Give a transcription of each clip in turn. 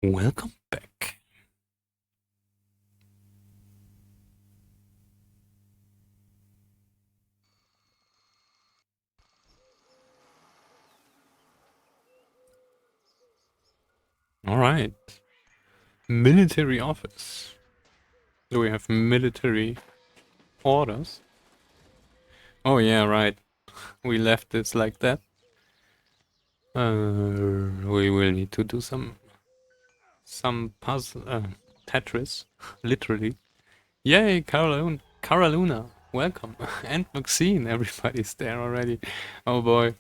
Welcome back. All right. Military office. Do we have military orders? Oh yeah, right. We left this like that. We will need to do some puzzle, Tetris, literally. Yay, Caroluna, welcome, and Maxine. Everybody's there already. Oh boy.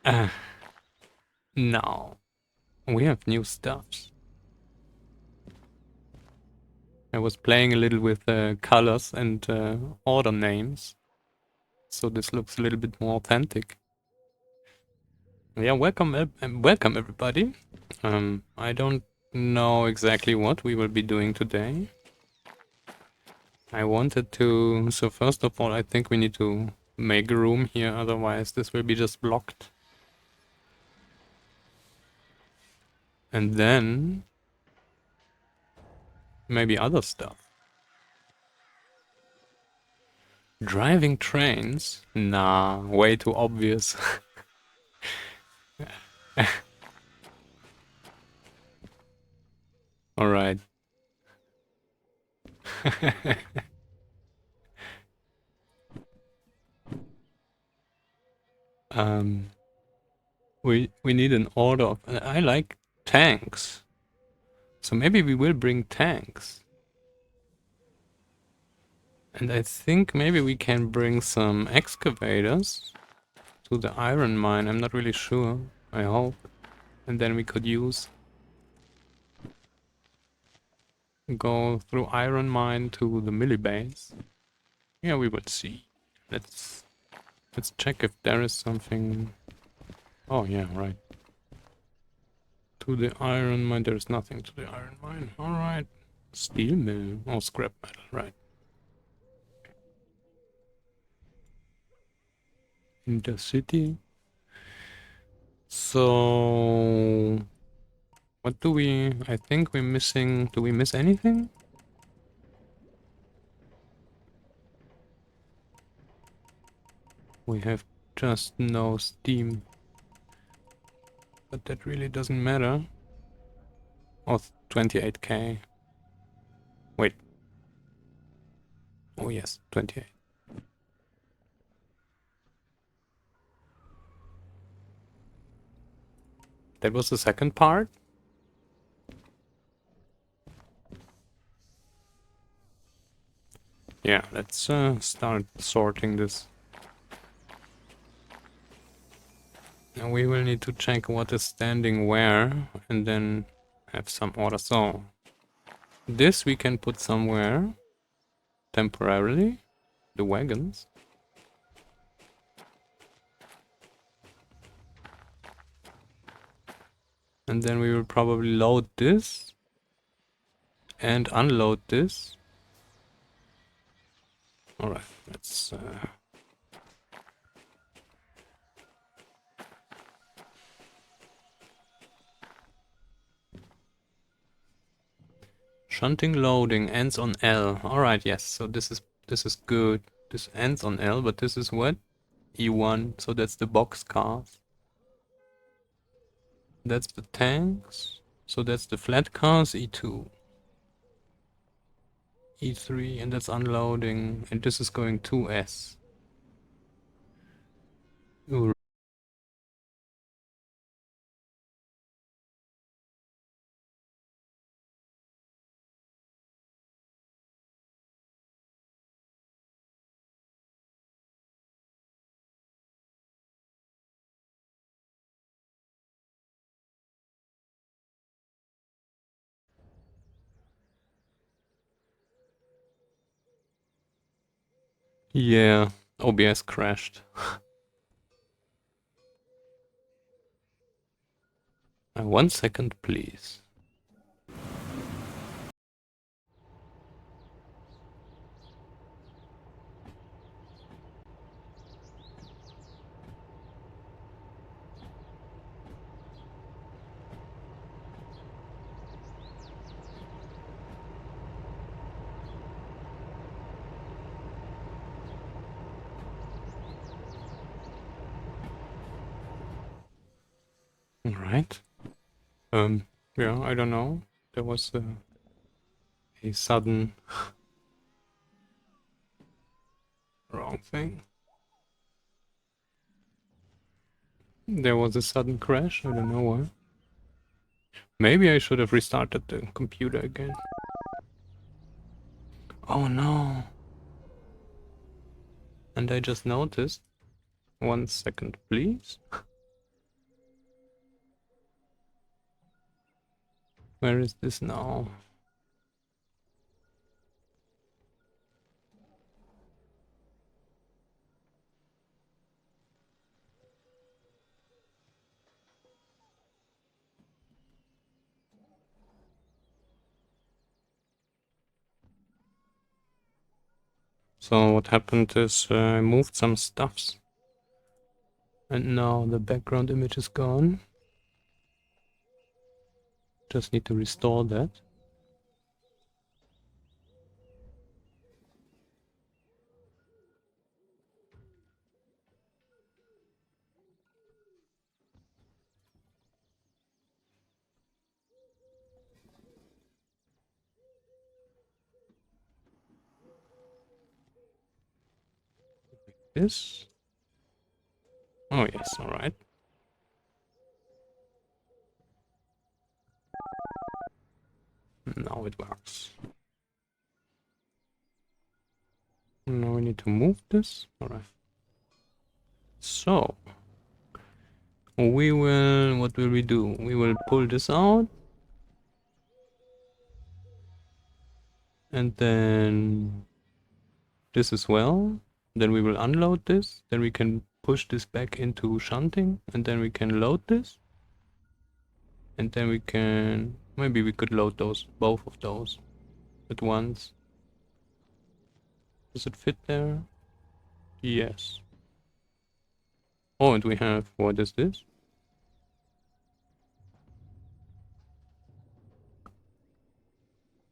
Uh, now we have new stuffs. I was playing a little with colors and order names, so this looks a little bit more authentic. Yeah, welcome everybody. I don't know exactly what we will be doing today. I wanted to, so first of all, I think we need to make room here, otherwise this will be just blocked. And then maybe other stuff. Driving trains? Nah, way too obvious. Alright. um, we need an order of, I like tanks. So maybe we will bring tanks. And I think maybe we can bring some excavators to the iron mine. I'm not really sure. I hope. And then we could go through iron mine to the milli base. Yeah, we will see. Let's check if there is something. Oh yeah, right. To the iron mine. There's nothing to the iron mine. Alright. Steel mill. Oh, scrap metal, right. In the city. So what do we, I think we're missing, do we miss anything? We have just no steam. But that really doesn't matter. Oh, 28k. Wait. Oh yes, 28. That was the second part? Yeah, let's start sorting this. Now we will need to check what is standing where and then have some order. So this we can put somewhere temporarily. The wagons. And then we will probably load this and unload this. Alright, let's shunting loading ends on L. Alright, yes, so this is good. This ends on L, but this is what? E1, so that's the box cars. That's the tanks. So that's the flat cars, E2. E3, and that's unloading, and this is going to S. Ooh. Yeah, OBS crashed. 1 second, please. Alright. Yeah, I don't know. There was a sudden wrong thing. There was a sudden crash, I don't know why. Maybe I should have restarted the computer again. Oh no. And I just noticed. 1 second, please. Where is this now? So what happened is I moved some stuffs. And now the background image is gone. Just need to restore that. Like this. Oh yes, alright. Now it works. Now we need to move this. Alright. So we will, what will we do? We will pull this out. And then this as well. Then we will unload this. Then we can push this back into shunting. And then we can load this. And then we can, maybe we could load those, both of those at once. Does it fit there? Yes. Oh, and we have, what is this?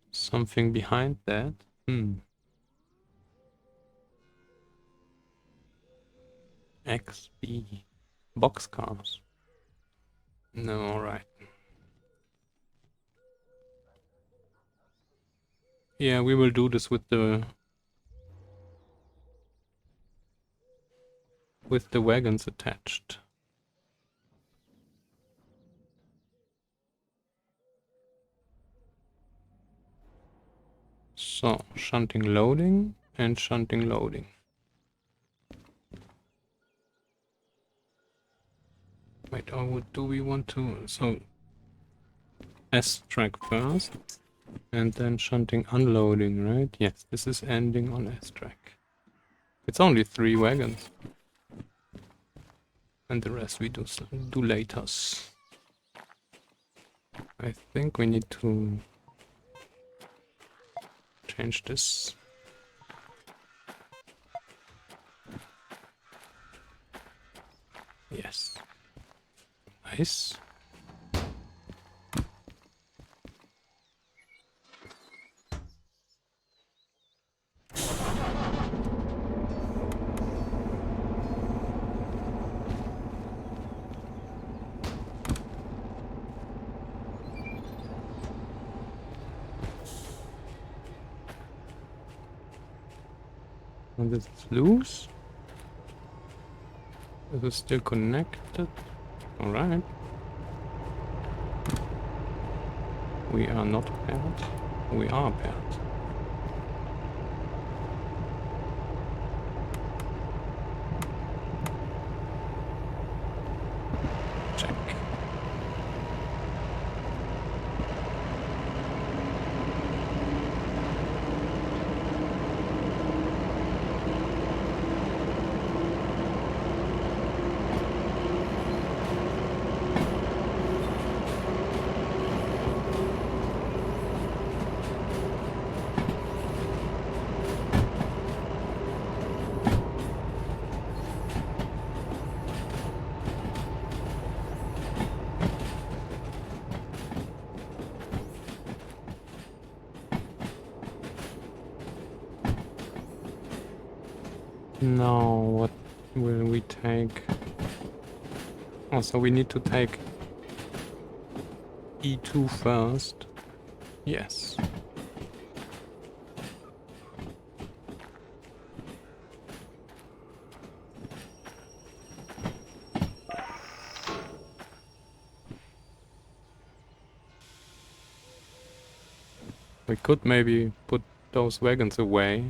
Something behind that. XB. Boxcars. No, alright. Yeah, we will do this with the wagons attached. So, shunting loading and shunting loading. Wait, oh, do we want to... So, S-track first, and then shunting unloading, right? Yes, this is ending on S-track. It's only 3 wagons. And the rest we do later. I think we need to change this. Yes. Nice. And this is loose. This is still connected. Alright. We are not paired. We are paired. Check. Now, what will we take? Oh, so we need to take E2 first. Yes. We could maybe put those wagons away.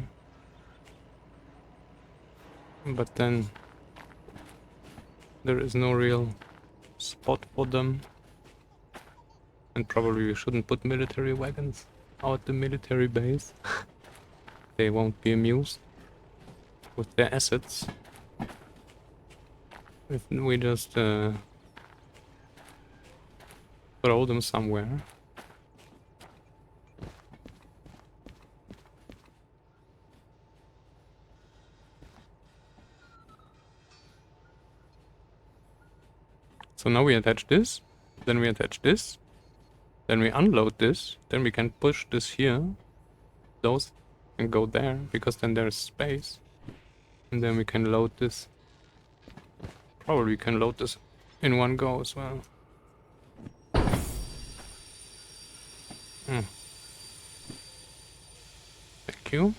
But then there is no real spot for them. And probably we shouldn't put military wagons out the military base. They won't be amused with their assets. If we just throw them somewhere. So now we attach this, then we attach this, then we unload this, then we can push this here, those, and go there, because then there's space. And then we can load this. Probably we can load this in one go as well. Thank you.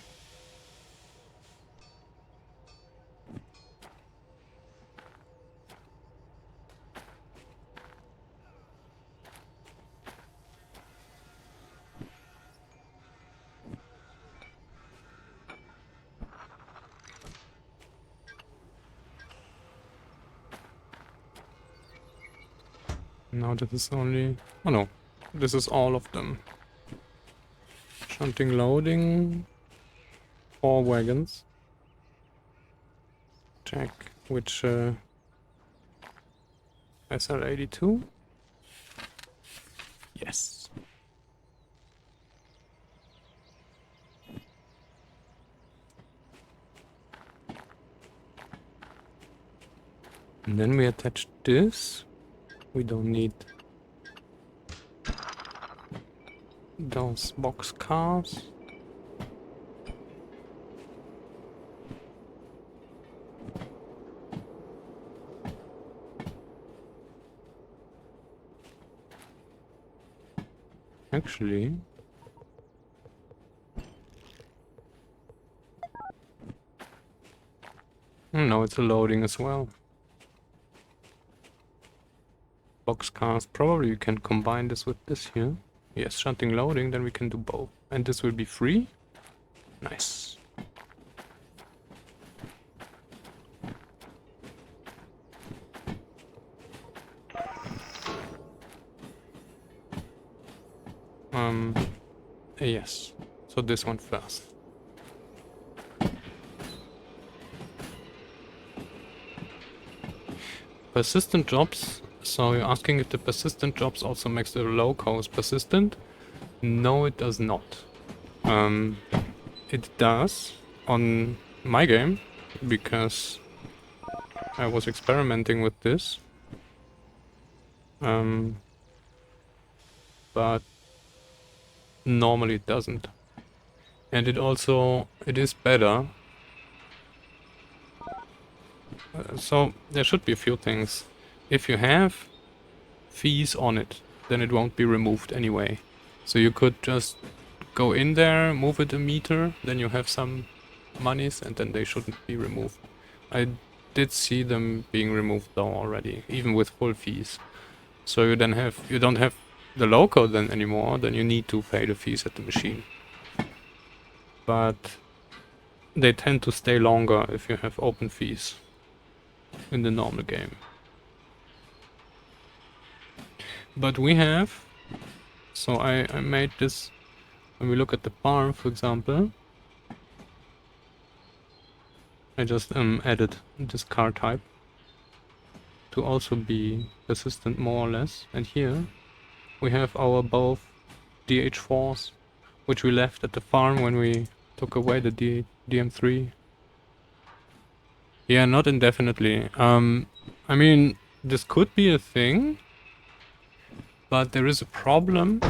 Now this is only... Oh no, this is all of them. Shunting loading. 4 wagons. Check which SL82. Yes. And then we attach this. We don't need those box cars. Actually, no, it's a loading as well. Box cars, probably you can combine this with this here. Yes, shunting loading, then we can do both. And this will be free. Nice. Yes. So this one first. Persistent jobs. So you're asking if the persistent jobs also makes the locals persistent? No, it does not. It does on my game, because I was experimenting with this. But normally it doesn't. And it is better. So there should be a few things. If you have fees on it, then it won't be removed anyway. So you could just go in there, move it a meter, then you have some monies, and then they shouldn't be removed. I did see them being removed though already, even with full fees. So you don't have the local then anymore, then you need to pay the fees at the machine. But they tend to stay longer if you have open fees in the normal game. But we have, so I made this, when we look at the farm, for example, I just added this car type to also be persistent more or less. And here we have our both DH4s, which we left at the farm when we took away the DM3. Yeah, not indefinitely. I mean, this could be a thing, but there is a problem,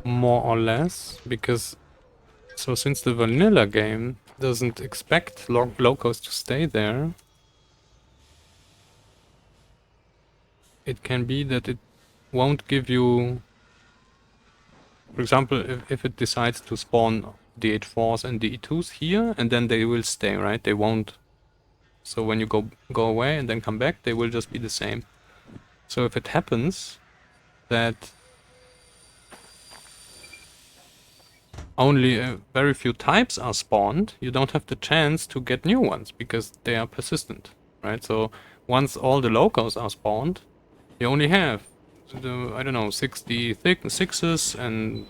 more or less, because so since the vanilla game doesn't expect locals to stay there, it can be that it won't give you, for example, if it decides to spawn the H4s and the E2s here, and then they will stay, right? They won't. So when you go away and then come back, they will just be the same. So if it happens that only a very few types are spawned, you don't have the chance to get new ones because they are persistent, right? So once all the locals are spawned, you only have the, I don't know, 60 sixes and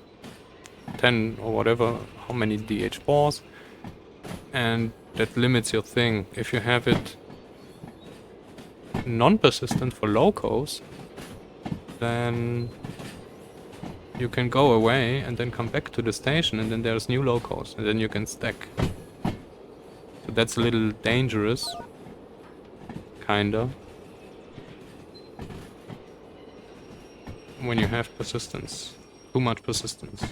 10 or whatever, how many DH4s, and that limits your thing. If you have it non-persistent for locals, then you can go away and then come back to the station, and then there's new locals, and then you can stack. So that's a little dangerous, kinda, when you have persistence. Too much persistence.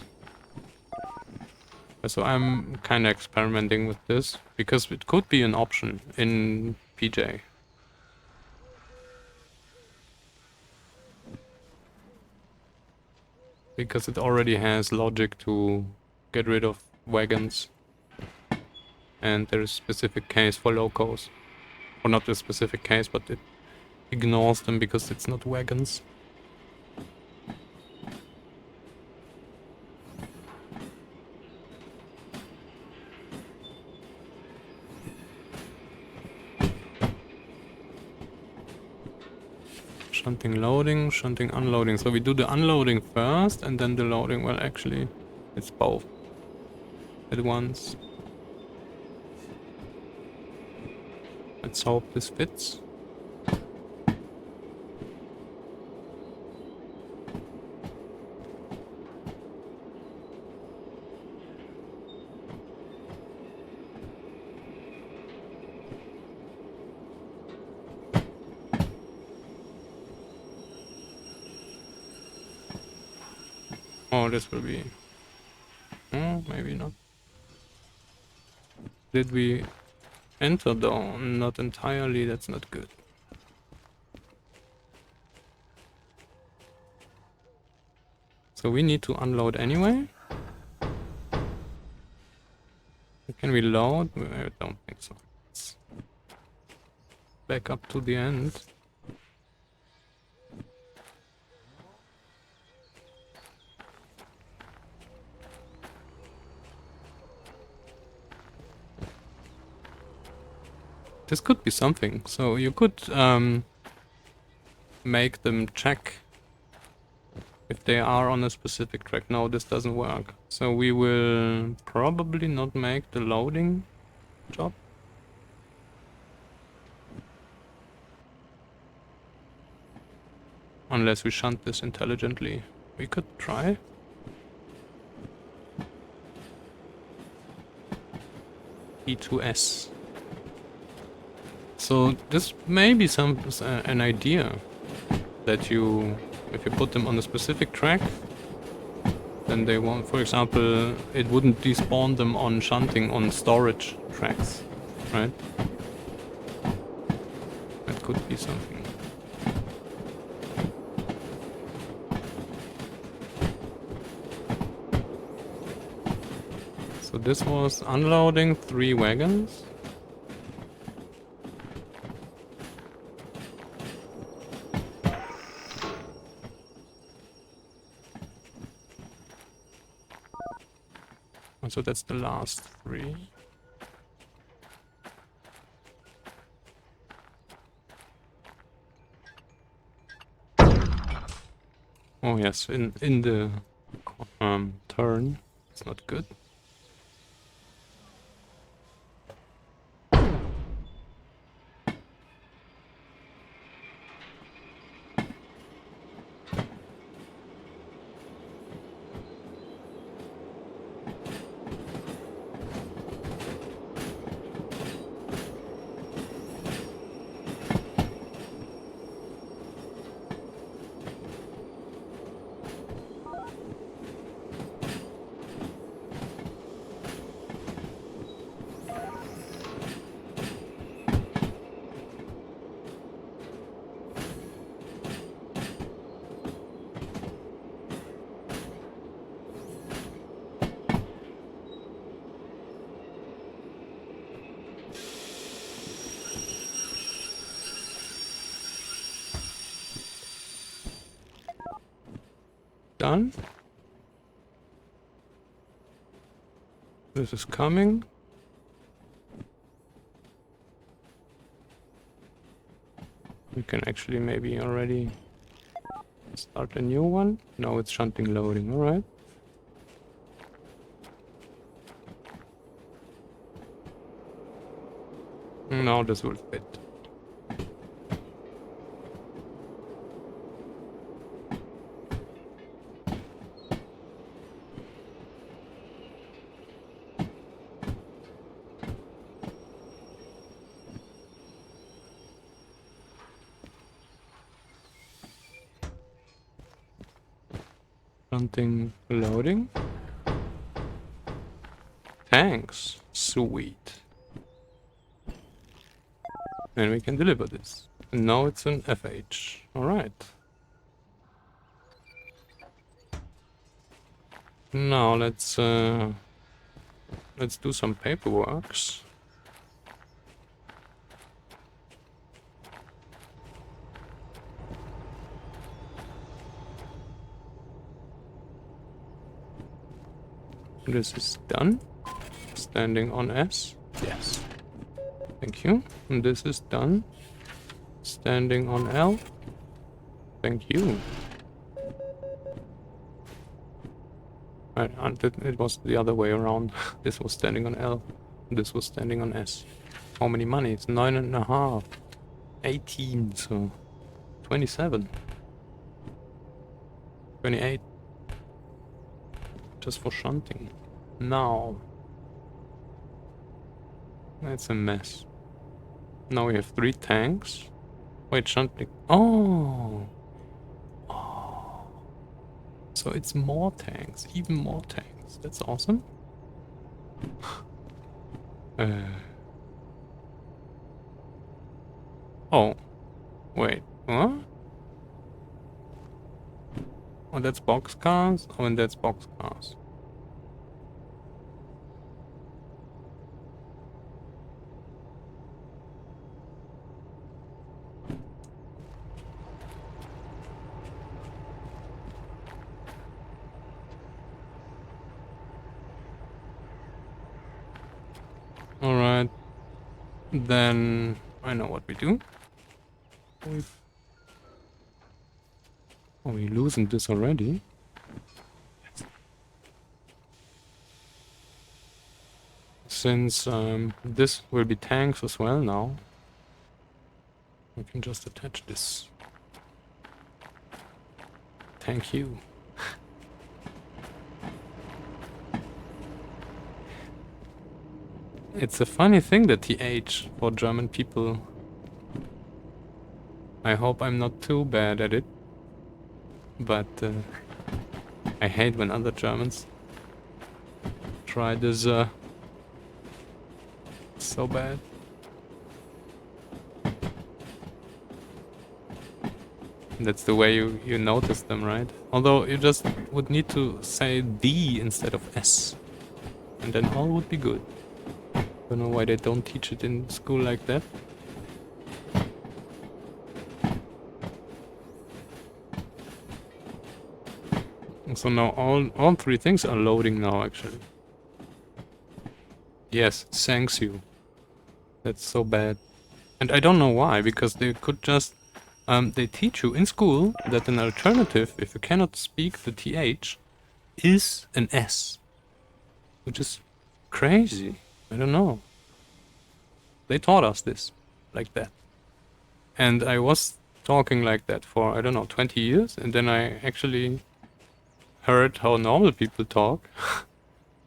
So I'm kinda experimenting with this, because it could be an option in PJ. Because it already has logic to get rid of wagons. And there is a specific case for locals. Or not a specific case, but it ignores them because it's not wagons. Shunting loading, shunting unloading. So we do the unloading first and then the loading. Well, actually, it's both at once. Let's hope this fits. Oh, this will be... Oh, maybe not. Did we enter though? Not entirely, that's not good. So we need to unload anyway. Can we load? I don't think so. Let's back up to the end. This could be something. So you could make them check if they are on a specific track. No, this doesn't work. So we will probably not make the loading job. Unless we shunt this intelligently. We could try. E2S. So this may be an idea that you, if you put them on a specific track, then they won't. For example, it wouldn't despawn them on shunting on storage tracks, right? That could be something. So this was unloading 3 wagons. So that's the last 3. Oh yes, in the turn. It's not good. done. This is coming. We can actually maybe already start a new one. No, it's shunting loading, alright. Now this will fit. Shunting loading. Thanks. Sweet. And we can deliver this. And now it's an FH. Alright. Now let's do some paperworks. This is done. Standing on S. Yes. Thank you. And this is done. Standing on L. Thank you. It was the other way around. This was standing on L. This was standing on S. How many money? It's 9.5. 18, so 27. 28. Just for shunting. Now. That's a mess. Now we have 3 tanks. Wait, shunting. Oh! So it's more tanks. Even more tanks. That's awesome. Oh. Wait. What? Oh, that's boxcars? Oh, and that's boxcars. Alright. Then I know what we do. Oh, we're losing this already. Since this will be tanks as well now, we can just attach this. Thank you. It's a funny thing, the TH for German people. I hope I'm not too bad at it. But I hate when other Germans try this so bad. That's the way you notice them, right? Although you just would need to say D instead of S. And then all would be good. Don't know why they don't teach it in school like that. So now all 3 things are loading now, actually. Yes, thanks you. That's so bad. And I don't know why, because they could just... they teach you in school that an alternative, if you cannot speak the TH, is an S. Which is crazy. I don't know. They taught us this, like that. And I was talking like that for, I don't know, 20 years, and then I actually heard how normal people talk.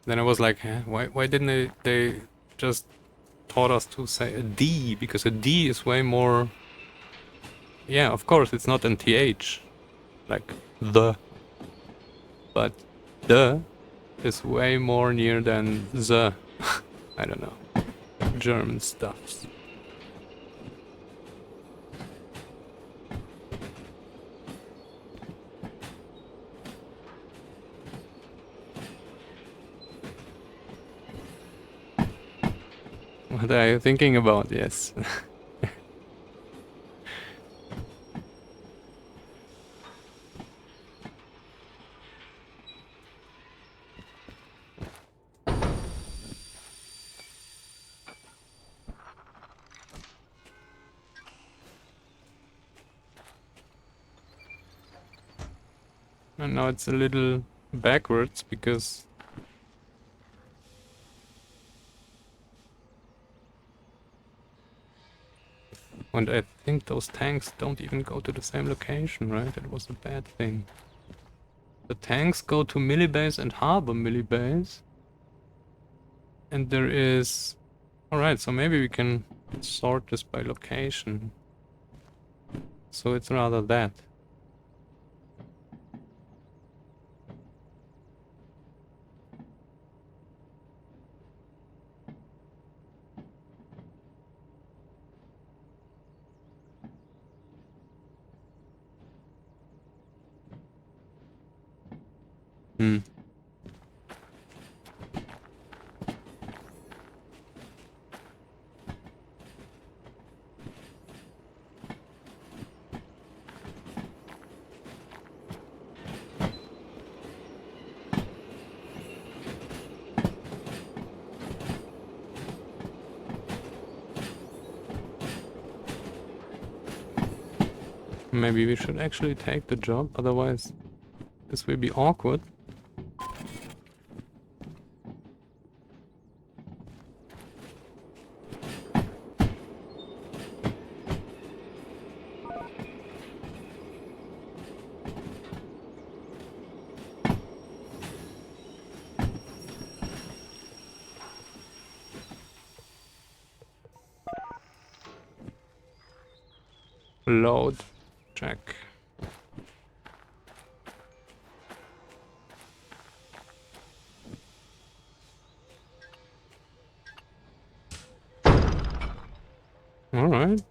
Then I was like, why didn't they just taught us to say a D? Because a D is way more... Yeah, of course, it's not an TH. Like, the. But the is way more near than the. I don't know. German stuffs. What are you thinking about? Yes. And now it's a little backwards because... And I think those tanks don't even go to the same location, right? That was a bad thing. The tanks go to millibase and harbor millibase. And there is... Alright, so maybe we can sort this by location. So it's rather that. Hmm. Maybe we should actually take the job, otherwise this will be awkward. Load. Check. Alright.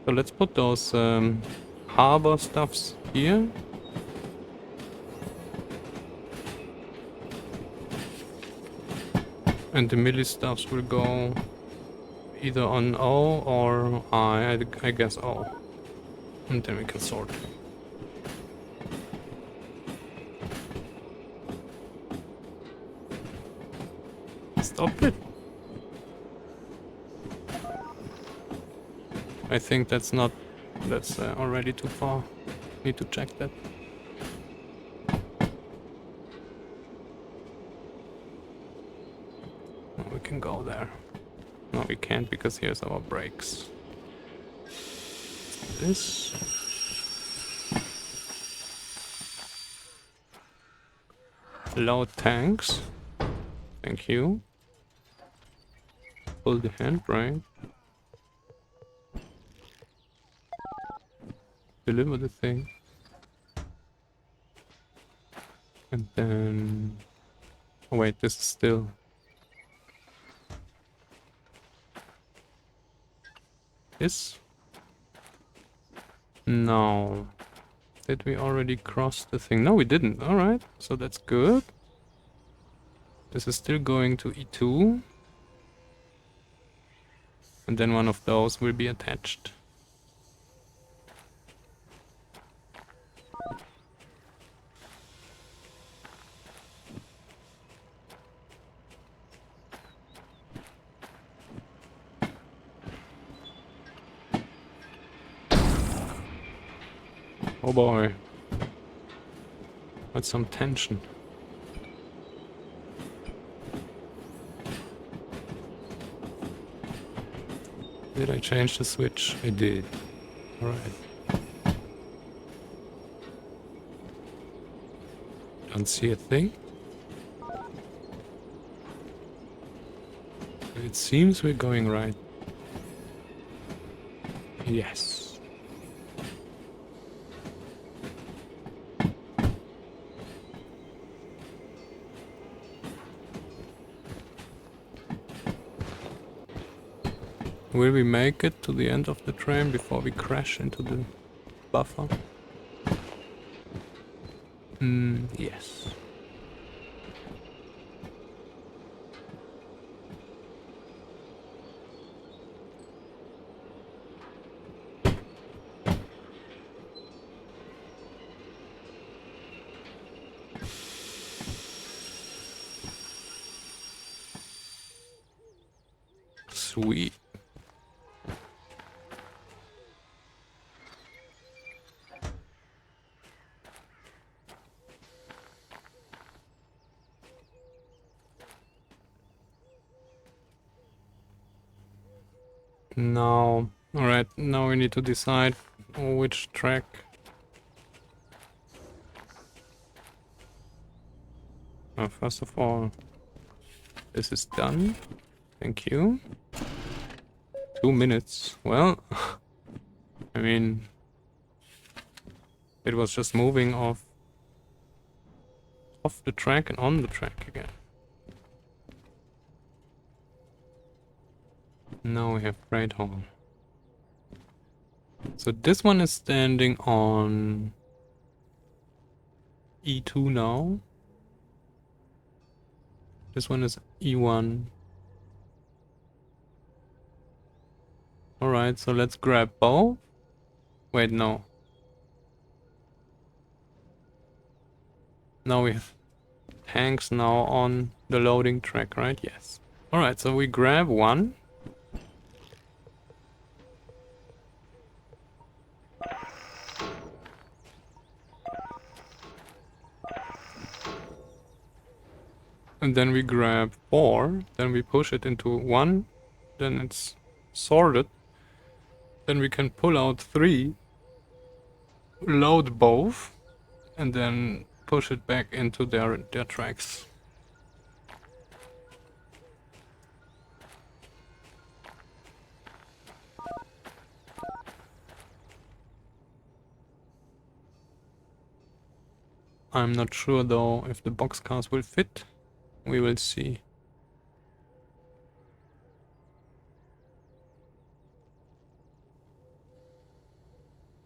So let's put those harbor stuffs here. And the milli stuffs will go either on O or I guess O. And then we can sort. Stop it. I think that's already too far. Need to check that. Oh, we can go there. No, we can't because here's our brakes. This. Load tanks. Thank you. Pull the handbrake. Deliver the thing. And then... Oh wait, this is still... This? No. Did we already cross the thing? No, we didn't. Alright, so that's good. This is still going to E2. And then one of those will be attached. Oh boy. That's some tension. Did I change the switch? I did. Alright. Don't see a thing. It seems we're going right. Yes. Will we make it to the end of the train before we crash into the buffer? Yes. Sweet. Now, alright, now we need to decide which track. First of all, this is done. Thank you. 2 minutes. Well, I mean, it was just moving off the track and on the track again. Now we have Freight Hall. So this one is standing on E2 now. This one is E1. Alright, so let's grab both. Wait, no. Now we have tanks now on the loading track, right? Yes. Alright, so we grab one. And then we grab 4. Then we push it into 1. Then it's sorted. Then we can pull out 3. Load both. And then push it back into their tracks. I'm not sure though if the boxcars will fit. We will see.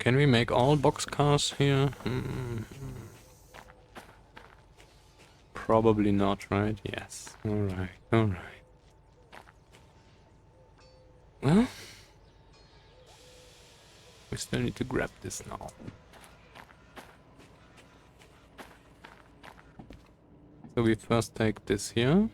Can we make all boxcars here? Probably not, right? Yes. Alright, alright. Well, we still need to grab this now. So we first take this here.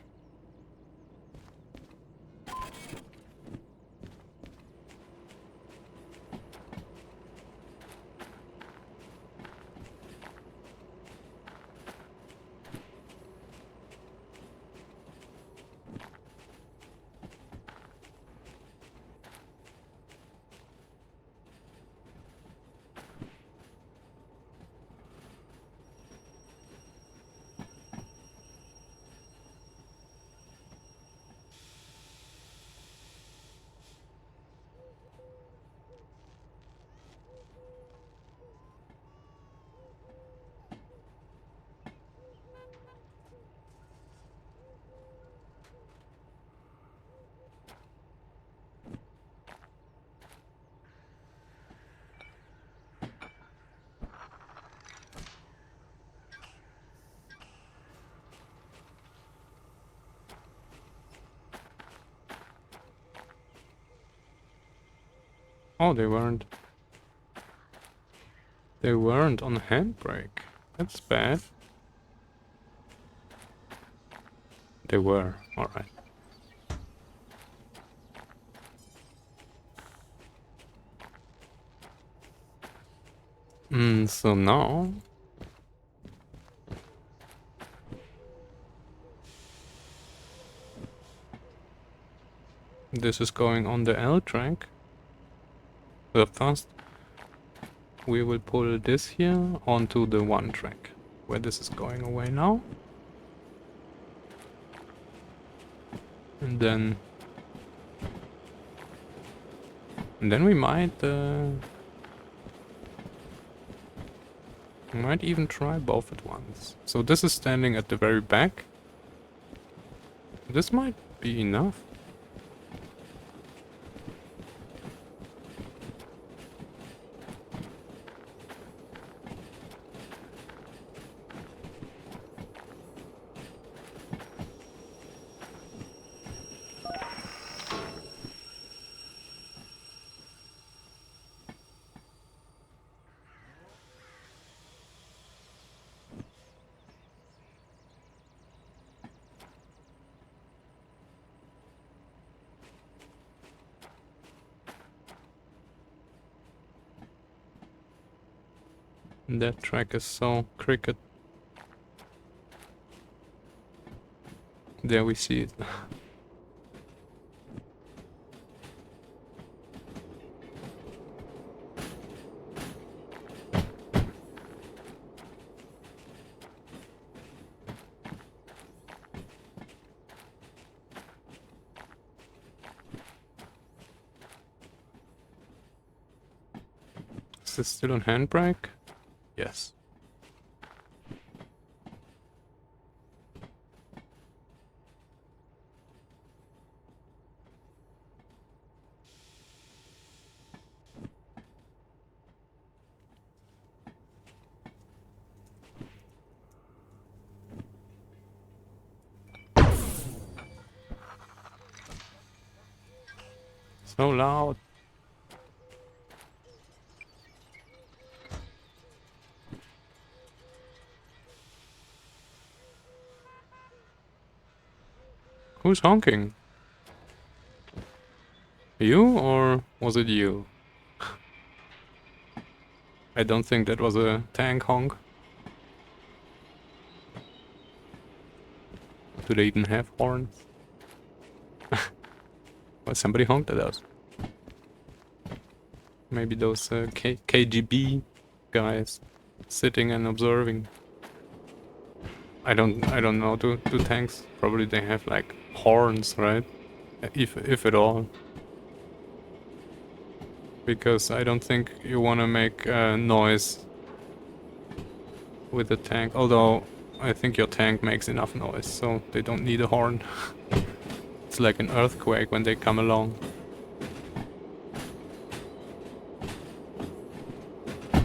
Oh, they weren't. They weren't on handbrake. That's bad. They were. Alright. So now... this is going on the L track. First, we will pull this here onto the 1 track, where this is going away now. And then we might even try both at once. So this is standing at the very back. This might be enough. That track is so cricket. There we see it. Is this still on handbrake? Yes. So loud. Who's honking? You or was it you? I don't think that was a tank honk. Do they even have horns? Well, somebody honked at us. Maybe those KGB guys sitting and observing. I don't know. Do tanks probably they have like horns, right? If at all. Because I don't think you want to make noise with the tank. Although I think your tank makes enough noise, so they don't need a horn. It's like an earthquake when they come along.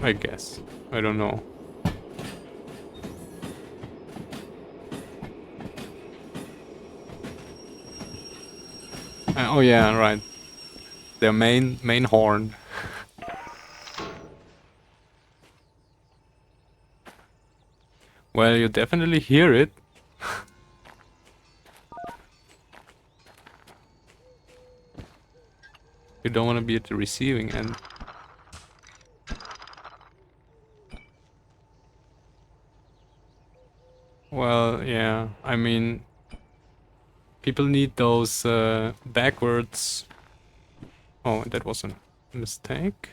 I guess. I don't know. Oh yeah, right. Their main horn. Well, you definitely hear it. You don't want to be at the receiving end. Well, yeah. I mean, people need those backwards. Oh, that was a mistake.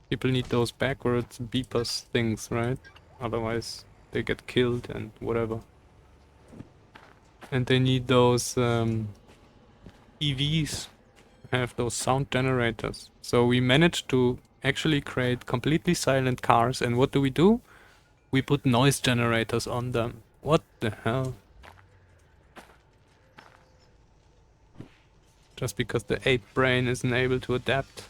People need those backwards beepers things, right? Otherwise, they get killed and whatever. And they need those EVs, have those sound generators. So we managed to actually create completely silent cars. And what do? We put noise generators on them. What the hell? Just because the ape brain isn't able to adapt.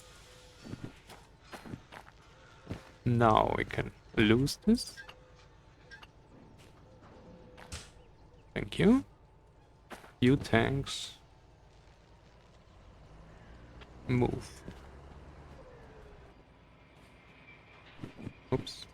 Now we can lose this. Thank you. You tanks. Move. Oops.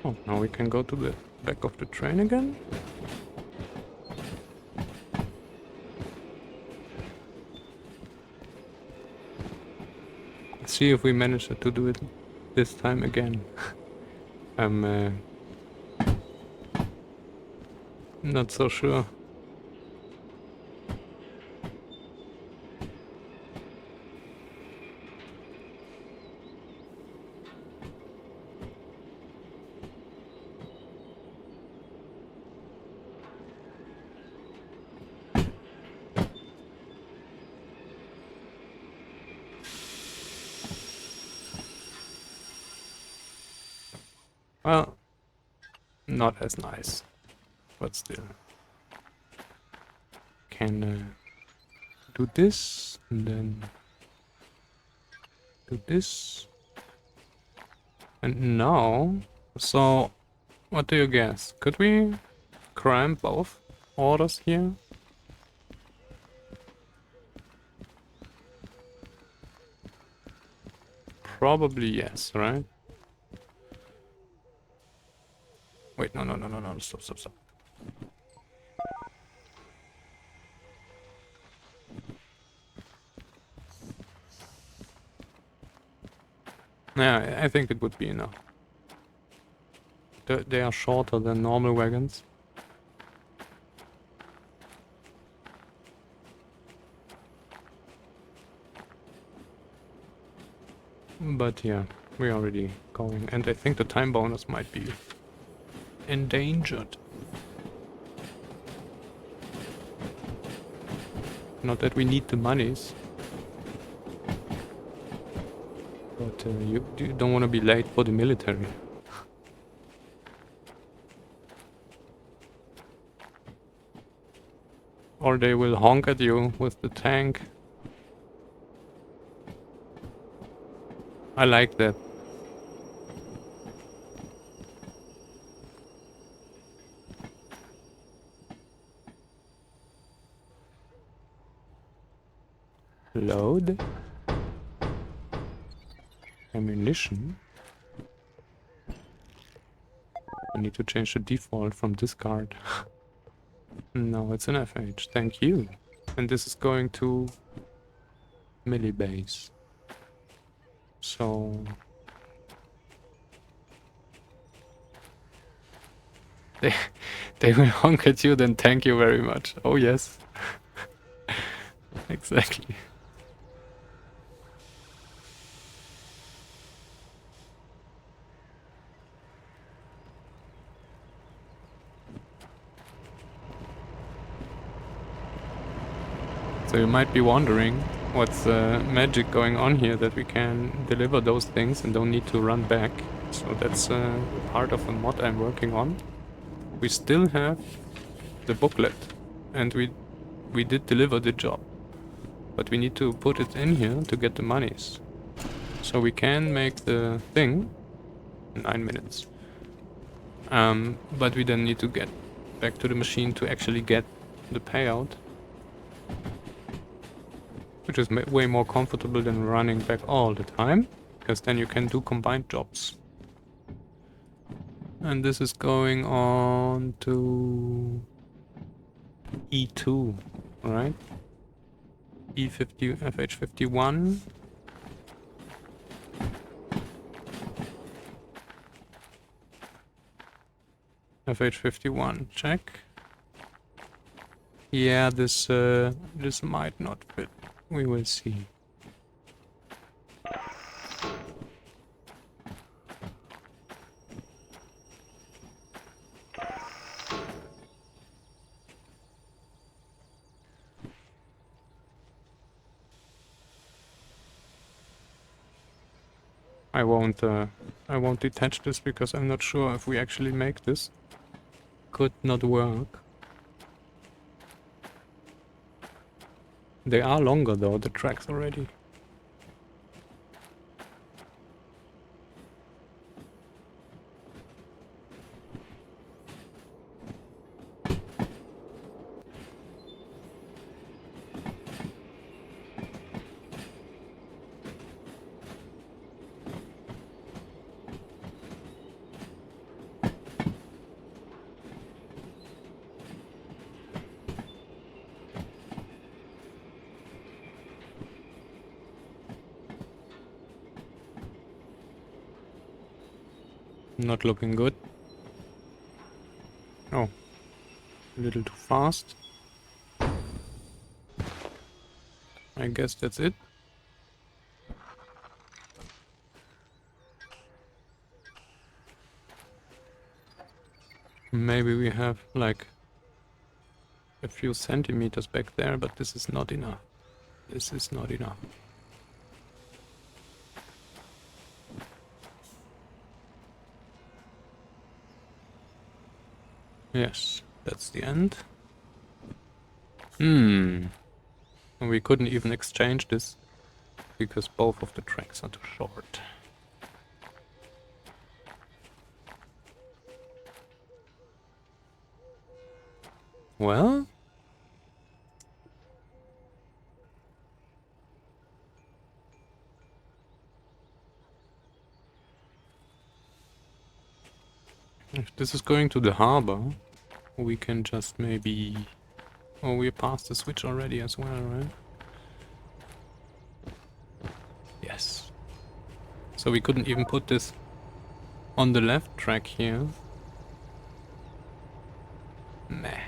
Oh, now we can go to the back of the train again. Let's see if we manage to do it this time again. I'm not so sure. Well, not as nice, but still. Can do this, and then do this. And now, so what do you guess? Could we cram both orders here? Probably yes, right? Wait, no, stop. Yeah, I think it would be enough. They are shorter than normal wagons. But yeah, we're already going. And I think the time bonus might be endangered. Not that we need the monies. But you don't want to be late for the military. Or they will honk at you with the tank. I like that. Load. Ammunition. I need to change the default from discard. No, it's an FH. Thank you. And this is going to millibase. So they they will honk at you, then thank you very much. Oh yes. Exactly. So you might be wondering what's magic going on here that we can deliver those things and don't need to run back. So that's part of a mod I'm working on. We still have the booklet and we did deliver the job. But we need to put it in here to get the monies. So we can make the thing in 9 minutes. But we then need to get back to the machine to actually get the payout. Which is way more comfortable than running back all the time. Because then you can do combined jobs. And this is going on to E2, right? E50, FH51. FH51, check. Yeah, this might not fit. We will see. I won't detach this because I'm not sure if we actually make this. Could not work. They are longer though, the tracks already. Not looking good. Oh, a little too fast. I guess that's it. Maybe we have like a few centimeters back there, but this is not enough. This is not enough. Yes, that's the end. We couldn't even exchange this because both of the tracks are too short. Well, if this is going to the harbor, we can just maybe... Oh, we're past the switch already as well, right? Yes. So we couldn't even put this on the left track here. Meh.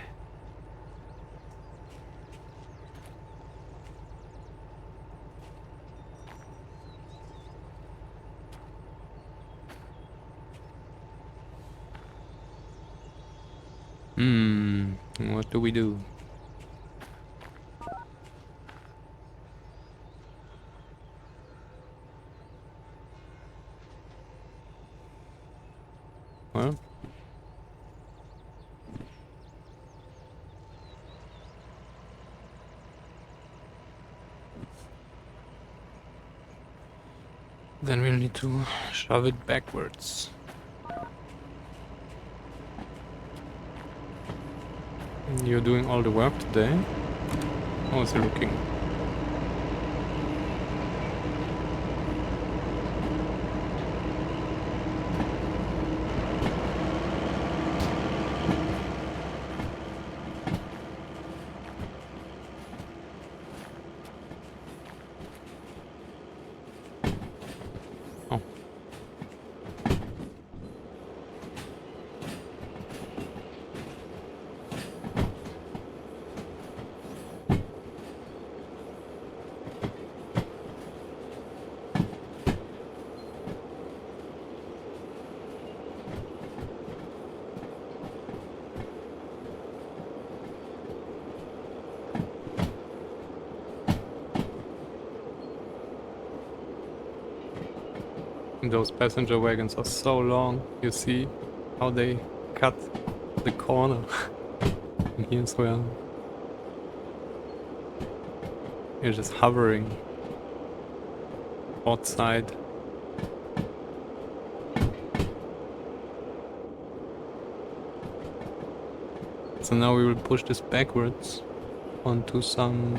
What do we do? Well, then we'll need to shove it backwards. You're doing all the work today? How's it looking? Oh. Those passenger wagons are so long. You see how they cut the corner here as well. You're just hovering outside. So now we will push this backwards onto some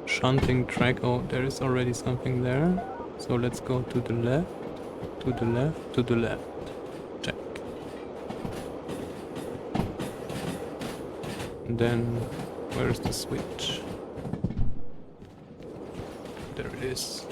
shunting track. Oh, there is already something there. So let's go to the left, to the left, to the left. Check. And then, where's the switch? There it is.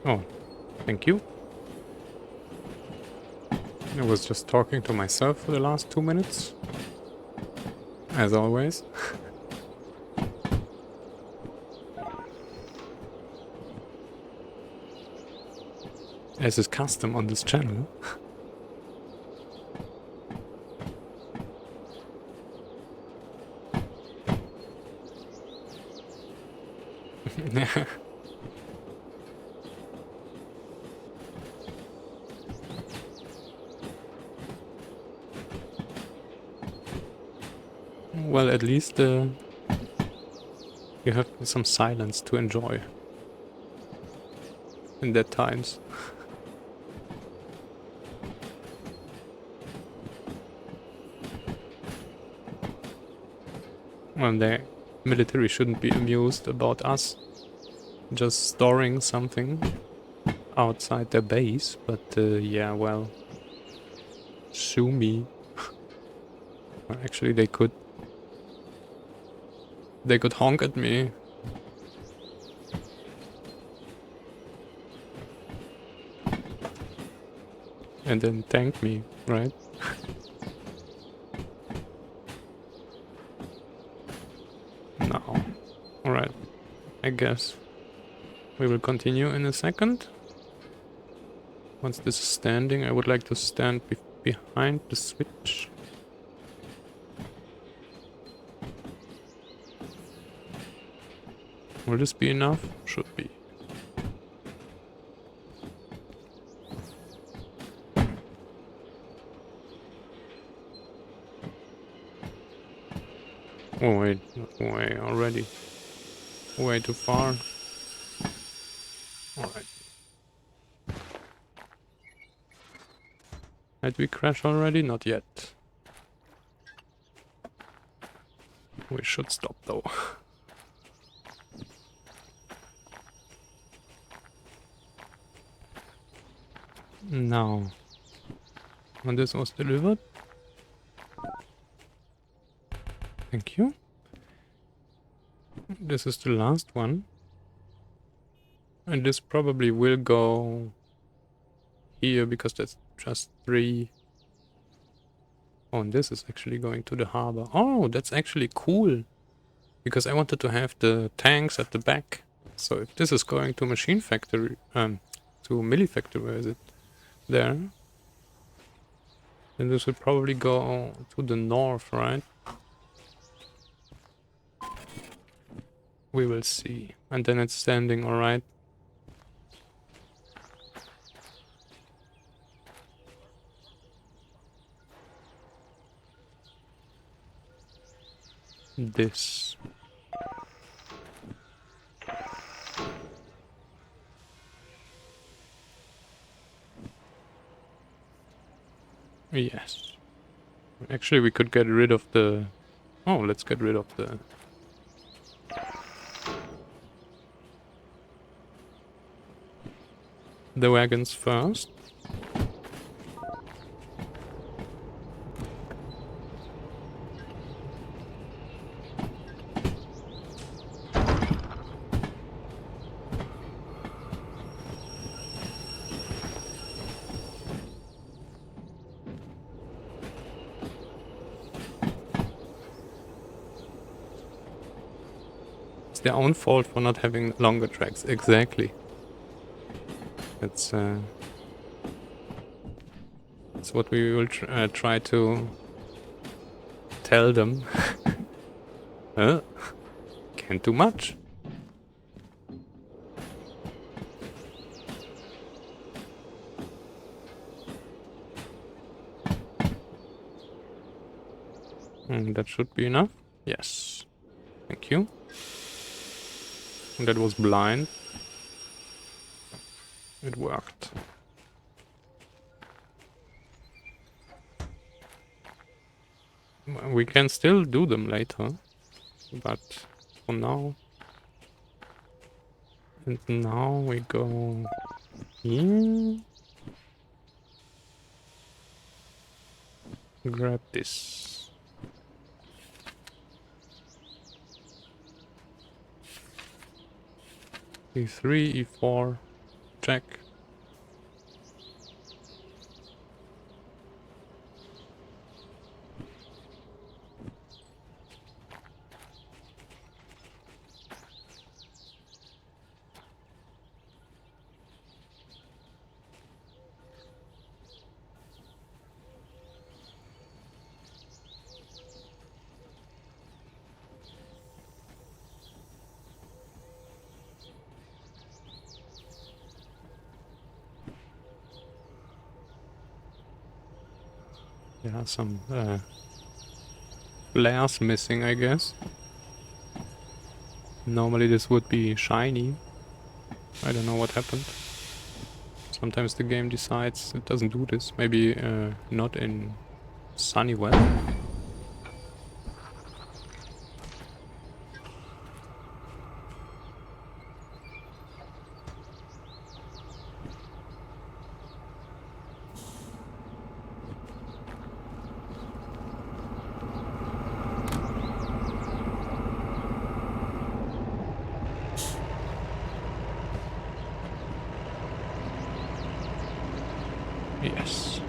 Oh, thank you. I was just talking to myself for the last 2 minutes. As always. As is custom on this channel. Well, at least you have some silence to enjoy in that times. Well, the military shouldn't be amused about us just storing something outside their base, but yeah, well, sue me. Well, actually, they could honk at me. And then thank me, right? No. Alright, I guess we will continue in a second. Once this is standing, I would like to stand behind the switch. Will this be enough? Should be. Oh wait, way already. Way too far. Alright. Did we crash already? Not yet. We should stop though. Now. When this was delivered. Thank you. This is the last one. And this probably will go here because that's just 3. Oh, and this is actually going to the harbor. Oh, that's actually cool. Because I wanted to have the tanks at the back. So if this is going to machine factory, to milli factory, where is it? There. Then this would probably go to the north, right? We will see. And then it's standing, alright. This. Yes. Actually, we could get rid of the... Oh, let's get rid of the wagons first. It's their own fault for not having longer tracks. Exactly. That's what we will try to tell them. Can't do much. That should be enough. Yes. Thank you. That was blind. It worked. We can still do them later. But for now... And now we go here. Grab this. E3, E4, check. Yeah, some flares missing, I guess. Normally this would be shiny. I don't know what happened. Sometimes the game decides it doesn't do this. Maybe not in sunny weather. Yes.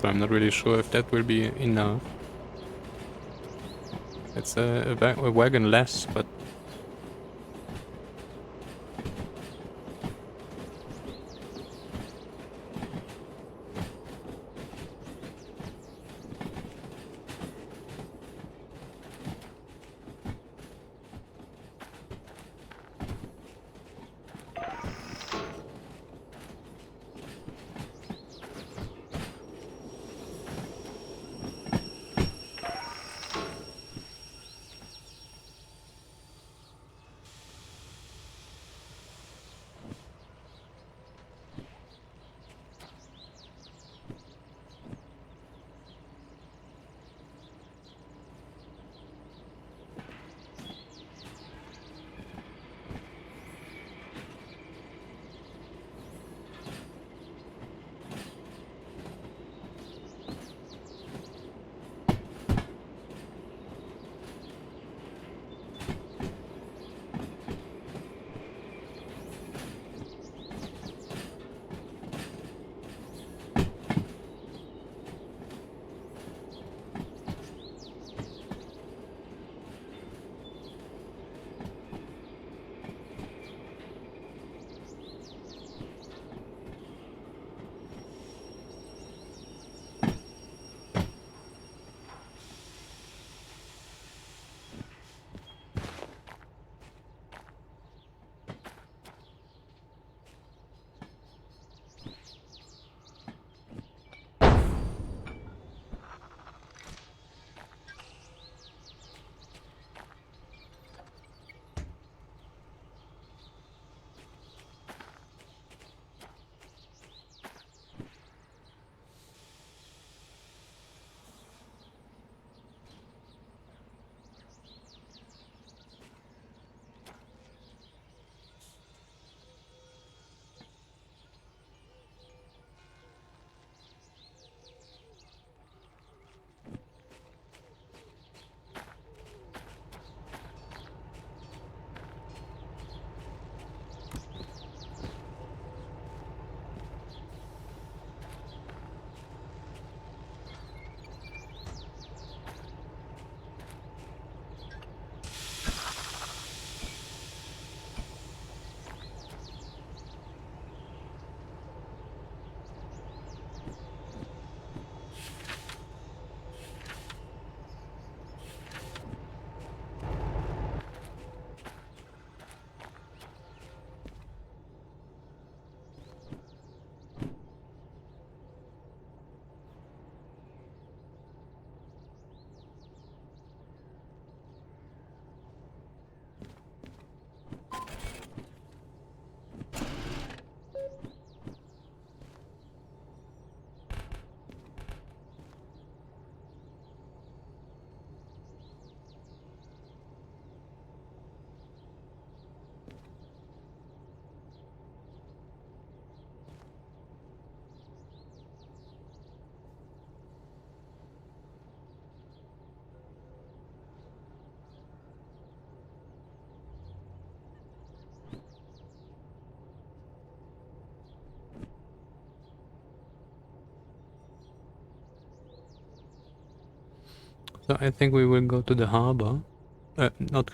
So I'm not really sure if that will be enough. It's a wagon less, but So I think we will go to the harbor. Not.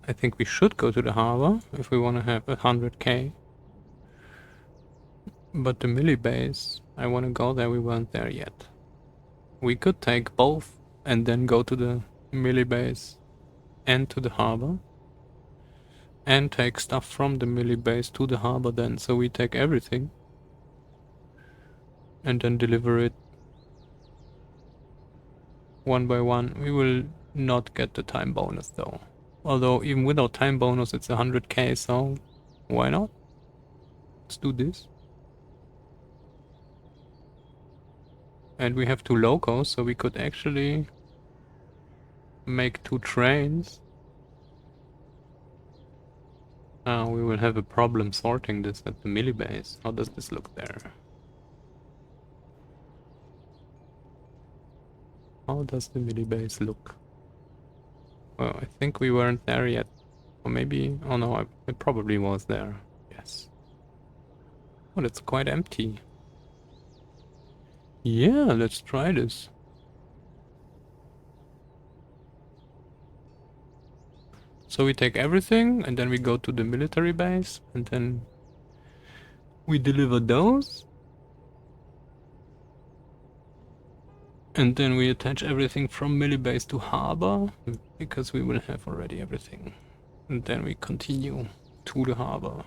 I think we should go to the harbor if we want to have 100k. But the milli base, I want to go there. We weren't there yet. We could take both and then go to the milli base and to the harbor. And take stuff from the milli base to the harbor then. So we take everything. And then deliver it one by one. We will not get the time bonus though. Although even without time bonus it's 100k, so why not? Let's do this. And we have 2 locos, so we could actually make 2 trains. We will have a problem sorting this at the milli base. How does this look there? How does the milli base look? Well, I think we weren't there yet. Or maybe... Oh no, it probably was there. Yes. Oh, it's quite empty. Yeah, let's try this. So we take everything, and then we go to the military base, and then we deliver those. And then we attach everything from milli base to harbor, because we will have already everything. And then we continue to the harbor.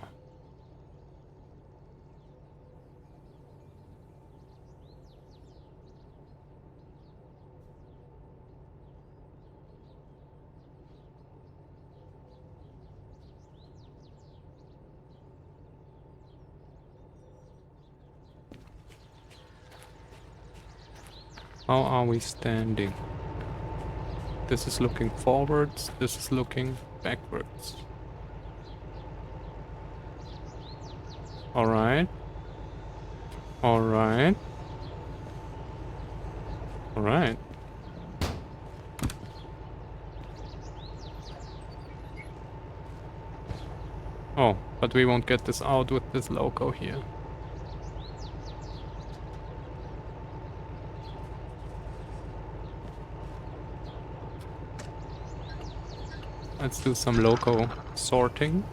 How are we standing? This is looking forwards, this is looking backwards. Alright. Alright. Alright. Oh, but we won't get this out with this loco here. Let's do some loco sorting.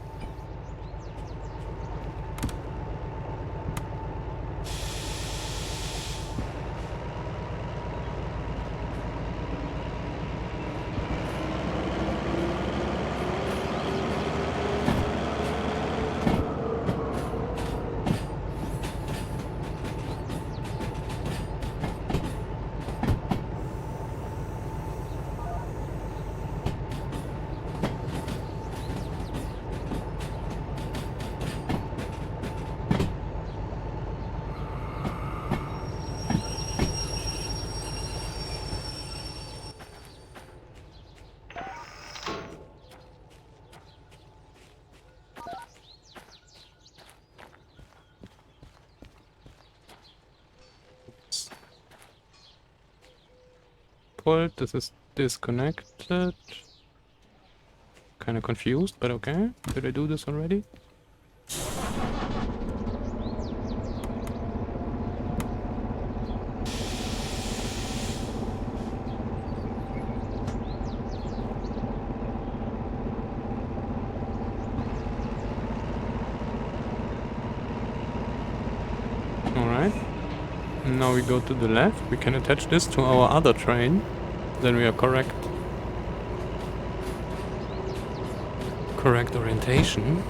Pulled, this is disconnected. Kinda confused, but okay. Did I do this already? Alright. Now we go to the left. We can attach this to our other train. Then we are correct. Correct orientation.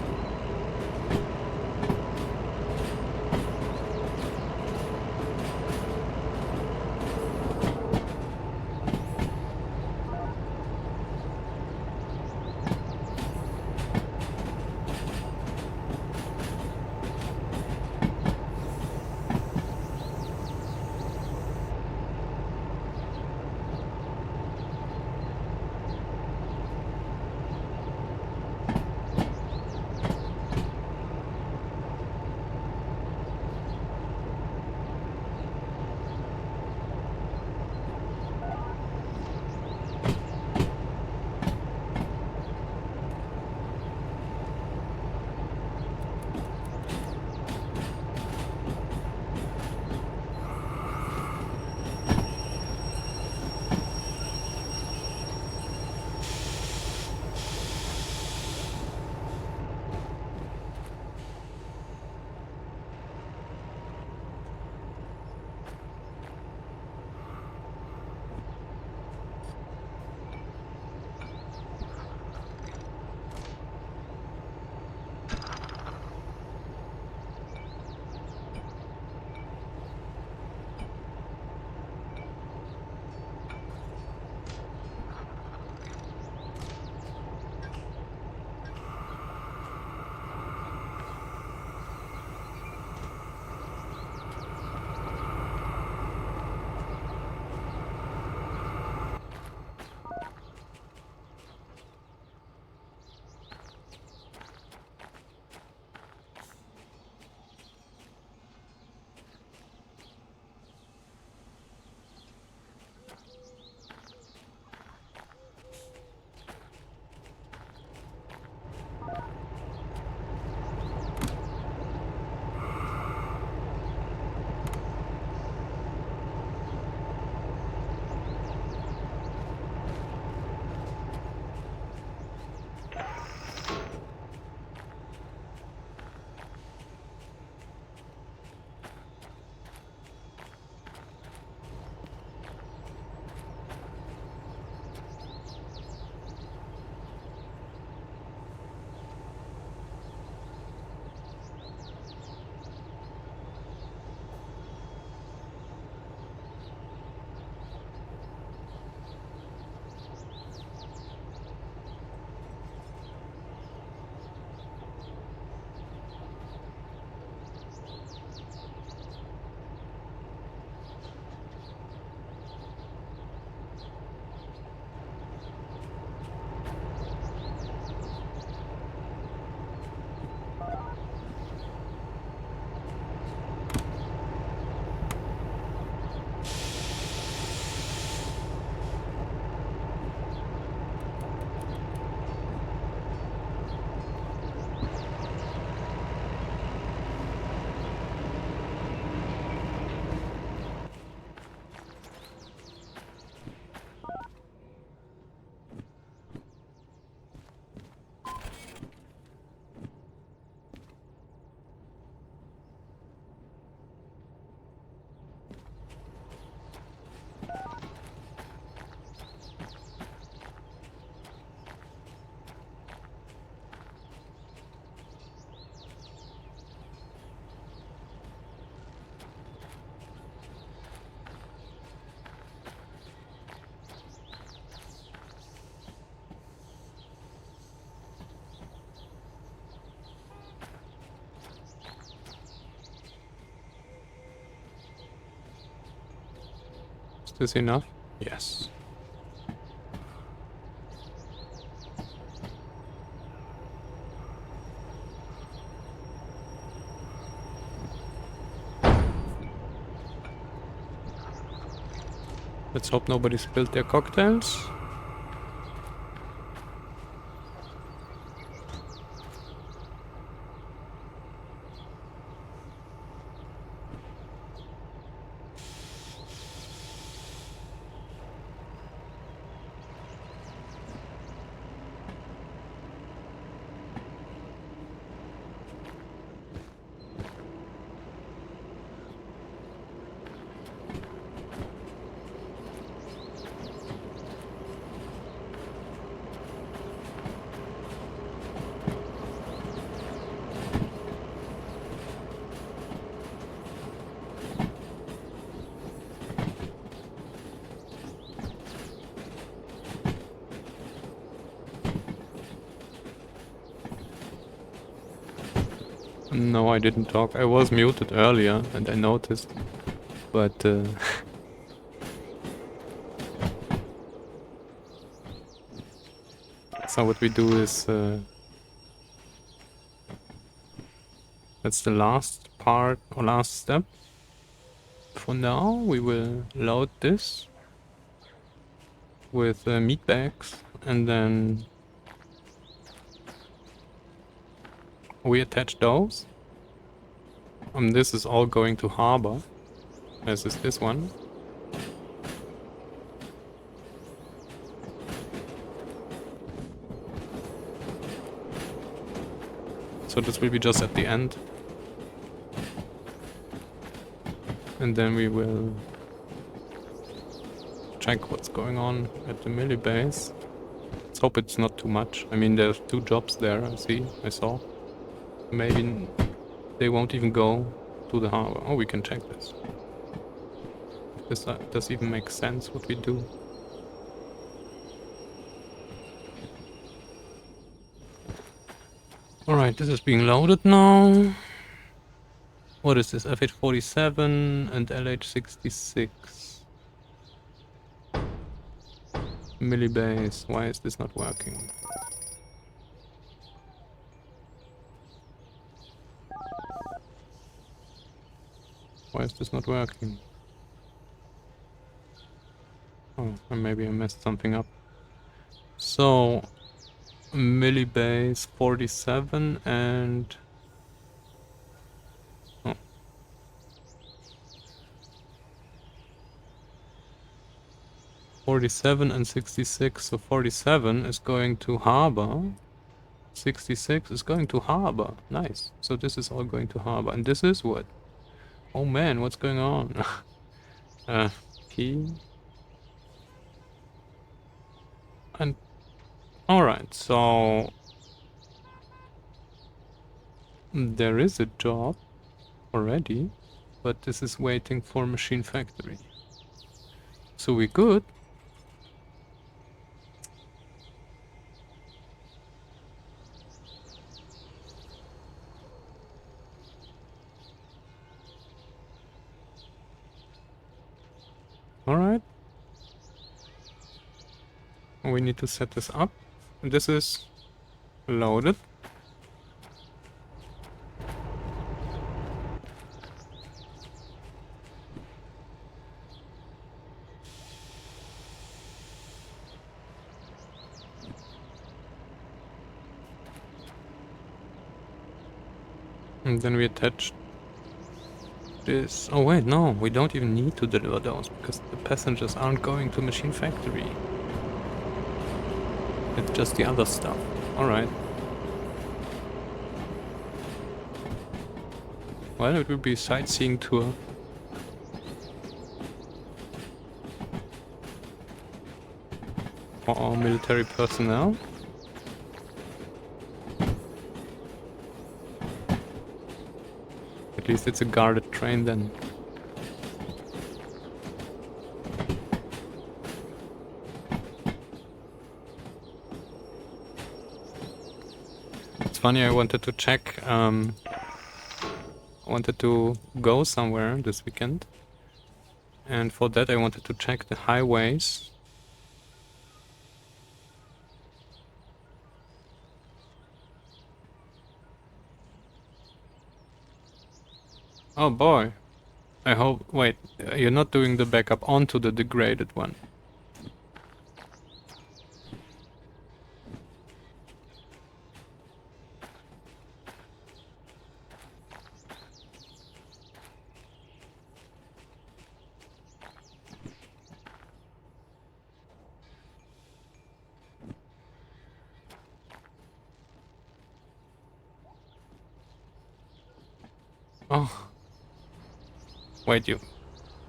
this enough? Yes. Let's hope nobody spilled their cocktails. No, I didn't talk. I was muted earlier and I noticed. But so what we do is that's the last part or last step. For now we will load this with meat bags and then we attach those. This is all going to harbor, as is this one. So this will be just at the end. And then we will check what's going on at the milli base. Let's hope it's not too much. I mean, there's 2 jobs there, I saw. Maybe they won't even go to the harbor. Oh, we can check this. If this does even make sense, what we do. Alright, this is being loaded now. What is this? F847 and LH66. Millibase. Why is this not working? Why is this not working? Oh, maybe I messed something up. So, millibase 47 and... Oh. 47 and 66, so 47 is going to harbor. 66 is going to harbor. Nice. So this is all going to harbor. And this is what? Oh man, what's going on? P. And alright, so there is a job already, but this is waiting for machine factory. So we good. Alright. We need to set this up. This is loaded. And then we attach this. Oh wait, no, we don't even need to deliver those because the passengers aren't going to machine factory. It's just the other stuff. Alright. Well, it will be a sightseeing tour. For all military personnel. At least it's a guarded train then. It's funny, I wanted to check, I wanted to go somewhere this weekend. And for that I wanted to check the highways. Oh boy. I hope... Wait, you're not doing the backup onto the degraded one. Oh. Wait, you...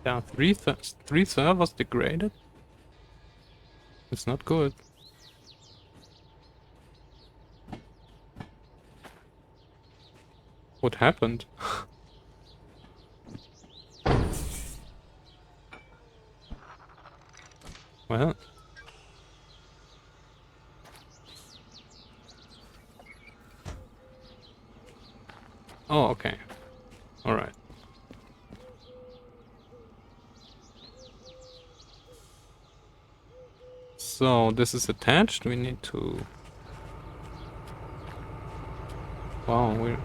There are three servers degraded? It's not good. What happened? Well... Oh, okay. Alright. So, this is attached, we need to... Wow, we're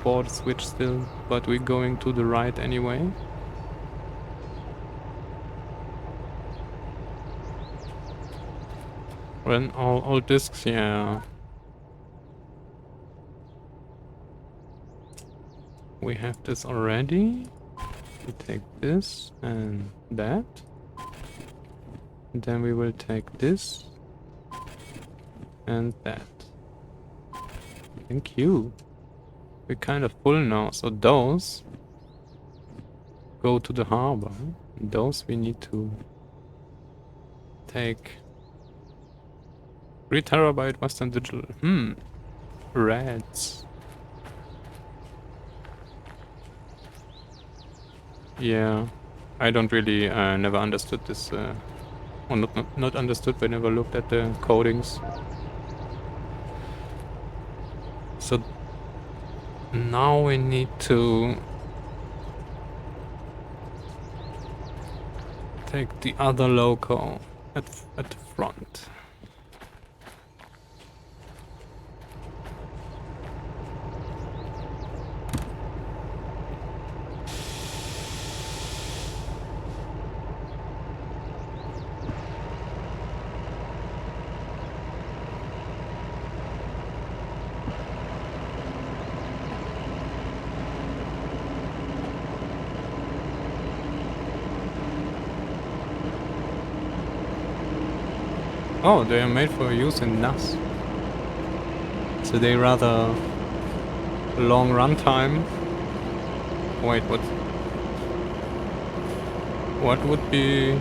board switch still, but we're going to the right anyway. When all discs, yeah. We have this already. We take this and that. And then we will take this and that. Thank you. We're kind of full now, so those go to the harbor. Those we need to take. 3 terabyte Western Digital. Rats. Yeah. I don't really never understood this or not understood, but never looked at the codings. So now we need to take the other loco at the front. Oh, they are made for use in NAS. So they rather long runtime. Wait, what would be...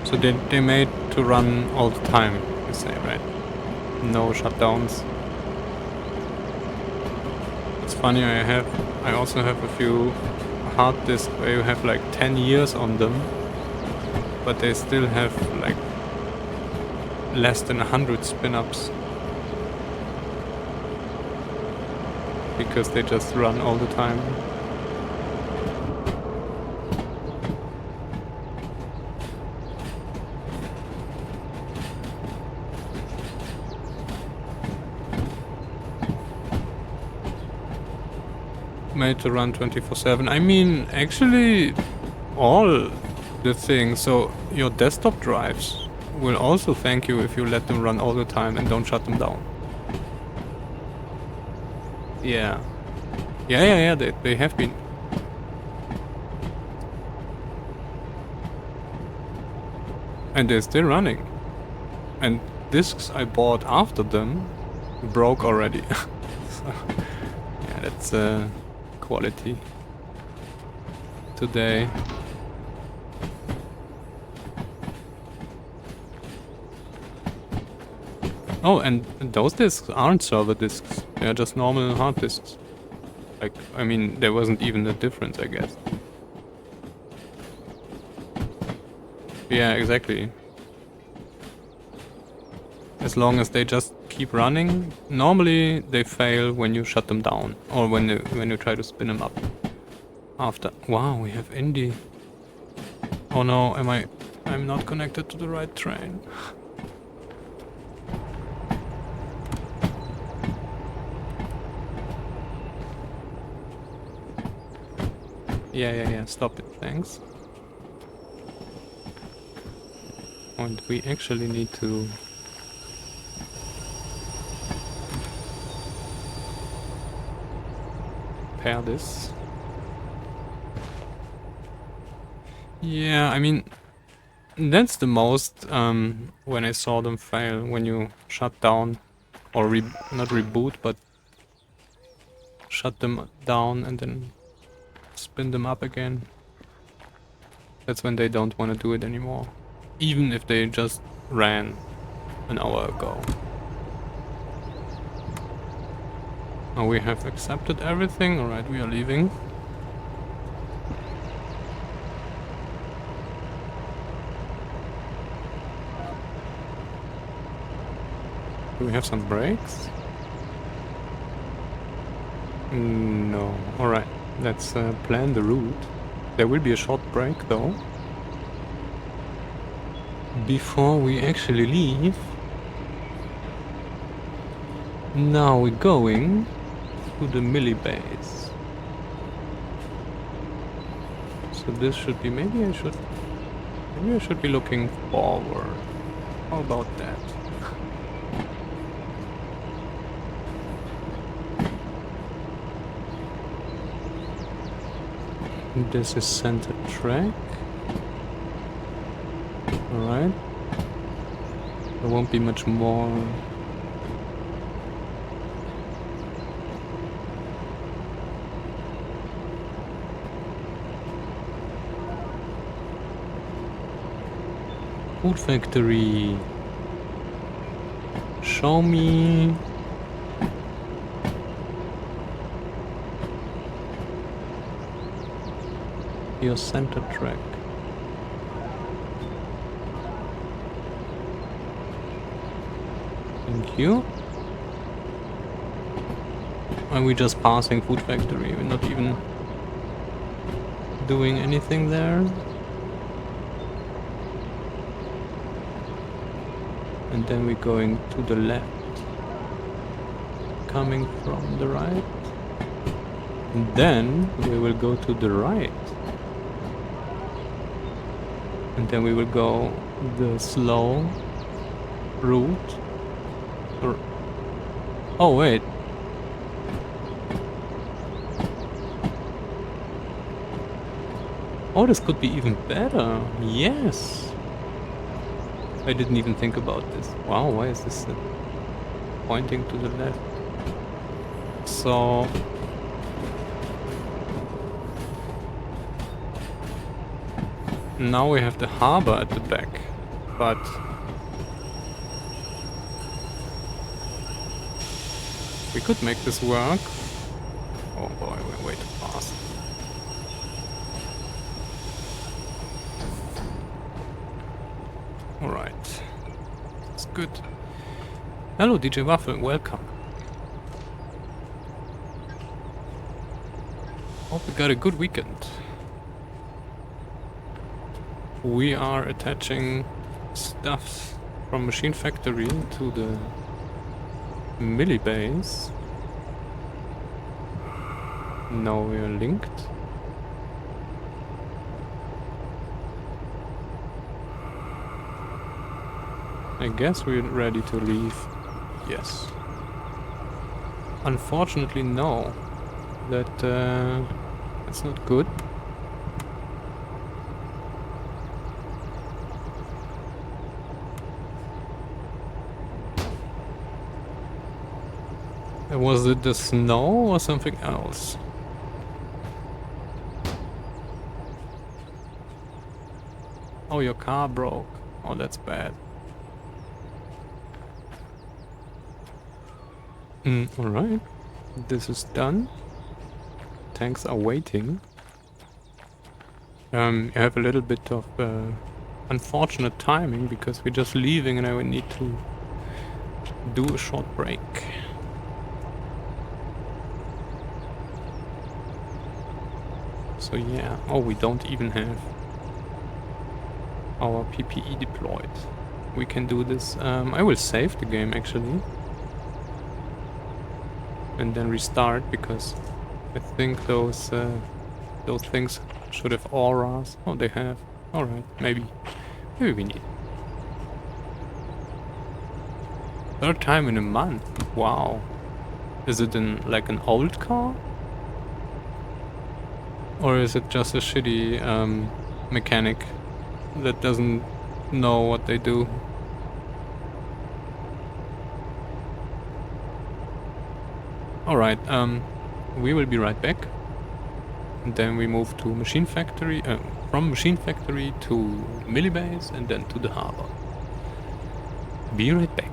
So they made to run all the time, you say, right? No shutdowns. It's funny, I also have a few hard disks where you have like 10 years on them, but they still have like less than 100 spin-ups. Because they just run all the time. Made to run 24/7. I mean, actually, all the things. So your desktop drives will also thank you if you let them run all the time and don't shut them down. Yeah. Yeah, they have been. And they're still running. And discs I bought after them broke already. So, yeah, that's quality today. Oh, and those discs aren't server discs. They're just normal hard disks. Like, I mean, there wasn't even a difference, I guess. Yeah, exactly. As long as they just keep running. Normally, they fail when you shut them down. Or when you try to spin them up. After... Wow, we have Indy. Oh no, I'm not connected to the right train. Yeah, stop it, thanks. And we actually need to... pair this. Yeah, I mean... That's the most, when I saw them fail, when you shut down, or not reboot, but shut them down and then spin them up again. That's when they don't want to do it anymore. Even if they just ran an hour ago. Now we have accepted everything. Alright, we are leaving. Do we have some brakes? No. Alright, let's plan the route. There will be a short break though. Before we actually leave. Now we're going to the Millie base. So this should be... maybe I should be looking forward. How about that? This is center track. Alright. There won't be much more. Food factory. Show me. Your center track. Thank you. Are we just passing food factory? We're not even doing anything there. And then we're going to the left. Coming from the right. And then we will go to the right. And then we will go the slow route. Oh wait. Oh, this could be even better. Yes. I didn't even think about this. Wow, why is this pointing to the left? So... now we have the harbor at the back, but... we could make this work. Oh boy, we're way too fast. Alright. That's good. Hello DJ Waffle, welcome. Hope you got a good weekend. We are attaching stuff from Machine Factory to the Millie base. Now we are linked. I guess we're ready to leave. Yes. Unfortunately, no. That's not good. Was it the snow or something else? Oh, your car broke. Oh, that's bad. Alright. This is done. Tanks are waiting. You have a little bit of unfortunate timing because we're just leaving and I would need to do a short break. So yeah. Oh, we don't even have our PPE deployed. We can do this. I will save the game actually. And then restart, because I think those things should have auras. Oh, they have. Alright, maybe we need. Third time in a month. Wow. Is it in like an old car? Or is it just a shitty mechanic that doesn't know what they do? Alright, we will be right back. And then we move to Machine Factory, from Machine Factory to Millibase and then to the harbor. Be right back.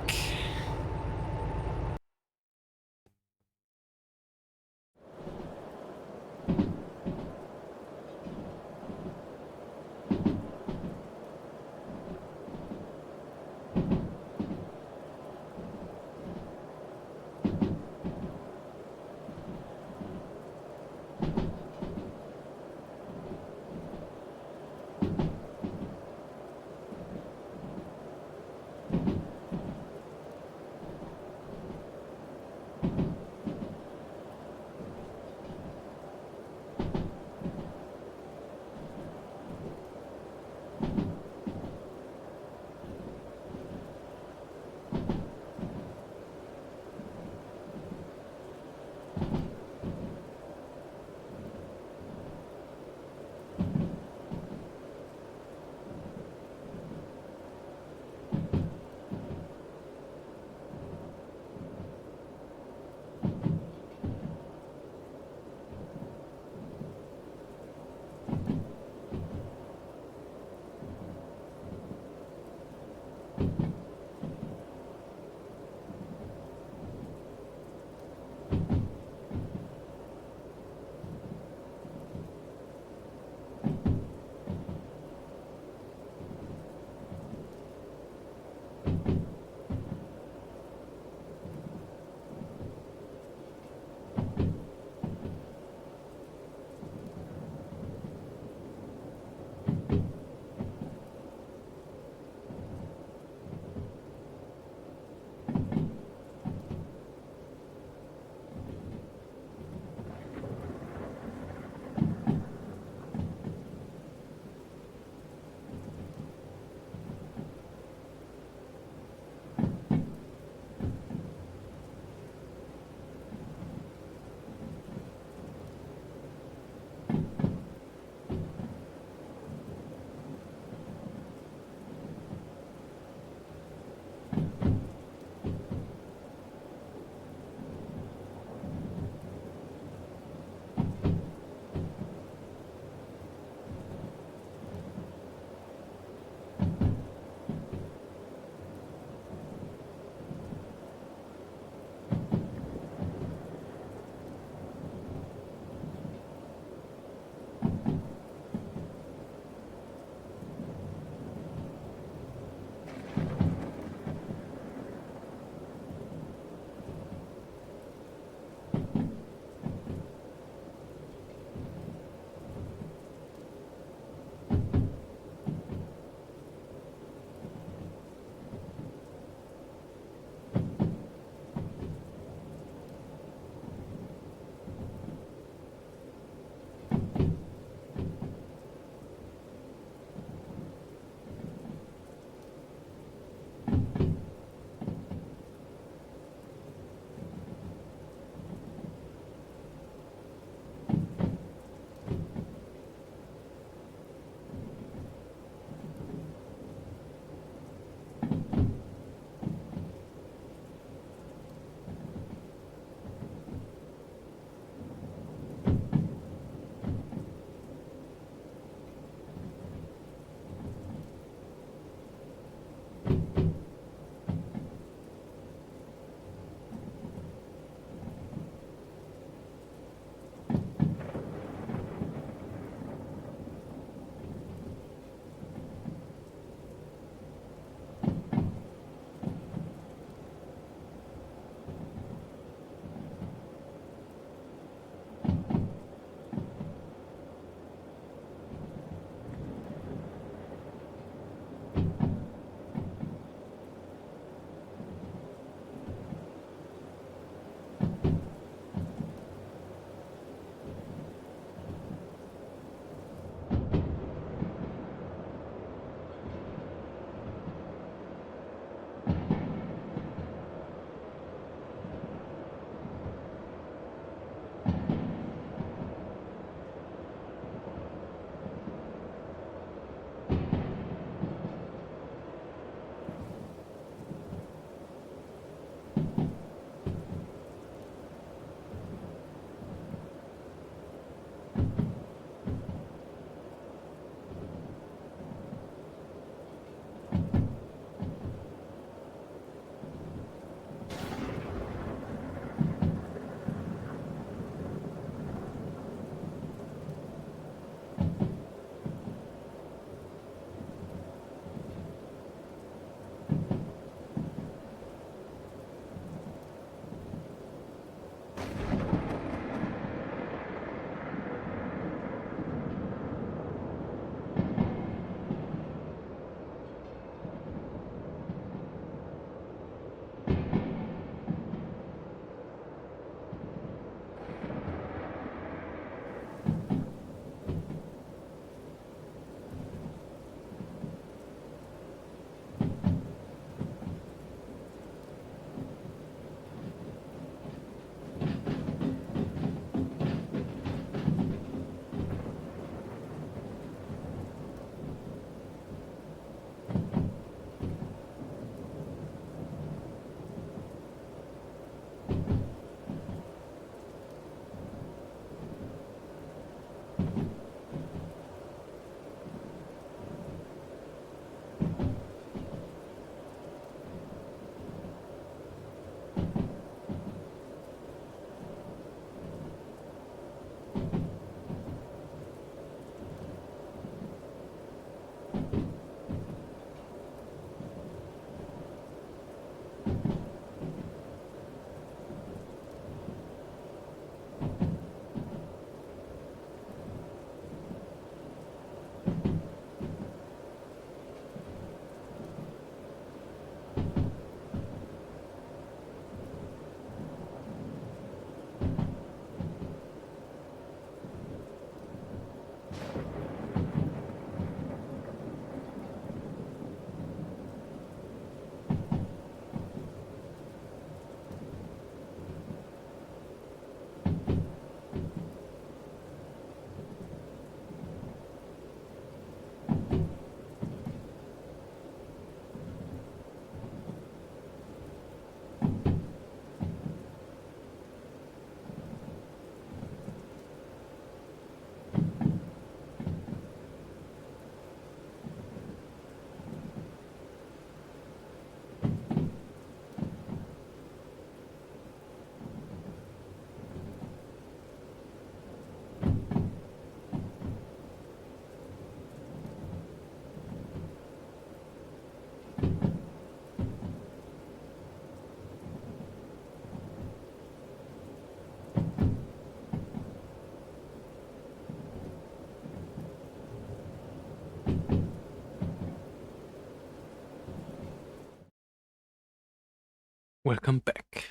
Welcome back.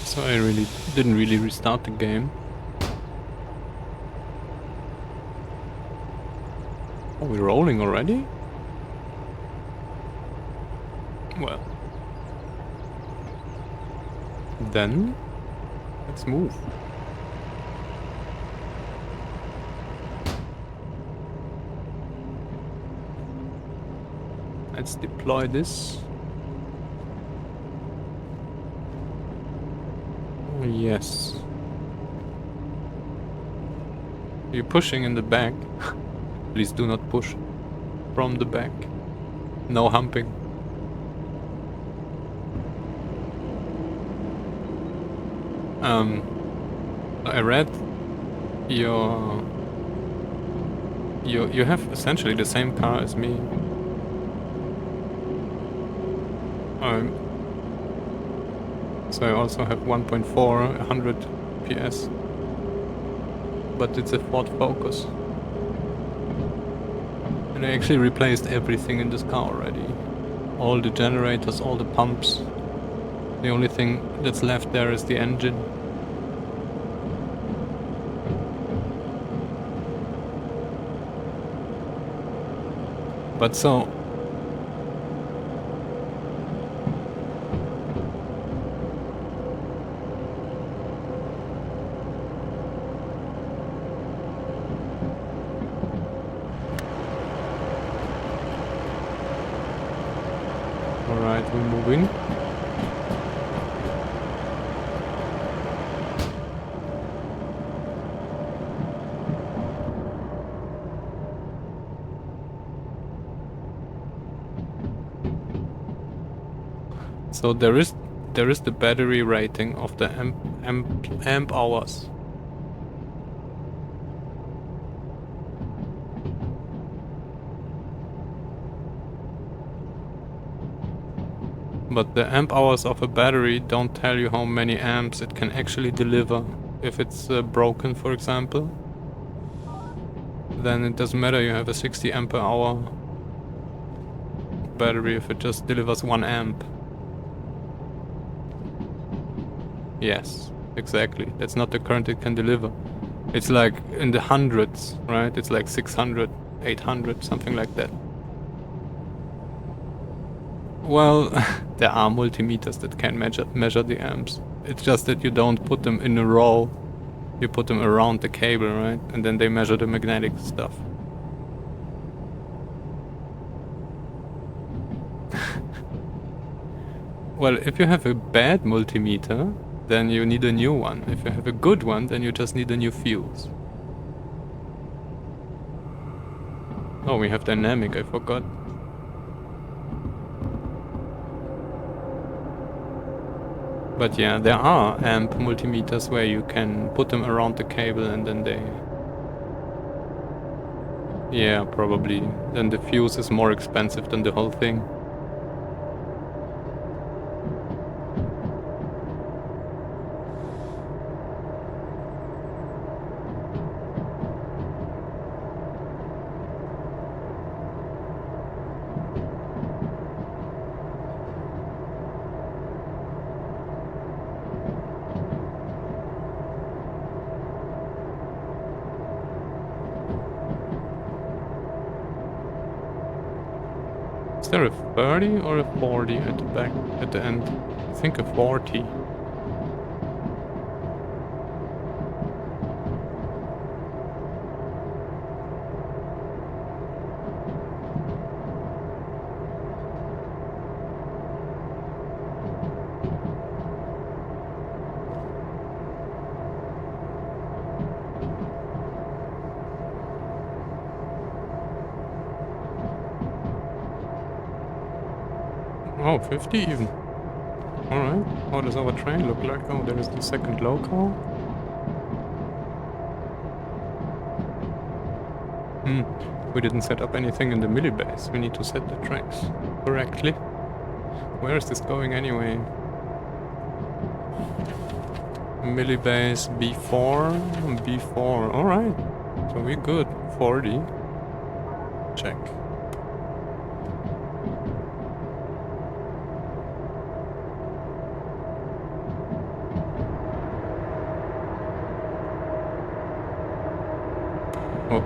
So I didn't really restart the game. Are we rolling already? Well. Then, let's move. Let's deploy this. Oh, yes. You're pushing in the back. Please do not push from the back. No humping. I read you have essentially the same car as me. So I also have 1.4, 100 PS. But it's a Ford Focus. And I actually replaced everything in this car already. All the generators, all the pumps. The only thing that's left there is the engine. But so... Alright, we're moving. So there is the battery rating of the amp hours. But the amp hours of a battery don't tell you how many amps it can actually deliver. If it's broken, for example, then it doesn't matter, you have a 60 ampere hour battery if it just delivers 1 amp. Yes, exactly. That's not the current it can deliver. It's like in the hundreds, right? It's like 600, 800, something like that. Well, there are multimeters that can measure the amps. It's just that you don't put them in a row. You put them around the cable, right? And then they measure the magnetic stuff. Well, if you have a bad multimeter, then you need a new one. If you have a good one, then you just need a new fuse. Oh, we have dynamic, I forgot. But yeah, there are amp multimeters where you can put them around the cable and then they... Yeah, probably. Then the fuse is more expensive than the whole thing. there a 30 or a 40 at the back, at the end? I think a 40. Oh, 50 even. Alright. How does our train look like? Oh, there is the second local. We didn't set up anything in the millibase. We need to set the tracks correctly. Where is this going anyway? Millibase B4. B4. Alright. So we're good. 40. Check. Oh.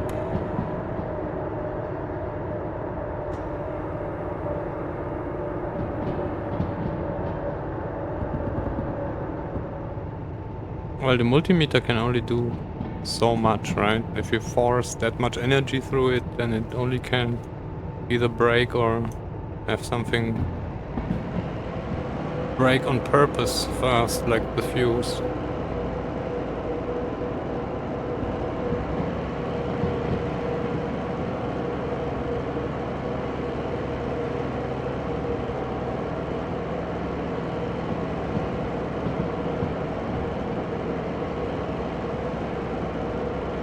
Well, the multimeter can only do so much, right? If you force that much energy through it, then it only can either break or have something break on purpose first, like the fuse.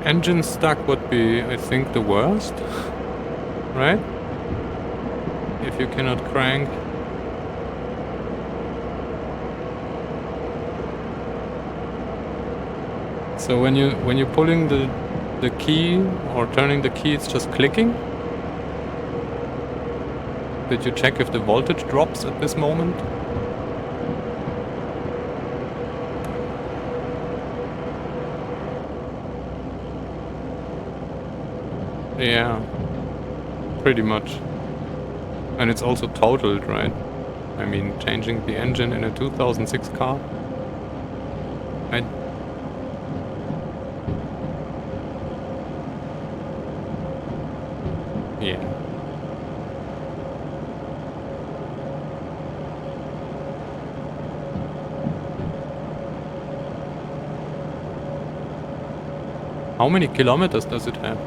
Engine stuck would be, I think, the worst, right? If you cannot crank. So when you're pulling the key or turning the key, it's just clicking. Did you check if the voltage drops at this moment? Yeah, pretty much. And it's also totaled, right? I mean, changing the engine in a 2006 car. Yeah. How many kilometers does it have?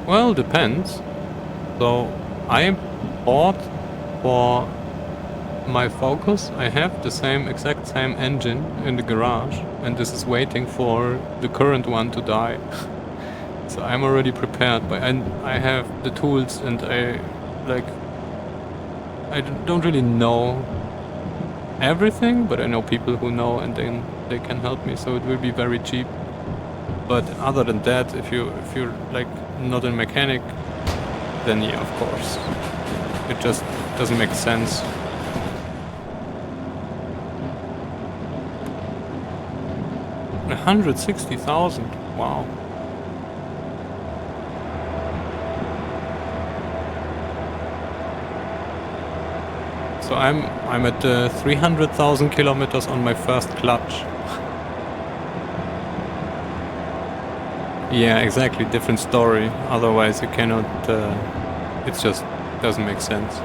Well, depends. So I bought for my Focus, I have the exact same engine in the garage, and this is waiting for the current one to die. So I'm already prepared, and I have the tools, and I don't really know everything, but I know people who know, and then they can help me, so it will be very cheap. But other than that, if you're like not a mechanic, then yeah, of course. It just doesn't make sense. $160,000. Wow. So I'm at 300,000 kilometers on my first clutch. Yeah, exactly. Different story. Otherwise, you cannot. It just doesn't make sense.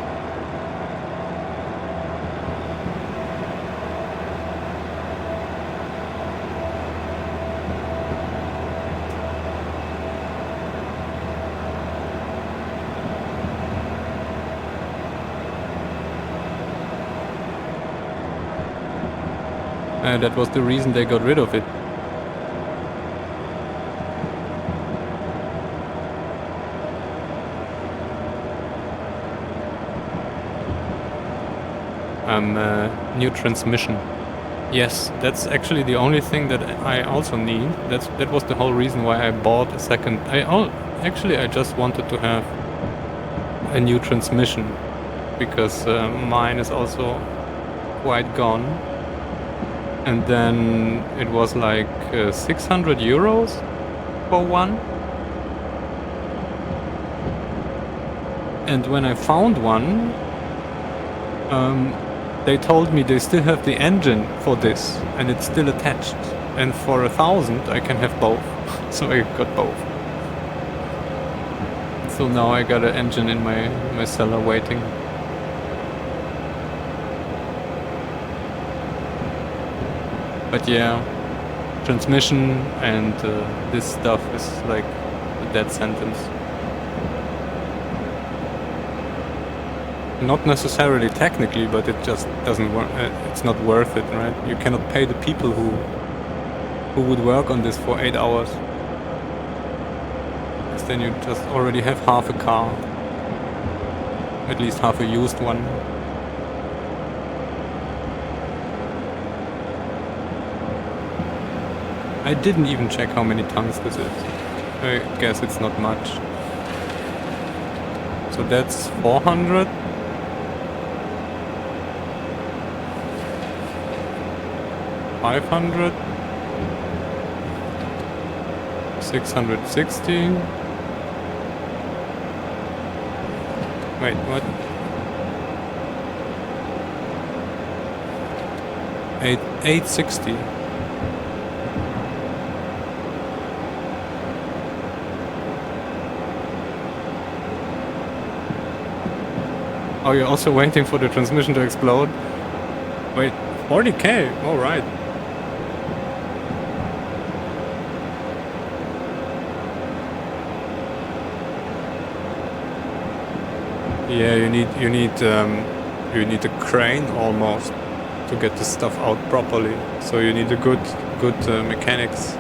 That was the reason they got rid of it. New transmission. Yes, that's actually the only thing that I also need. That was the whole reason why I bought a second. I just wanted to have a new transmission because mine is also quite gone. And then it was like 600 euros for one. And when I found one, they told me they still have the engine for this and it's still attached. And for 1,000 I can have both. So I got both. So now I got an engine in my cellar waiting. But yeah, transmission and this stuff is like a dead sentence. Not necessarily technically, but it just doesn't work. It's not worth it, right? You cannot pay the people who would work on this for 8 hours. Because then you just already have half a car. At least half a used one. I didn't even check how many tons this is. I guess it's not much. So that's 400. $500. 660. Wait, what? 860. Oh, you're also waiting for the transmission to explode? Wait, 40k? Alright. Yeah, you need a crane almost to get the stuff out properly. So you need a good mechanics.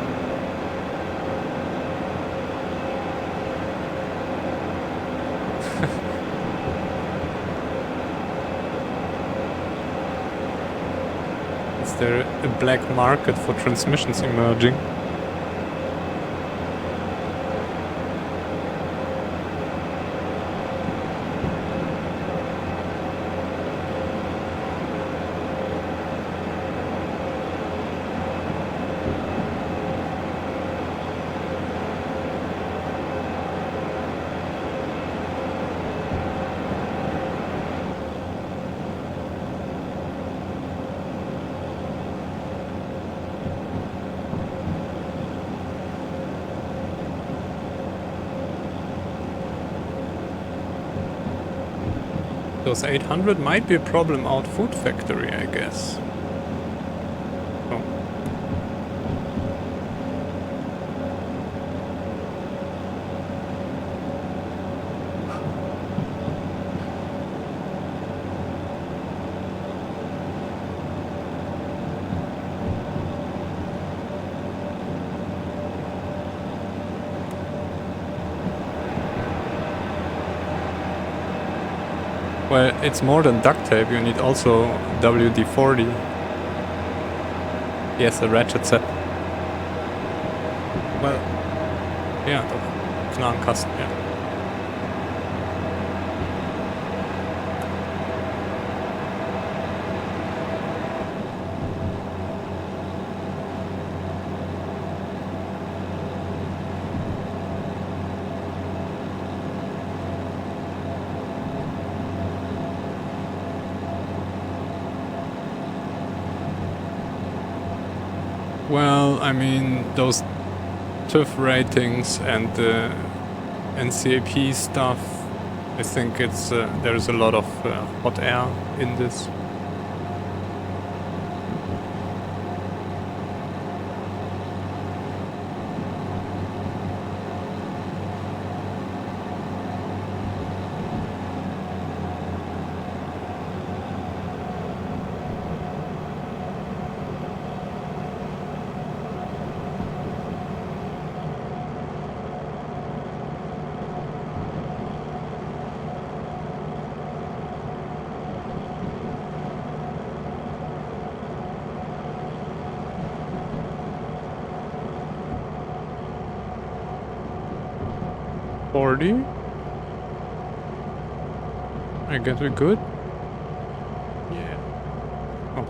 Is there a black market for transmissions emerging? Those 800 might be a problem out food factory, I guess. Oh. Well, it's more than duct tape, you need also WD-40. Yes, a ratchet set. Well, ja, doch. Knarrenkasten, ja. Well, I mean, those TÜV ratings and the NCAP stuff, I think it's there's a lot of hot air in this. I guess we're good. Yeah. Oh.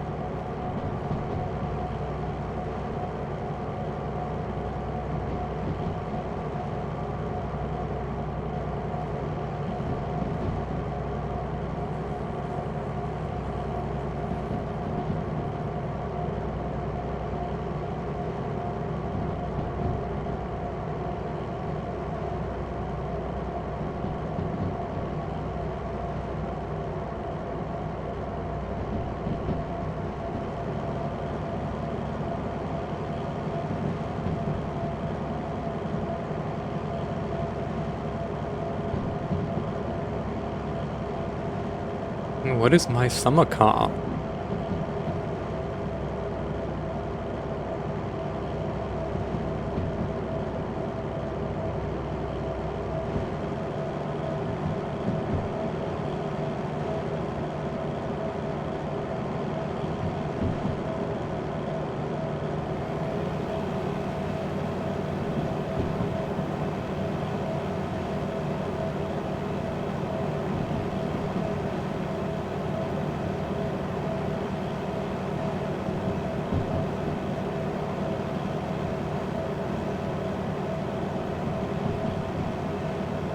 What is my summer car?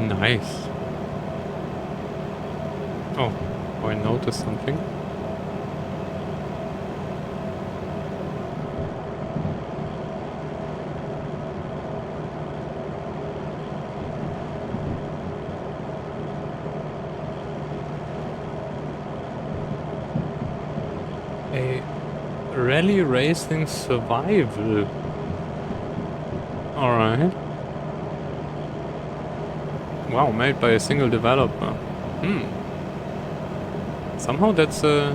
Nice. Oh, I noticed something. A rally racing survival. Alright. Wow, made by a single developer. Somehow that's you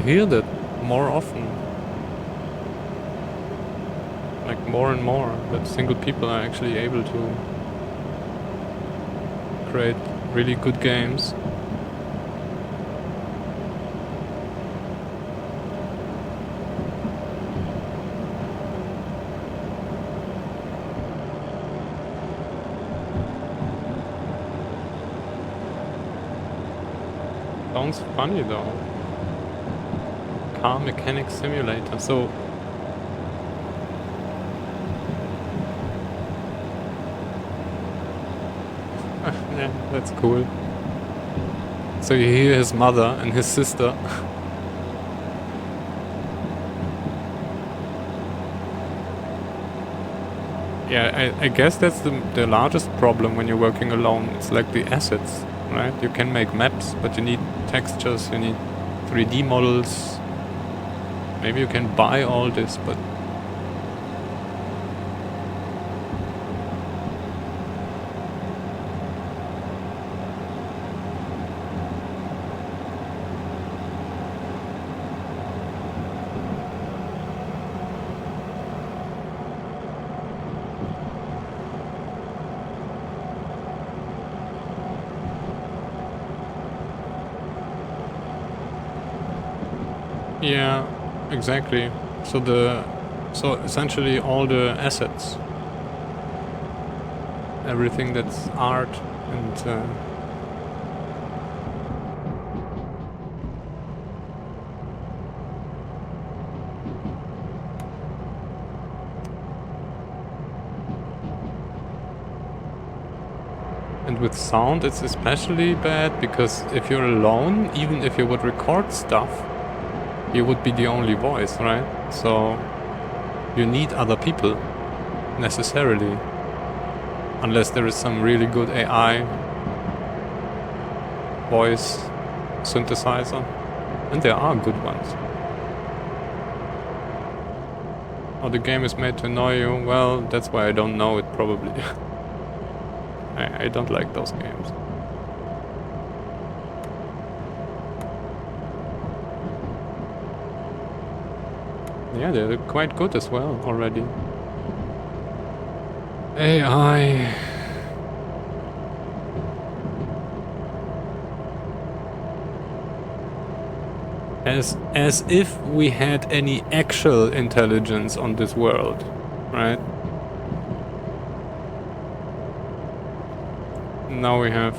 hear that more often. Like more and more, that single people are actually able to create really good games. Sounds funny though. Car mechanic simulator. So yeah, that's cool. So you hear his mother and his sister. Yeah, I guess that's the largest problem when you're working alone. It's like the assets, right? You can make maps, but you need textures, you need 3D models. Maybe you can buy all this, but yeah, exactly. So essentially all the assets, everything that's art and with sound it's especially bad because if you're alone, even if you would record stuff, you would be the only voice, right? So you need other people necessarily, unless there is some really good AI voice synthesizer, and there are good ones. Oh, the game is made to annoy you. Well, that's why I don't know it, probably. I don't like those games. Yeah, they're quite good as well already. AI. As if we had any actual intelligence on this world, right? Now we have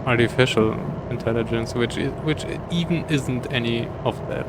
artificial intelligence, which even isn't any of that.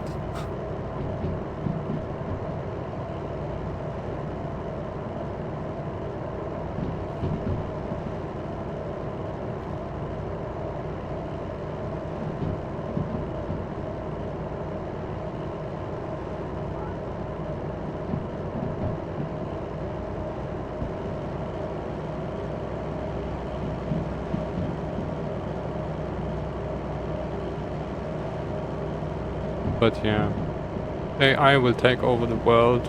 But yeah, AI will take over the world.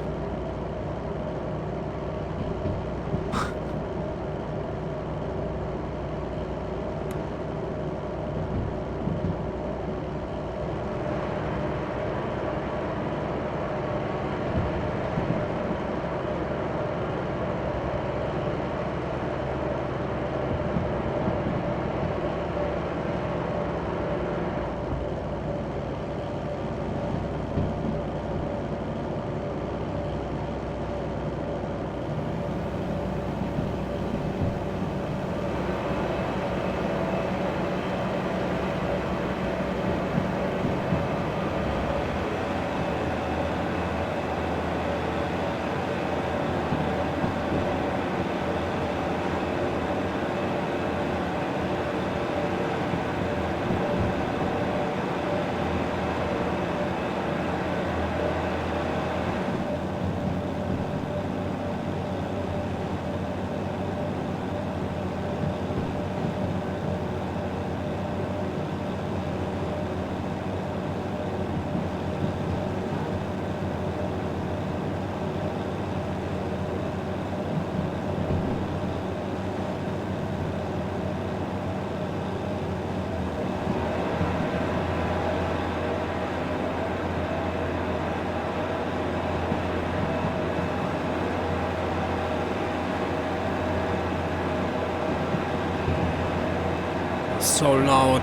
So loud.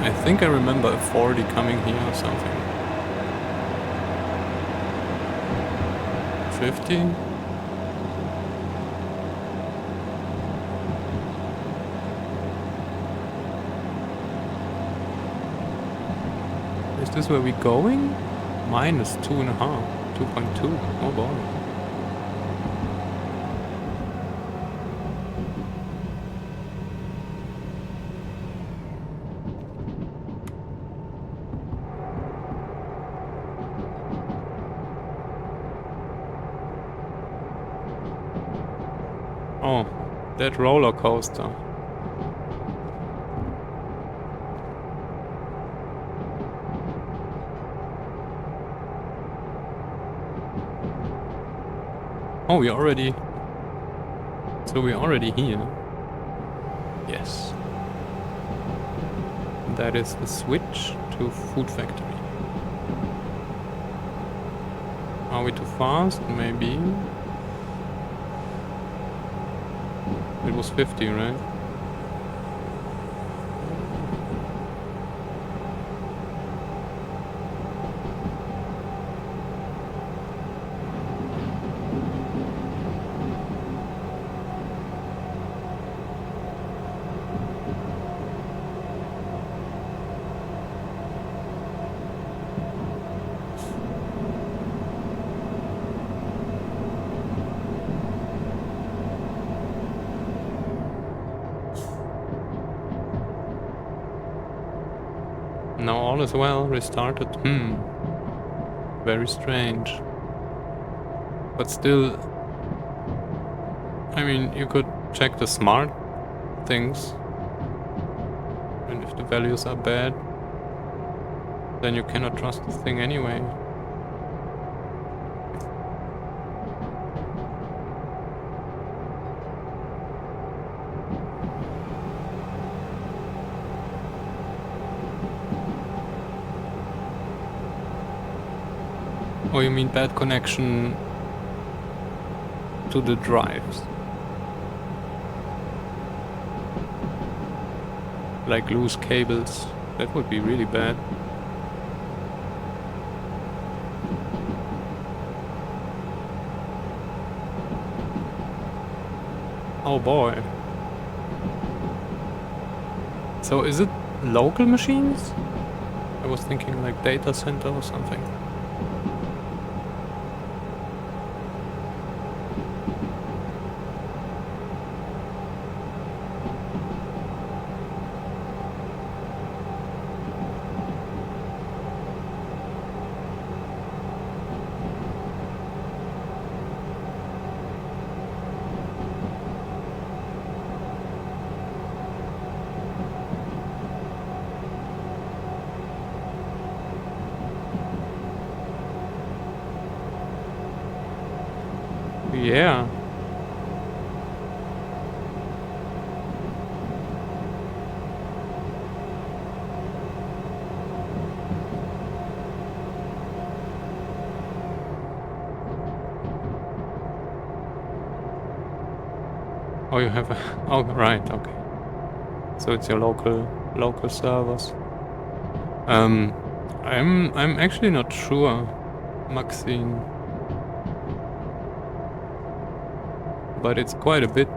I think I remember a 40 coming here or something. 50? Is this where we're going? Minus 2.5. 2.2. Oh boy. Oh, that roller coaster. Oh, we're already... So we're already here. Yes. That is the switch to Food Factory. Are we too fast? Maybe. It was 50, right? Now all is well, restarted. Very strange. But still, I mean, you could check the smart things. And if the values are bad, then you cannot trust the thing anyway. Oh, you mean bad connection to the drives? Like loose cables. That would be really bad. Oh boy. So is it local machines? I was thinking like data center or something. Yeah. Oh, you have a... Oh, right, okay. So it's your local servers. I'm actually not sure, Maxine. But it's quite a bit.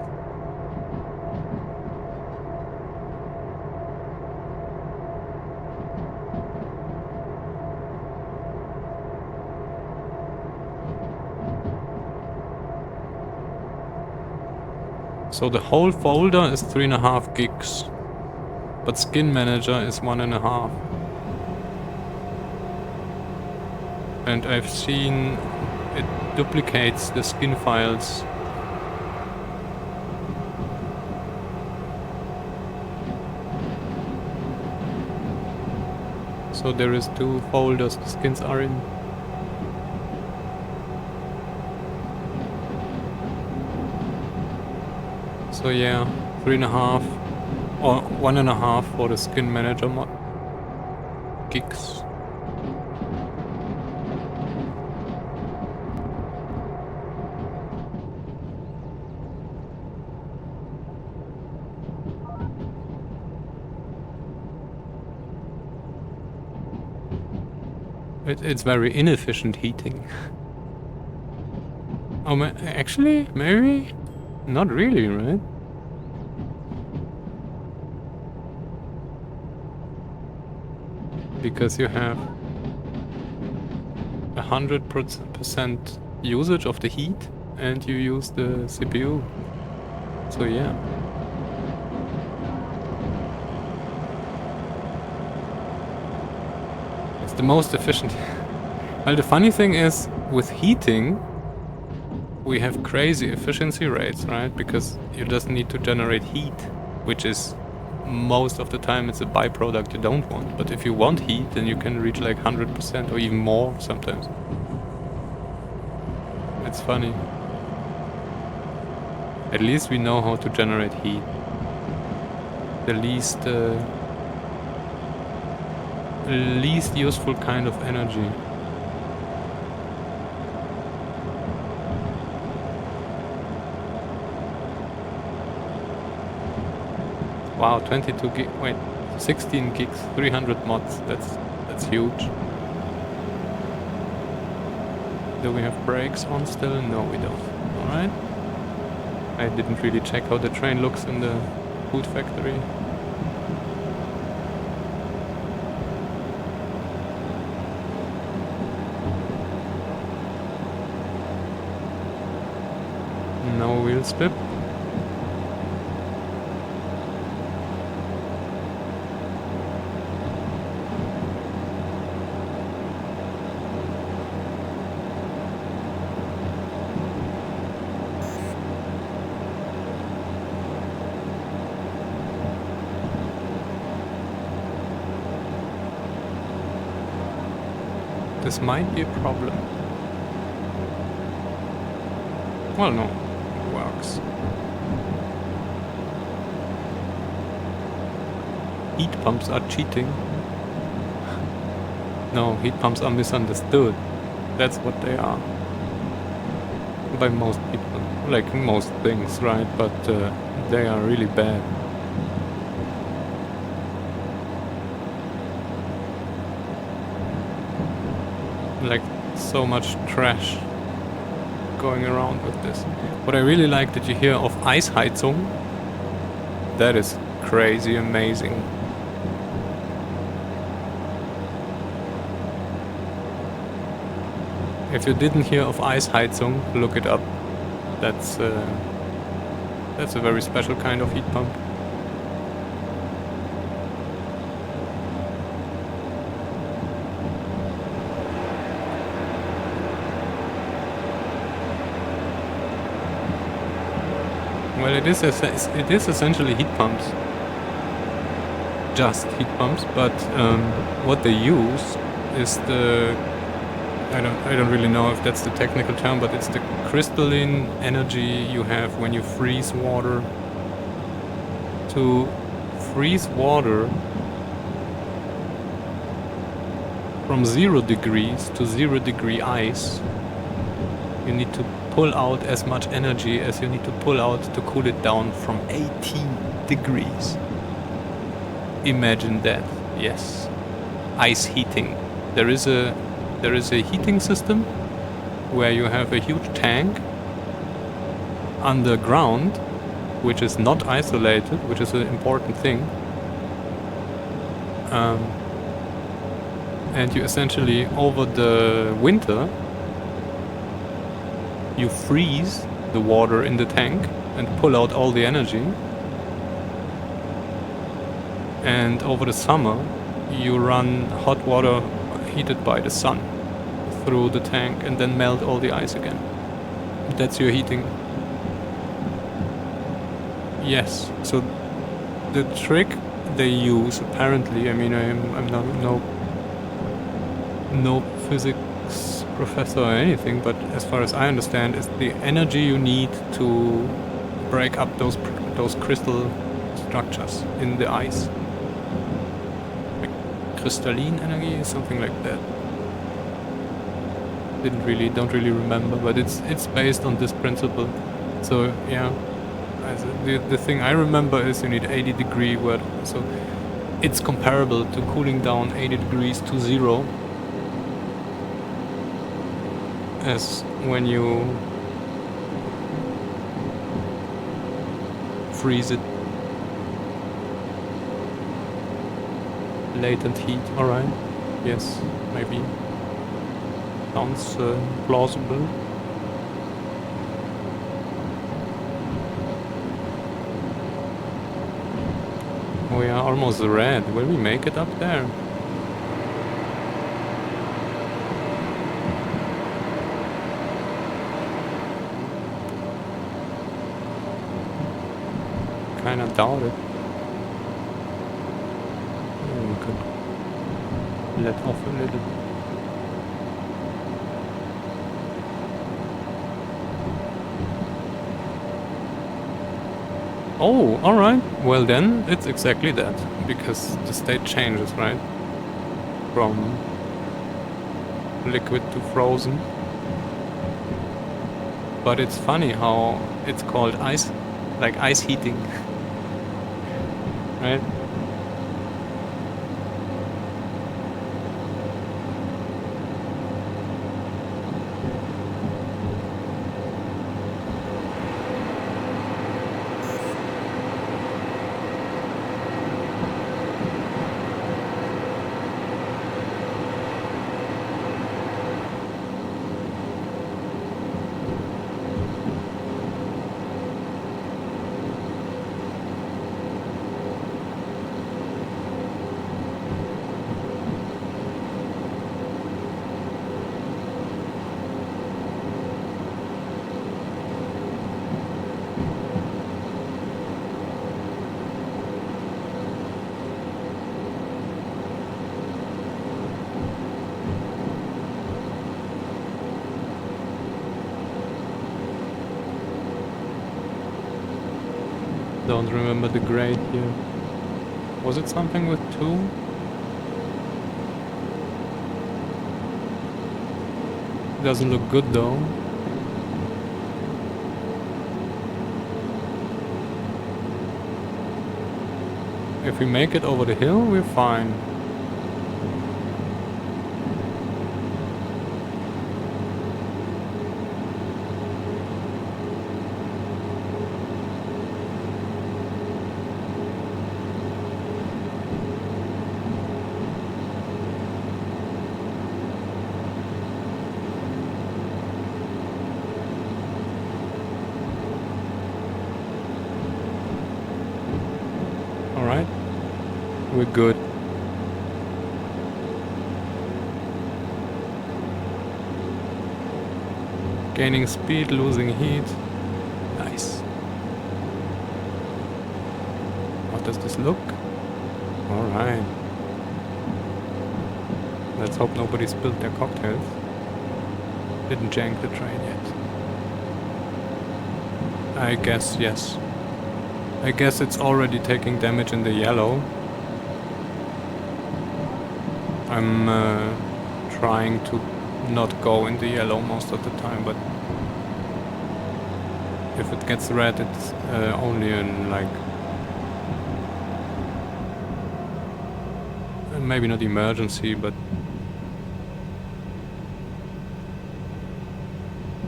So the whole folder is 3.5 gigs. But Skin Manager is 1.5. And I've seen it duplicates the skin files. So there is 2 folders the skins are in. So yeah, 3.5 or 1.5 for the Skin Manager mod gigs. It's very inefficient heating. Oh, actually, maybe? Not really, right? Because you have 100% usage of the heat and you use the CPU. So yeah. It's the most efficient. Well, the funny thing is, with heating, we have crazy efficiency rates, right? Because you just need to generate heat, which is most of the time it's a byproduct you don't want. But if you want heat, then you can reach like 100% or even more sometimes. It's funny. At least we know how to generate heat. The least useful kind of energy. Wow, 22 gig, wait, 16 gigs, 300 mods, that's huge. Do we have brakes on still? No, we don't. Alright. I didn't really check how the train looks in the food factory. No wheel slip. This might be a problem. Well, no, it works. Heat pumps are cheating. No, heat pumps are misunderstood. That's what they are. By most people. Like most things, right? But they are really bad. Like so much trash going around with this. What I really like that you hear of Eisheizung, that is crazy amazing. If you didn't hear of Eisheizung, look it up. That's a very special kind of heat pump. Well, it is essentially heat pumps. Just heat pumps, but what they use is the I don't really know if that's the technical term, but it's the crystalline energy you have when you freeze water. To freeze water from 0 degrees to 0 degree ice, you need to pull out as much energy as you need to pull out to cool it down from 18 degrees. Imagine that. Yes. Ice heating. There is a heating system where you have a huge tank underground, which is not isolated, which is an important thing. And you essentially, over the winter, you freeze the water in the tank and pull out all the energy. And over the summer, you run hot water heated by the sun through the tank and then melt all the ice again. That's your heating. Yes. So the trick they use, apparently, I mean, I'm not no physics professor or anything, but as far as I understand, is the energy you need to break up those crystal structures in the ice. Like crystalline energy, something like that. Don't really remember, but it's based on this principle. So yeah, the thing I remember is you need 80 degree water. So it's comparable to cooling down 80 degrees to 0. as when you freeze it. Latent heat, alright. Yes, maybe. Sounds plausible. We are almost red. Will we make it up there? Kinda doubt it. We could let off a little. Oh, alright. Well then, it's exactly that. Because the state changes, right? From liquid to frozen. But it's funny how it's called ice, like ice heating. Right? Don't remember the grade here. Was it something with 2? Doesn't look good though. If we make it over the hill, we're fine. Alright. We're good. Gaining speed, losing heat. Nice. How does this look? Alright. Let's hope nobody spilled their cocktails. Didn't jank the train yet. I guess yes. I guess it's already taking damage in the yellow. I'm trying to not go in the yellow most of the time, but if it gets red, it's only in like maybe not emergency, but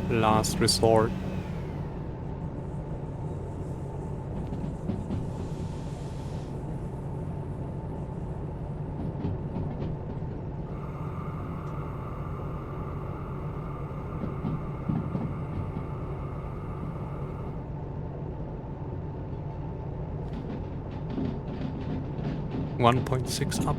last resort. .6 up.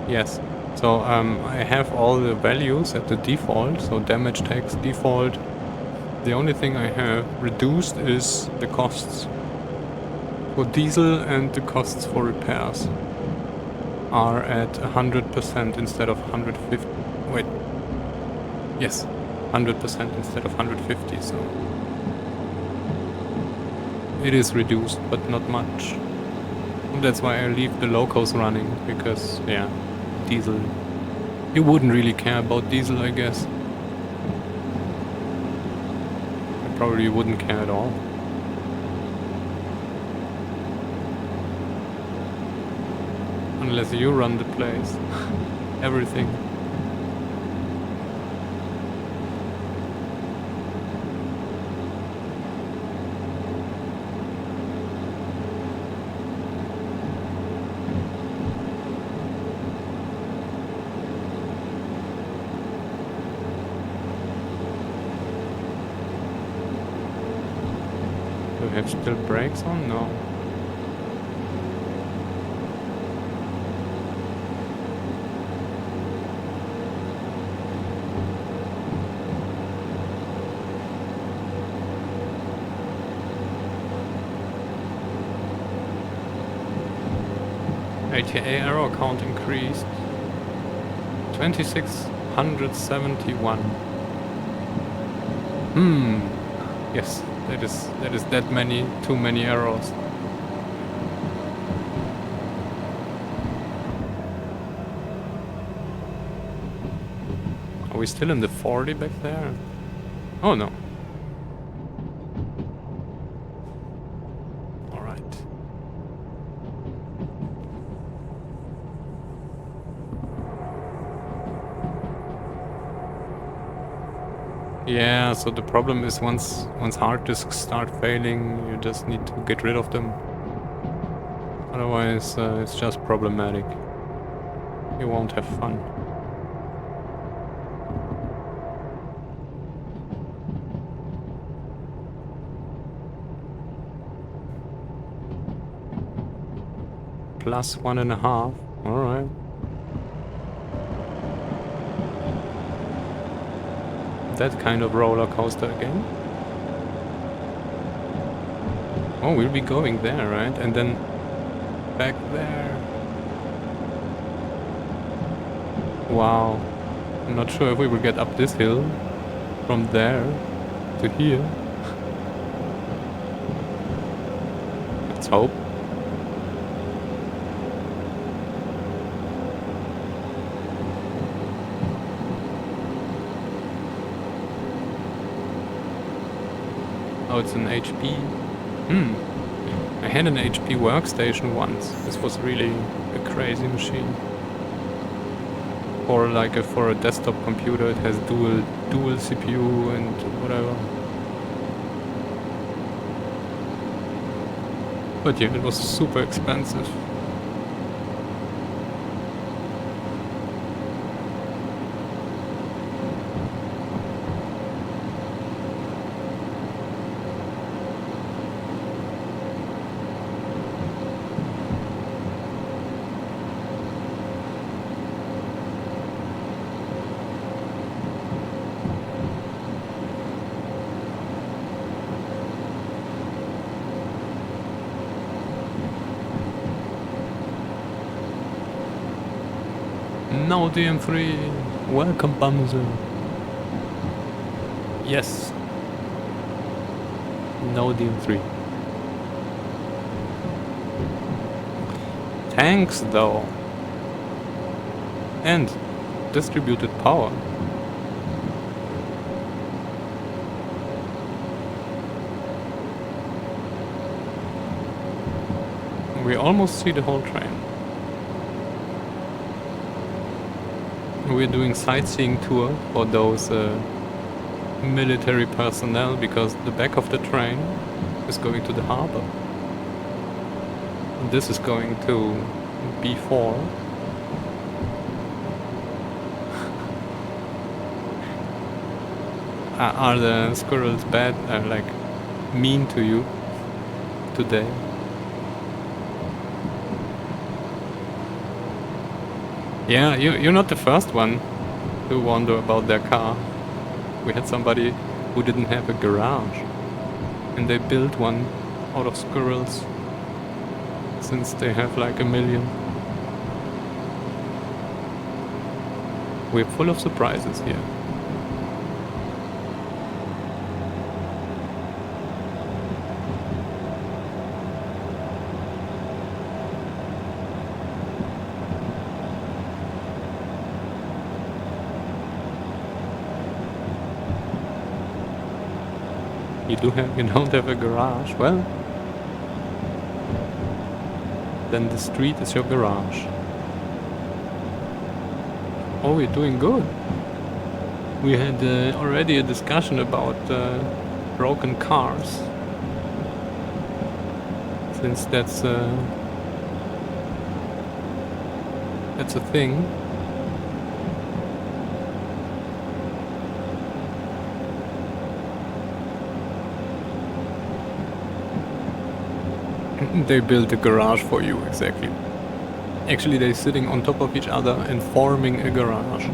Yes. So I have all the values at the default. So damage tax default. The only thing I have reduced is the costs for diesel, and the costs for repairs are at 100% instead of 150. Wait. Yes, 100% instead of 150, so it is reduced, but not much. And that's why I leave the locos running, because, yeah, diesel. You wouldn't really care about diesel, I guess. I probably wouldn't care at all. Unless you run the place. Everything. Do we have still brakes on? No. ATA error count increased. 2671. Yes, that is that many, too many errors. Are we still in the 40 back there? Oh no. Alright. Yeah, so the problem is once hard disks start failing, you just need to get rid of them. Otherwise, it's just problematic. You won't have fun. Plus 1.5. Alright. That kind of roller coaster again. Oh, we'll be going there, right? And then back there. Wow. I'm not sure if we will get up this hill from there to here. Let's hope. Oh, it's an HP. I had an HP workstation once. This was really a crazy machine. For a desktop computer, it has dual CPU and whatever. But yeah, it was super expensive. No DM3. Welcome, Bamser. Yes. No DM3. Tanks, though. And distributed power. We almost see the whole train. We're doing sightseeing tour for those military personnel because the back of the train is going to the harbor. This is going to B4. Are the squirrels bad? Like mean to you today? Yeah, you're not the first one to wonder about their car. We had somebody who didn't have a garage, and they built one out of squirrels, since they have like 1 million. We're full of surprises here. You don't have a garage? Well, then the street is your garage. Oh, we're doing good. We had already a discussion about broken cars. Since that's a thing. They built a garage for you, exactly. Actually, they're sitting on top of each other and forming a garage.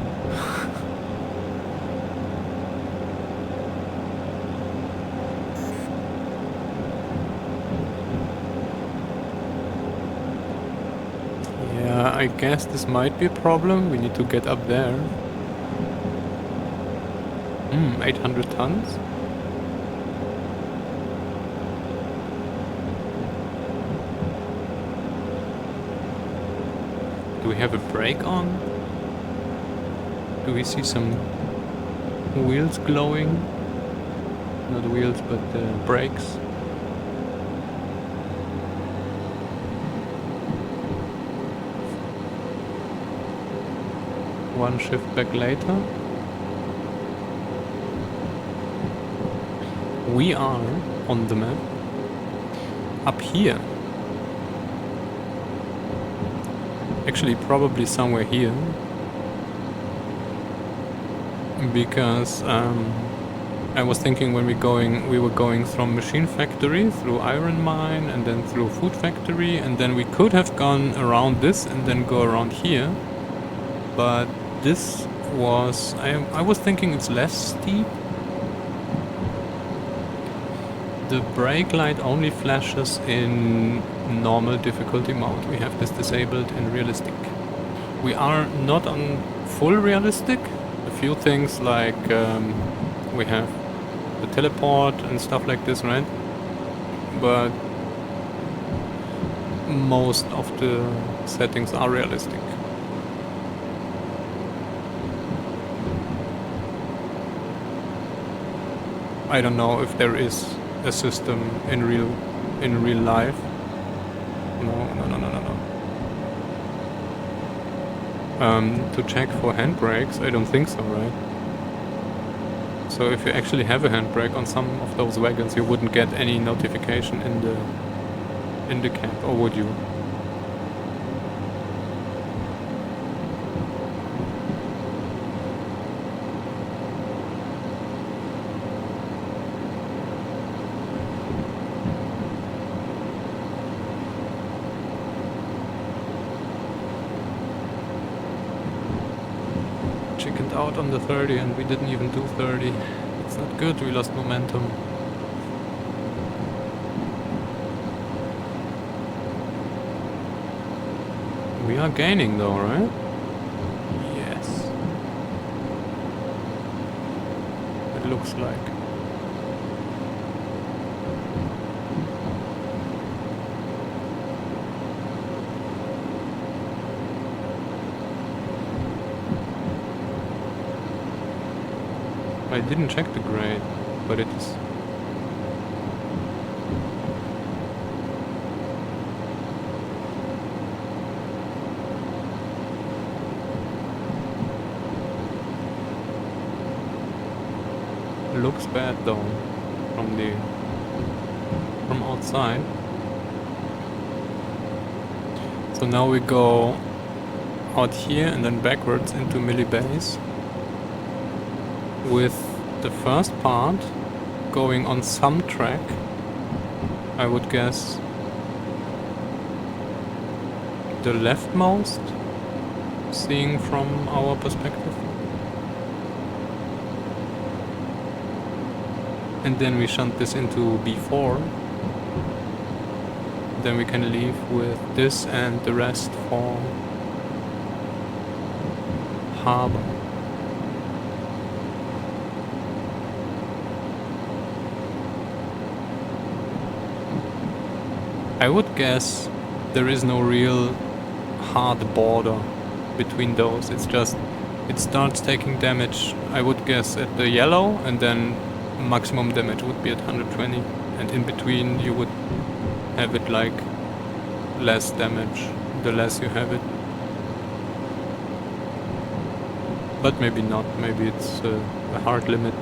Yeah, I guess this might be a problem. We need to get up there. 800 tons? Do we have a brake on? Do we see some wheels glowing? Not wheels, but brakes. One shift back later. We are on the map. Up here. Actually, probably somewhere here. Because I was thinking when we were going from machine factory through iron mine and then through food factory, and then we could have gone around this and then go around here. But this was I was thinking it's less steep. The brake light only flashes in normal difficulty mode. We have this disabled in realistic. We are not on full realistic. A few things like we have the teleport and stuff like this, right? But most of the settings are realistic. I don't know if there is a system in real life. No. To check for handbrakes, I don't think so, right? So if you actually have a handbrake on some of those wagons, you wouldn't get any notification in the cab, or would you? Chickened out on the 30 and we didn't even do 30. It's not good, we lost momentum. We are gaining though, right? Yes. It looks like. I didn't check the grade, but it is. Looks bad though, from outside. So now we go out here and then backwards into millibase, with the first part going on some track, I would guess the leftmost, seeing from our perspective. And then we shunt this into B4. Then we can leave with this and the rest for harbor. I would guess there is no real hard border between those. It's just, it starts taking damage, I would guess, at the yellow, and then maximum damage would be at 120. And in between you would have it like less damage the less you have it. But maybe not. Maybe it's a hard limit.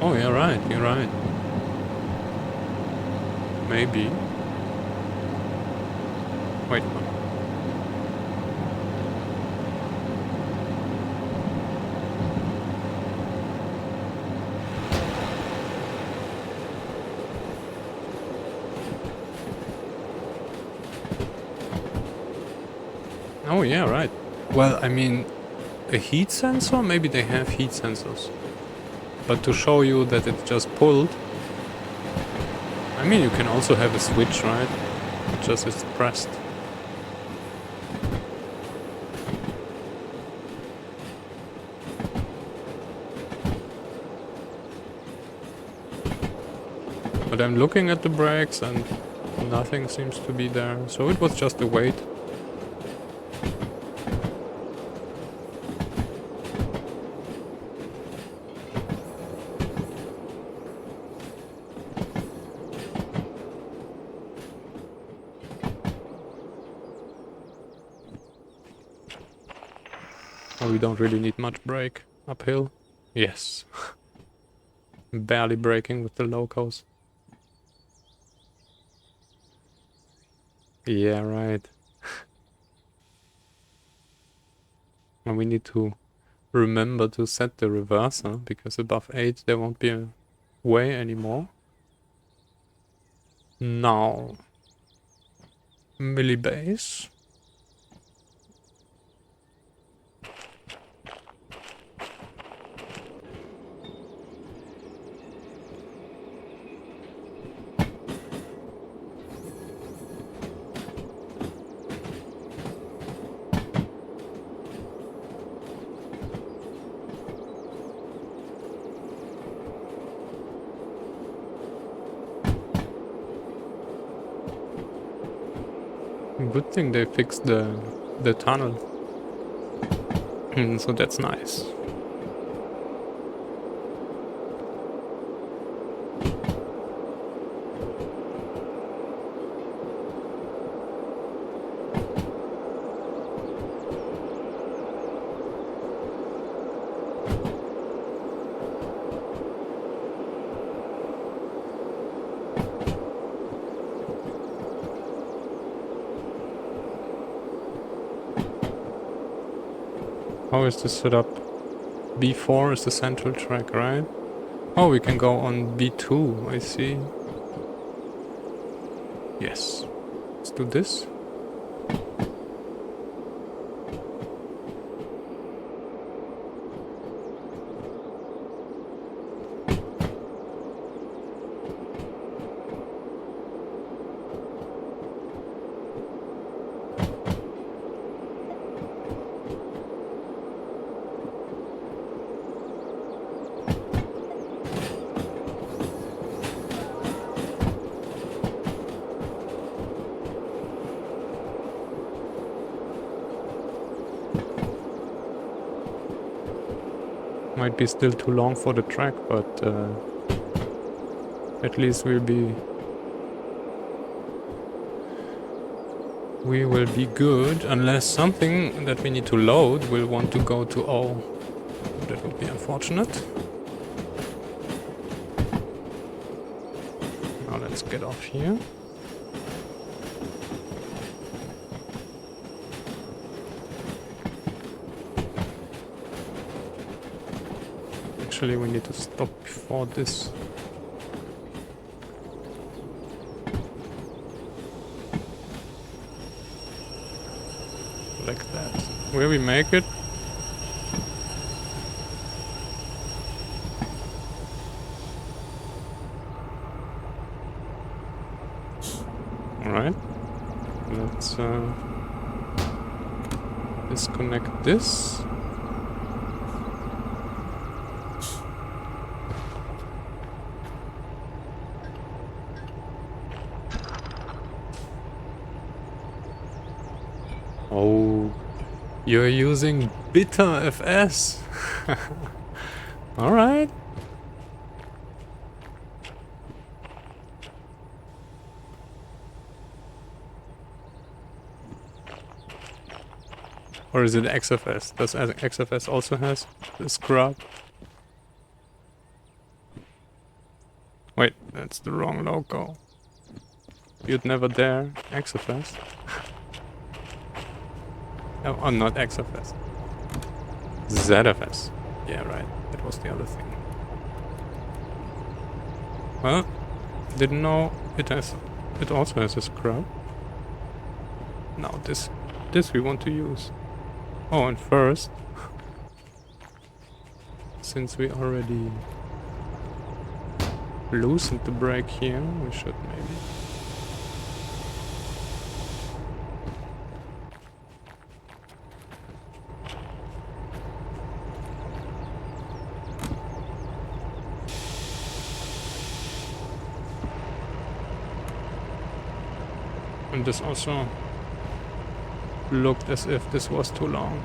Oh, you're right. You're right. Maybe. Wait. Oh, yeah, right. Well, I mean, a heat sensor? Maybe they have heat sensors. But to show you that it just pulled, I mean, you can also have a switch, right? It just is pressed. But I'm looking at the brakes and nothing seems to be there. So it was just a wait. Oh, we don't really need much brake. Uphill. Yes. Barely braking with the locos. Yeah, right. And we need to remember to set the reverser, because above 8 there won't be a way anymore. Now. Millibase. Good thing they fixed the tunnel. So that's nice. How is this set up? B4 is the central track, right? Oh, we can go on B2, I see. Yes. Let's do this. Might be still too long for the track, but at least we will be good, unless something that we need to load will want to go to O. That would be unfortunate. let's get off here. Actually, we need to stop before this. Like that. Will we make it? Alright. Let's disconnect this. Oh, you're using bitter FS. Alright. Or is it XFS? Does XFS also has the scrub? Wait, that's the wrong logo. You'd never dare. XFS? Oh, not XFS. ZFS. Yeah, right. That was the other thing. Well, didn't know it has. It also has a scrub. Now this we want to use. Oh, and first, since we already loosened the brake here, we should maybe. And this also looked as if this was too long.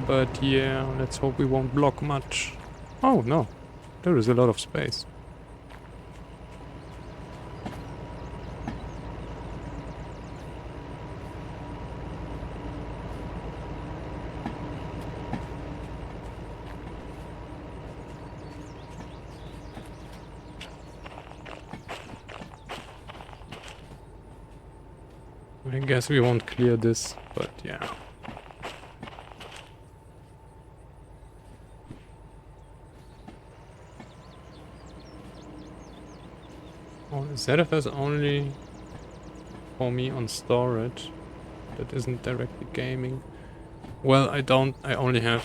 But yeah, let's hope we won't block much. Oh no, there is a lot of space. I guess we won't clear this, but yeah. Oh, ZFS only for me on storage. That isn't directly gaming. Well, I only have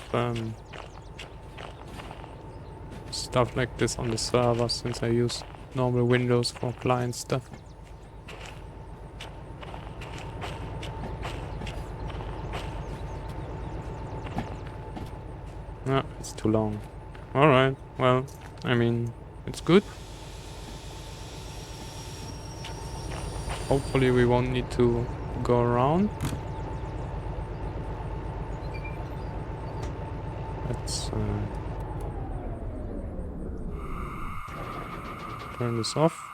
stuff like this on the server since I use normal Windows for client stuff. No, it's too long. Alright, well, I mean, it's good. Hopefully we won't need to go around. Let's turn this off.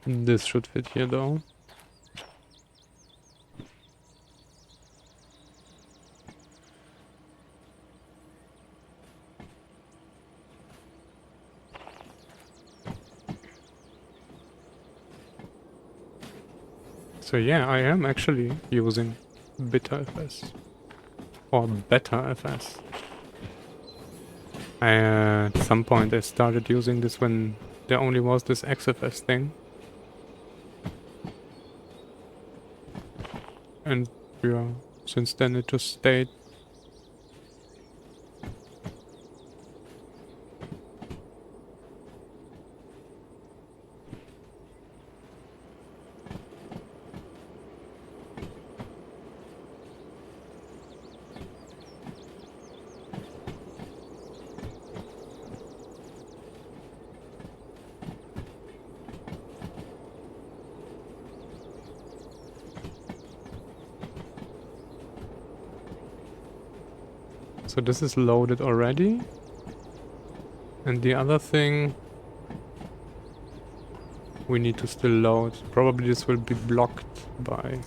This should fit here though. So yeah, I am actually using bitter FS. Or better FS. At some point I started using this when there only was this XFS thing. And yeah, since then it just stayed. So this is loaded already. And the other thing we need to still load. Probably this will be blocked by...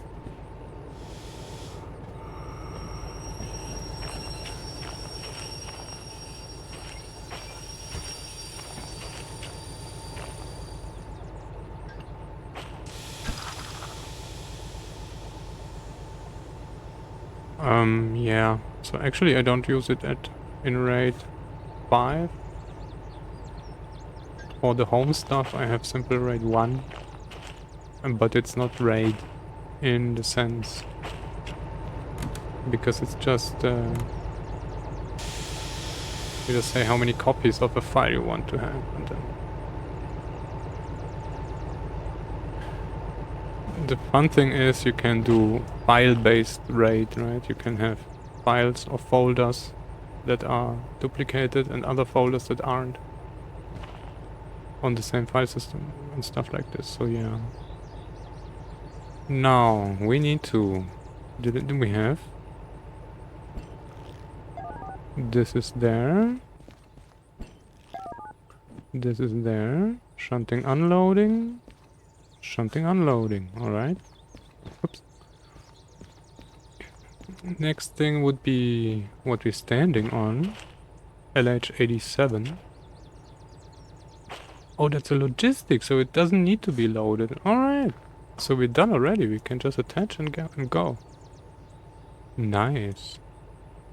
yeah. So actually I don't use it in RAID 5. For the home stuff I have simple RAID 1. But it's not RAID in the sense. Because it's just... you just say how many copies of a file you want to have, and then... The fun thing is you can do file-based RAID, right? You can have files or folders that are duplicated and other folders that aren't on the same file system and stuff like this, so yeah. Now, we need to... Do we have? This is there. This is there. Shunting, unloading. Shunting, unloading. Alright. Oops. Next thing would be what we're standing on. LH87. Oh, that's a logistic, so it doesn't need to be loaded. Alright. So we're done already. We can just attach and go. Nice.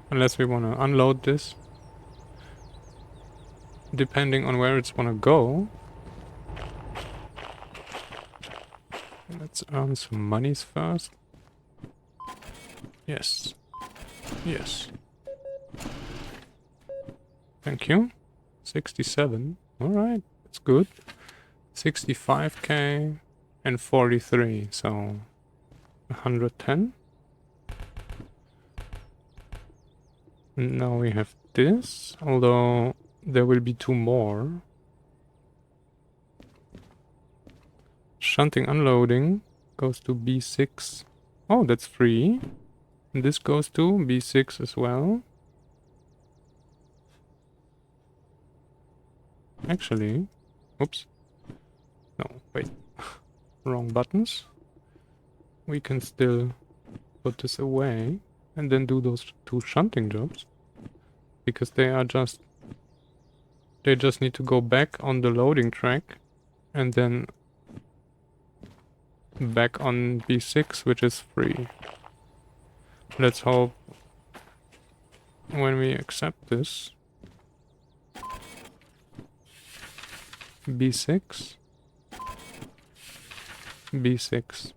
Unless we want to unload this. Depending on where it's want to go. Let's earn some monies first. Yes. Yes. Thank you. 67. Alright, that's good. 65k and 43, so 110. Now we have this, although there will be 2 more. Shunting, unloading goes to B6. Oh, that's free. And this goes to B6 as well. Actually, oops. No, wait. Wrong buttons. We can still put this away and then do those 2 shunting jobs. Because they are just... They just need to go back on the loading track and then back on B6, which is free. Let's hope when we accept this. B6. B6.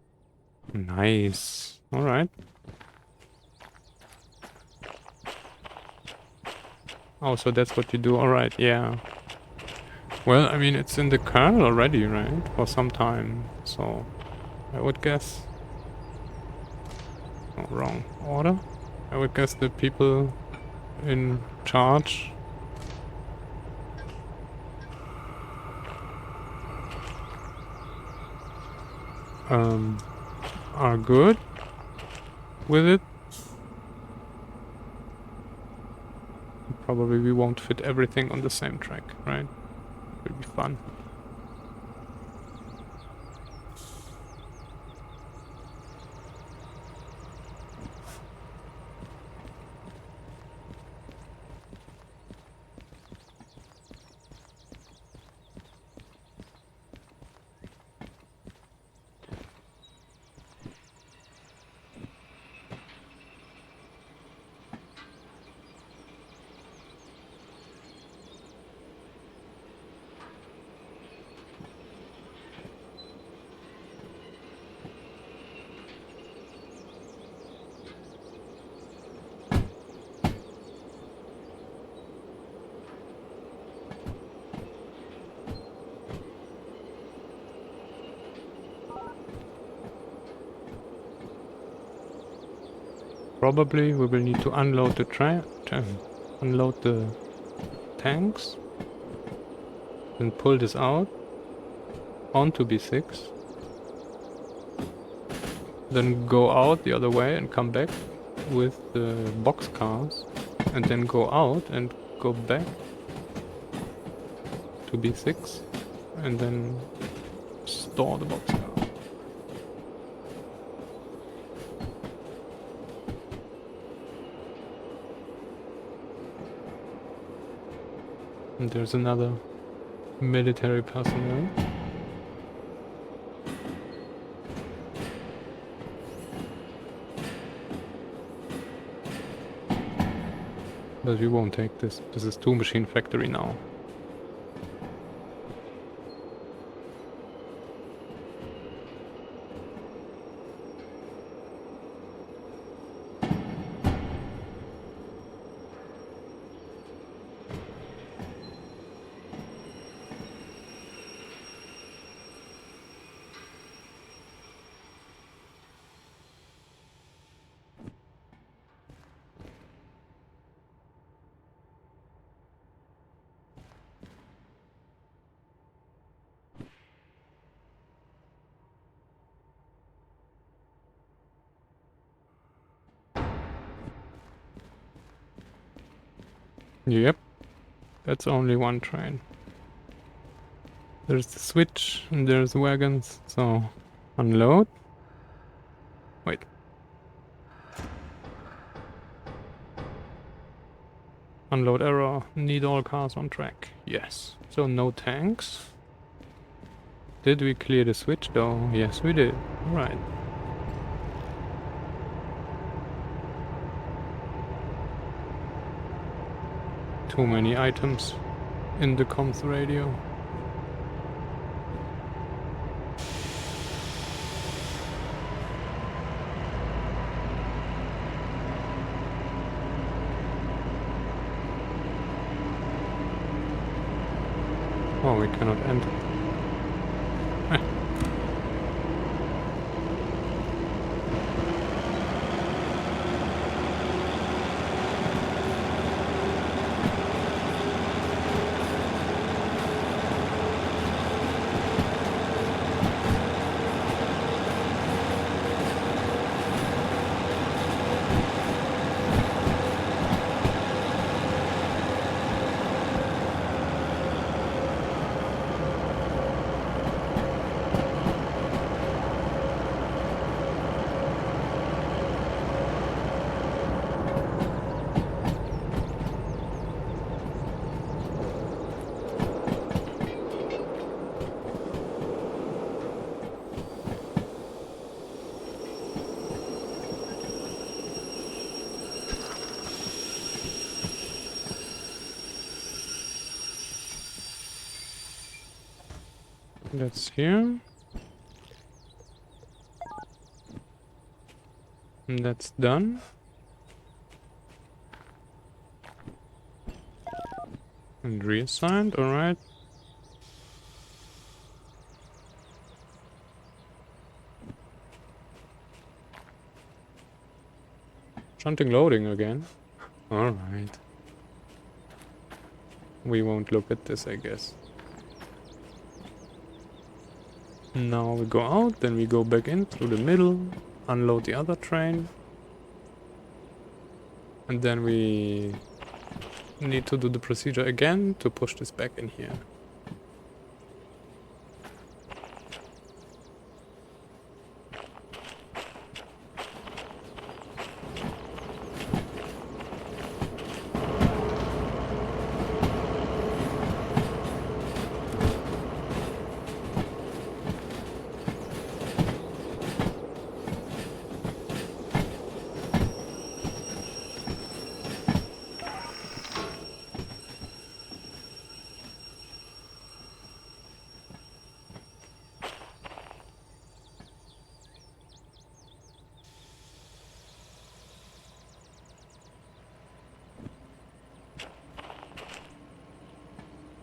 Nice. Alright. Oh, so that's what you do. Alright, yeah. Well, I mean, it's in the kernel already, right? For some time. So, I would guess... Oh, wrong order. I would guess the people in charge are good with it. Probably we won't fit everything on the same track, right? It'll be fun. Probably we will need to unload the unload the tanks and pull this out onto B6, then go out the other way and come back with the box cars and then go out and go back to B6 and then store the boxcar. And there's another military personnel. But we won't take this. This is 2 machine factory now. Yep, that's only 1 train. There's the switch and there's the wagons, so unload. Wait. Unload error, need all cars on track. Yes, so no tanks. Did we clear the switch though? Yes, we did. Right. Too many items in the comms radio. Oh, we cannot enter. That's here. And that's done. And reassigned, alright. Shunting loading again. Alright. We won't look at this, I guess. Now we go out, then we go back in through the middle, unload the other train. And then we need to do the procedure again to push this back in here.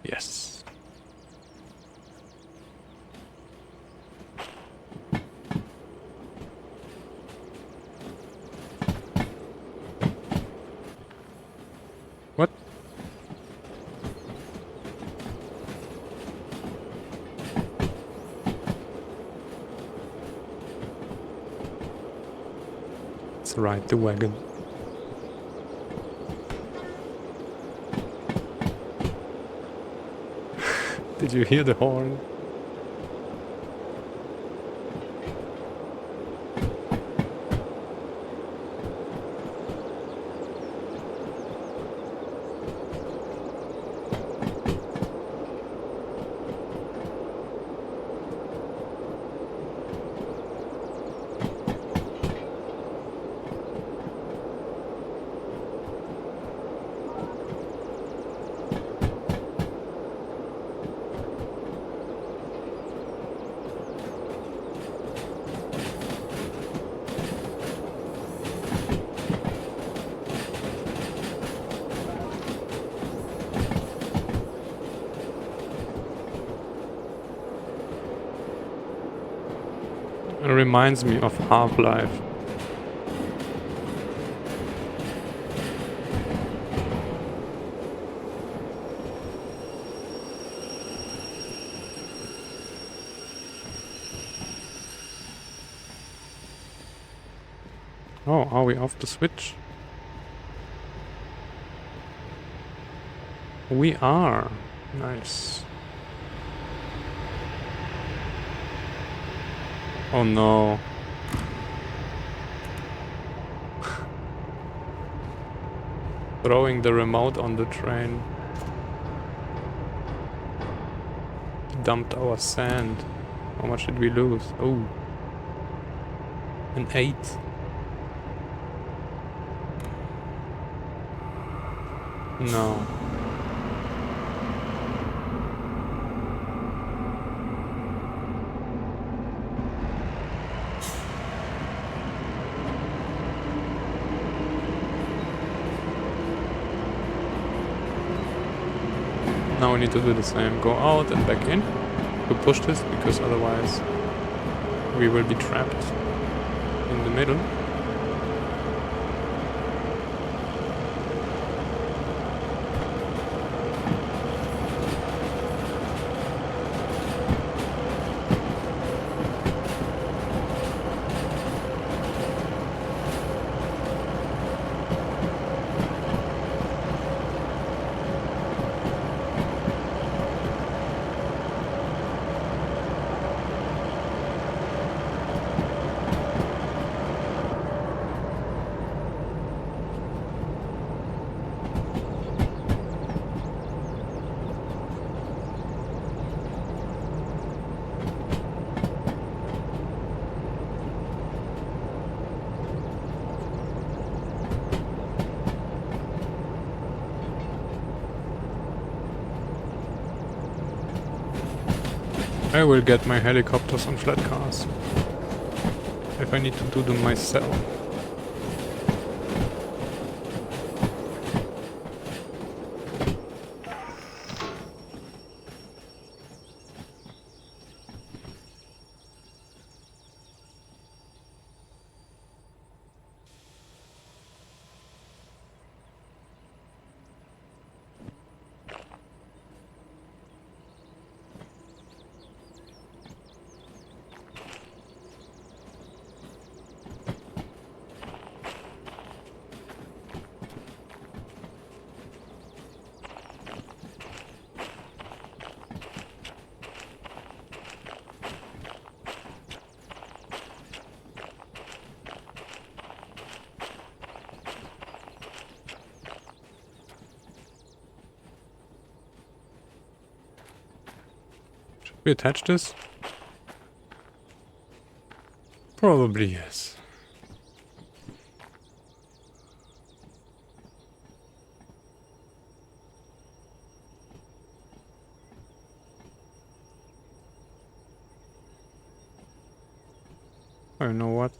Yes. What? Let's ride the wagon. Did you hear the horn? It reminds me of Half-Life. Oh, are we off the switch? We are. Nice. Oh no. Throwing the remote on the train. Dumped our sand. How much did we lose? Oh. An 8. No. Now we need to do the same. Go out and back in to push this, because otherwise we will be trapped in the middle. I will get my helicopters on flat cars if I need to do them myself. We attach this? Probably yes. I know what.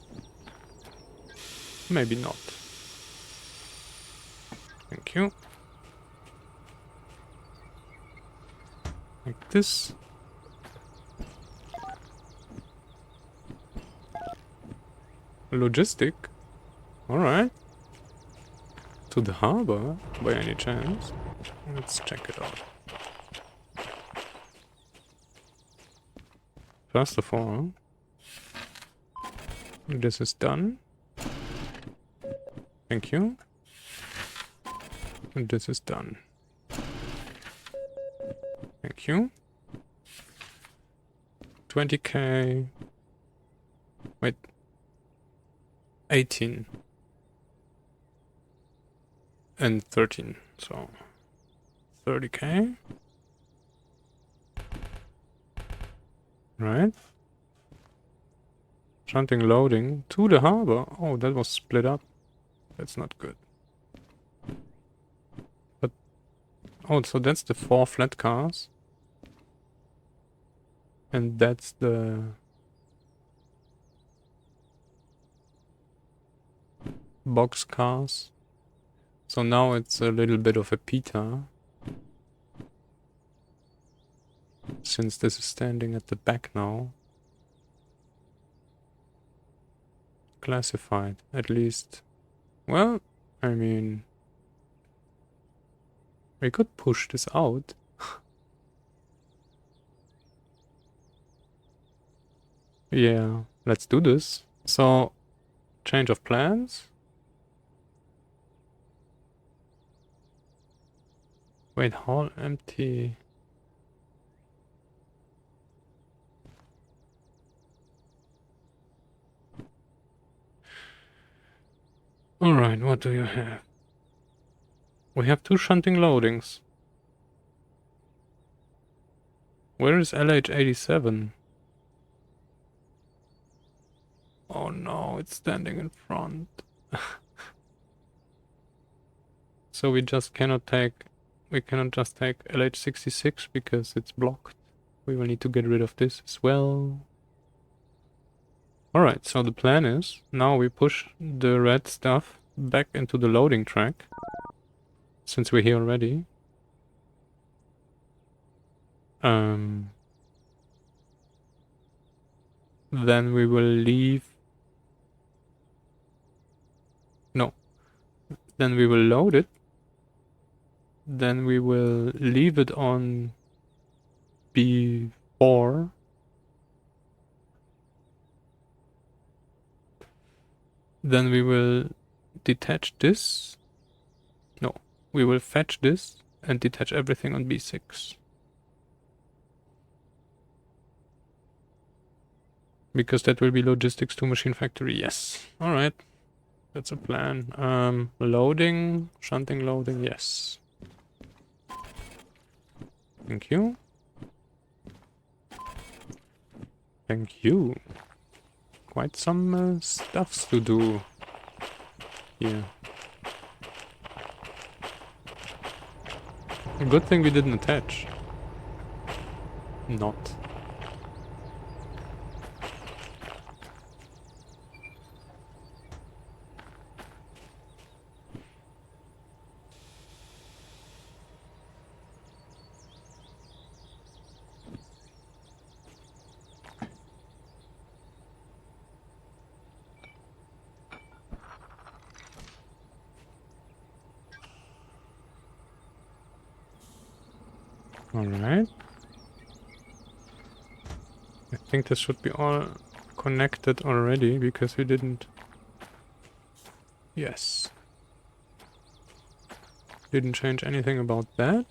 Maybe not. Thank you. Like this. Logistic? Alright. To the harbor, by any chance? Let's check it out. First of all, this is done. Thank you. And this is done. Thank you. 20k. Wait. 18. And 13. So 30k. Right. Shunting loading to the harbor. Oh, that was split up. That's not good. But oh, so that's the 4 flat cars. And that's the box cars. So now it's a little bit of a pita. Since this is standing at the back now. Classified, at least. Well, I mean, we could push this out. Yeah, let's do this. So, change of plans. Wait, hall empty. Alright, what do you have? We have 2 shunting loadings. Where is LH87? Oh no, it's standing in front. So we just cannot take... We cannot just take LH66 because it's blocked. We will need to get rid of this as well. Alright, so the plan is, now we push the red stuff back into the loading track. Since we're here already. Then we will leave... No. Then we will load it. Then we will leave it on B4. Then we will detach this. No, we will fetch this and detach everything on B6. Because that will be logistics to machine factory, yes. Alright, that's a plan. Loading, shunting loading, yes. Thank you. Thank you. Quite some stuffs to do here. A good thing we didn't attach. Not. Alright. I think this should be all connected already, because we didn't... Yes. Didn't change anything about that.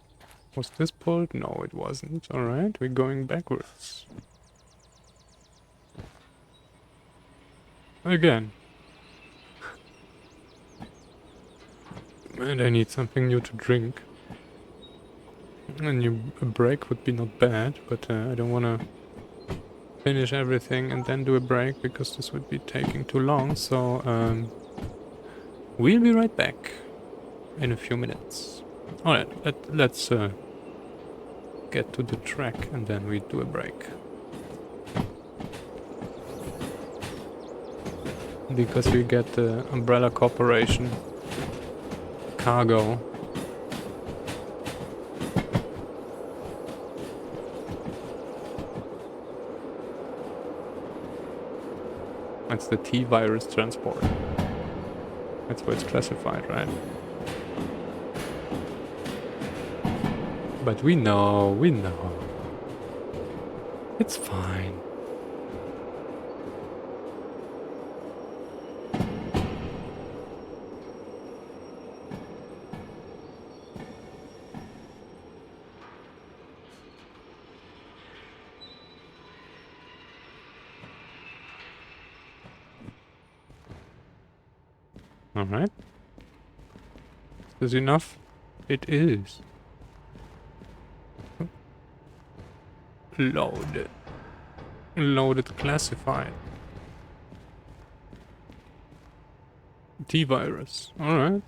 Was this pulled? No, it wasn't. Alright, we're going backwards. Again. And I need something new to drink. A break would be not bad, but I don't want to finish everything and then do a break, because this would be taking too long. So we'll be right back in a few minutes. Alright, let's get to the track and then we do a break. Because we get the Umbrella Corporation cargo. That's the T-virus transport. That's why it's classified, right? But we know. It's fine. Alright. Is this enough? It is. Loaded. Loaded classified. T-virus. Alright.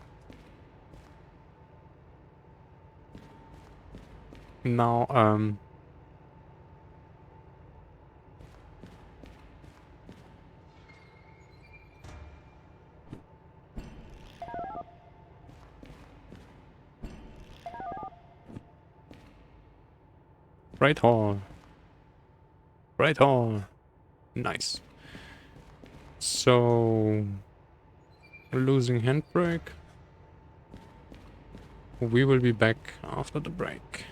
Now, right on. Right on. Nice. So, losing handbrake. We will be back after the break.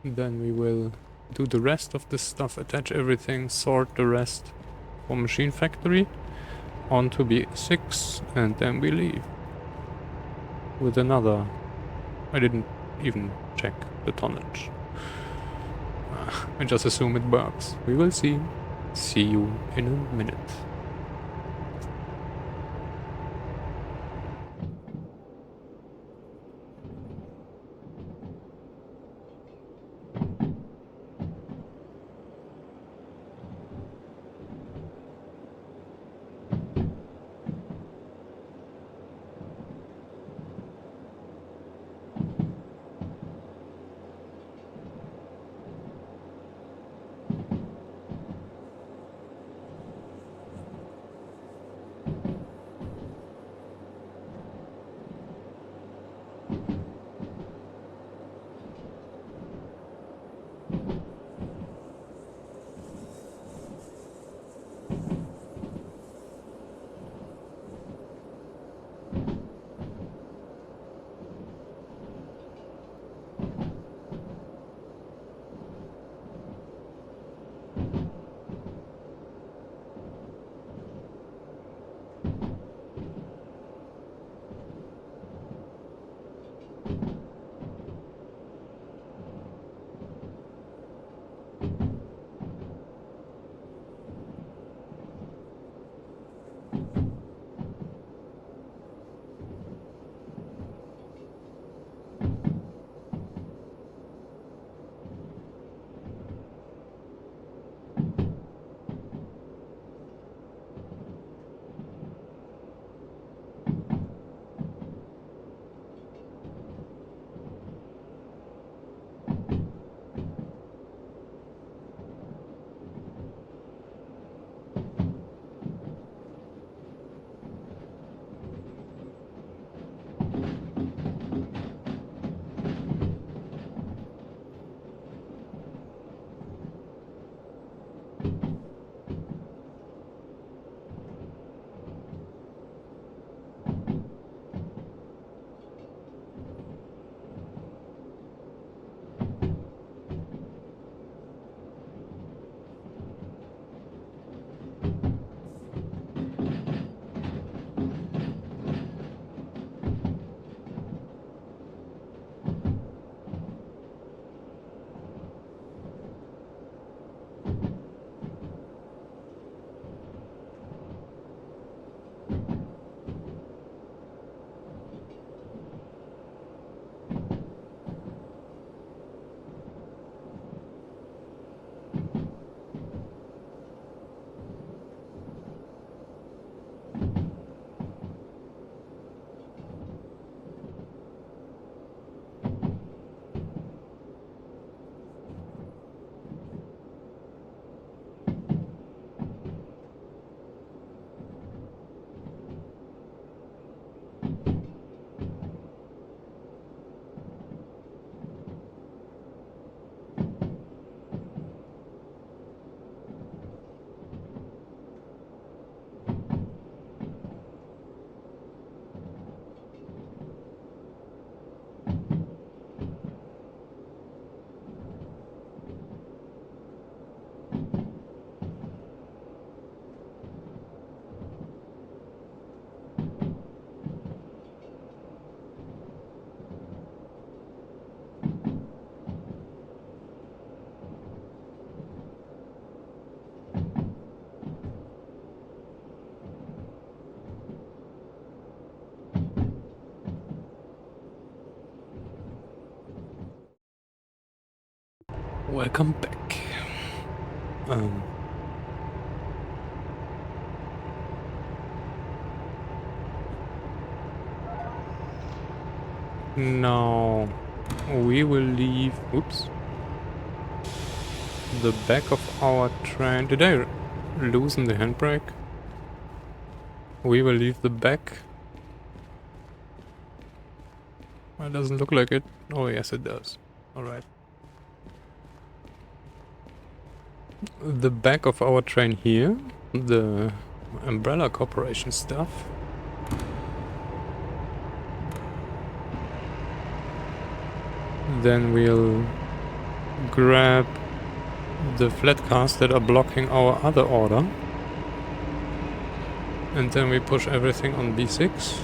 Then we will do the rest of this stuff, attach everything, sort the rest for Machine Factory onto B6, and then we leave with another. I didn't even check the tonnage. I just assume it works. We will see. See you in a minute. Welcome back. Now we will leave. Oops. The back of our train. Did I loosen the handbrake? We will leave the back. It doesn't look like it. Oh yes, it does. All right. The back of our train here. The Umbrella Corporation stuff. Then we'll grab the flat cars that are blocking our other order. And then we push everything on B6.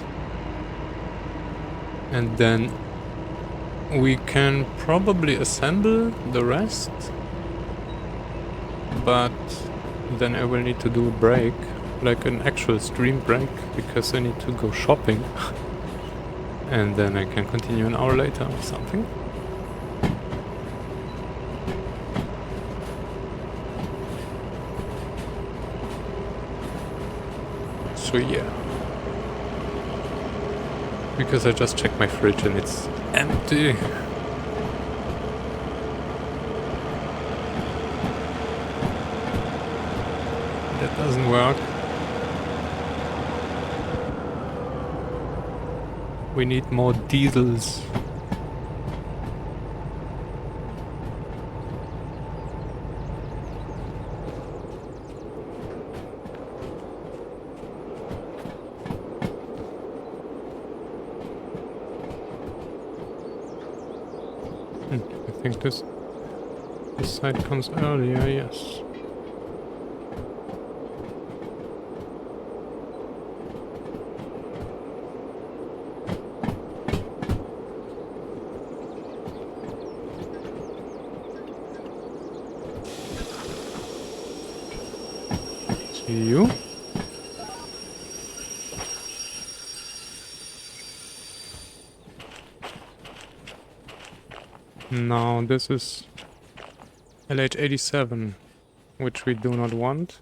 And then we can probably assemble the rest. But then I will need to do a break. Like an actual stream break. Because I need to go shopping. And then I can continue an hour later or something. So yeah. Because I just checked my fridge and it's empty. That doesn't work. We need more diesels. I think this side comes earlier, yes. See you. Now this is LH87, which we do not want.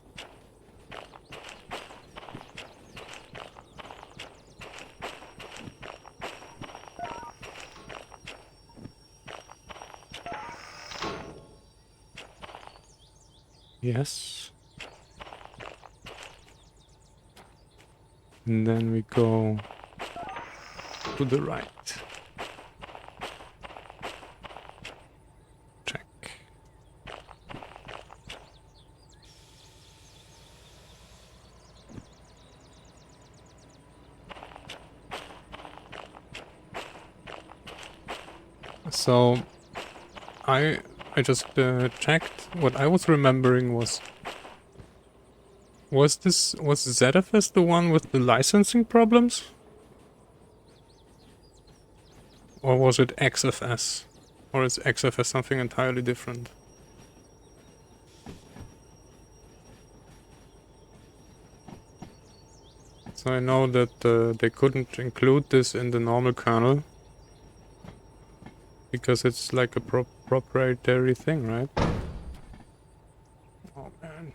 Yes. And then we go to the right. Check. So I just checked. What I was remembering was ZFS the one with the licensing problems? Or was it XFS? Or is XFS something entirely different? So I know that they couldn't include this in the normal kernel. Because it's like a proprietary thing, right? Oh man.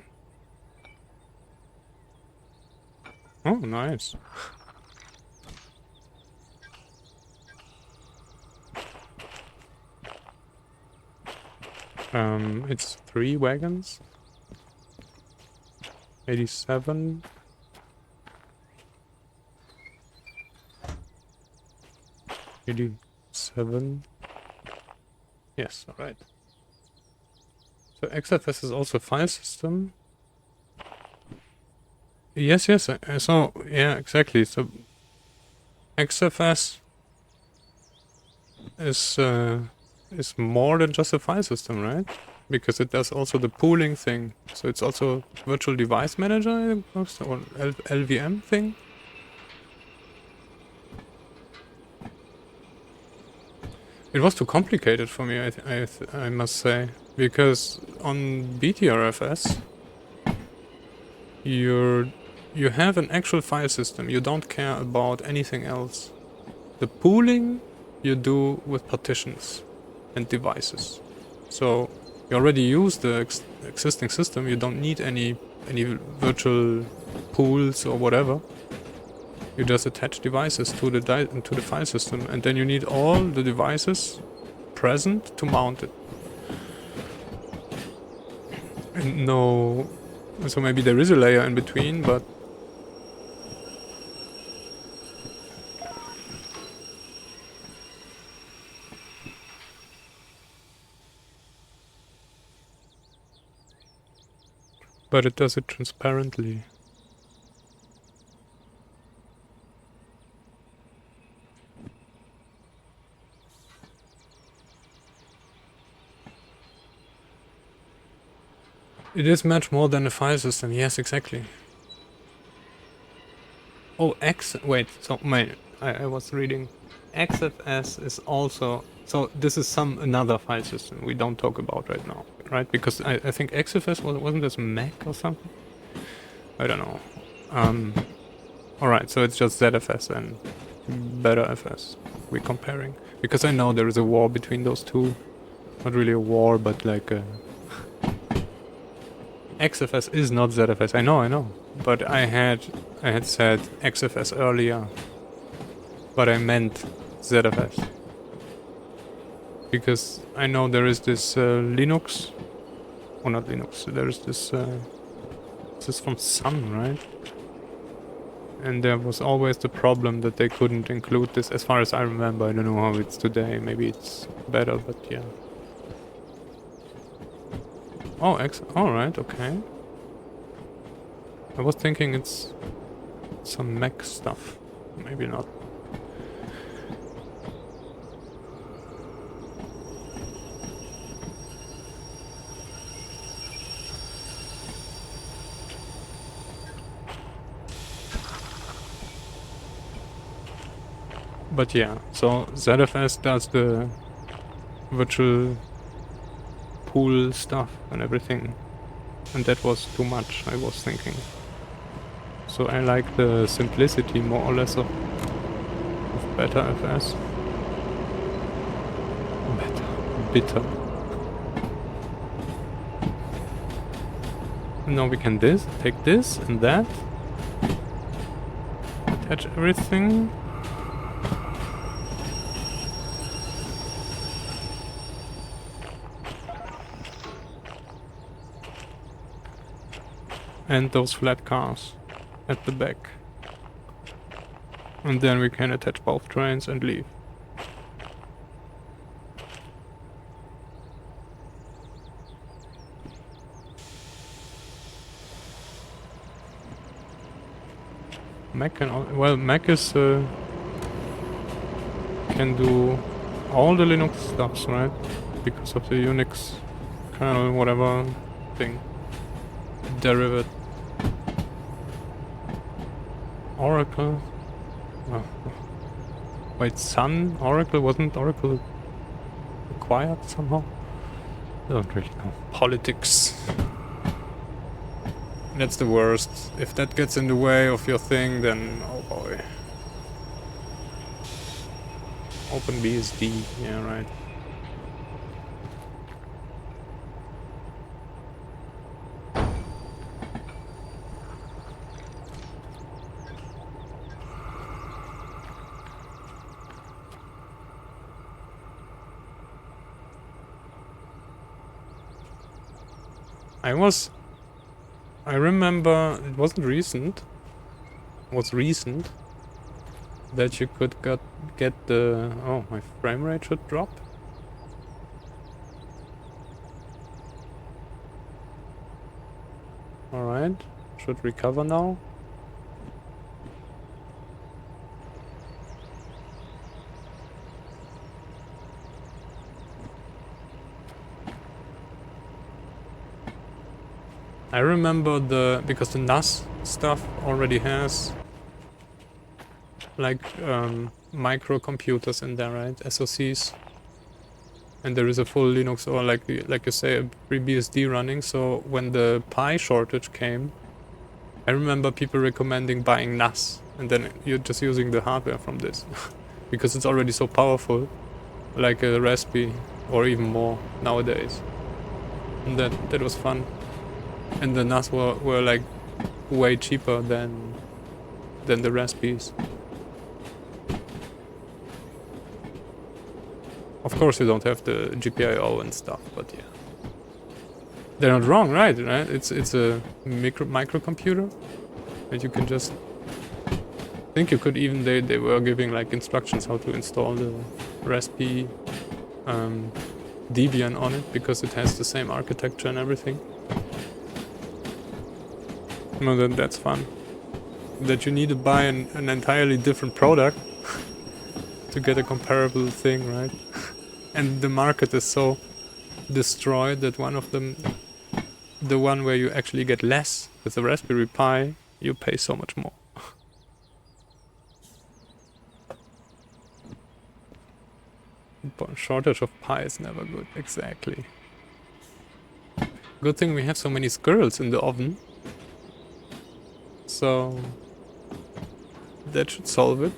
Oh, nice. It's 3 wagons. 87. Yes, alright. So XFS is also a file system. Yes, so, yeah, exactly. So XFS is more than just a file system, right? Because it does also the pooling thing. So it's also virtual device manager, I suppose, or LVM thing. It was too complicated for me, I must say, because on BTRFS you have an actual file system. You don't care about anything else. The pooling you do with partitions and devices. So You already use the existing system. You don't need any virtual pools or whatever. You just attach devices to the file system, and then you need all the devices present to mount it. And no, so maybe there is a layer in between, but it does it transparently. It is much more than a file system. Yes, exactly. Oh, wait, so I was reading. XFS is also, so this is another file system we don't talk about right now, right? Because I think XFS wasn't this Mac or something? I don't know. Alright, so it's just ZFS and BetterFS we're comparing. Because I know there is a war between those two. Not really a war, but like XFS is not ZFS. I know. But I had said XFS earlier. But I meant ZFS. Because I know there is this Linux. Oh, not Linux. There is this... this is from Sun, right? And there was always the problem that they couldn't include this, as far as I remember. I don't know how it's today. Maybe it's better, but yeah. Oh, alright, okay. I was thinking it's some Mac stuff. Maybe not. But yeah, so ZFS does the virtual pool stuff and everything. And that was too much, I was thinking. So I like the simplicity more or less of BetterFS. Bitter. Now we can take this and that. Attach everything. And those flat cars at the back. And then we can attach both trains and leave. Mac can... Well, Mac is... can do all the Linux stuffs, right? Because of the Unix kernel, whatever thing. Derivative. Oracle. Oh. Wait, Sun? Oracle? Wasn't Oracle acquired somehow? I don't really know. Politics. That's the worst. If that gets in the way of your thing, then oh boy. OpenBSD, yeah, right. I remember it wasn't recent. It was recent that you could get the... Oh, my frame rate should drop. Alright, should recover now. I remember because the NAS stuff already has like microcomputers in there, right? SoCs. And there is a full Linux or like you say a FreeBSD running. So when the Pi shortage came, I remember people recommending buying NAS and then you're just using the hardware from this because it's already so powerful, like a Raspberry or even more nowadays. And that was fun. And the NAS were like way cheaper than the Raspberries. Of course, you don't have the GPIO and stuff, but yeah, they're not wrong, right? Right? It's a microcomputer, and you can just think you could even they were giving like instructions how to install the Raspberry Debian on it because it has the same architecture and everything. No, that's fun. That you need to buy an entirely different product to get a comparable thing, right? And the market is so destroyed that one of them, the one where you actually get less with the Raspberry Pi, you pay so much more. But shortage of Pi is never good, exactly. Good thing we have so many squirrels in the oven. So that should solve it.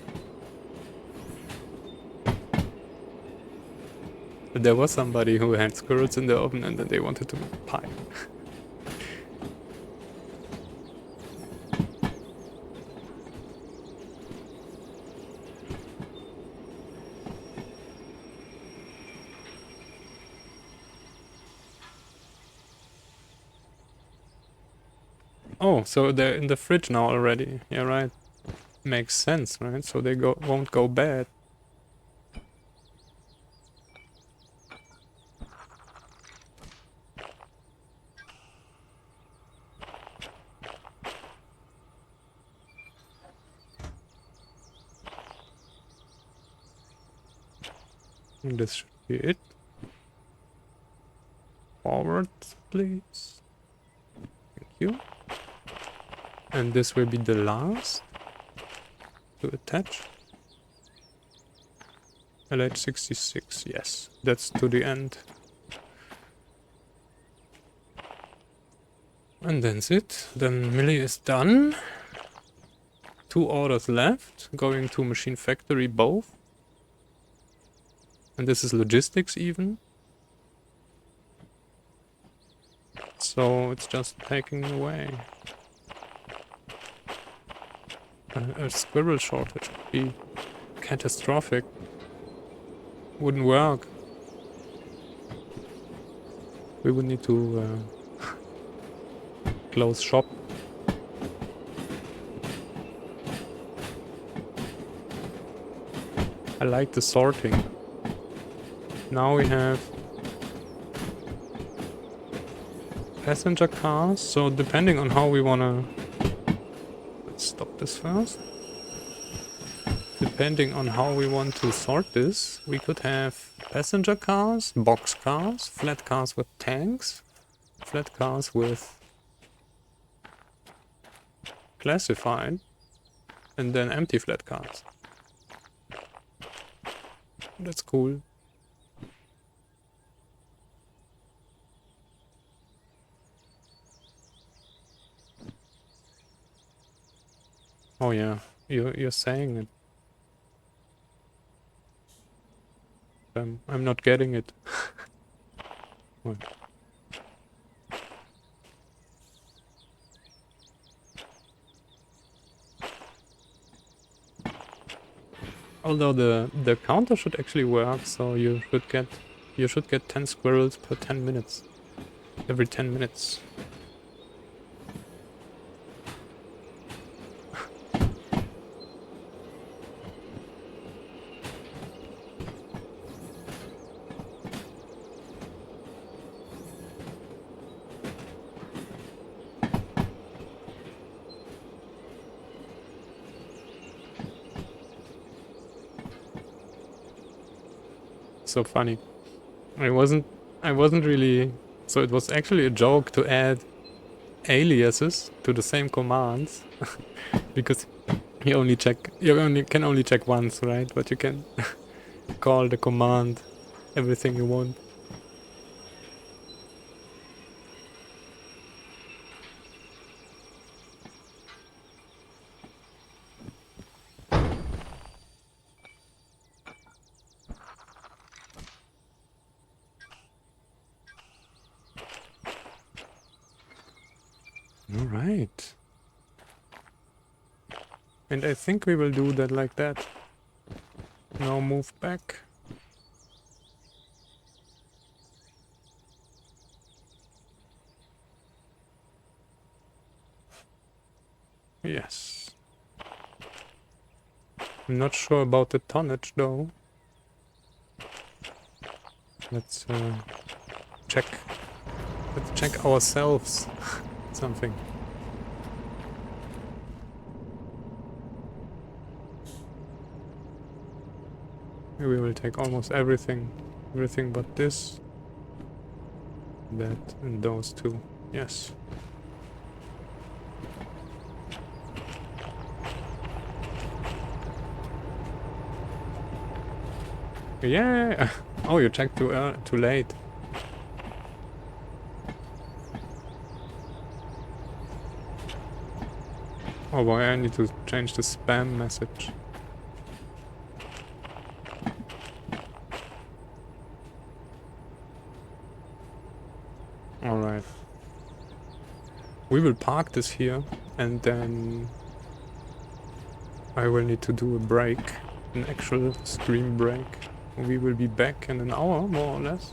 There was somebody who had squirrels in the oven and then they wanted to make pie. Oh, so they're in the fridge now already. Yeah, right. Makes sense, right? So they won't go bad. And this should be it. Forward, please. Thank you. And this will be the last to attach. LH66, yes. That's to the end. And that's it. Then Millie is done. 2 orders left, going to Machine Factory both. And this is logistics even. So it's just taking away. A squirrel shortage would be catastrophic. Wouldn't work. We would need to close shop. I like the sorting. Now we have passenger cars, so depending on how we wanna... Let's stop this first. Depending on how we want to sort this, we could have passenger cars, box cars, flat cars with tanks, flat cars with classified, and then empty flat cars. That's cool. Oh yeah, you're saying it. I'm not getting it. What? Although the counter should actually work, so you should get 10 squirrels per 10 minutes. Every 10 minutes. So funny. I wasn't really... So it was actually a joke to add aliases to the same commands. Because you can only check once, right? But you can call the command everything you want. Alright. And I think we will do that like that. Now move back. Yes. I'm not sure about the tonnage though. Let's check. Let's check ourselves. Something. We will take almost everything. Everything but this. That and those two. Yes. Yeah. Oh, you checked too late. Oh boy, I need to change the spam message. Alright. We will park this here and then I will need to do a break. An actual stream break. We will be back in an hour, more or less.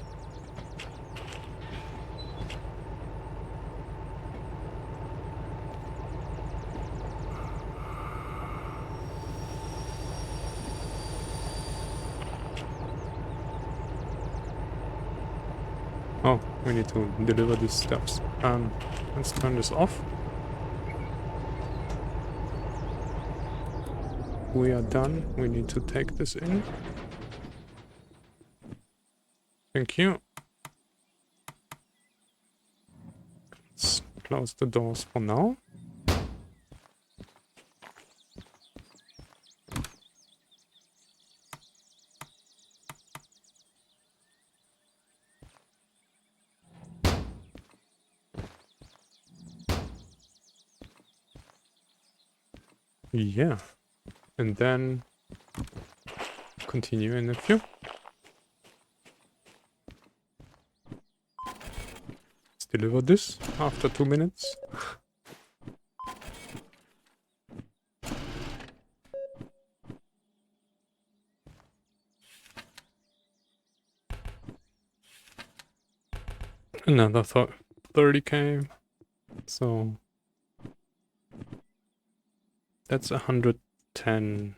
Oh, we need to deliver these stuffs. Let's turn this off. We are done. We need to take this in. Thank you. Let's close the doors for now. Yeah. And then continue in a few. Let's deliver this after 2 minutes. Another 30k. So that's 110.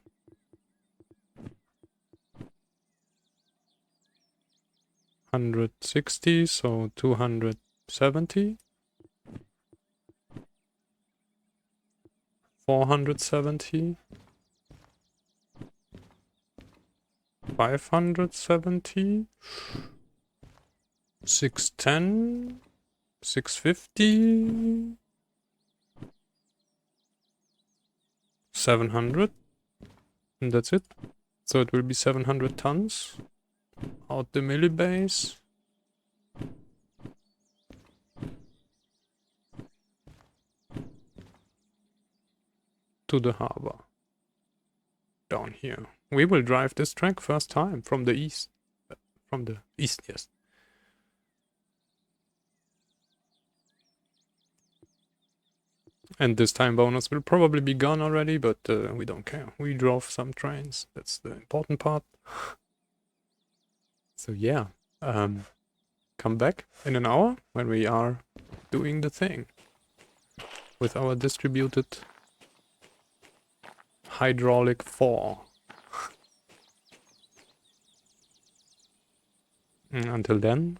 160, so 270. 470. 570. 610. 650. 700. And that's it. So it will be 700 tons. Out the milli base. To the harbor. Down here. We will drive this track first time from the east. From the east, yes. And this time bonus will probably be gone already, but we don't care. We drove some trains. That's the important part. So yeah, come back in an hour when we are doing the thing with our distributed hydraulic 4. Until then,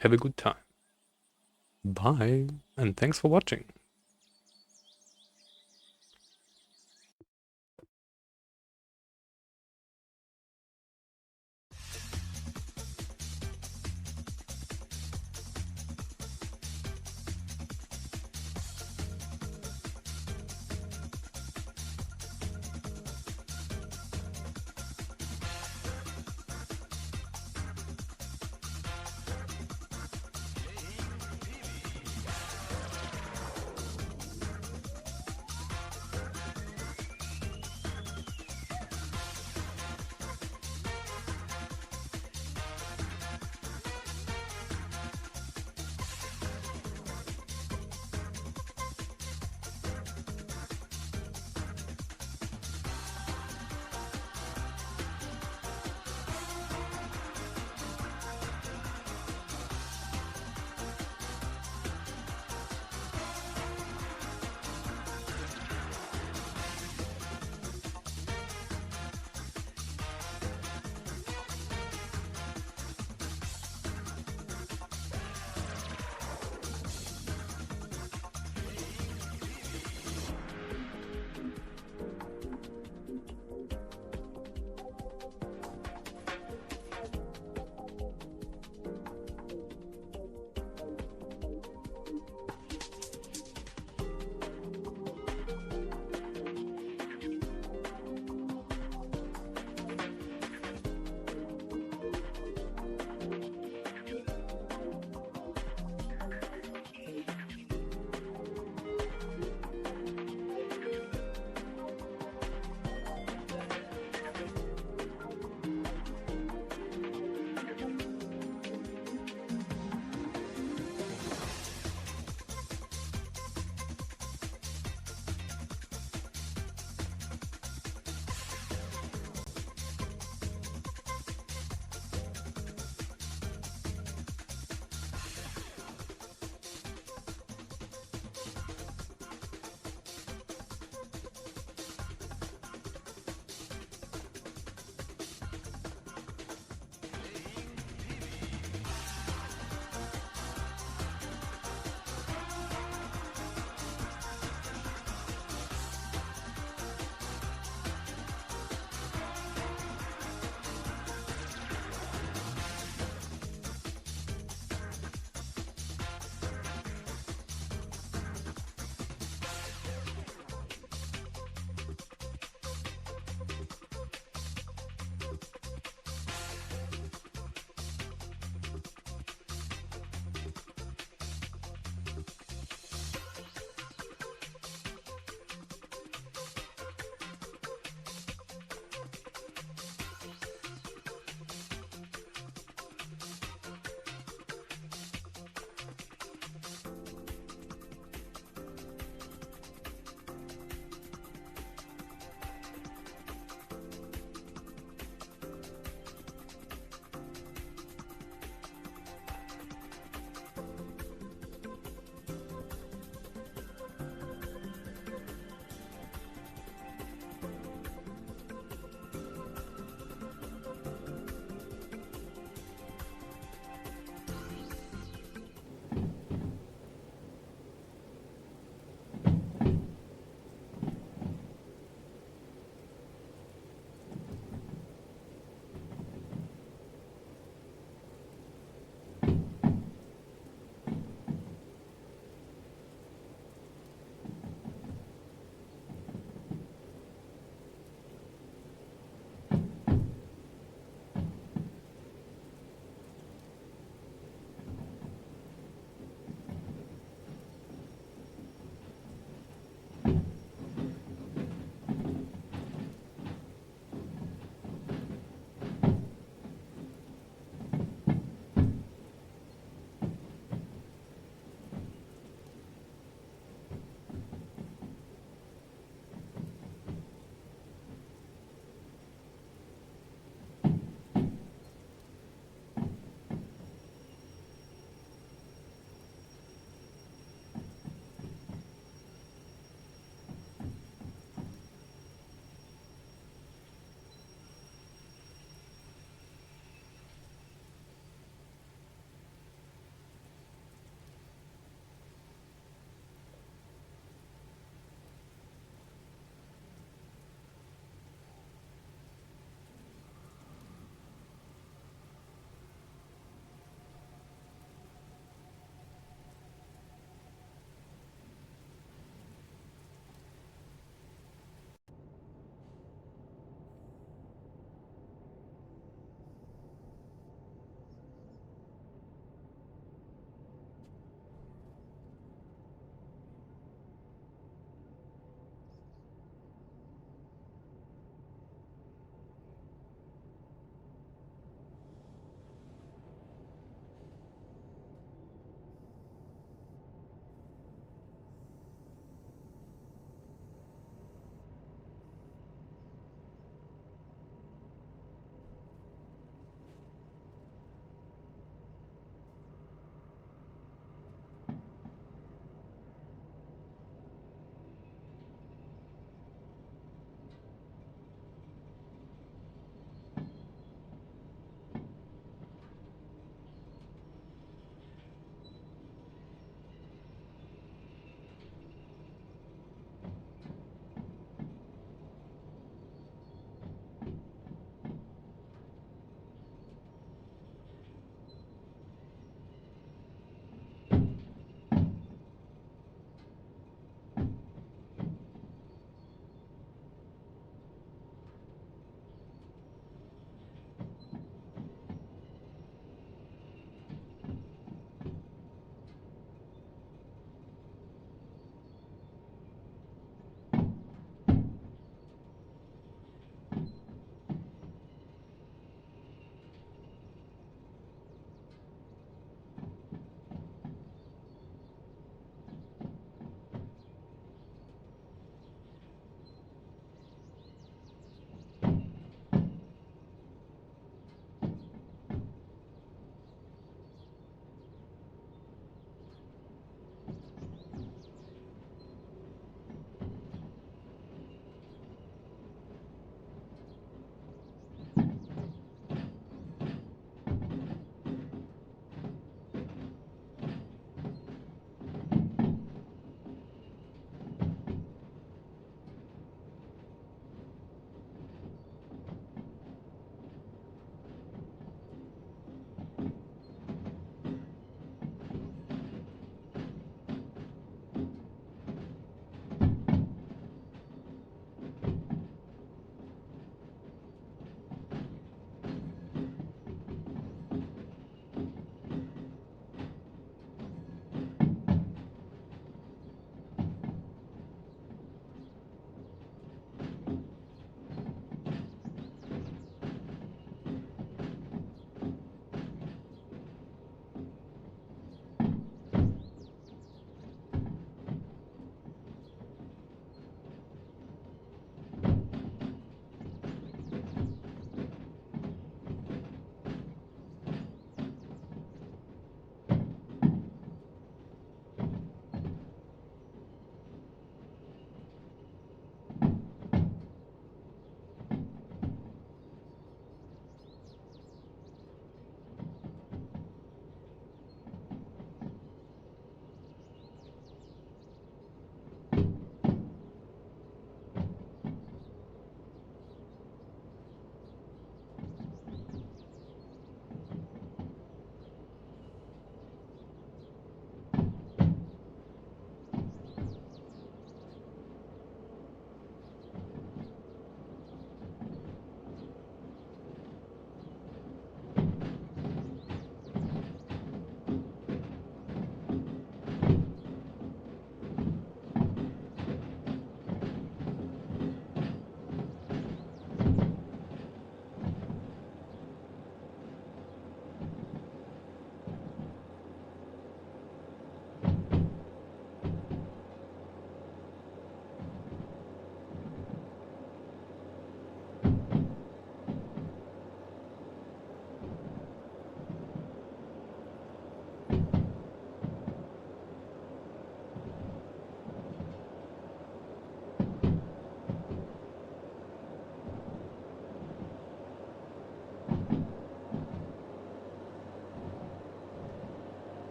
have a good time. Bye, and thanks for watching.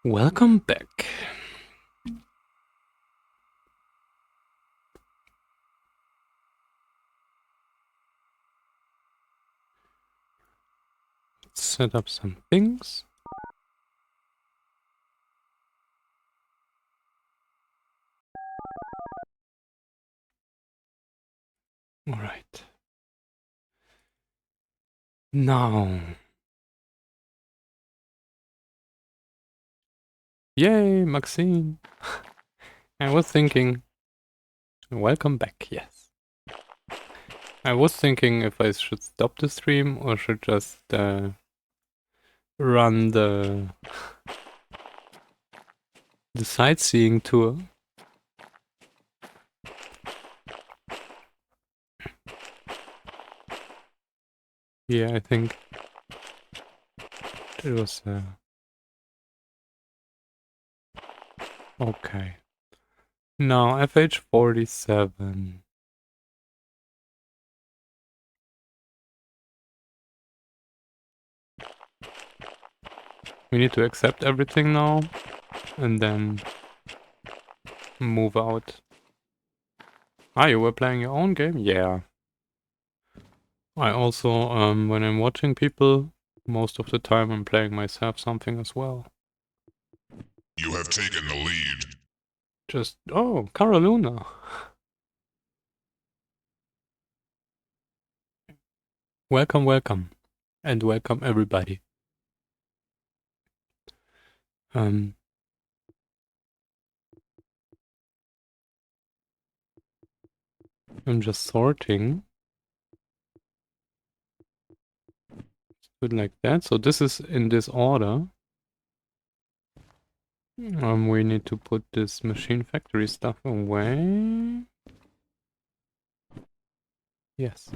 Welcome back. Set up some things. All right. Now. Yay, Maxine. I was thinking. Welcome back, yes. I was thinking if I should stop the stream or should just run the sightseeing tour. Yeah, I think it was okay. Now FH47. We need to accept everything now and then move out. Ah, you were playing your own game? Yeah. I also, when I'm watching people, most of the time I'm playing myself something as well. You have taken the lead. Just, oh, Caroluna. Welcome, welcome. And welcome everybody. I'm just sorting. Do it like that. So this is in this order. We need to put this machine factory stuff away. Yes.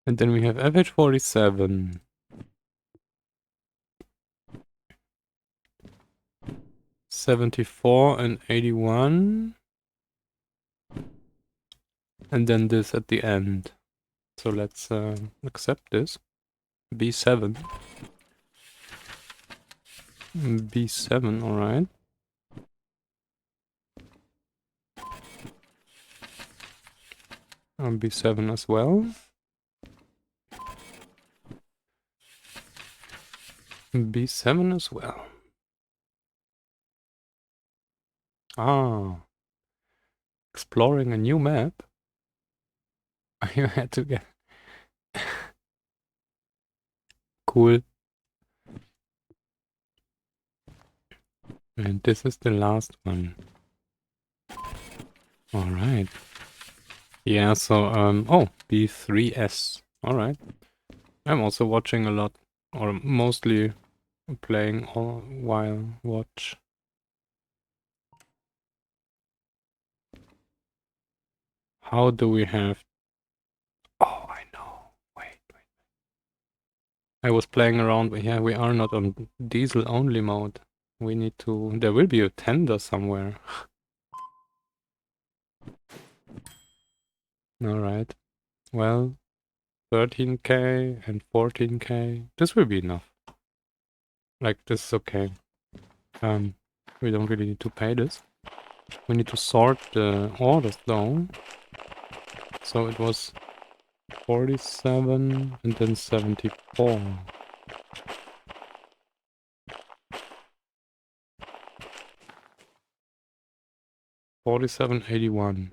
And then we have FH47. 74 and 81. And then this at the end. So let's accept this. B7. B7, alright. B7 as well. B7 as well. Ah. Exploring a new map. You had to get... Cool. And this is the last one. Alright. Yeah, so, oh, B3S. Alright. I'm also watching a lot, or mostly playing all while watch. How do we have... Oh, I know. Wait. I was playing around, but yeah, we are not on diesel only mode. We need to... There will be a tender somewhere. Alright. Well, 13k and 14k. This will be enough. Like, this is okay. We don't really need to pay this. We need to sort the orders though. So it was 47 and then 74. 4781.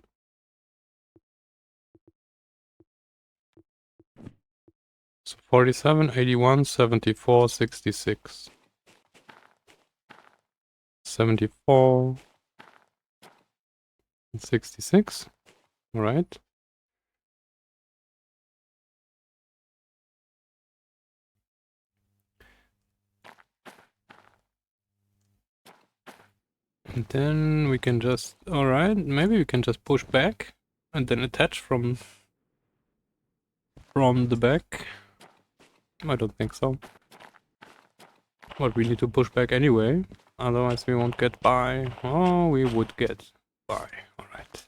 So 47, 81, 74, 66. 74 and 66. Alright. And then we can just... Alright, maybe we can just push back and then attach from the back. I don't think so. But we need to push back anyway. Otherwise we won't get by. Oh, we would get by. Alright.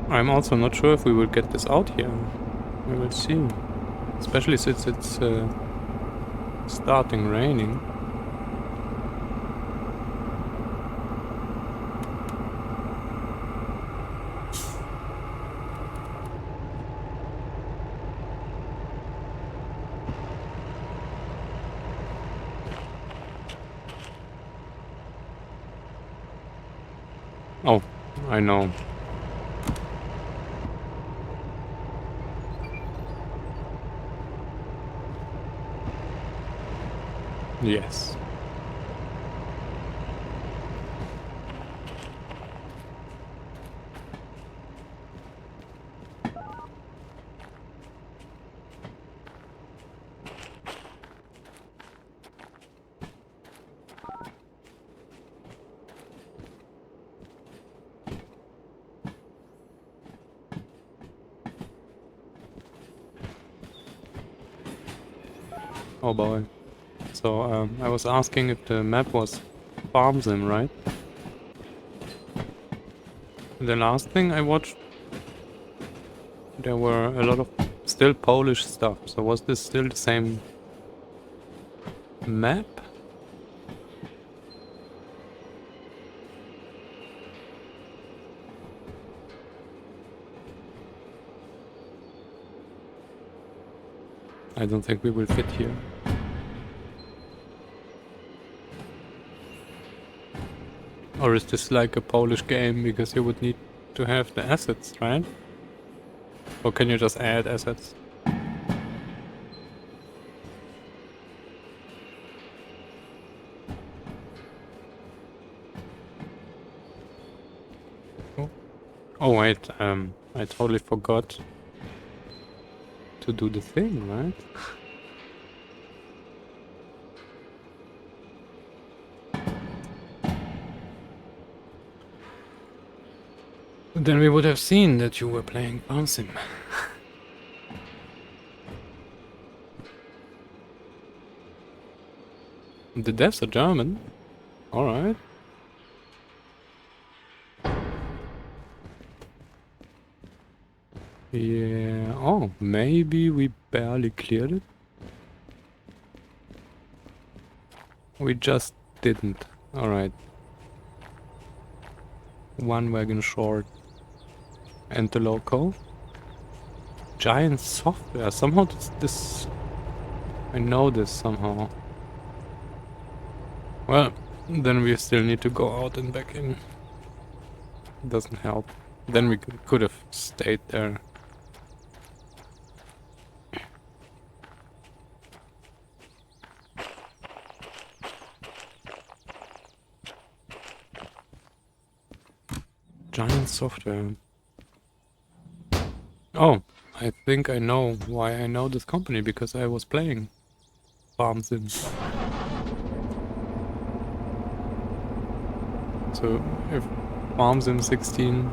I'm also not sure if we will get this out here. We will see. Especially since it's starting raining. Oh, I know. Yes. Oh boy. So I was asking if the map was Farm Sim, right? The last thing I watched, there were a lot of still Polish stuff. So was this still the same map? I don't think we will fit here. Or is this like a Polish game because you would need to have the assets, right? Or can you just add assets? Oh, oh wait, I totally forgot to do the thing, right? Then we would have seen that you were playing Farm Sim. The devs are German. Alright. Yeah. Oh, maybe we barely cleared it. We just didn't. Alright. One wagon short. And the local. Giant software. Somehow this I know this somehow. Well, then we still need to go out and back in. Doesn't help. Then we could have stayed there. Giant software. Oh, I think I know why I know this company, because I was playing Farm Sim. So if Farm Sim 16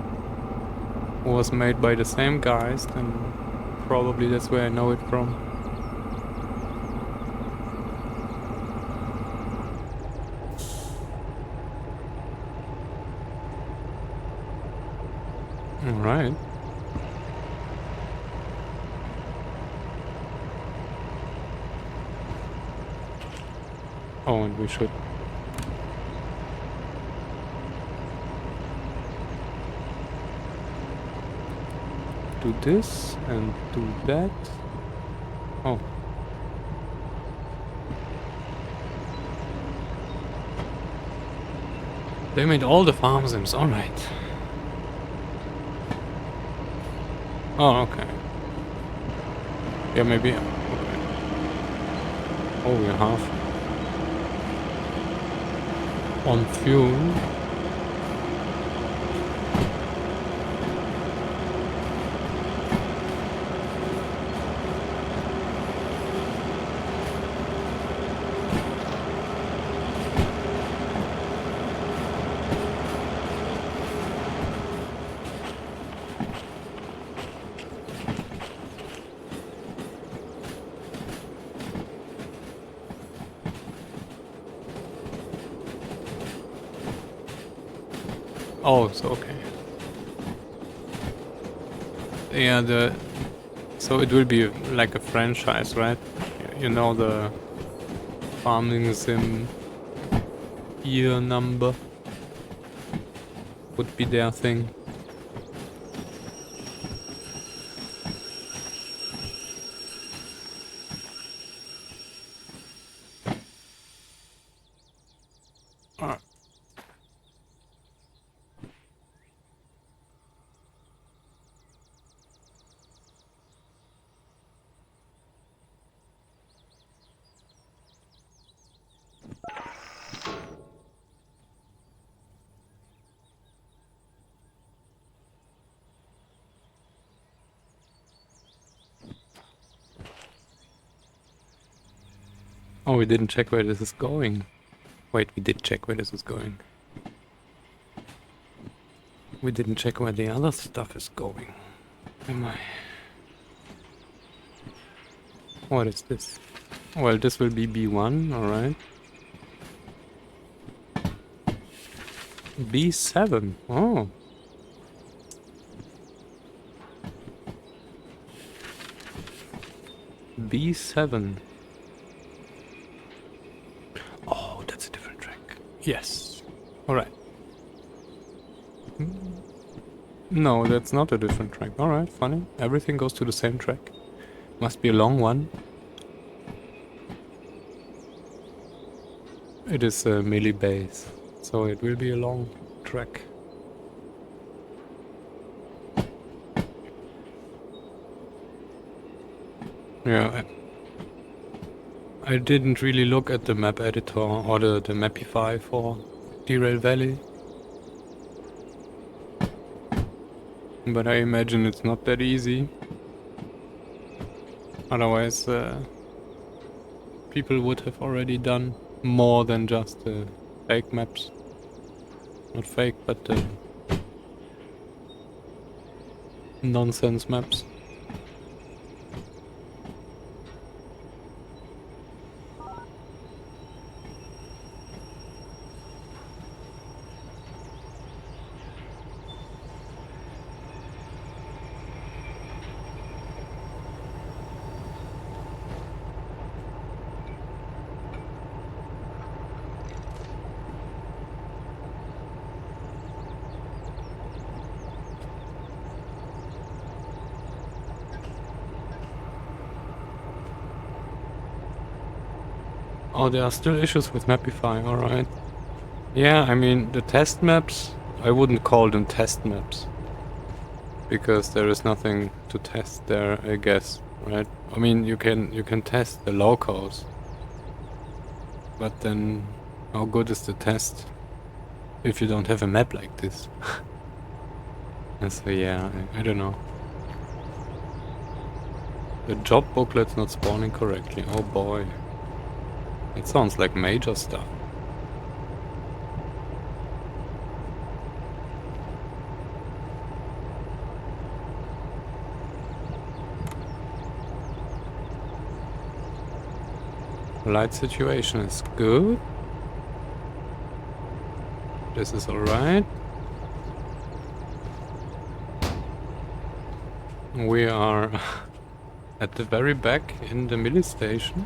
was made by the same guys, then probably that's where I know it from. Alright. Oh, and we should do this and do that. Oh. They made all the Farm Sims, alright. Oh, okay. Yeah, maybe. Okay. Oh, we're half on fuel. Oh, so okay. Yeah, So it will be like a franchise, right? You know, the farming sim year number would be their thing. Oh, we didn't check where this is going. Wait, we did check where this is going. We didn't check where the other stuff is going. Am I? What is this? Well, this will be B1, alright. B7, oh. B7. Oh, that's a different track. Yes. Alright. No, that's not a different track. Alright, funny. Everything goes to the same track. Must be a long one. It is a melee base, so it will be a long track. Yeah, I didn't really look at the map editor or the Mapify for Derail Valley. But I imagine it's not that easy. Otherwise, people would have already done more than just fake maps. Not fake, but nonsense maps. Oh, there are still issues with Mapify, alright. Yeah, I mean, the test maps, I wouldn't call them test maps. Because there is nothing to test there, I guess, right? I mean, you can test the locals. But then, how good is the test if you don't have a map like this? And so yeah, I don't know. The job booklet's not spawning correctly, oh boy. It sounds like major stuff. Light situation is good. This is alright. We are at the very back in the melee station.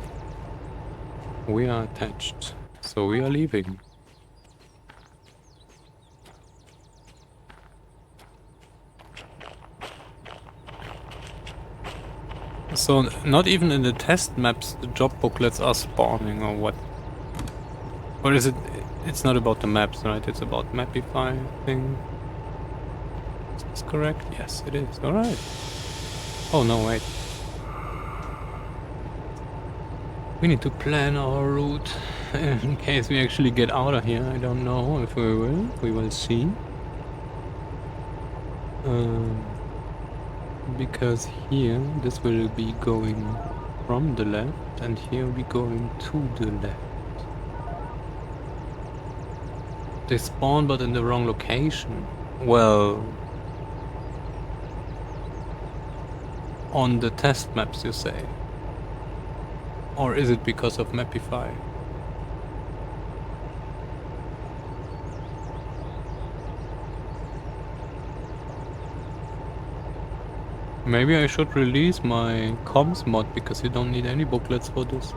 We are attached, so we are leaving. So not even in the test maps the job booklets are spawning, or what? Or is it? It's not about the maps, right? It's about Mapify thing. Is this correct? Yes, it is. Alright. Oh no, wait. We need to plan our route in case we actually get out of here. I don't know if we will. We will see. Because here this will be going from the left, and here we going to the left. They spawn, but in the wrong location. Well, on the test maps, you say? Or is it because of Mapify? Maybe I should release my comms mod because you don't need any booklets for this.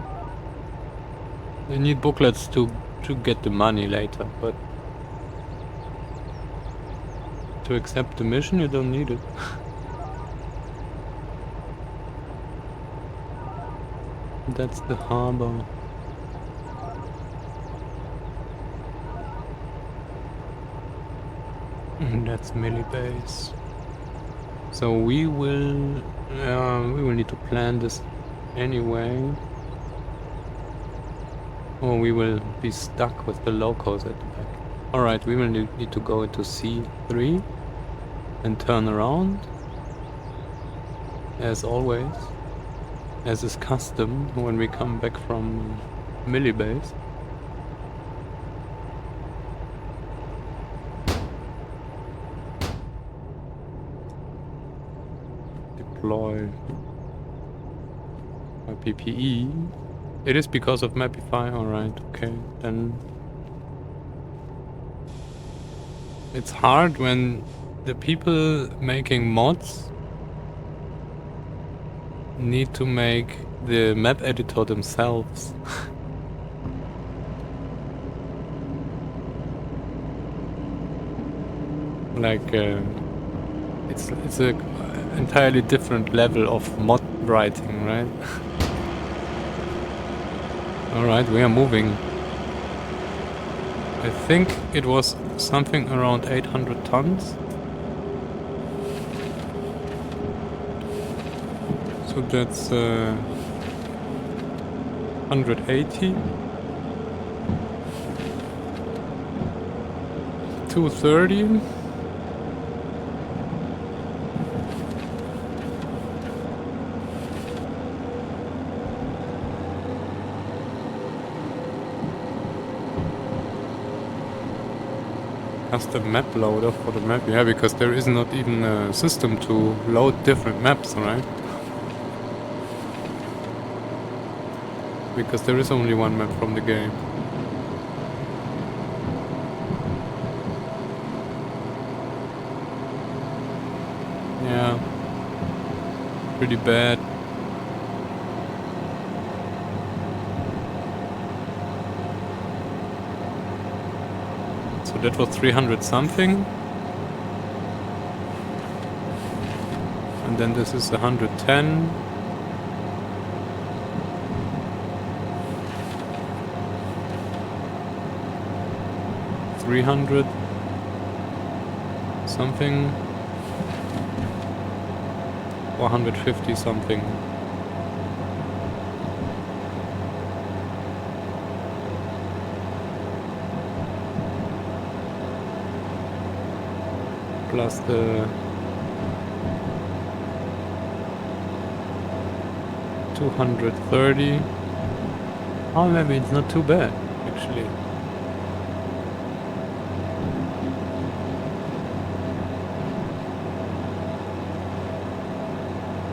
You need booklets to get the money later, but to accept the mission you don't need it. That's the harbor. And that's Millie Base. So we will need to plan this anyway. Or we will be stuck with the locals at the back. Alright, we will need to go into C3 and turn around. As always. As is custom when we come back from Millie Base. Deploy my PPE. It is because of Mapify, alright, okay, then it's hard when the people making mods need to make the map editor themselves. Like, it's a entirely different level of mod writing, right? Alright, we are moving. I think it was something around 800 tons. So that's 180. 230. Custom map loader for the map, yeah, because there is not even a system to load different maps, right? Because there is only one map from the game. Yeah, pretty bad. So that was 300 something. And then this is 110. $300 something. 450 something. Plus the 230. Oh, maybe it's not too bad, actually.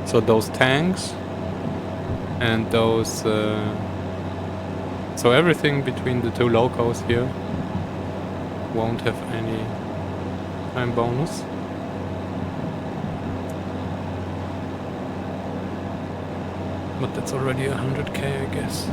So those tanks and those... so everything between the two locos here won't have any time bonus. But that's already 100k, I guess.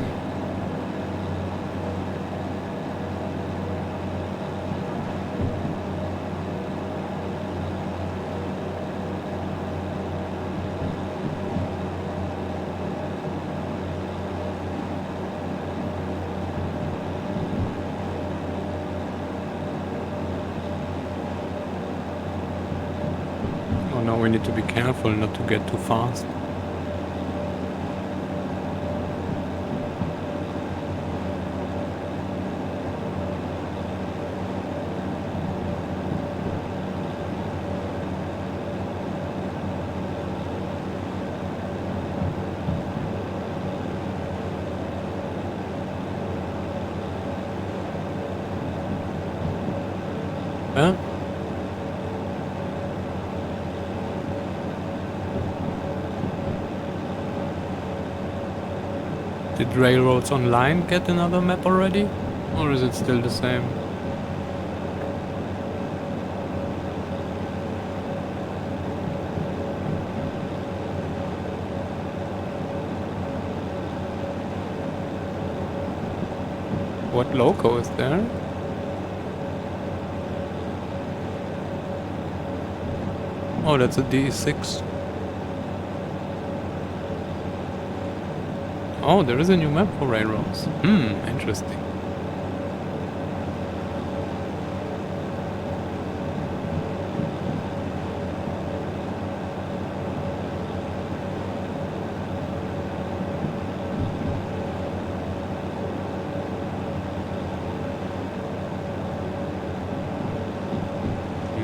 Oh no, we need to be careful not to get too fast. Huh? Did Railroads Online get another map already? Or is it still the same? What loco is there? Oh, that's a D6. Oh, there is a new map for railroads. Interesting.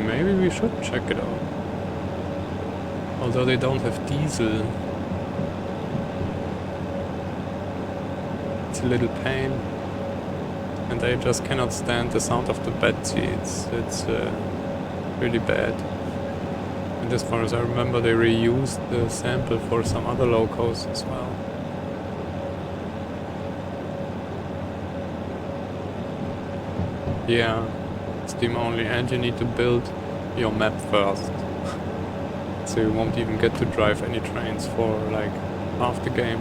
Maybe we should check it out. Although they don't have diesel. It's a little pain. And I just cannot stand the sound of the bed seats. It's really bad. And as far as I remember, they reused the sample for some other locos as well. Yeah, Steam only, and you need to build your map first. So you won't even get to drive any trains for like half the game.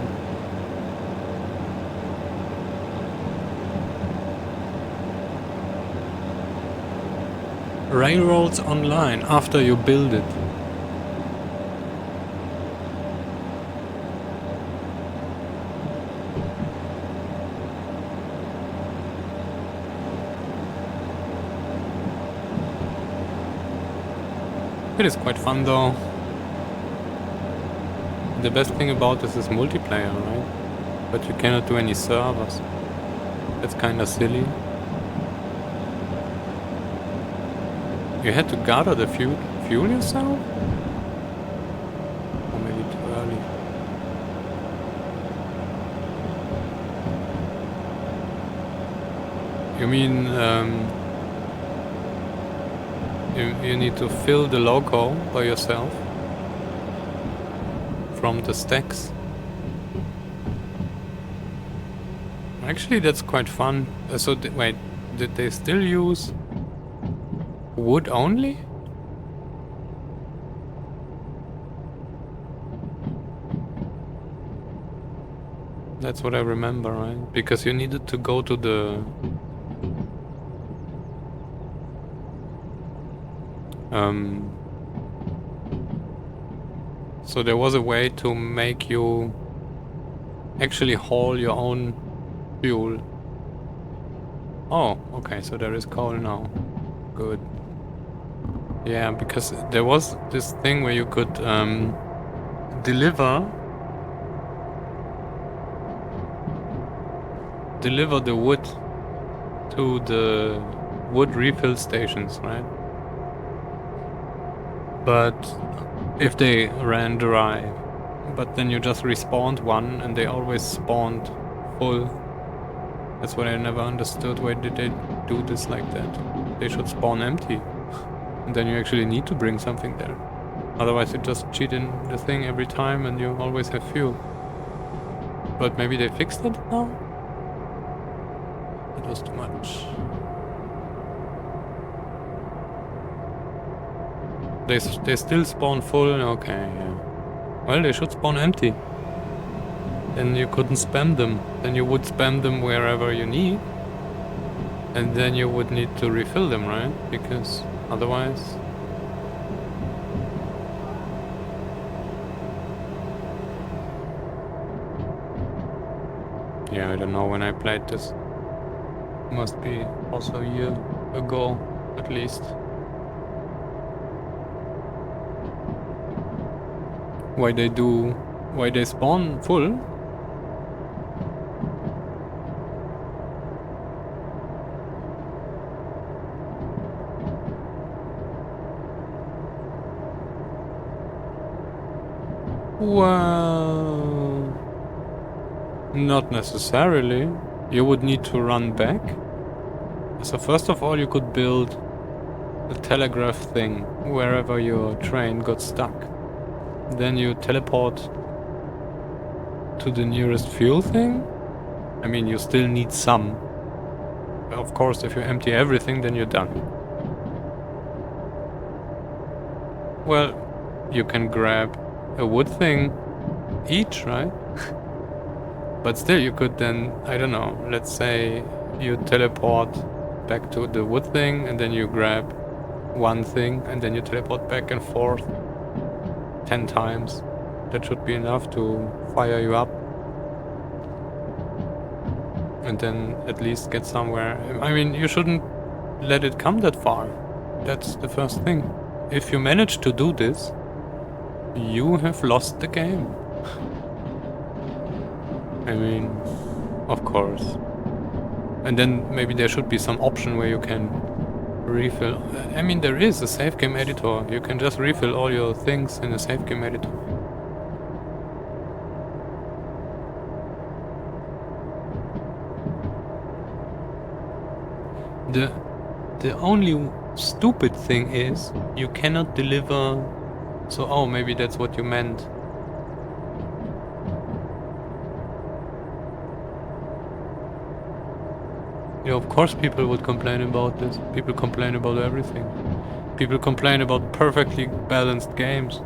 Railroads online after you build it. It is quite fun though. The best thing about this is multiplayer, right? But you cannot do any servers. That's kinda silly. You had to gather the fuel yourself? Or maybe too early. You mean you need to fill the loco by yourself from the stacks? Actually, that's quite fun. So wait, did they still use wood only? That's what I remember, right? Because you needed to go to the so there was a way to make you actually haul your own fuel. Oh, okay, so there is coal now. Good. Yeah, because there was this thing where you could deliver the wood to the wood refill stations, right? But if they ran dry, but then you just respawned one and they always spawned full. That's what I never understood. Why did they do this like that? They should spawn empty. And then you actually need to bring something there. Otherwise you just cheat in the thing every time and you always have fuel. But maybe they fixed it now? It was too much. They still spawn full? Okay, yeah. Well, they should spawn empty. Then you couldn't spam them. Then you would spam them wherever you need. And then you would need to refill them, right? Because otherwise... Yeah, I don't know when I played this. Must be also a year ago, at least. Why they spawn full? Well, not necessarily. You would need to run back. So first of all, you could build a telegraph thing wherever your train got stuck. Then you teleport to the nearest fuel thing. I mean, you still need some. Of course, if you empty everything, then you're done. Well, you can grab a wood thing each, right? But still, you could then, I don't know, let's say you teleport back to the wood thing, and then you grab one thing, and then you teleport back and forth 10 times. That should be enough to fire you up. And then at least get somewhere. I mean, you shouldn't let it come that far. That's the first thing. If you manage to do this, you have lost the game. I mean, of course. And then maybe there should be some option where you can refill. I mean, there is a save game editor. You can just refill all your things in a save game editor. The only stupid thing is you cannot deliver. So, oh, maybe that's what you meant. Yeah, of course people would complain about this. People complain about everything. People complain about perfectly balanced games.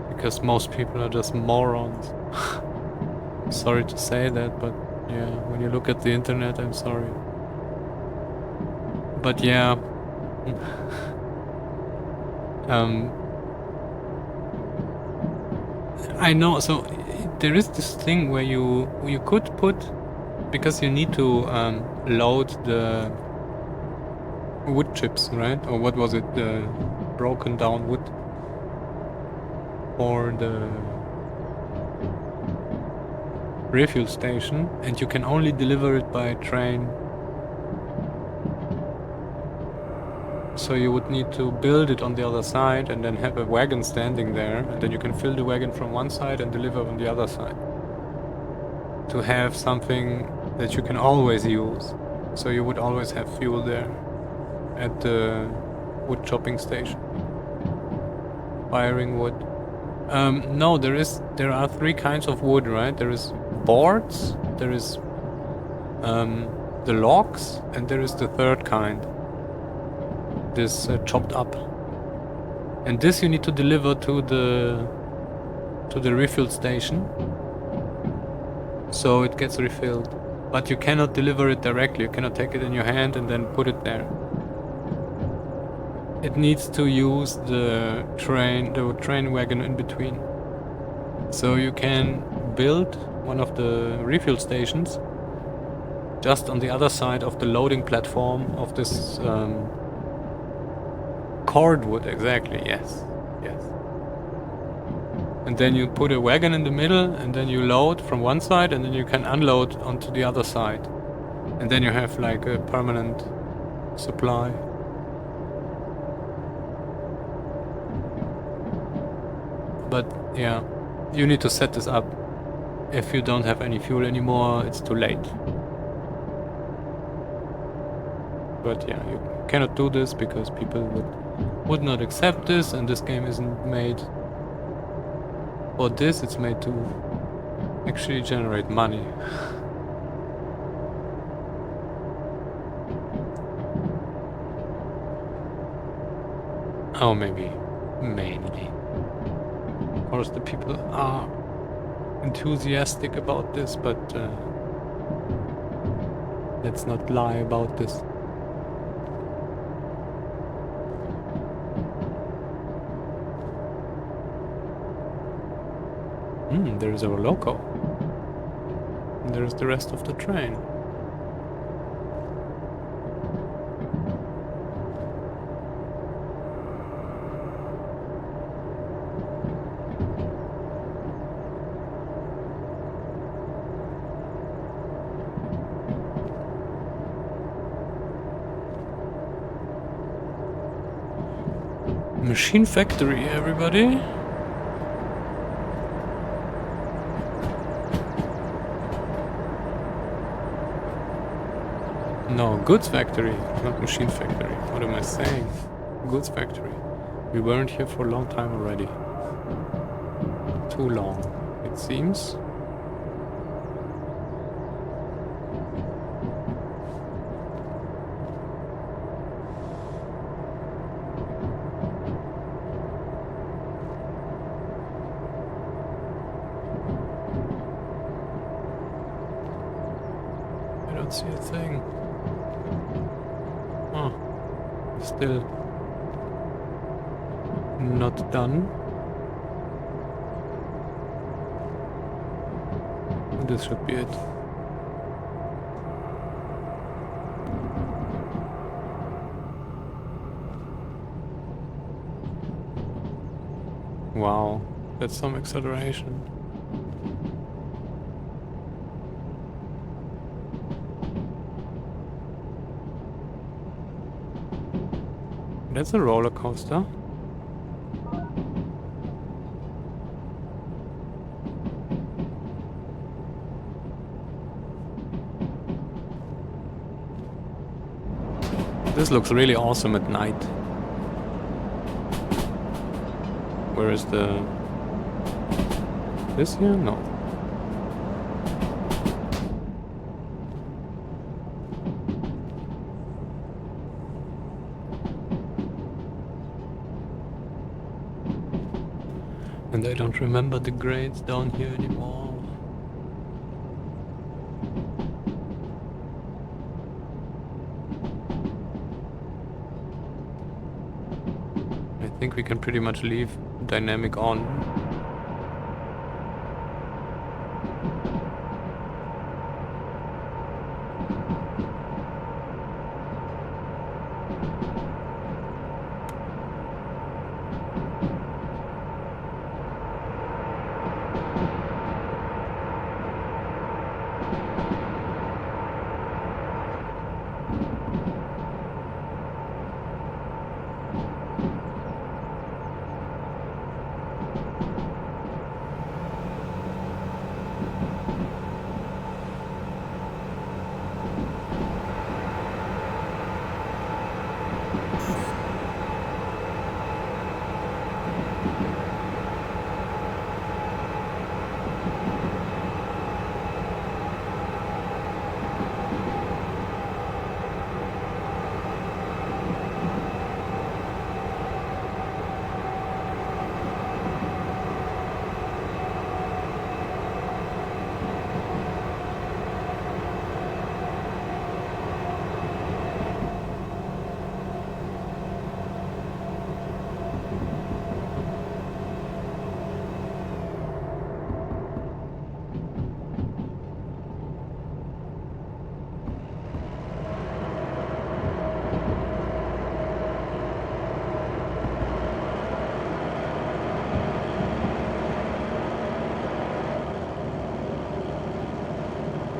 Because most people are just morons. Sorry to say that, but yeah, when you look at the internet, I'm sorry. But yeah. I know, so there is this thing where you could put, because you need to load the wood chips, right? Or what was it? The broken down wood for the refuel station, and you can only deliver it by train. So you would need to build it on the other side and then have a wagon standing there, and then you can fill the wagon from one side and deliver on the other side. To have something that you can always use. So you would always have fuel there at the wood chopping station. Firing wood. No, there are 3 kinds of wood, right? There is boards, there is the logs, and there is the 3rd kind. This chopped up. And this you need to deliver to the refuel station. So it gets refilled. But you cannot deliver it directly. You cannot take it in your hand and then put it there. It needs to use the train wagon in between. So you can build one of the refuel stations just on the other side of the loading platform of this cordwood, exactly, yes. And then you put a wagon in the middle, and then you load from one side, and then you can unload onto the other side. And then you have like a permanent supply. But yeah, you need to set this up. If you don't have any fuel anymore, it's too late. But yeah, you cannot do this because people would not accept this, and this game isn't made for this, it's made to actually generate money. Oh, maybe. Mainly. Of course, the people are enthusiastic about this, but let's not lie about this. There's our loco. And there's the rest of the train. Machine factory, everybody. No, goods factory, not machine factory. What am I saying? Goods factory. We weren't here for a long time already. Too long, it seems. don't see a thing. Oh, still not done. This should be it. Wow, that's some acceleration. That's a roller coaster. This looks really awesome at night. Where is the... This here? No. And I don't remember the grades down here anymore. I think we can pretty much leave dynamic on.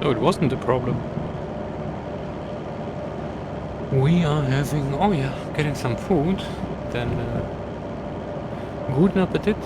No, it wasn't a problem. We are having... Oh yeah, getting some food. Then... guten Appetit.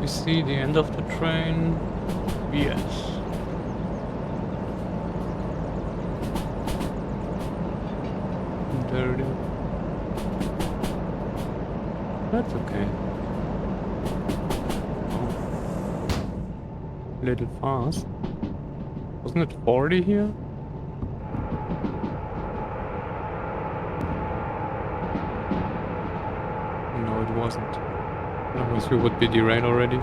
We see the end of the train. Yes. There it is. That's okay. Oh. Little fast. Wasn't it 40 here? No, it wasn't. Otherwise we would be derailed already.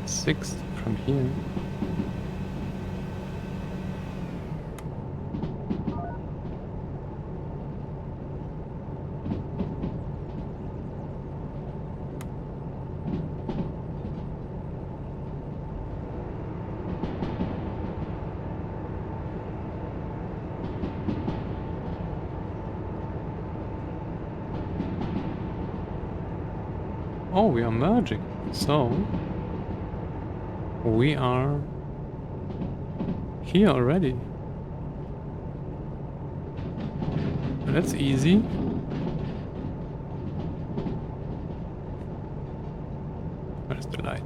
Sixth from here. Oh, we are merging. So we are here already. That's easy. Where's the light?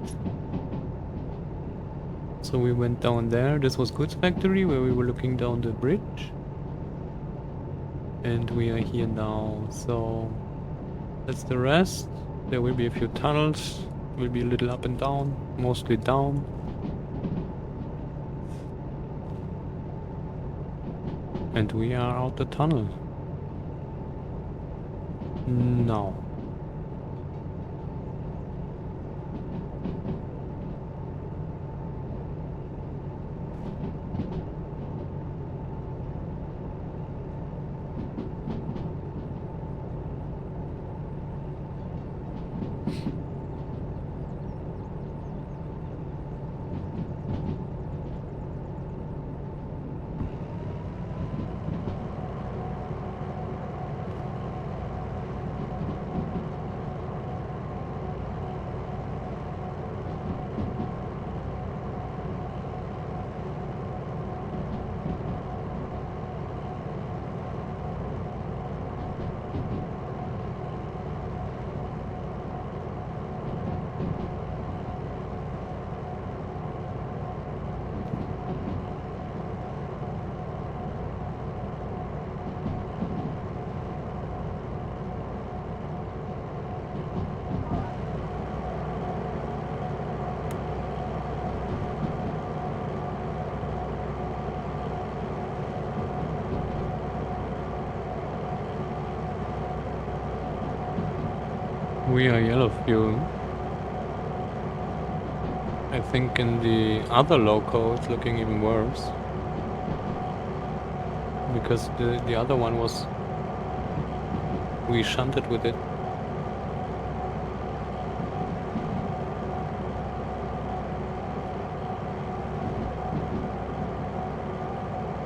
So we went down there. This was Goods Factory where we were looking down the bridge. And we are here now. So that's the rest. There will be a few tunnels. Will be a little up and down. Mostly down. And we are out the tunnel. Now. We are yellow fuel. I think in the other loco it's looking even worse. Because the other one was... we shunted with it.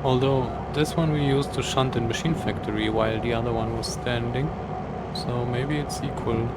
Although this one we used to shunt in Machine Factory while the other one was standing. So maybe it's equal.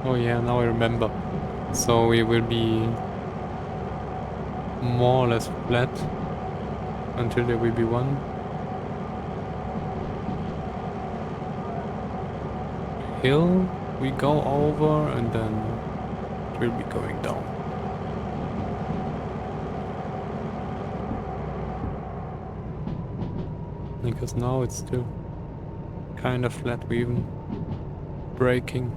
Oh yeah, now I remember. So we will be more or less flat until there will be one hill we go over and then it will be going down. Because now it's still kind of flat, we even braking.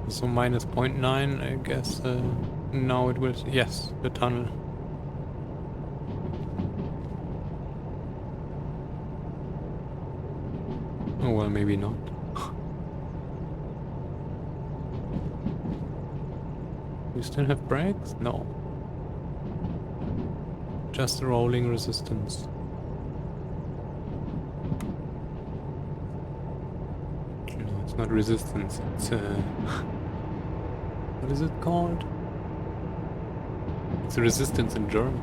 So minus 0.9, I guess. Now it will... yes, the tunnel. Oh well, maybe not. We still have brakes? No. Just rolling resistance. No, it's not resistance, it's what is it called? It's resistance in German.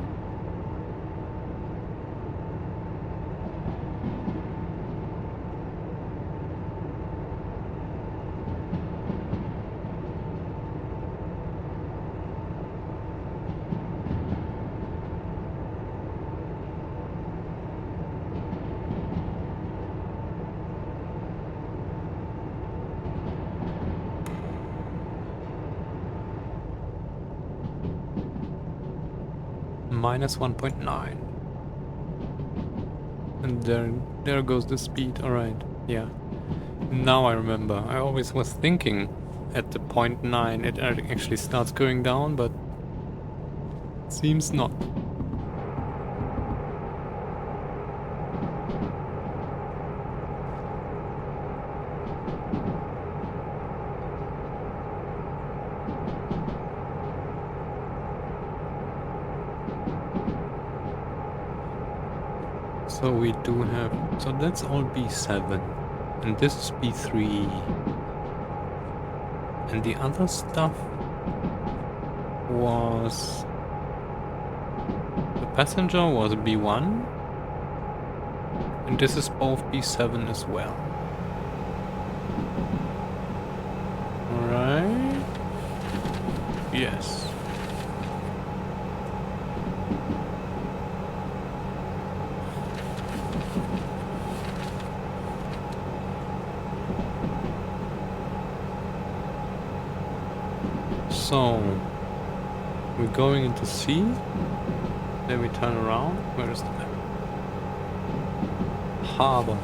minus 1.9. And there goes the speed. Alright, yeah. Now I remember. I always was thinking at the 0.9 it actually starts going down, but seems not. So we do have... So that's all B7. And this is B3. And the other stuff was... The passenger was B1. And this is both B7 as well. Alright. Yes. So, we're going into C, then we turn around. Where is the map? Harbor.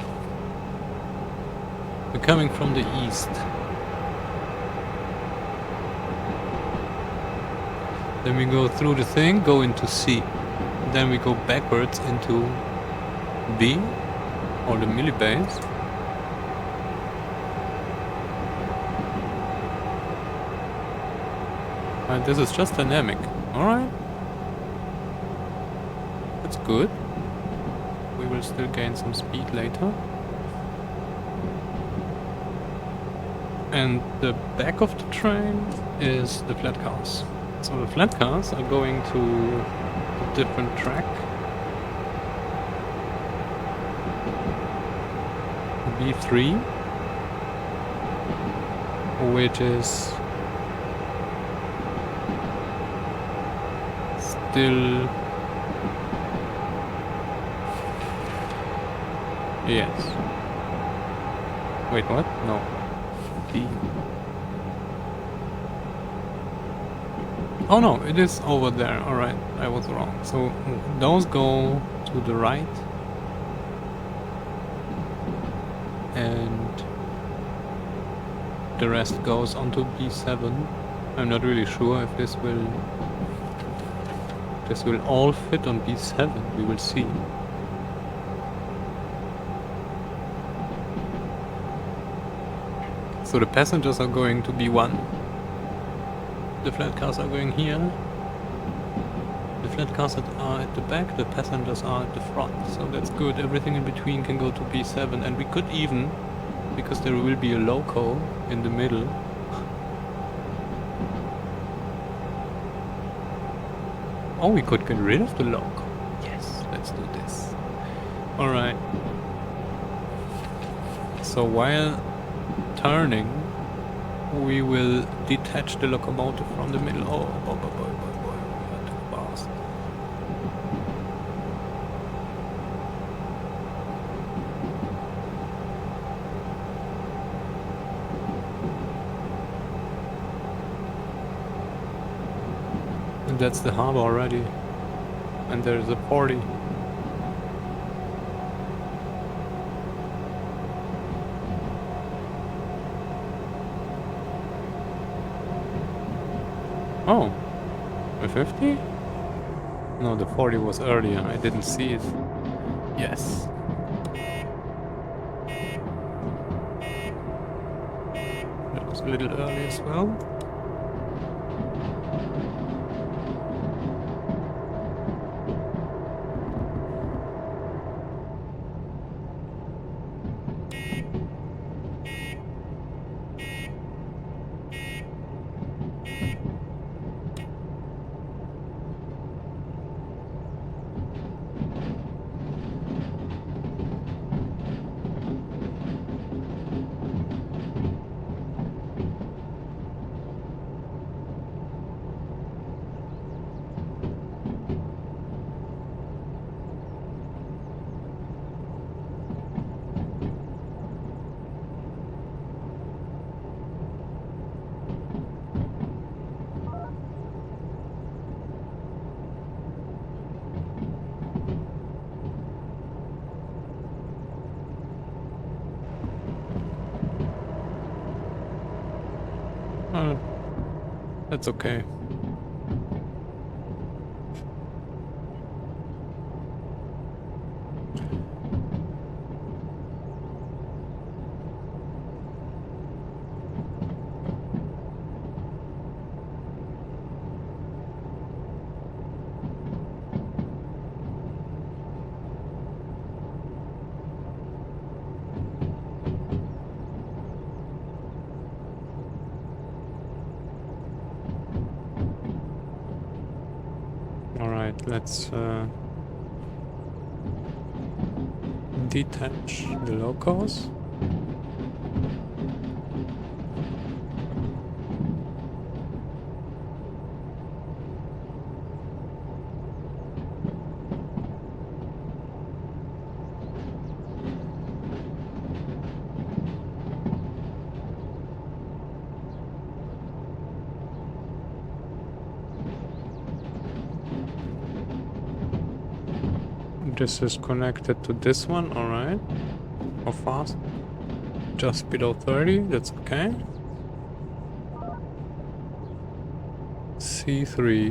We're coming from the east. Then we go through the thing, go into C. Then we go backwards into B, or the millibase. And this is just dynamic. Alright. That's good. We will still gain some speed later. And the back of the train is the flat cars. So the flat cars are going to a different track. B3, which is still... Yes. Wait, what? No. D. Oh no, it is over there. Alright, I was wrong. So those go to the right. And the rest goes onto B7. I'm not really sure if this will all fit on B7. We will see. So the passengers are going to B1. The flat cars are going here. The flat cars are at the back, the passengers are at the front. So that's good. Everything in between can go to B7. And we could even, because there will be a loco in the middle, oh, we could get rid of the loco. Yes, let's do this. Alright. So while turning, we will detach the locomotive from the middle. Oh, boy, we are too fast. And that's the harbor already. And there's a 40. Oh, a 50? No, the 40 was earlier. I didn't see it. Yes. That was a little early as well. That's okay. Alright, let's detach the locos. This is connected to this one, alright. How fast? Just below 30, that's okay. C3.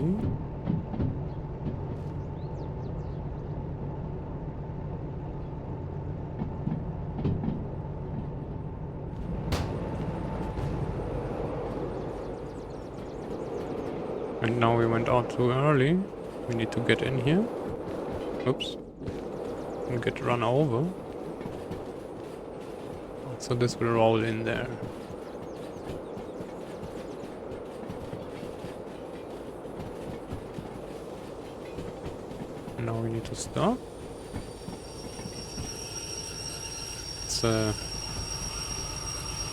And now we went out too early. We need to get in here. Oops. And get run over. So this will roll in there. Now we need to stop. It's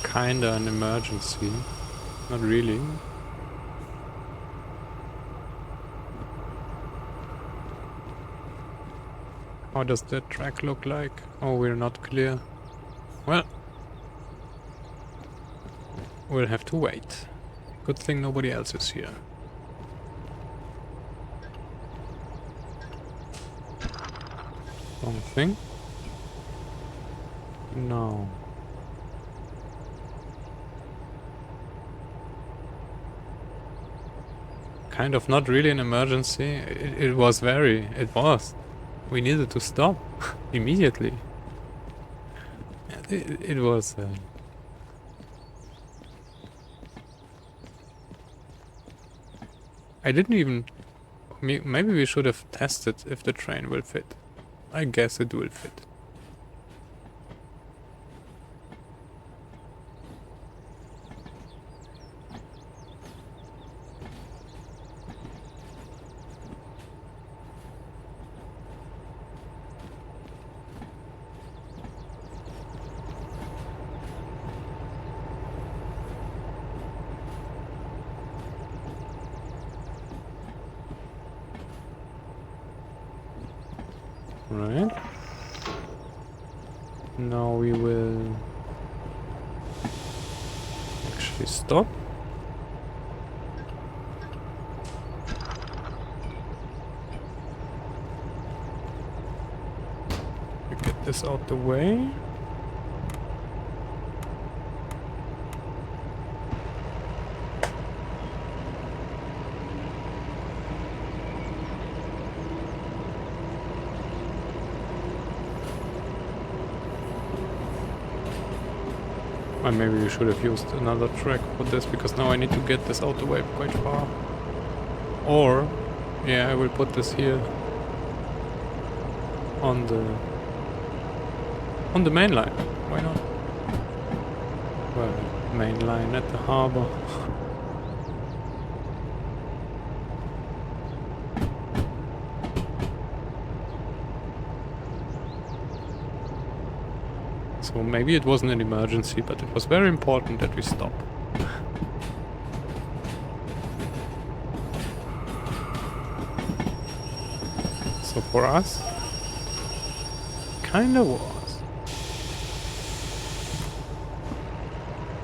kinda an emergency. Not really. How does that track look like? Oh, we're not clear. Well, we'll have to wait. Good thing nobody else is here. Wrong thing. No. Kind of not really an emergency. It was very. It was. We needed to stop immediately. It was. I didn't even. Maybe we should have tested if the train will fit. I guess it will fit. Right. Now we will actually stop. We get this out the way. And maybe we should have used another track for this, because now I need to get this out the way quite far. Or, yeah, I will put this here on the main line. Why not? Well, main line at the harbor. So maybe it wasn't an emergency, but it was very important that we stop. So for us, kinda was.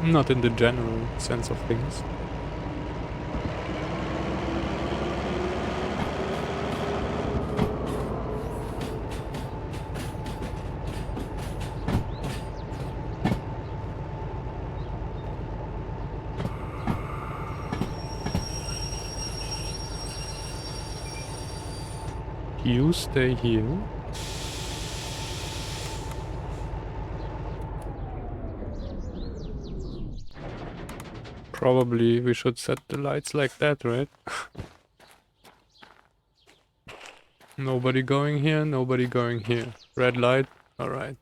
Not in the general sense of things. You stay here. Probably we should set the lights like that, right? Nobody going here, nobody going here. Red light, alright.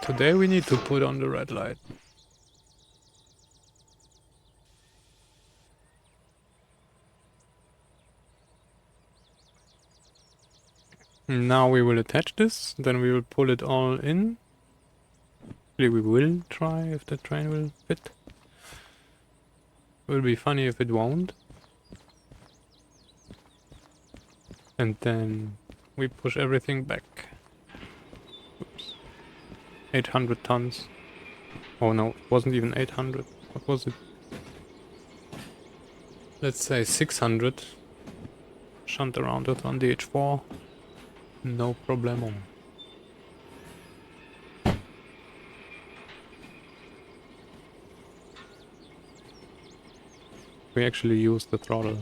Today we need to put on the red light. Now we will attach this, then we will pull it all in. Actually, we will try if the train will fit. It will be funny if it won't. And then we push everything back. Oops. 800 tons. Oh no, it wasn't even 800. What was it? Let's say 600. Shunt around it on the H4. No problemo. We actually use the throttle.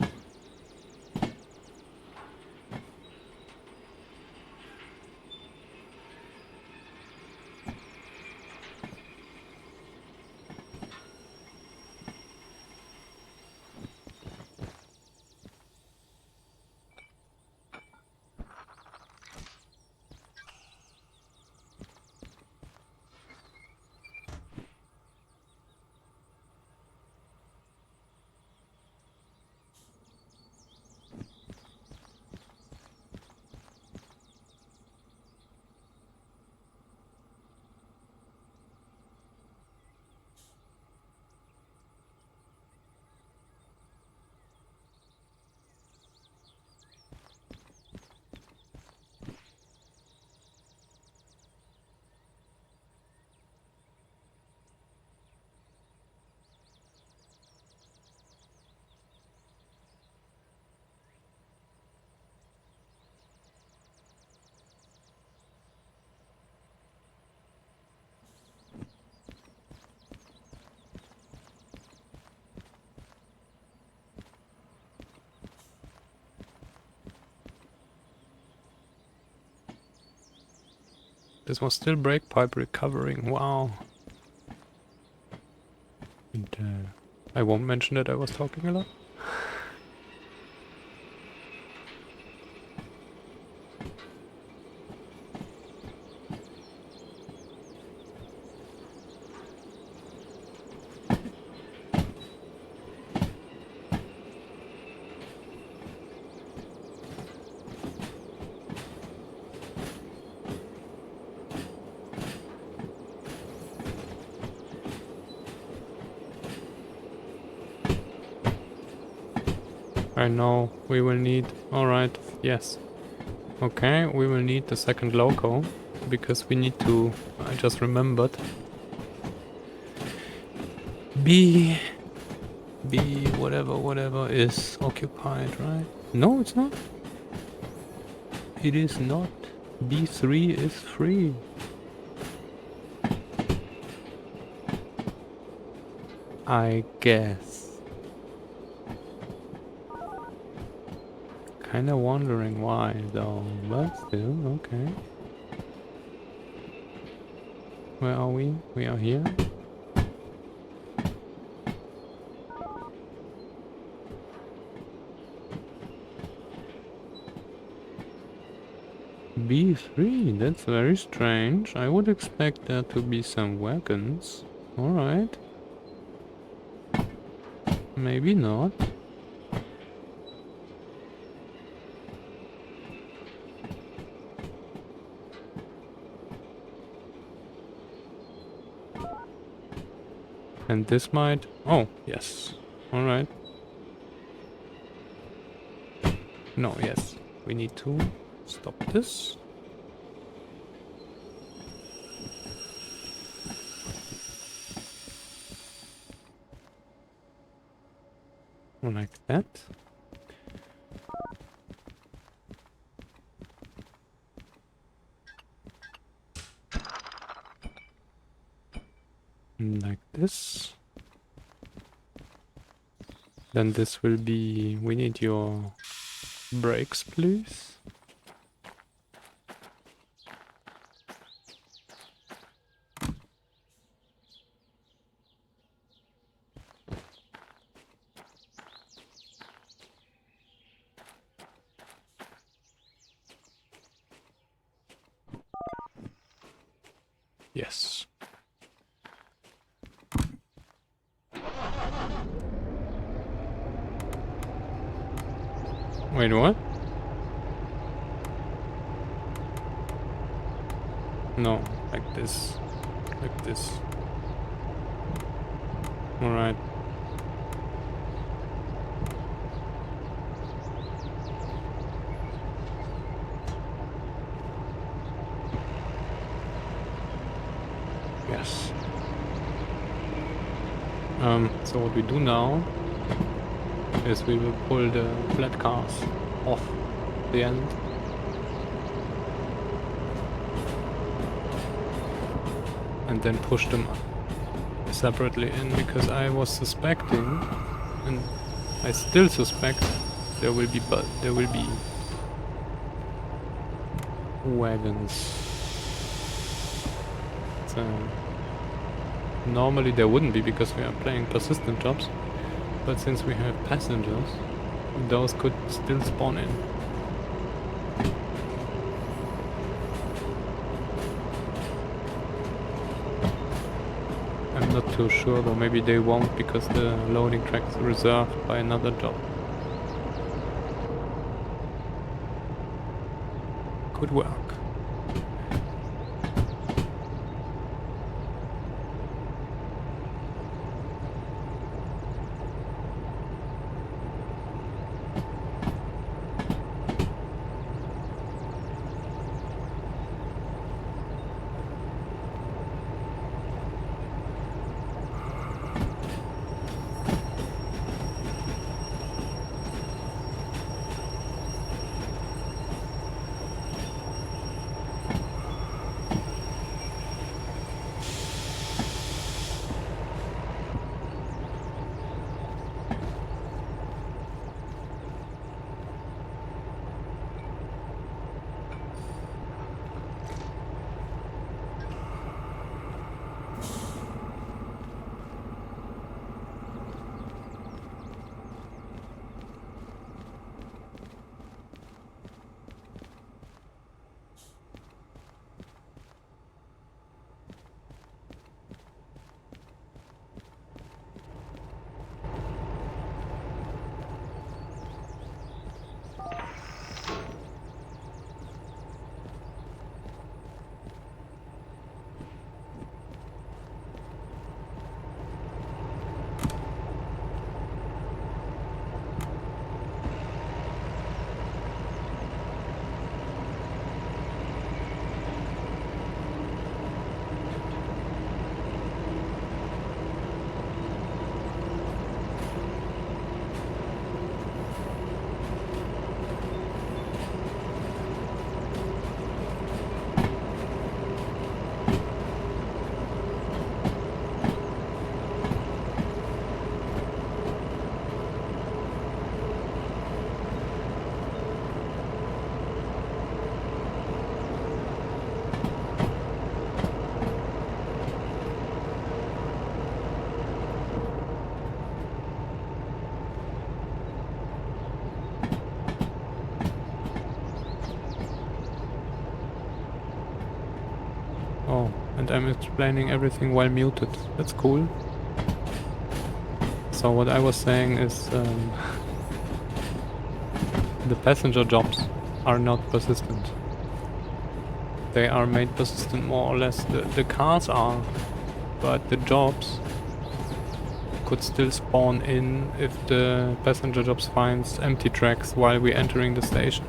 This was still brake pipe recovering, wow. And I won't mention that I was talking a lot. I know we will need, alright, yes. Okay, we will need the second loco, because we need to, I just remembered, B whatever is occupied, right? No, it's not. It is not. B3 is free. I guess. Kinda wondering why though, but still, okay. Where are we? We are here. B3, that's very strange. I would expect there to be some wagons. Alright. Maybe not. And this might... Oh, yes. Alright. No, yes. We need to stop this. Like that. Like this. Then this will be... We need your brakes, please. Yes. Wait, what? No, like this. Like this. Alright. Yes. So what we do now is we will pull the flat cars off the end. And then push them separately in, because I was suspecting, and I still suspect, there will be wagons. So normally there wouldn't be, because we are playing persistent jobs, but since we have passengers, those could still spawn in. I'm not too sure though, maybe they won't, because the loading track is reserved by another job. Could work. Oh, and I'm explaining everything while muted. That's cool. So what I was saying is the passenger jobs are not persistent. They are made persistent more or less. The cars are, but the jobs could still spawn in if the passenger jobs finds empty tracks while we're entering the station.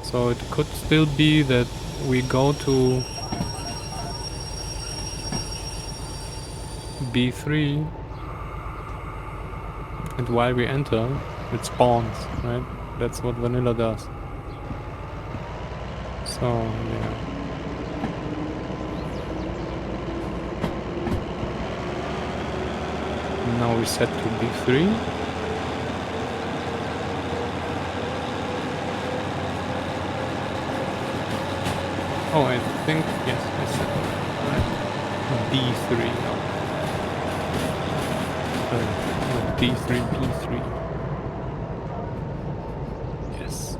So it could still be that we go to B3 and while we enter it spawns, right? That's what vanilla does. So yeah. Now we set to B3. Oh, I think, yes, I said right. D3, no. D3, B3. Yes.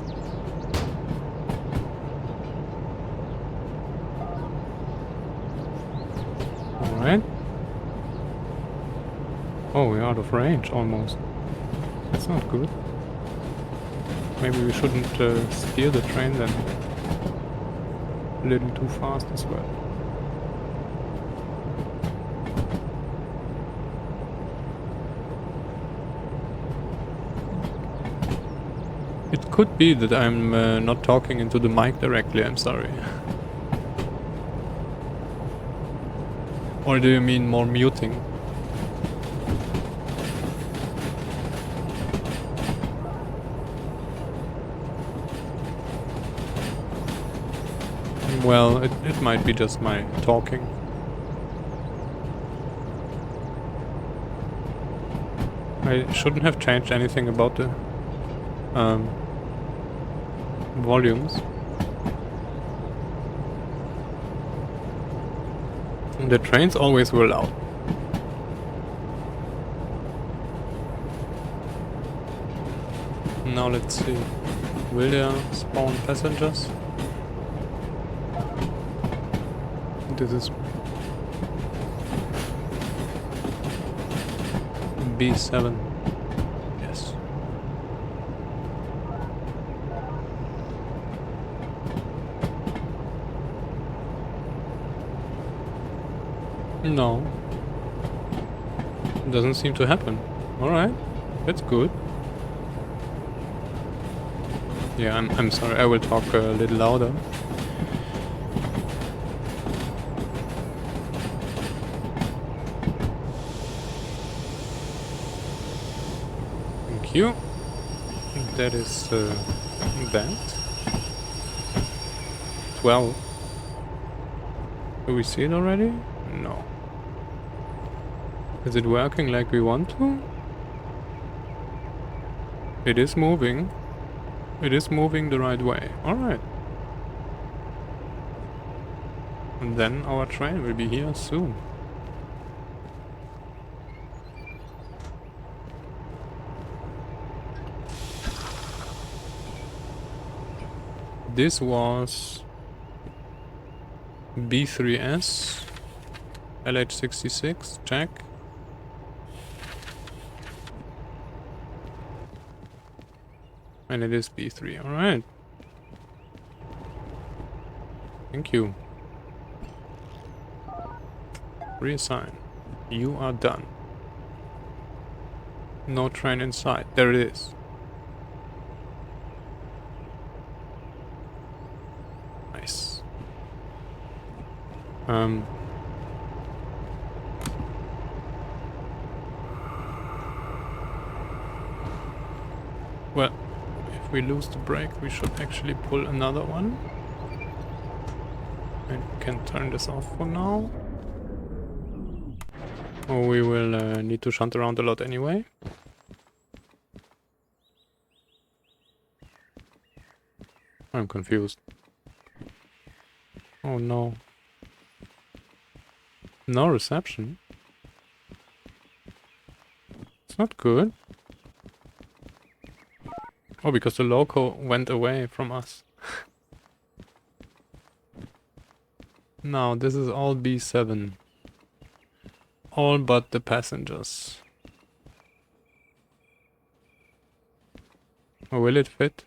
Alright. Oh, we're out of range, almost. That's not good. Maybe we shouldn't steer the train then. A little too fast as well. It could be that I'm not talking into the mic directly, I'm sorry. Or do you mean more muting? Well, it might be just my talking. I shouldn't have changed anything about the volumes. The trains always were loud. Now let's see. Will there spawn passengers? This is B7. Yes. No. Doesn't seem to happen. Alright. That's good. Yeah, I'm sorry. I will talk a little louder. Thank you. That is that. 12. Do we see it already? No. Is it working like we want to? It is moving. It is moving the right way. Alright. And then our train will be here soon. This was B3S LH66, check. And it is B3, alright. Thank you. Reassign. You are done. No train inside. There it is. Nice. Well, if we lose the brake, we should actually pull another one. And we can turn this off for now. Or we will need to shunt around a lot anyway. I'm confused. Oh no. No reception? It's not good. Oh, because the loco went away from us. Now, this is all B7. All but the passengers. Or will it fit?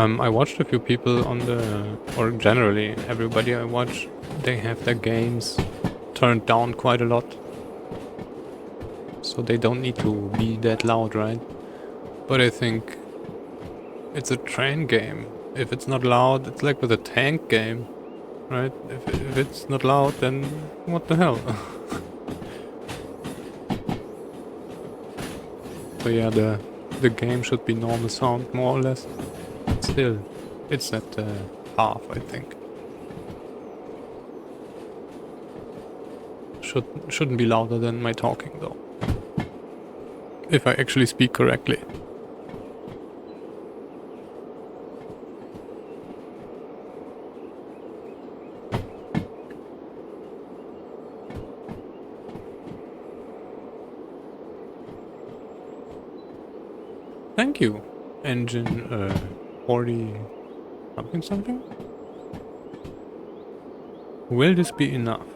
I watched a few people on the, or generally everybody I watch, they have their games turned down quite a lot. So they don't need to be that loud, right? But I think it's a train game. If it's not loud, it's like with a tank game, right? If it's not loud, then what the hell? So yeah, the game should be normal sound, more or less. Still, it's at half, I think. Shouldn't be louder than my talking, though. If I actually speak correctly. Thank you, engine 40 something something? Will this be enough?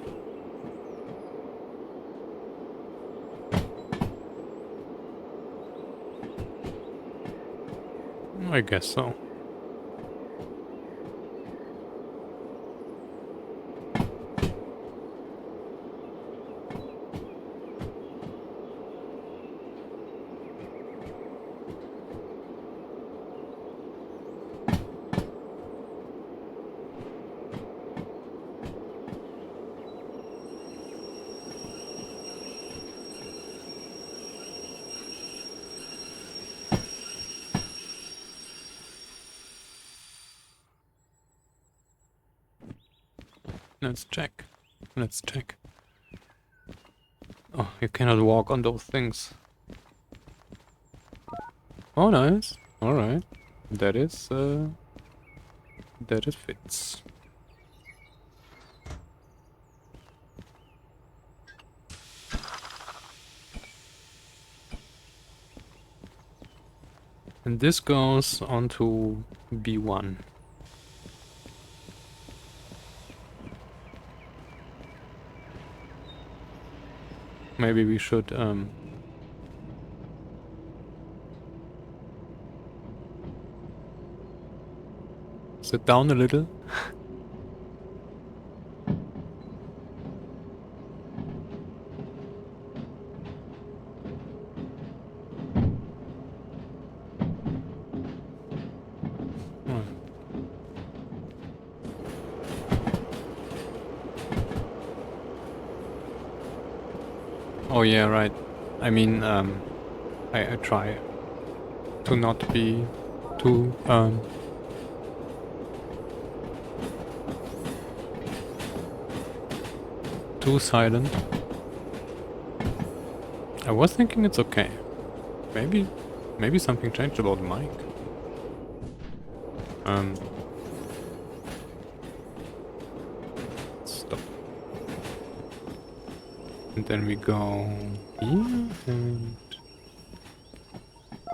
I guess so. Let's check. Let's check. Oh, you cannot walk on those things. Oh, nice. Alright. That is fits. And this goes onto B1. Maybe we should sit down a little. Oh. Oh yeah, right. I mean, I try to not be too too silent. I was thinking it's okay. Maybe something changed about the mic. Stop. And then we go here and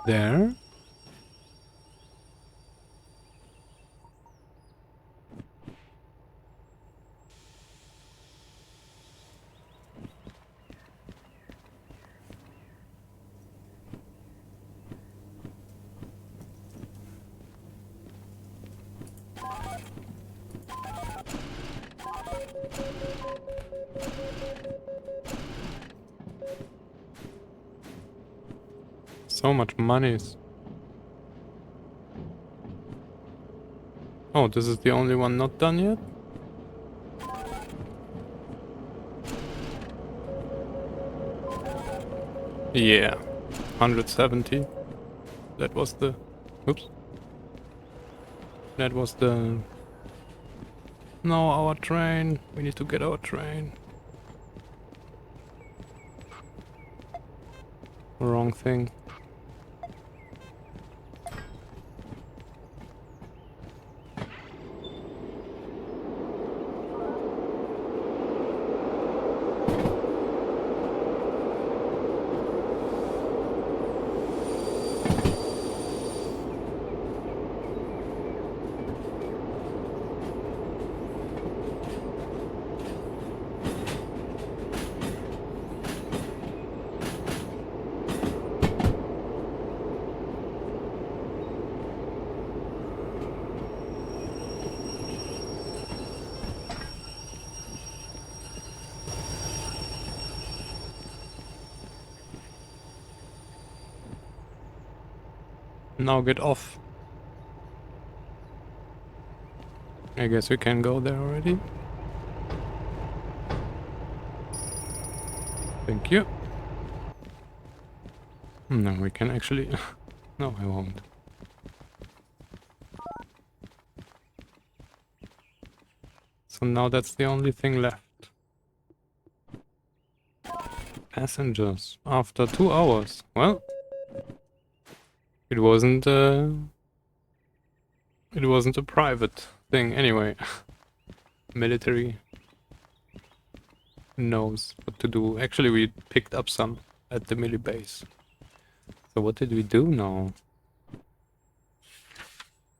there. So much monies. Oh, this is the only one not done yet? Yeah. 170. That was the... Oops. That was the... No, our train. We need to get our train. Wrong thing. Now get off. I guess we can go there already. Thank you. No, we can actually... No, I won't. So now that's the only thing left. Passengers. After 2 hours. Well, it wasn't a private thing anyway. Military knows what to do. Actually, we picked up some at the mili base. So what did we do now?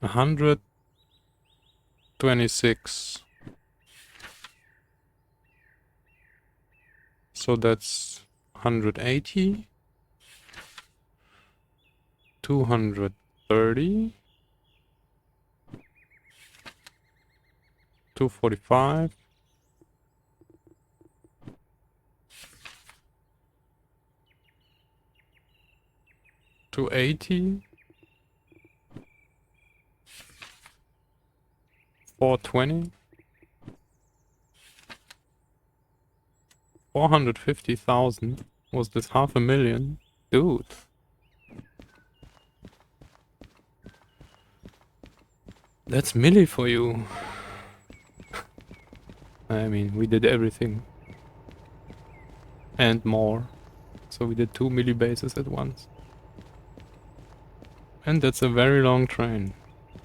126. So that's 180. 230. 245. 280. 420. 450,000. Was this 500,000? Dude. That's milli for you. I mean, we did everything. And more. So we did 2 milli bases at once. And that's a very long train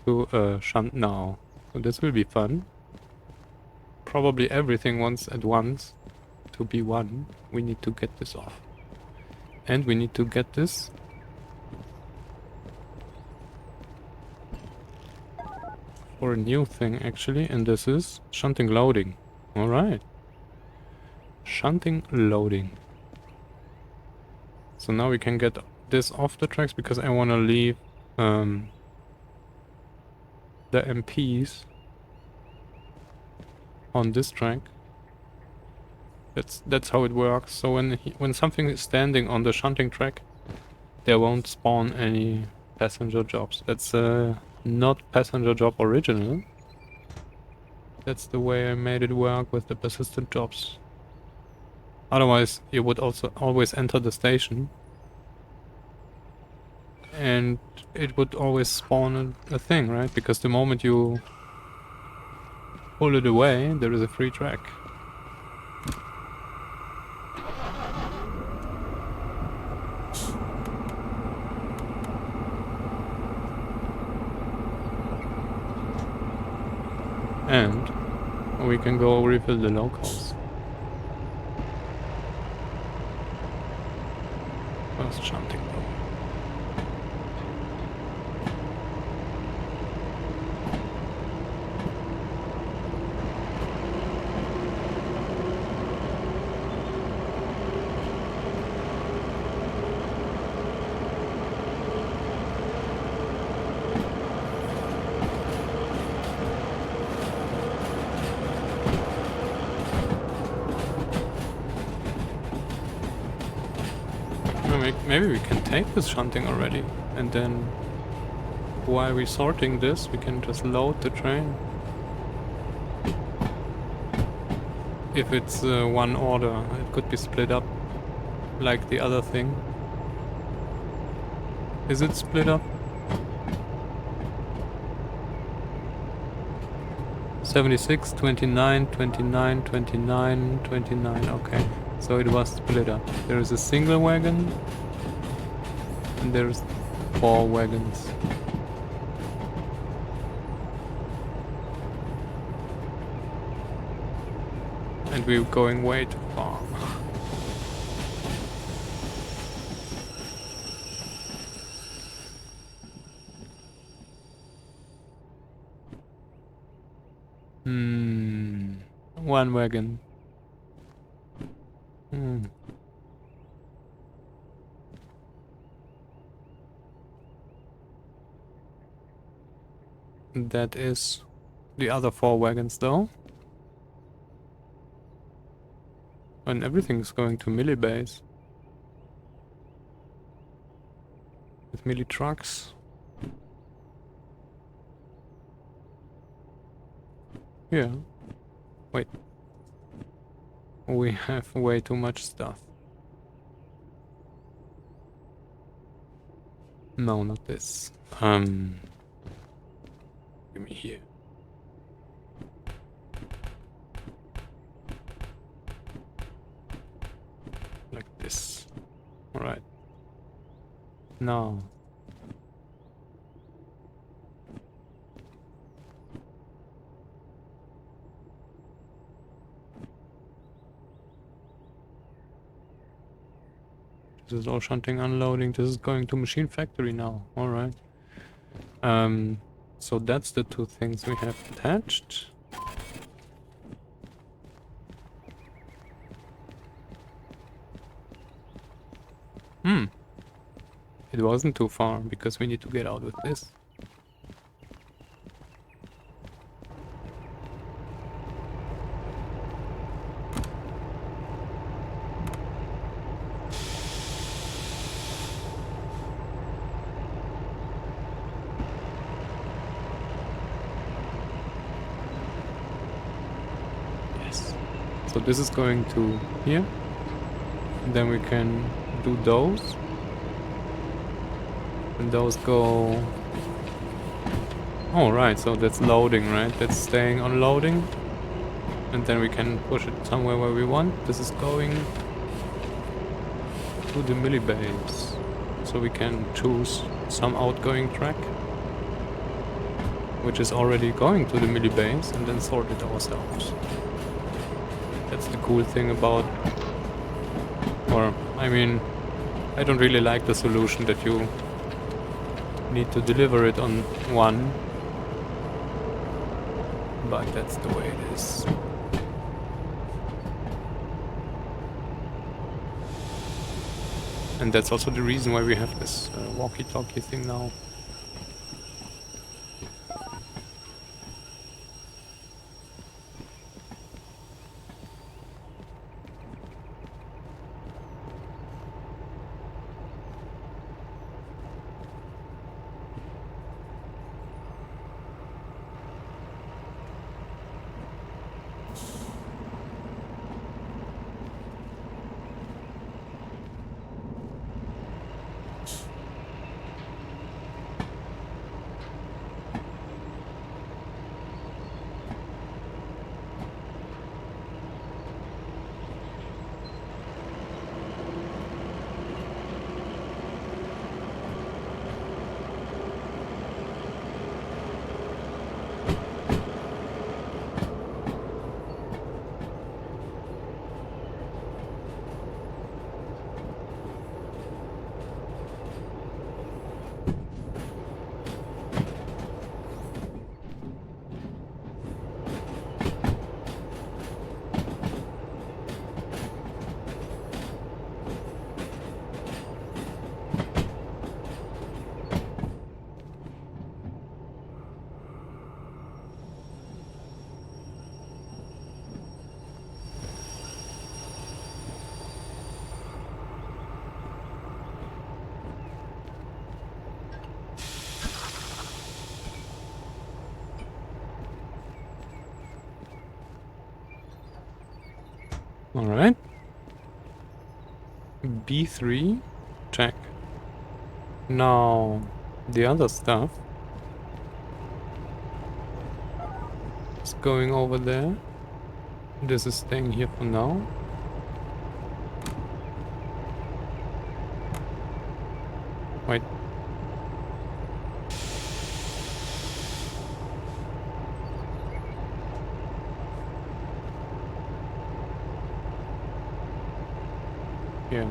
to Shunt now. So this will be fun. Probably everything once at once to be one. We need to get this off. And we need to get this for a new thing actually, and this is shunting loading. Alright. Shunting loading. So now we can get this off the tracks because I want to leave the MPs on this track. That's how it works. So when something is standing on the shunting track, there won't spawn any passenger jobs. That's not passenger job original. That's the way I made it work with the persistent jobs. Otherwise, you would also always enter the station, and it would always spawn a thing, right? Because the moment you pull it away, there is a free track. And we can go refill the locals. First shunting though. Maybe we can take this shunting already, and then while we're sorting this, we can just load the train. If it's one order, it could be split up like the other thing. Is it split up? 76, 29, 29, 29, 29, okay. So it was split up. There is a single wagon, and there's 4 wagons. And we're going way too far. One wagon. That is the other 4 wagons though. And everything's going to melee base. With melee trucks. Yeah. Wait. We have way too much stuff. No, not this. Give me here. Like this. Alright. Now. This is all shunting, unloading. This is going to machine factory now. Alright. So that's the two things we have attached. It wasn't too far because we need to get out with this. Yes. So this is going to here. And then we can do those. And those go... Oh, right, so that's loading, right? That's staying on loading. And then we can push it somewhere where we want. This is going to the millibase. So we can choose some outgoing track, which is already going to the millibase, and then sort it ourselves. That's the cool thing about... Or, I mean, I don't really like the solution that you need to deliver it on one, but that's the way it is. And that's also the reason why we have this walkie-talkie thing now. Alright. B3, check. Now, the other stuff is going over there. This is staying here for now. Wait. Here.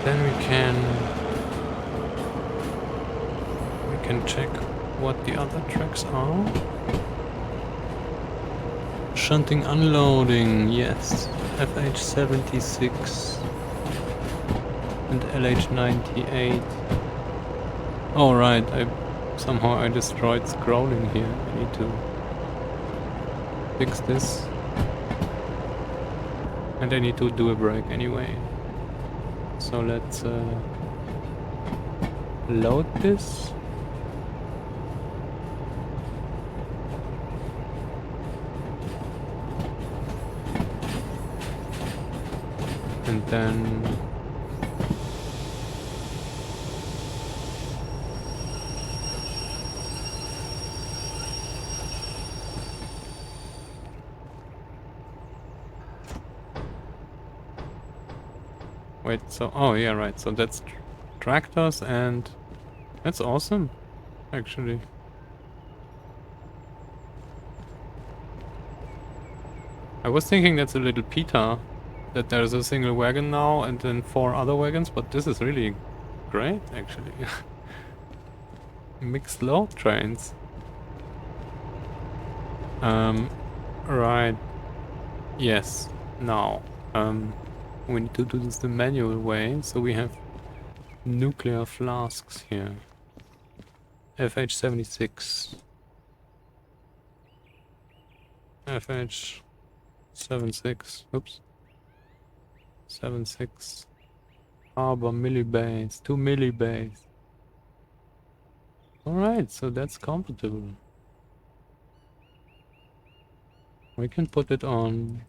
Then we can check what the other tracks are. Shunting, unloading, yes. FH76 and LH98. Oh right, somehow I destroyed scrolling here. I need to fix this. And I need to do a break anyway. So let's load this. And then wait, so oh yeah, right. So that's tractors, and that's awesome actually. I was thinking that's a little pita, that there's a single wagon now and then 4 other wagons, but this is really great actually. Mixed load trains. Right. Yes. Now, we need to do this the manual way, so we have nuclear flasks here. FH76. FH76. Oops. 76. Harbor millibase. 2 millibase. Alright, so that's compatible. We can put it on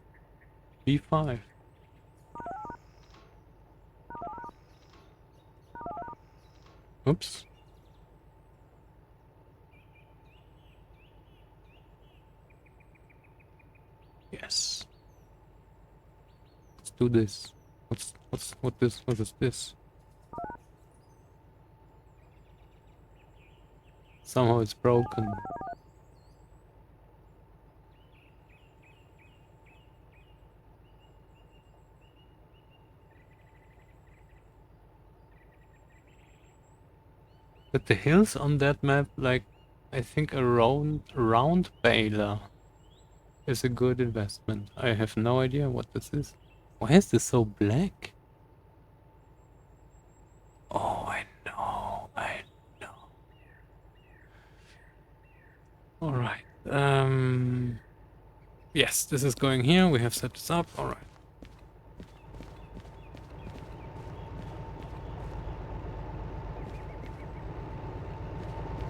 B5. Oops. Yes. Let's do this. What is this? Somehow it's broken. But the hills on that map, like, I think a round baler is a good investment. I have no idea what this is. Why is this so black? Oh, I know. Alright. Yes, this is going here. We have set this up. Alright.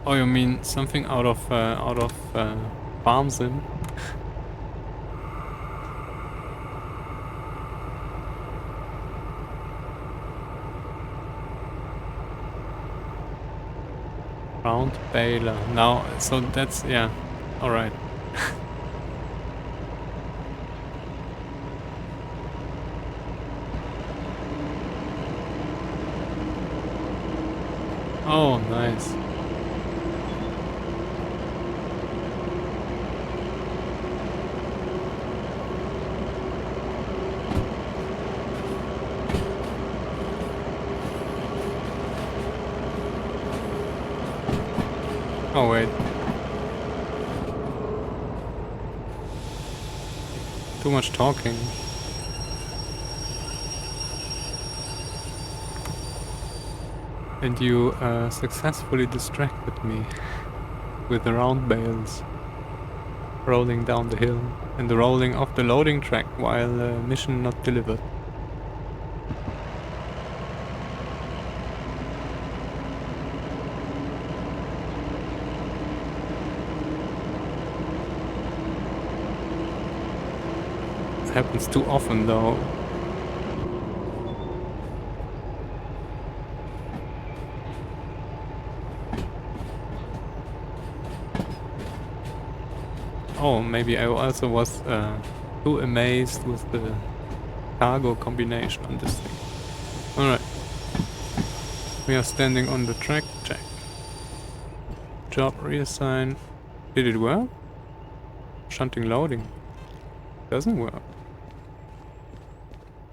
Oh, you mean something out of Farm Sim? Round baler. Now, so that's, yeah. Alright. Oh, nice. Oh, wait. Too much talking. And you successfully distracted me with the round bales rolling down the hill and the rolling off the loading track while mission not delivered. It happens too often though. Oh, maybe I also was too amazed with the cargo combination on this thing. Alright. We are standing on the track. Check. Job reassign. Did it work? Shunting loading. Doesn't work.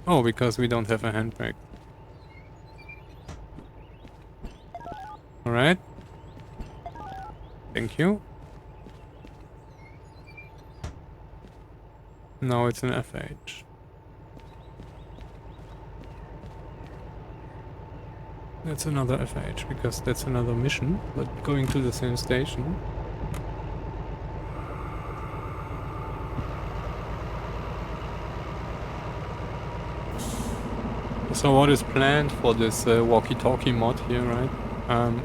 Oh, because we don't have a handbrake. Alright. Thank you. Now it's an FH. That's another FH, because that's another mission, but going to the same station. So what is planned for this walkie-talkie mod here, right,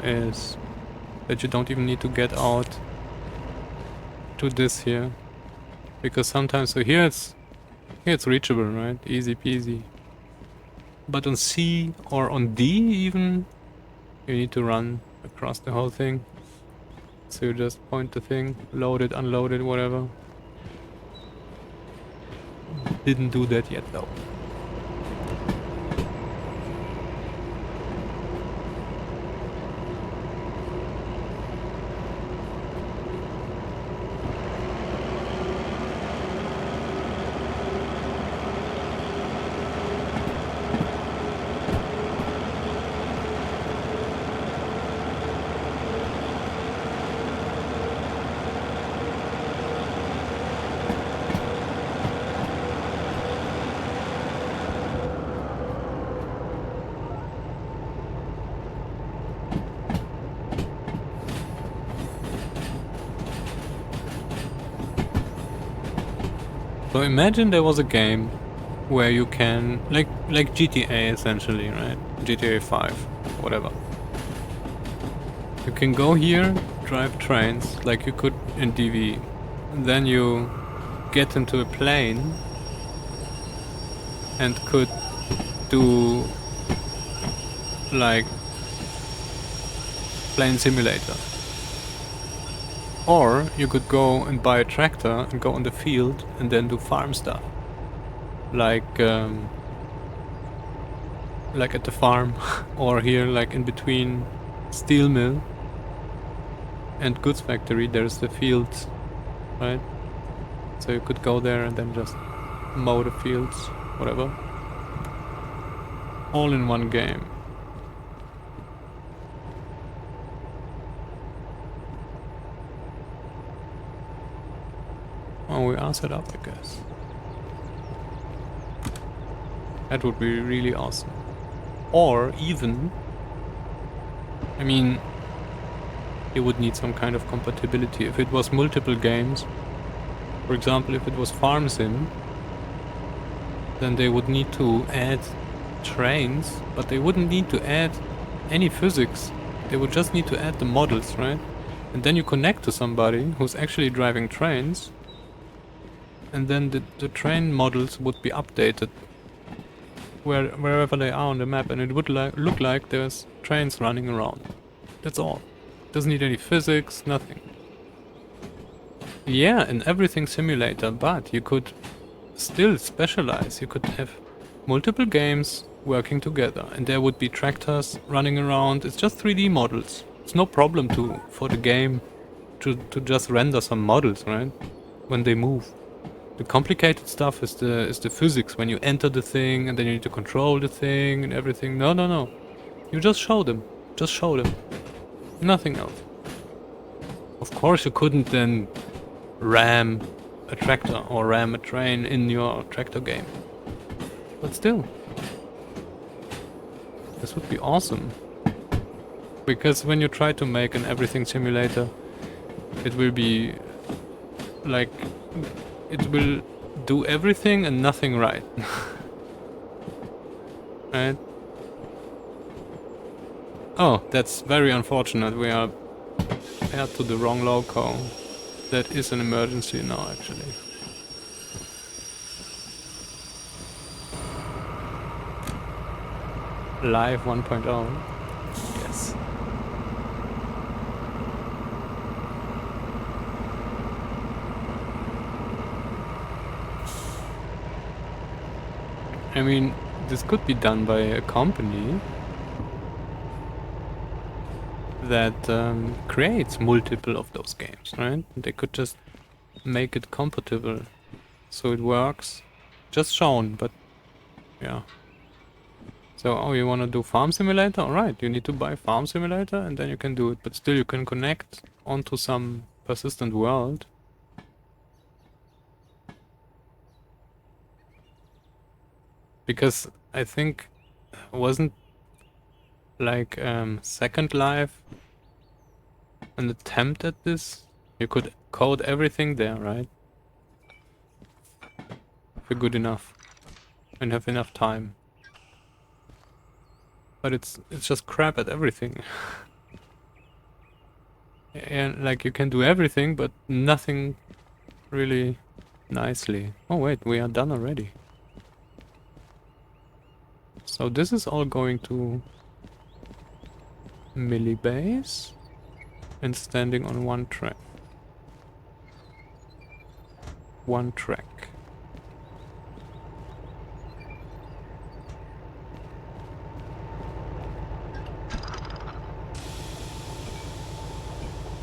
is that you don't even need to get out to this here. Because sometimes, so here it's reachable, right, easy peasy. But on C or on D even, you need to run across the whole thing. So you just point the thing, load it, unload it, whatever. Didn't do that yet though. So imagine there was a game where you can, like GTA essentially, right? GTA 5, whatever. You can go here, drive trains, like you could in DV. And then you get into a plane and could do like plane simulator. Or you could go and buy a tractor and go on the field and then do farm stuff. Like at the farm or here like in between steel mill and goods factory there's the fields, right? So you could go there and then just mow the fields, whatever. All in one game. Oh, we are set up, I guess. That would be really awesome. Or even, I mean, it would need some kind of compatibility. If it was multiple games, for example, if it was Farm Sim, then they would need to add trains, but they wouldn't need to add any physics. They would just need to add the models, right? And then you connect to somebody who's actually driving trains, and then the train models would be updated wherever they are on the map, and it would look like there's trains running around. That's all. Doesn't need any physics, nothing. Yeah, an everything simulator, but you could still specialize. You could have multiple games working together, and there would be tractors running around. It's just 3D models. It's no problem for the game to just render some models, right? When they move. The complicated stuff is the physics, when you enter the thing and then you need to control the thing and everything. No, no, no. You just show them. Just show them. Nothing else. Of course you couldn't then ram a tractor or ram a train in your tractor game. But still. This would be awesome. Because when you try to make an everything simulator, it will be like, it will do everything and nothing right. Right? Oh, that's very unfortunate. We are paired to the wrong loco. That is an emergency now, actually. Live 1.0. Yes. I mean, this could be done by a company that creates multiple of those games, right? They could just make it compatible so it works. Just shown, but yeah. So, oh, you want to do Farm Simulator? Alright, you need to buy Farm Simulator and then you can do it. But still, you can connect onto some persistent world. Because I think wasn't like Second Life an attempt at this? You could code everything there, right? If you're good enough and have enough time. But it's just crap at everything. And like you can do everything, but nothing really nicely. Oh wait, we are done already. So this is all going to Millibase and standing on one track. One track.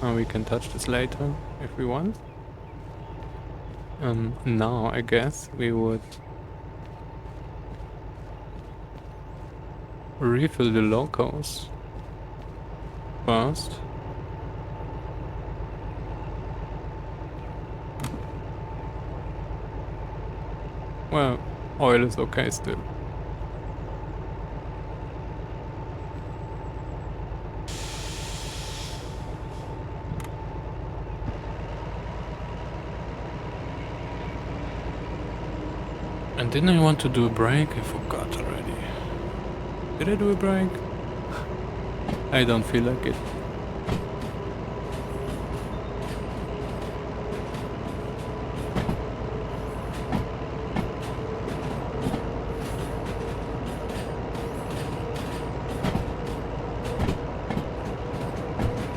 We can touch this later if we want. Now I guess we would refill the locos first. Well, oil is okay still. And didn't I want to do a break? I forgot already. Did I do a break? I don't feel like it.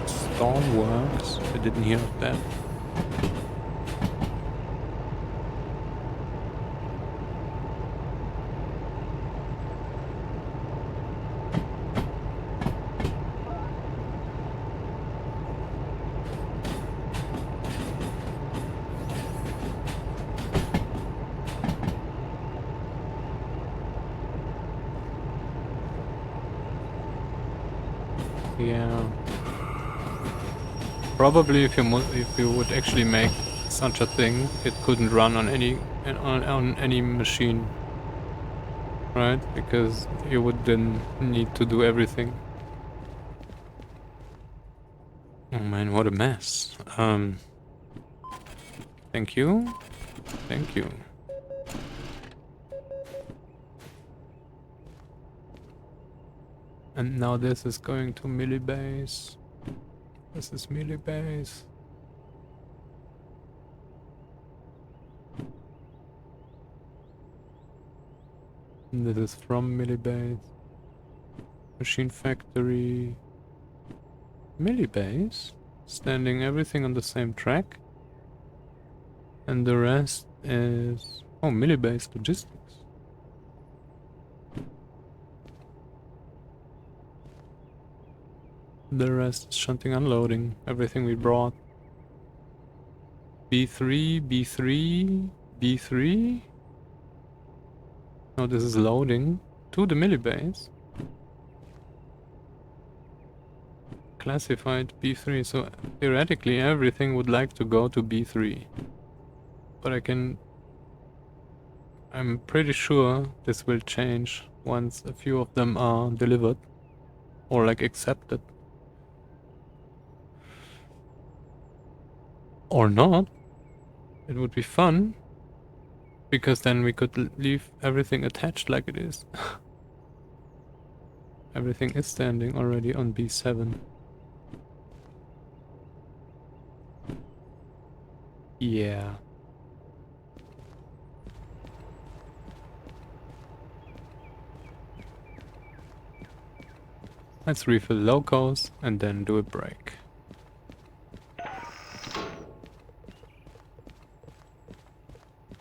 Storm works. I didn't hear of that. Yeah. Probably if you would actually make such a thing, it couldn't run on any machine, right? Because you would then need to do everything. Oh man, what a mess. Thank you. Thank you. And now this is going to Millibase. This is Millibase. And this is from Millibase. Machine Factory. Millibase? Standing everything on the same track. And the rest is... Oh, Millibase Logistics. The rest is shunting unloading. Everything we brought. B3, B3, B3. No, this is loading to the Millibase. Classified B3, so theoretically everything would like to go to B3. But I'm pretty sure this will change once a few of them are delivered. Or like accepted. Or not. It would be fun. Because then we could leave everything attached like it is. Everything is standing already on B7. Yeah. Let's refill locos and then do a break.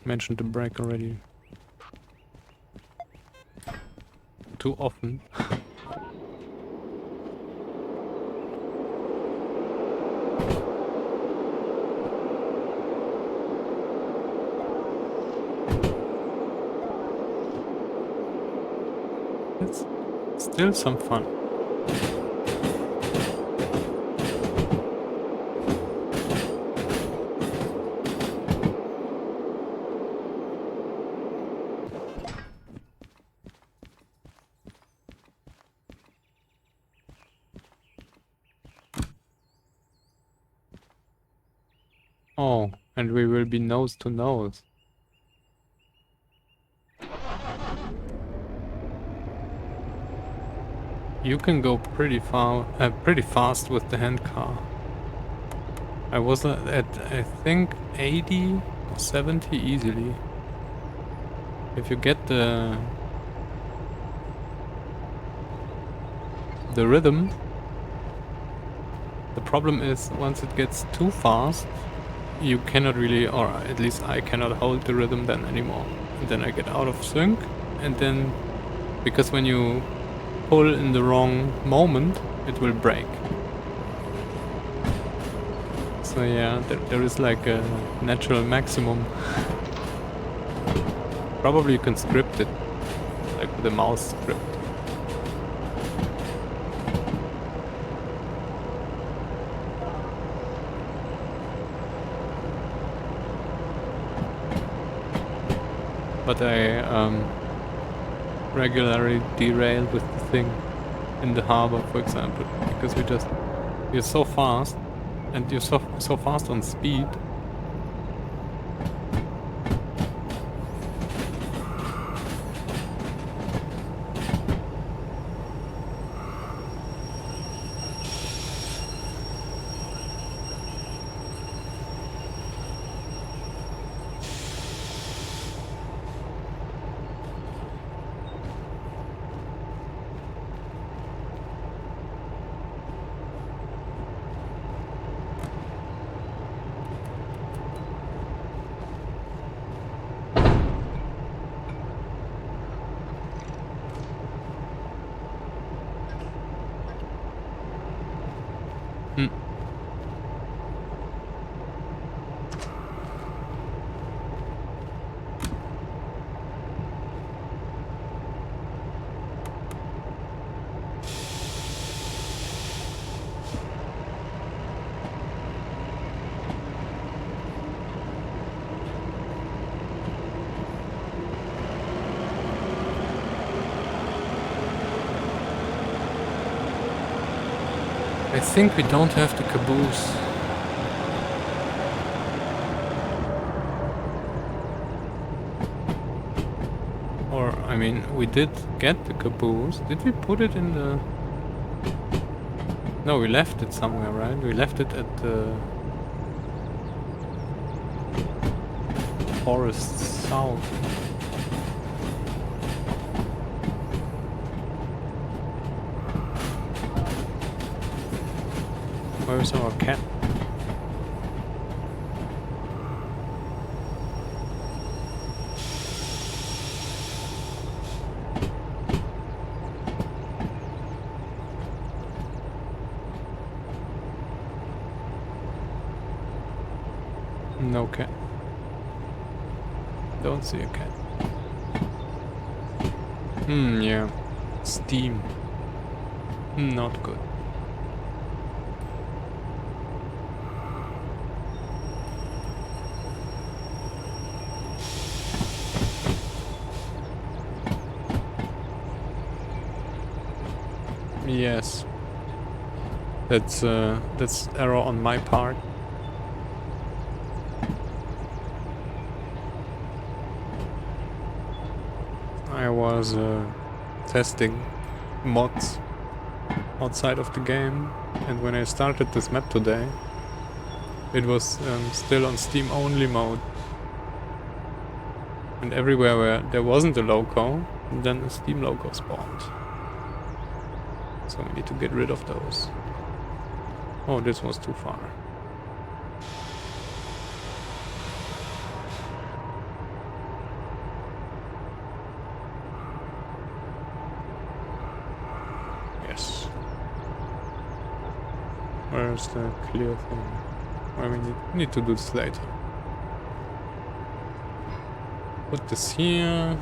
Mentioned the break already. Too often. It's still some fun. Oh, and we will be nose to nose. You can go pretty fast with the hand car. I was at I think 80 or 70 easily. If you get the rhythm. The problem is once it gets too fast, you cannot really, or at least I cannot hold the rhythm then anymore. And then I get out of sync, and then because when you pull in the wrong moment, it will break. So yeah, there is like a natural maximum. Probably you can script it, like with a mouse script. But I regularly derail with the thing in the harbor, for example, because you're so fast, and you're so fast on speed. Hmm. I think we don't have the caboose. Or, I mean, we did get the caboose. Did we put it in the... No, we left it somewhere, right? We left it at the... Forest South. Where's our cat? No cat. Don't see a cat. Yeah. Steam. Not good. Yes. That's error on my part. I was testing mods outside of the game, and when I started this map today, it was still on Steam only mode. And everywhere where there wasn't a logo, then a Steam logo spawned. So we need to get rid of those. Oh, this was too far. Yes. Where's the clear thing? Well, we need to do this later. Put this here.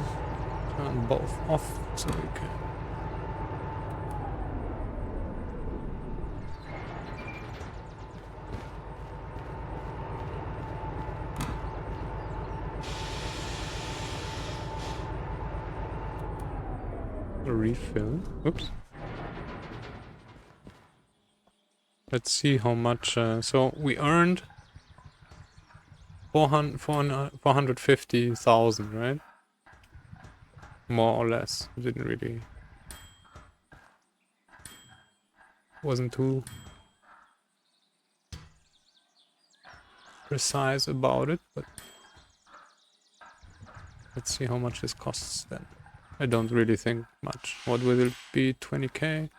Turn both off so we can A refill. Oops. Let's see how much. So we earned 450,000, right? More or less. Didn't really. Wasn't too precise about it, but let's see how much this costs then. I don't really think much. What will it be? 20k?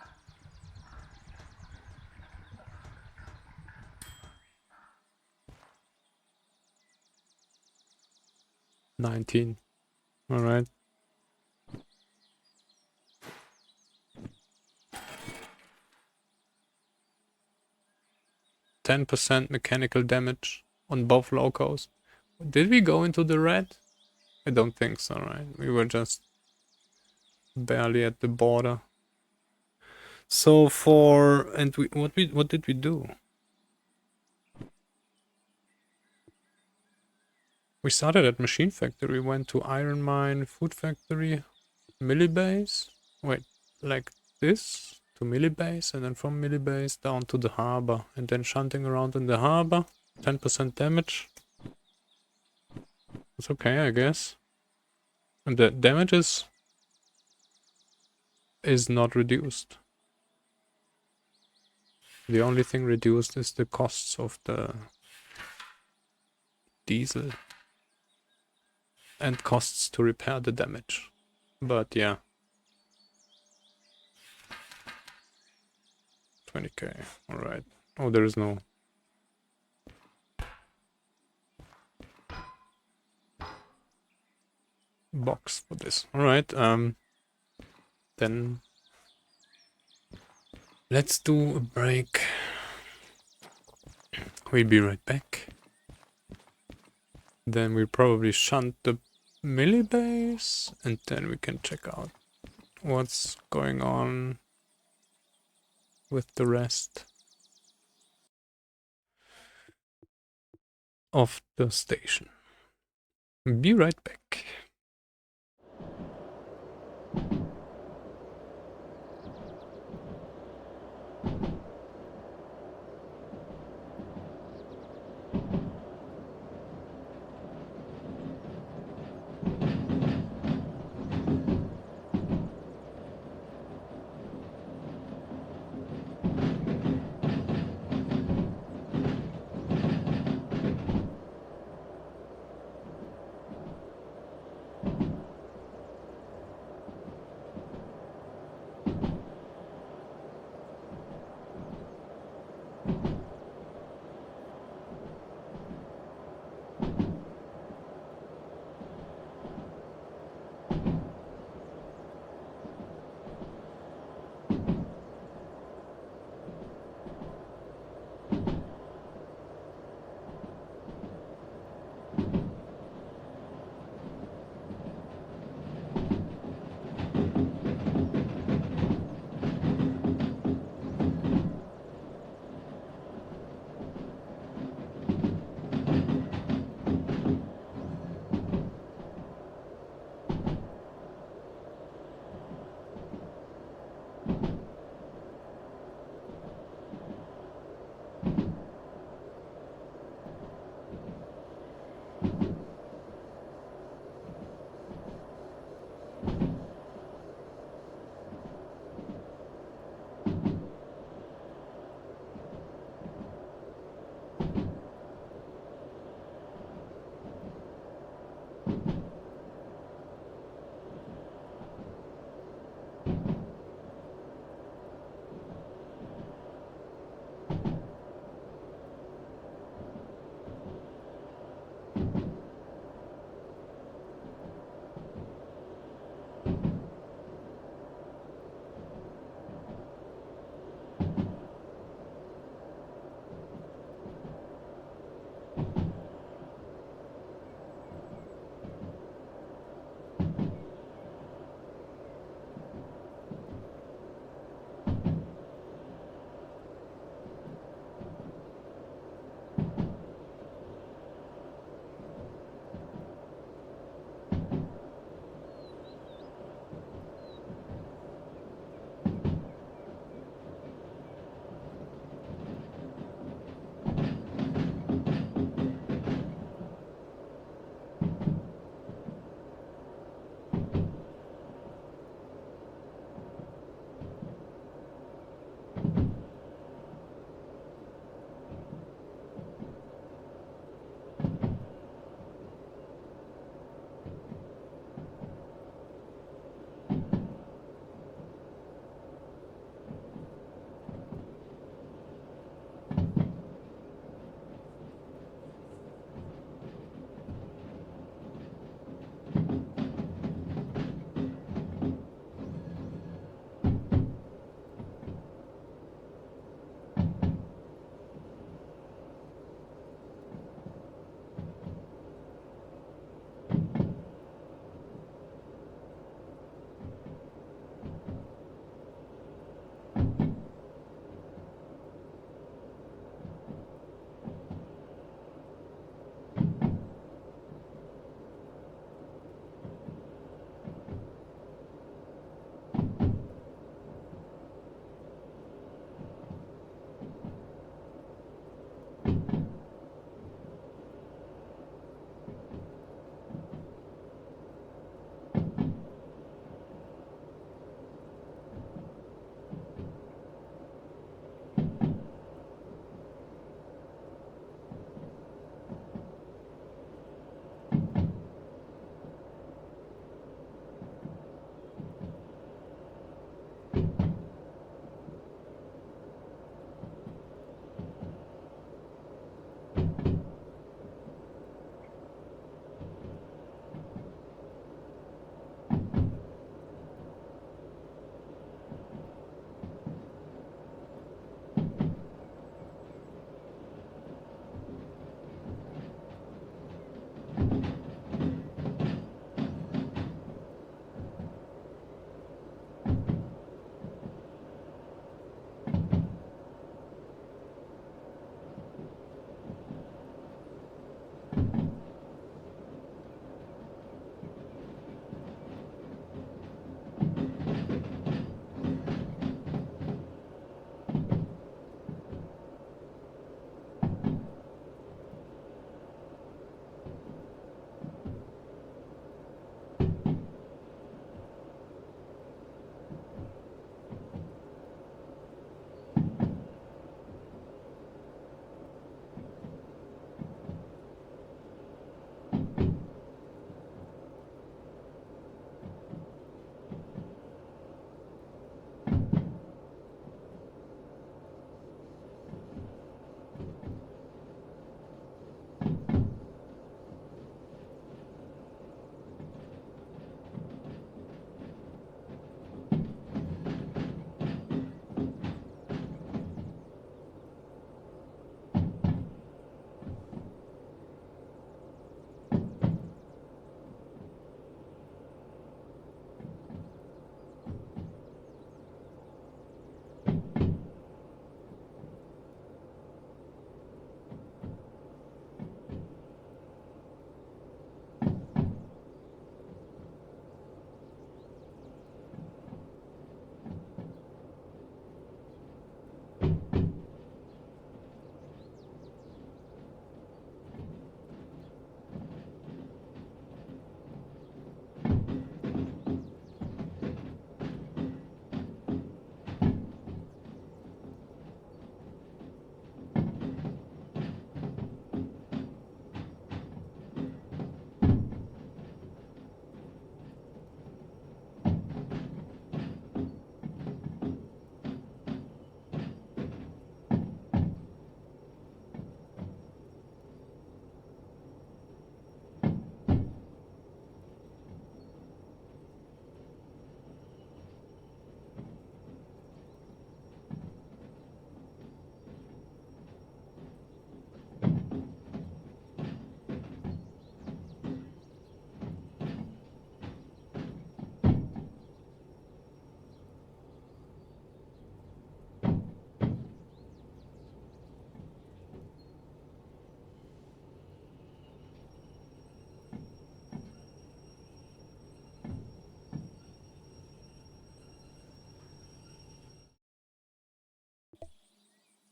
19. Alright. 10% mechanical damage on both locos. Did we go into the red? I don't think so, right? We were just barely at the border. So for and what did we do? We started at Machine Factory, went to Iron Mine, Food Factory, Millibase. Wait, like this to Millibase, and then from Millibase down to the harbor, and then shunting around in the harbor. 10% damage. It's okay, I guess. And the damage is not reduced. The only thing reduced is the costs of the diesel and costs to repair the damage. But yeah. 20k. Alright. Oh, there is no box for this. Alright, then let's do a break. We'll be right back. Then we'll probably shunt the millibase, and then we can check out what's going on with the rest of the station. Be right back.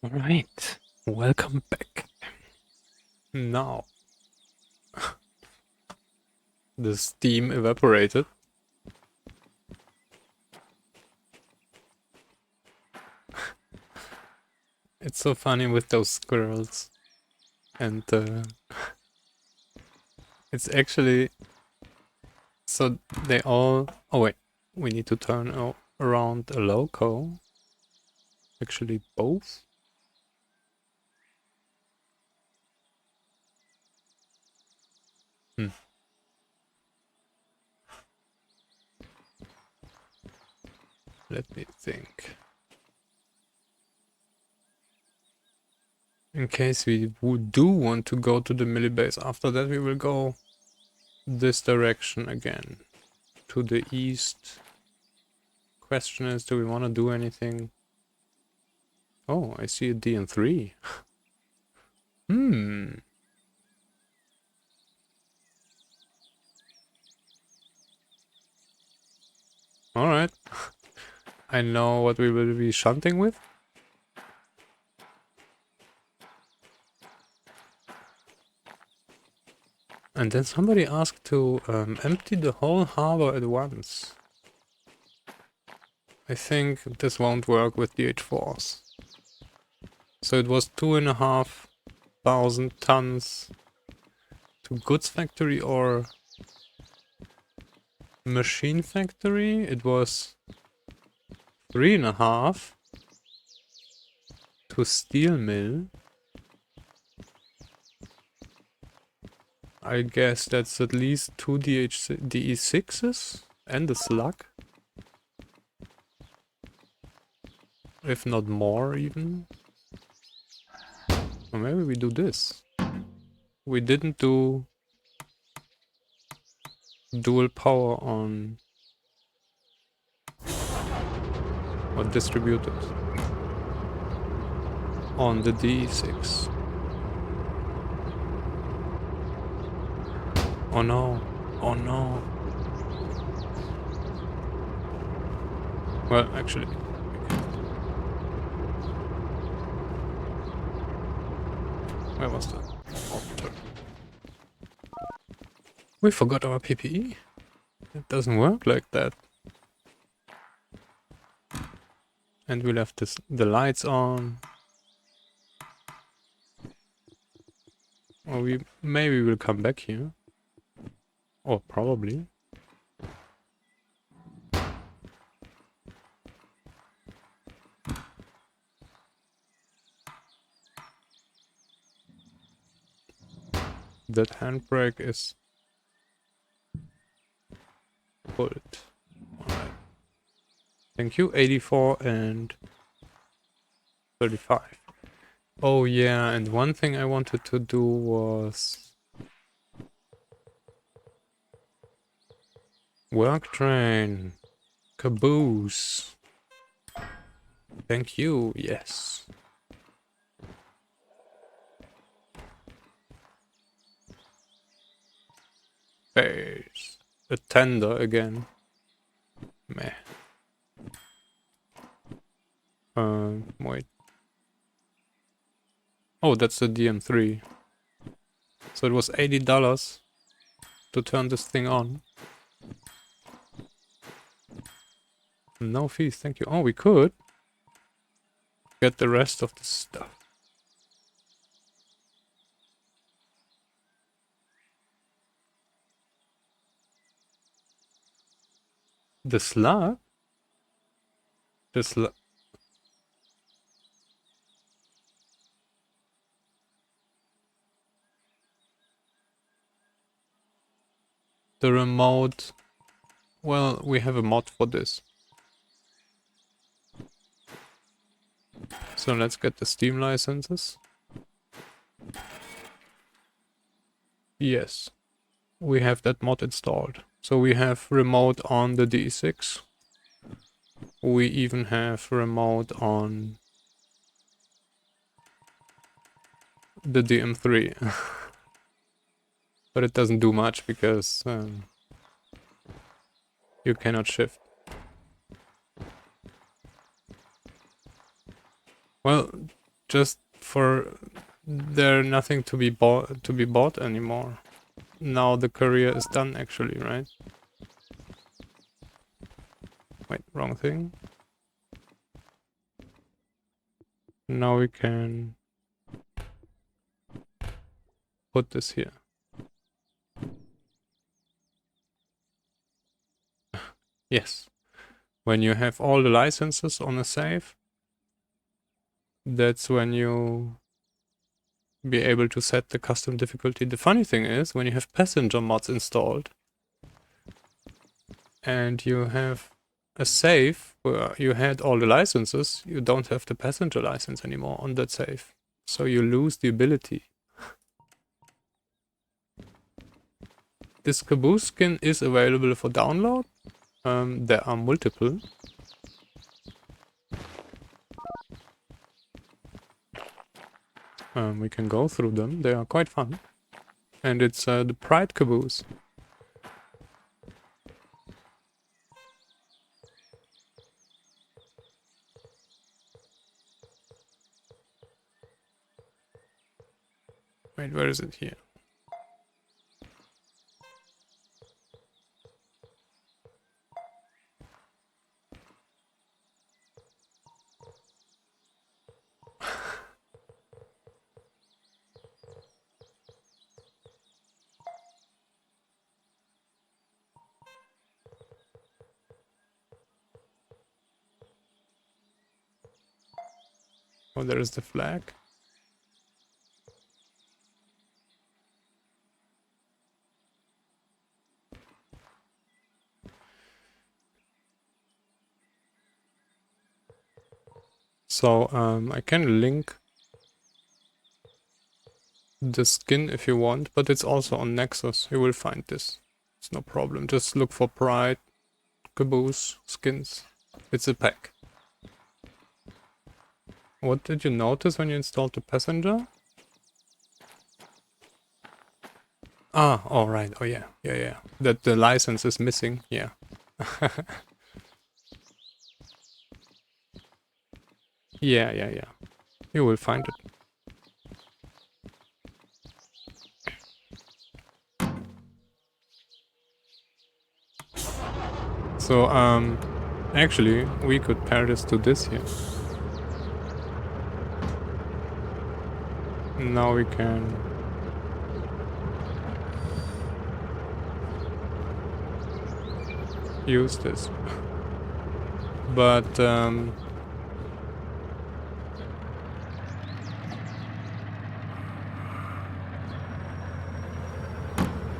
Alright, welcome back. Now, the steam evaporated. It's so funny with those squirrels. And it's actually... So they all... Oh wait, we need to turn around a loco. Actually both. Let me think. In case we do want to go to the millibase, after that we will go this direction again. To the east. Question is, do we want to do anything? Oh, I see a DN3. Alright. I know what we will be shunting with. And then somebody asked to empty the whole harbor at once. I think this won't work with the H4s. So it was 2,500 tons to goods factory or machine factory. It was 3.5 to steel mill. I guess that's at least 2 DE6s and a slug. If not more even. Or maybe we do this. We didn't do dual power on... or distributed. On the DE6. Oh no. Oh no. Well, actually... Where was that? Oh, we forgot our PPE. It doesn't work like that. And we left the lights on. Or maybe we'll come back here. Or probably. That handbrake is pulled. Alright. Thank you, 84 and 35. Oh yeah, and one thing I wanted to do was... work train. Caboose. Thank you, yes. There's a tender again. Meh. Wait. Oh, that's the DM3. So it was $80 to turn this thing on. No fees, thank you. Oh, we could get the rest of the stuff. The slug? The slug. The remote. Well, we have a mod for this. So let's get the Steam licenses. Yes, we have that mod installed. So we have remote on the D6. We even have remote on the DM3. But it doesn't do much because you cannot shift. Well, just for there nothing to be bought anymore. Now the career is done actually, right? Wait, wrong thing. Now we can put this here. Yes. When you have all the licenses on a save, that's when you be able to set the custom difficulty. The funny thing is, when you have passenger mods installed and you have a save where you had all the licenses, you don't have the passenger license anymore on that save. So you lose the ability. This Caboose skin is available for download. There are multiple. We can go through them. They are quite fun. And it's the Pride Caboose. Wait, where is it here? Oh, there is the flag. So I can link the skin if you want, but it's also on Nexus. You will find this. It's no problem. Just look for Pride Caboose skins. It's a pack. What did you notice when you installed the passenger? Ah, all right. Oh yeah, yeah. That the license is missing. Yeah. Yeah. You will find it. So actually we could pair this to this here. Now we can use this. But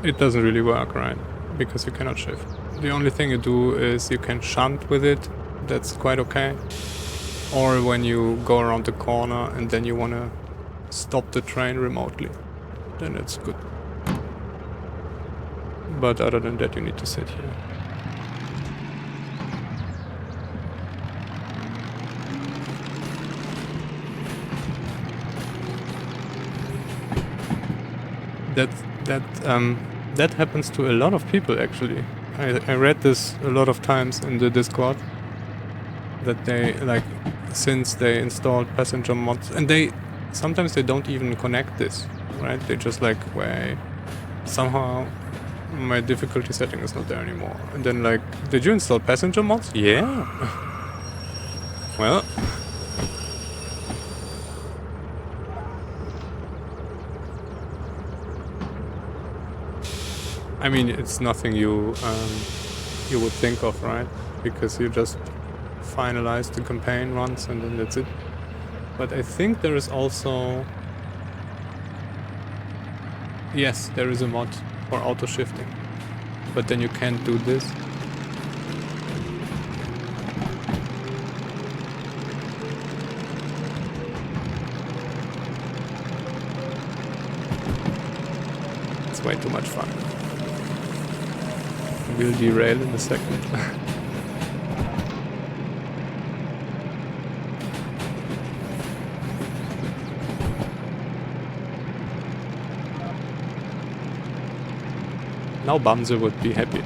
it doesn't really work, right? Because you cannot shift. The only thing you do is you can shunt with it. That's quite okay. Or when you go around the corner and then you want to stop the train remotely, then it's good. But other than that, you need to sit here. That happens to a lot of people actually. I read this a lot of times in the Discord that they like since they installed passenger mods and sometimes they don't even connect this, right? They just like, wait, somehow my difficulty setting is not there anymore. And then like, did you install passenger mods? Yeah. Well. I mean, it's nothing you would think of, right? Because you just finalize the campaign once and then that's it. But I think there is also... Yes, there is a mod for auto shifting. But then you can't do this. It's way too much fun. We'll derail in a second. Now Bamse would be happy.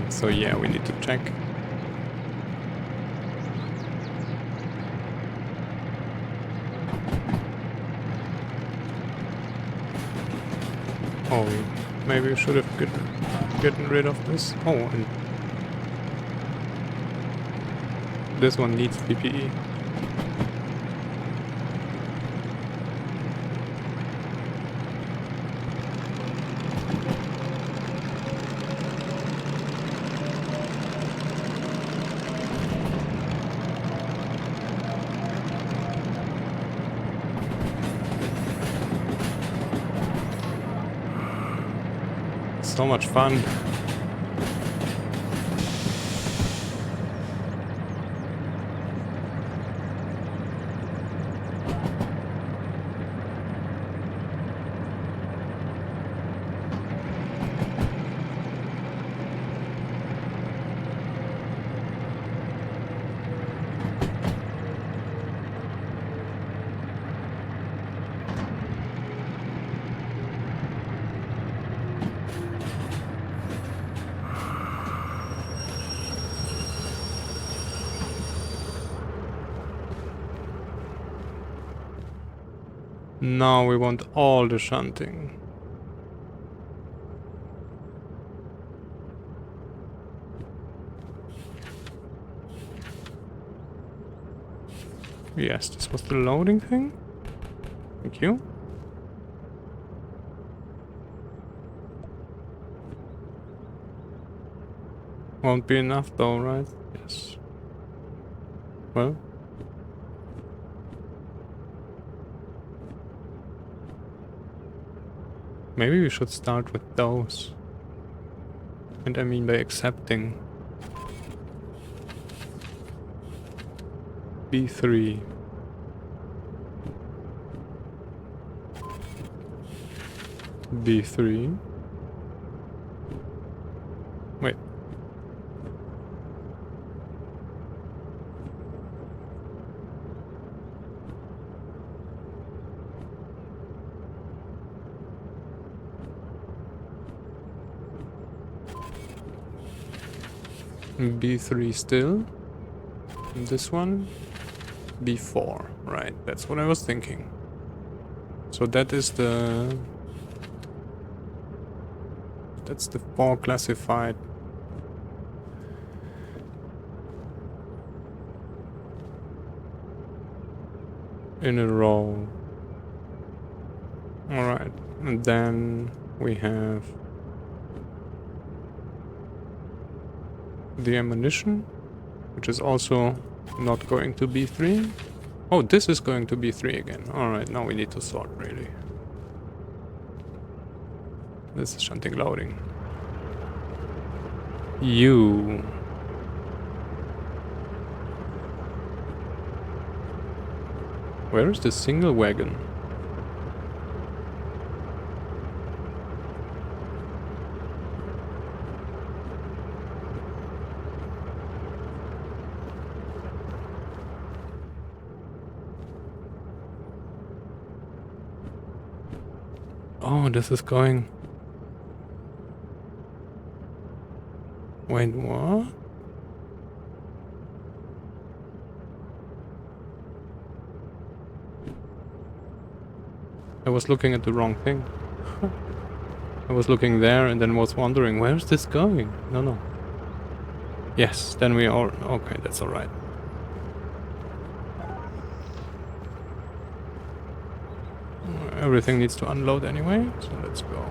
So yeah, we need to check. Oh, maybe we should have gotten rid of this. Oh, and this one needs PPE. So much fun. Now we want all the shunting. Yes, this was the loading thing. Thank you. Won't be enough though, right? Yes. Well. Maybe we should start with those. And I mean by accepting. B3. B3. Wait. B3 still. And this one. B4. Right, that's what I was thinking. So that is the... That's the 4 classified. In a row. Alright, and then we have the ammunition, which is also not going to be 3. Oh, this is going to be 3 again. Alright, now we need to sort, really. This is shunting loading. You. Where is the single wagon? Oh, this is going... Wait, what? I was looking at the wrong thing. I was looking there and then was wondering, where's this going? No. Yes, then we all... Okay, that's alright. Everything needs to unload anyway, so let's go.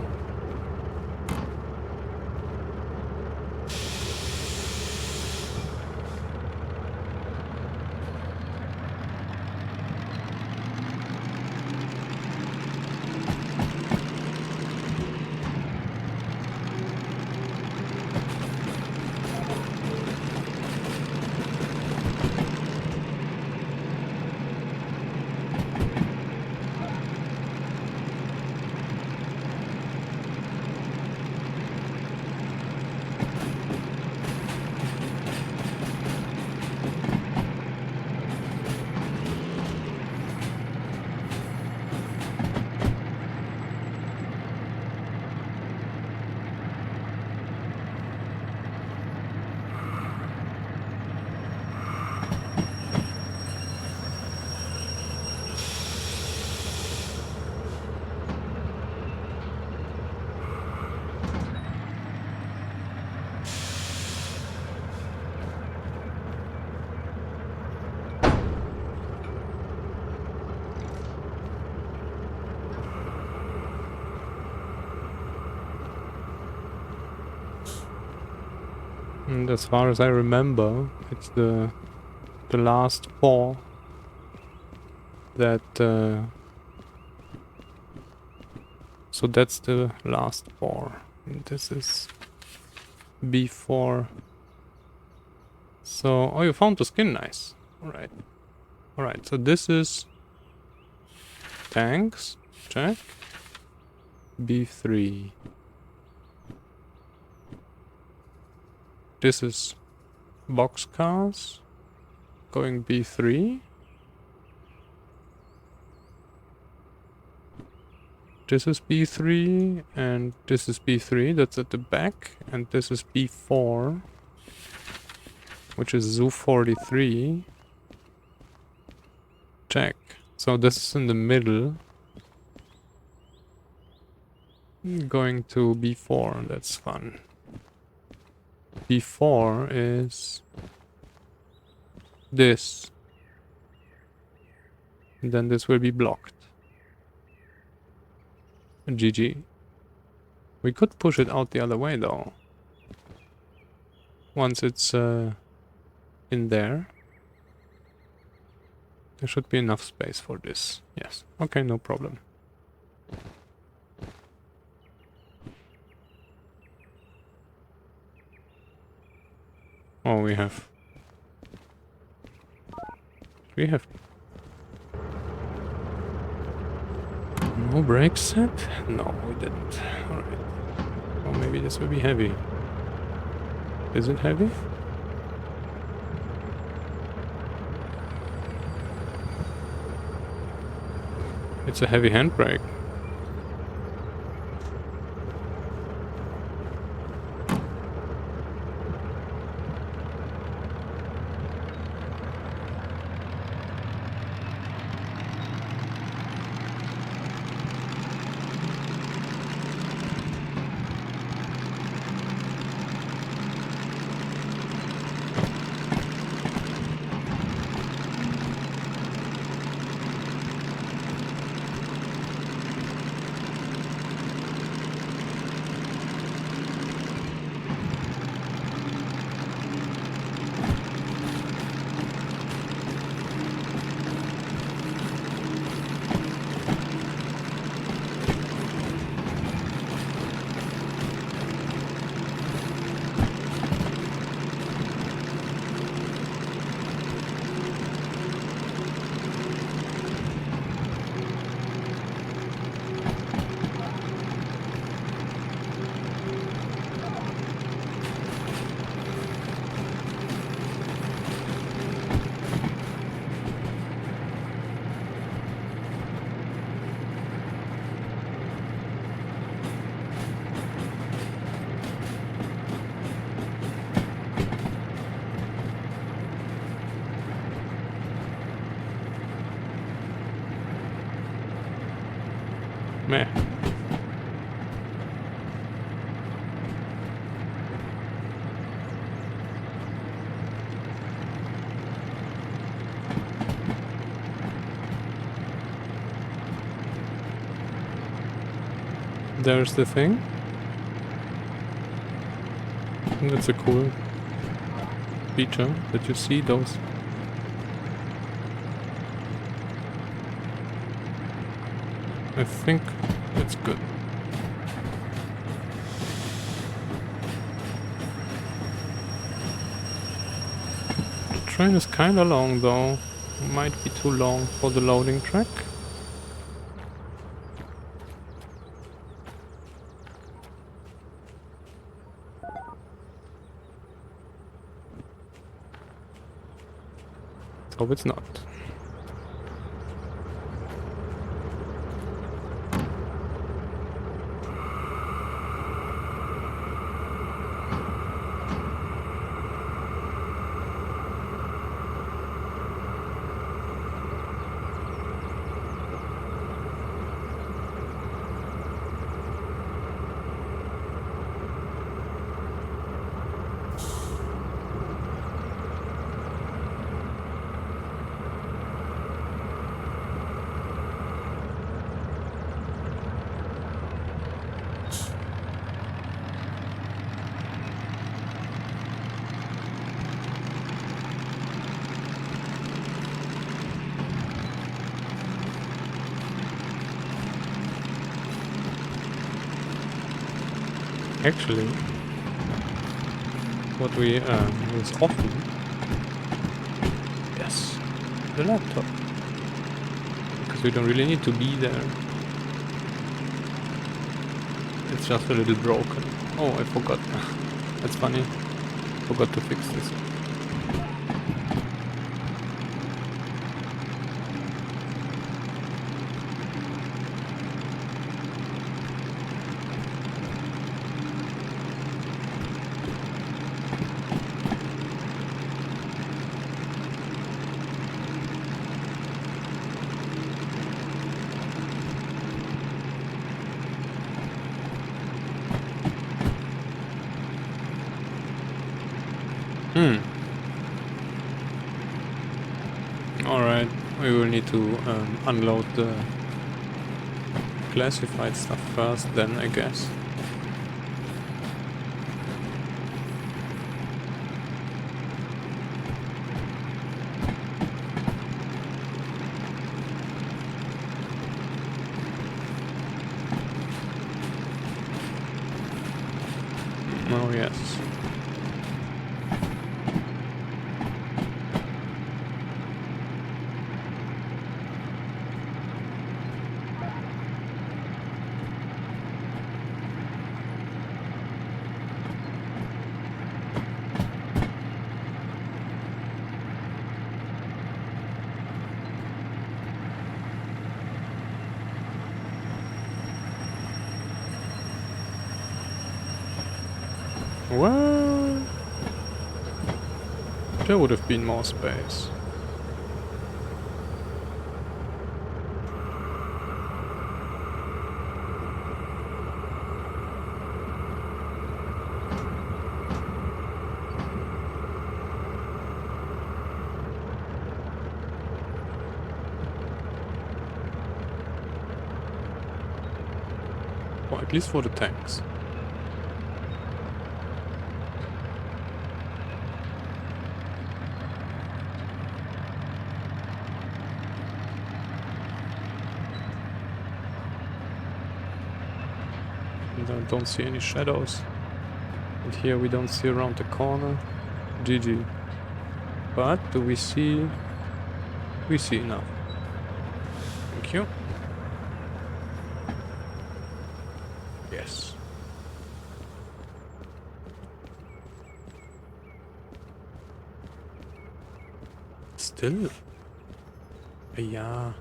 And as far as I remember, it's the last 4 that so that's the last 4. And this is B4. So, oh, you found the skin, nice. Alright. Alright, so this is tanks, check. B3. This is boxcars, going B3. This is B3, and this is B3, that's at the back, and this is B4, which is Zoo 43. Check. So this is in the middle. Going to B4, that's fun. B4 is this. And then this will be blocked. GG. We could push it out the other way though. Once it's in there. There should be enough space for this. Yes. Okay, no problem. Oh, we have no brake set? No, we didn't. Alright. Well, maybe this will be heavy. Is it heavy? It's a heavy handbrake. Meh. There's the thing. That's a cool feature that you see those. I think it's good. The train is kinda long though. Might be too long for the loading track. Hope it's not. Actually, what we use often, yes, the laptop. Because we don't really need to be there. It's just a little broken. Oh, I forgot. That's funny. Forgot to fix this. Alright, we will need to unload the classified stuff first, then I guess. Oh yes. Well, there would have been more space. Or at least for the tanks. And I don't see any shadows. And here we don't see around the corner. GG. But do we see... We see enough. Thank you. Yes. Still. Yeah.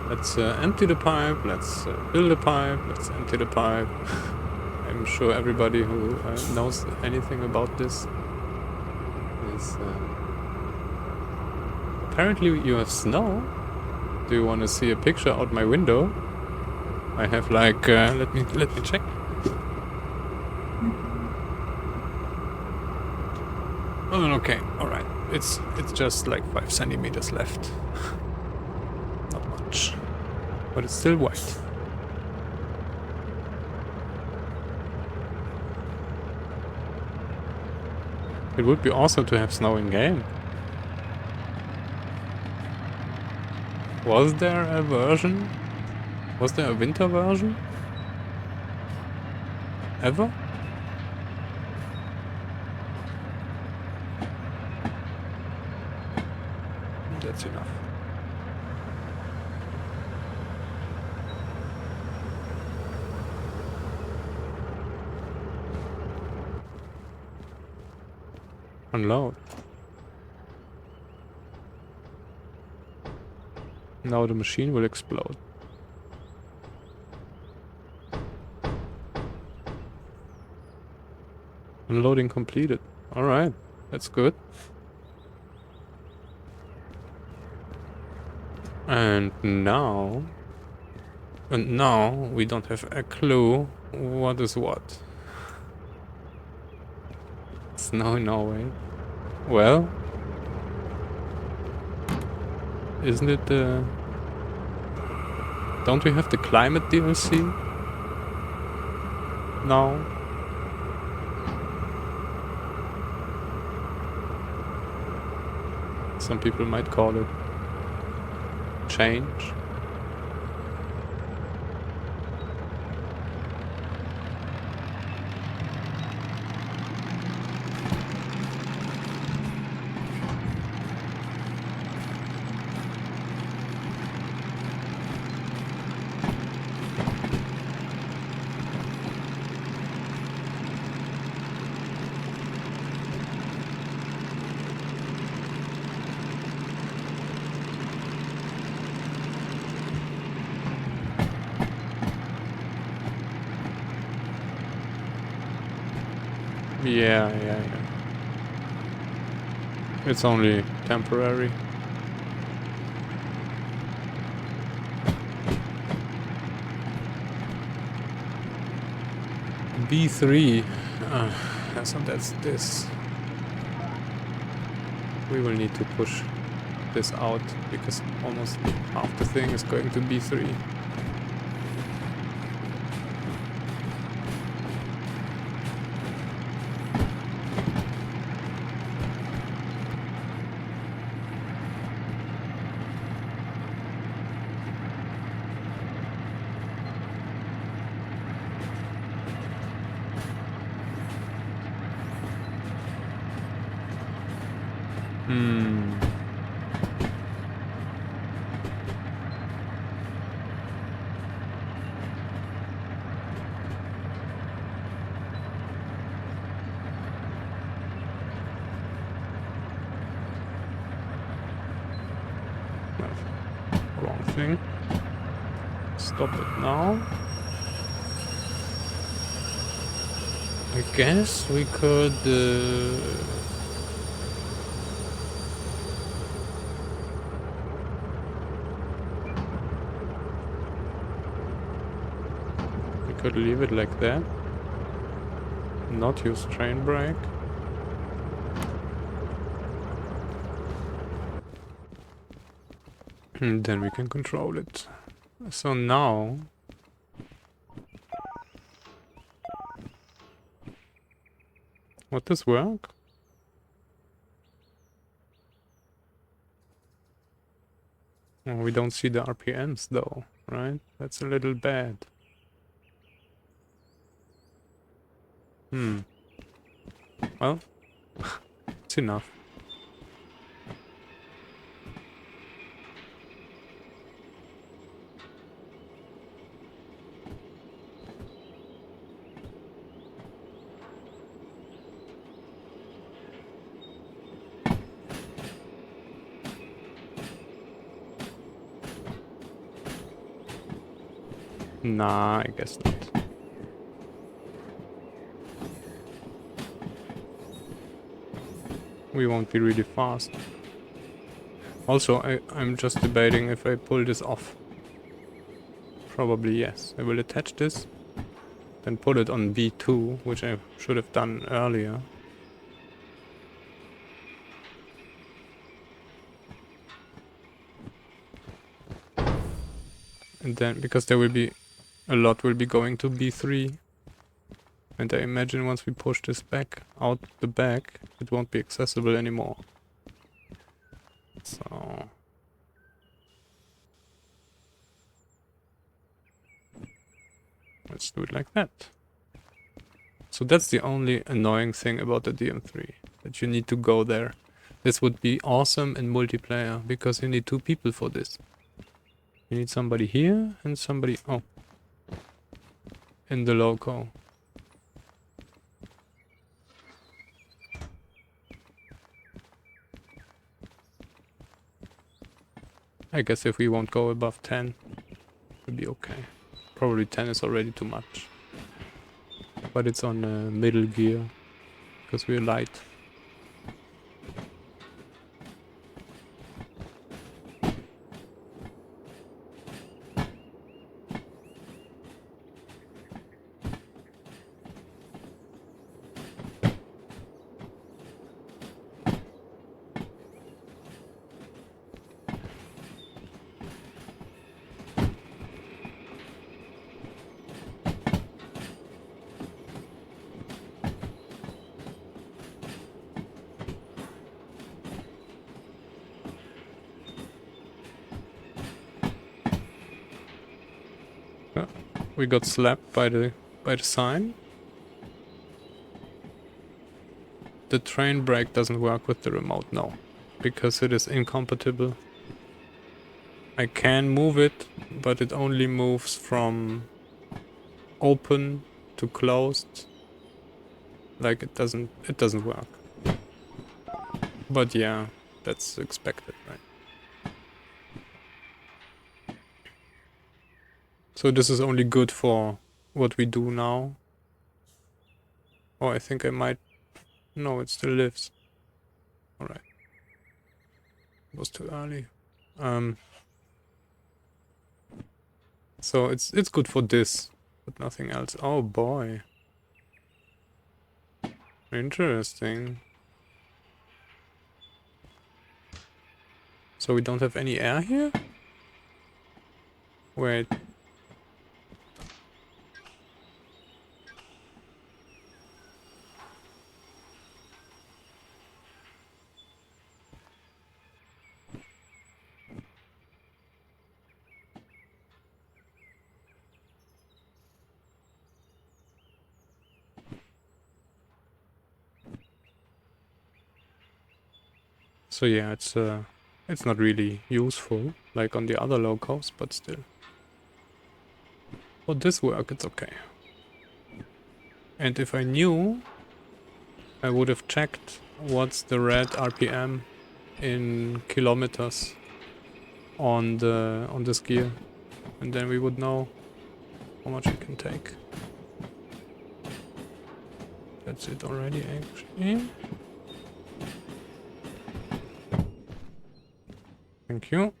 Let's empty the pipe, let's fill the pipe, let's empty the pipe. I'm sure everybody who knows anything about this is... Apparently you have snow. Do you want to see a picture out my window? I have like... let me check. Oh, okay, alright. It's just like 5 centimeters left. Not much. But it's still white. It would be awesome to have snow in game. Was there a version? Was there a winter version? Ever? That's enough. Unload. Now the machine will explode. Unloading completed. Alright, that's good. And now we don't have a clue what is what. Snow in Norway. Well, isn't it the... Don't we have the climate DLC? No. Some people might call it change. Yeah. It's only temporary. B3. So that's this. We will need to push this out because almost half the thing is going to B3. Wrong thing. Stop it now. I guess we could... we could leave it like that. Not use train brake. And then we can control it. So now... Would this work? Oh, we don't see the RPMs though, right? That's a little bad. Well, it's enough. Nah, I guess not. We won't be really fast. Also, I'm just debating if I pull this off. Probably yes. I will attach this, then put it on B2, which I should have done earlier. And then, because there will be, a lot will be going to B3. And I imagine once we push this back, out the back, it won't be accessible anymore. So... let's do it like that. So that's the only annoying thing about the DM3, that you need to go there. This would be awesome in multiplayer, because you need 2 people for this. You need somebody here and somebody... oh. In the loco. I guess if we won't go above 10, it'll be okay. Probably 10 is already too much. But it's on middle gear, because we're light. We got slapped by the sign. The train brake doesn't work with the remote, no. Because it is incompatible. I can move it, but it only moves from open to closed. Like it doesn't work. But yeah, that's expected, right? So this is only good for what we do now. Oh, I think I might No, it still lives. Alright. It was too early. So it's good for this, but nothing else. Oh boy. Interesting. So we don't have any air here? Wait. So yeah, it's not really useful like on the other locos, but still. For this work, it's okay. And if I knew, I would have checked what's the red RPM in kilometers on this gear, and then we would know how much we can take. That's it already, actually. Thank you.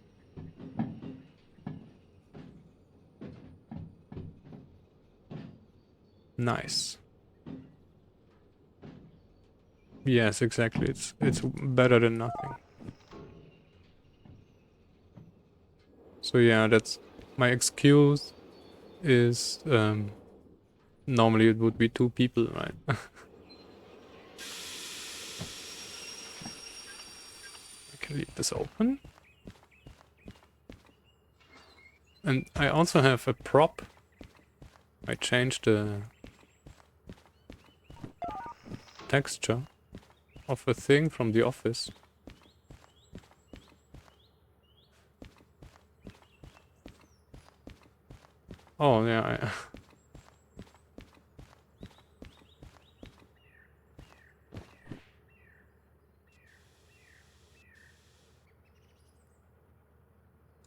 Nice. Yes, exactly. It's better than nothing. So yeah, that's my excuse is normally it would be 2 people, right? I can leave this open. And I also have a prop. I changed the texture of a thing from the office. Oh yeah,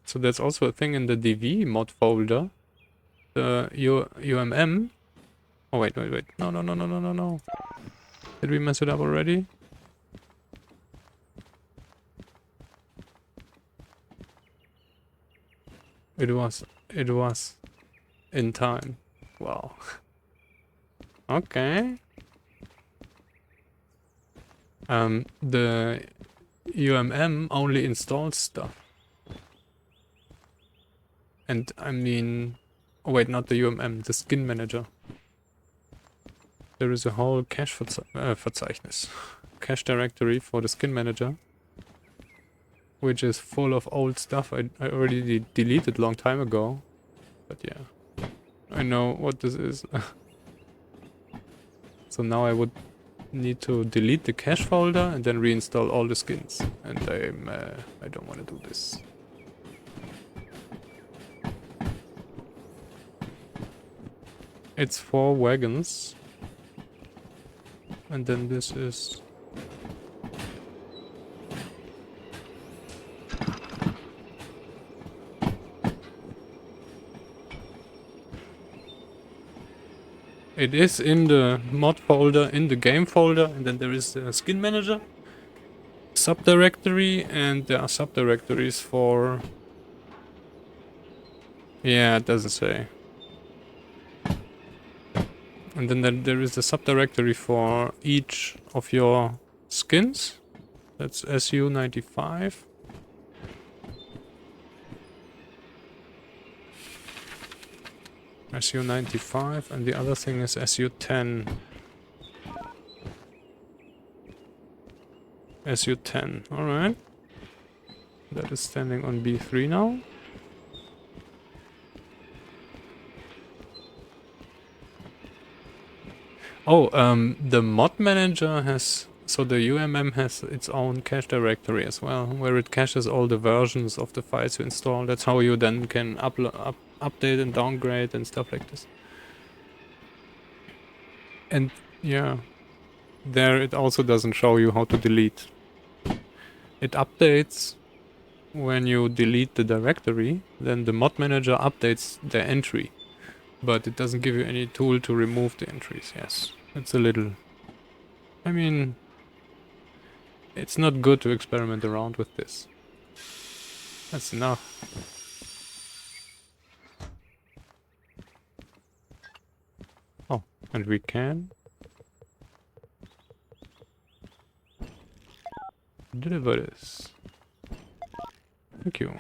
so there's also a thing in the DV mod folder. The UMM. Oh wait. No. Did we mess it up already? It was in time. Wow. Okay. The UMM only installs stuff. And I mean, oh wait, not the UMM, the skin manager. There is a whole cache Verzeichnis, cache directory for the skin manager, which is full of old stuff I already deleted a long time ago. But yeah, I know what this is. So now I would need to delete the cache folder and then reinstall all the skins. And I don't want to do this. It's 4 wagons. And then this is... It is in the mod folder, in the game folder, and then there is the skin manager subdirectory, and there are subdirectories for... Yeah, it doesn't say. And then there is a subdirectory for each of your skins. That's SU95. SU95, and the other thing is SU10. SU10, alright. That is standing on B3 now. Oh, the mod manager has... So the UMM has its own cache directory as well, where it caches all the versions of the files you install. That's how you then can update and downgrade and stuff like this. And yeah, there it also doesn't show you how to delete. It updates when you delete the directory, then the mod manager updates the entry. But it doesn't give you any tool to remove the entries, yes. It's a little I mean, it's not good to experiment around with this. That's enough. Oh, and we can deliver this. Thank you.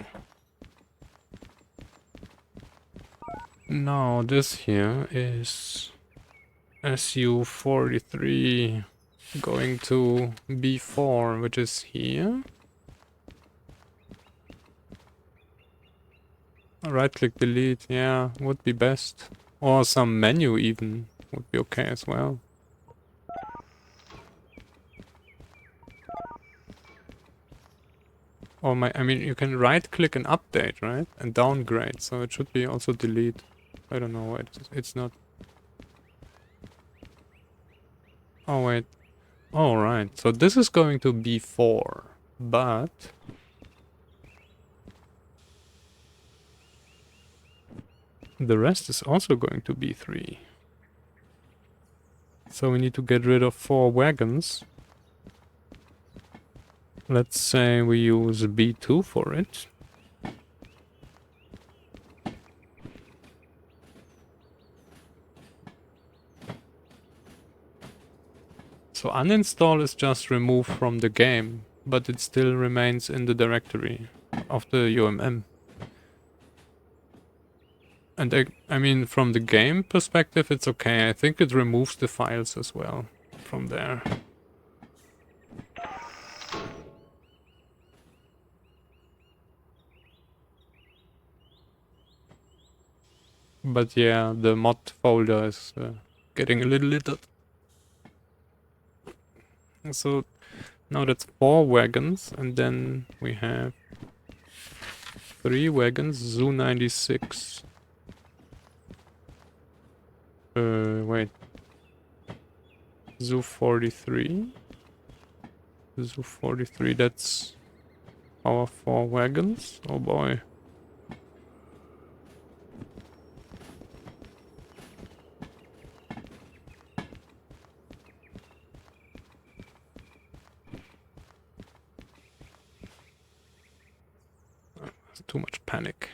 Now this here is SU43 going to B4, which is here. Right click delete, yeah, would be best. Or some menu even would be okay as well. Or I mean, you can right click and update, right? And downgrade, so it should be also delete. I don't know why it's not. Oh wait. All right. So this is going to be 4, but the rest is also going to be 3. So we need to get rid of 4 wagons. Let's say we use B2 for it. So uninstall is just removed from the game, but it still remains in the directory of the UMM. And I mean, from the game perspective, it's okay. I think it removes the files as well from there. But yeah, the mod folder is getting a little littered. So now that's 4 wagons, and then we have 3 wagons, Zoo 96. Wait. Zoo 43? Zoo 43, that's our 4 wagons? Oh boy. That's too much panic.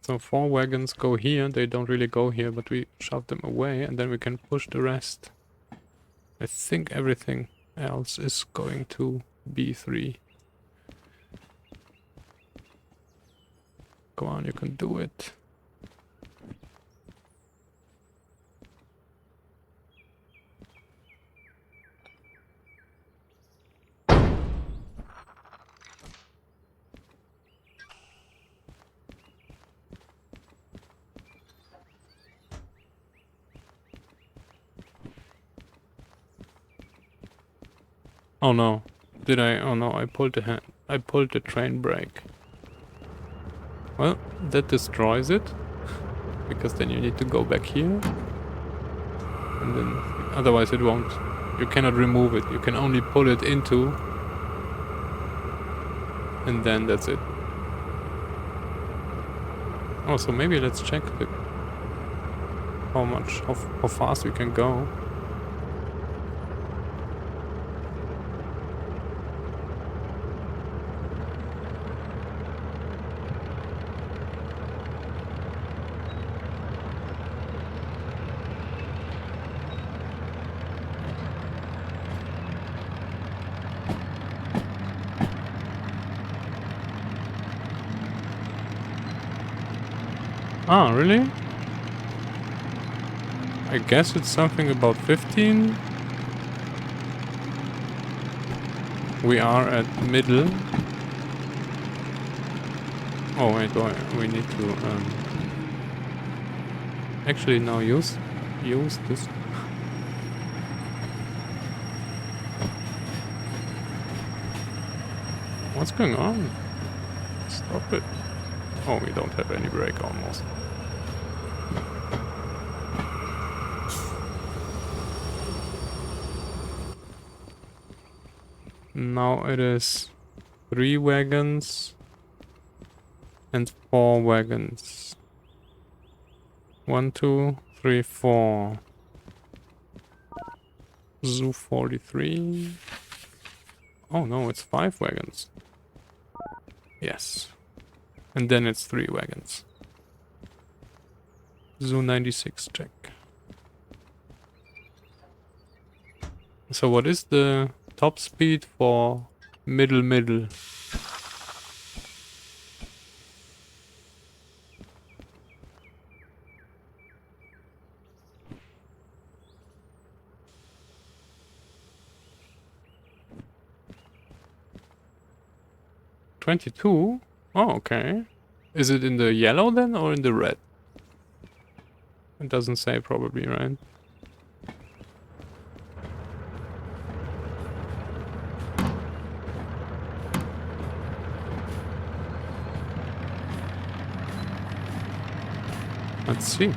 So 4 wagons go here, they don't really go here, but we shove them away and then we can push the rest. I think everything else is going to B3. Go on, you can do it. Oh no. Did I? Oh no, I pulled the train brake. Well, that destroys it. Because then you need to go back here. And then, otherwise it won't. You cannot remove it. You can only pull it into. And then that's it. Oh, so maybe let's check how fast we can go. Ah, really? I guess it's something about 15. We are at middle. Oh wait, we need to actually now use this. What's going on? Stop it. Oh, we don't have any brake almost. Now it is 3 wagons and 4 wagons. 1, 2, 3, 4. Zoo 43. Oh no, it's 5 wagons. Yes. And then it's 3 wagons. Zoo 96 check. So what is the top speed for middle? 22? Oh, okay. Is it in the yellow then or in the red? It doesn't say probably, right? Let's see.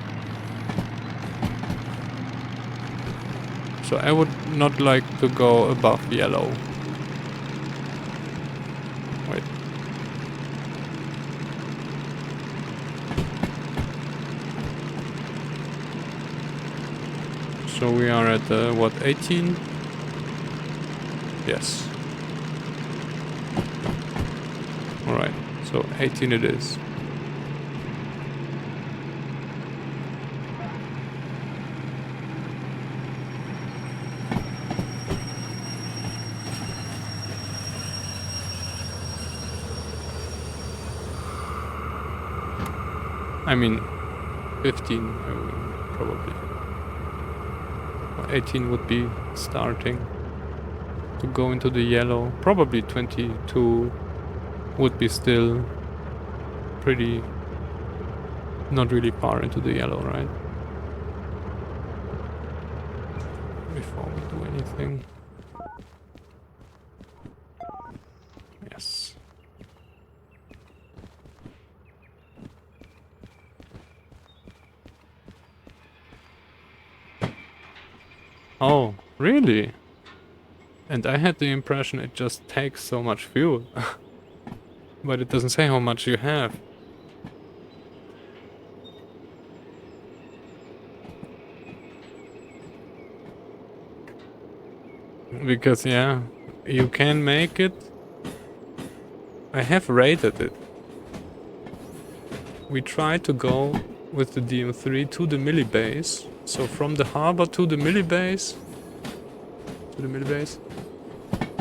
So I would not like to go above yellow. Wait. So we are at what, 18? Yes. Alright, so 18 it is. I mean, 15, I mean, probably. 18 would be starting to go into the yellow. Probably 22 would be still pretty, not really far into the yellow, right? Before we do anything. Yes. Oh, really? And I had the impression it just takes so much fuel. But it doesn't say how much you have. Because, yeah, you can make it. I have rated it. We tried to go with the DM3 to the milli base. So from the harbor to the milli base.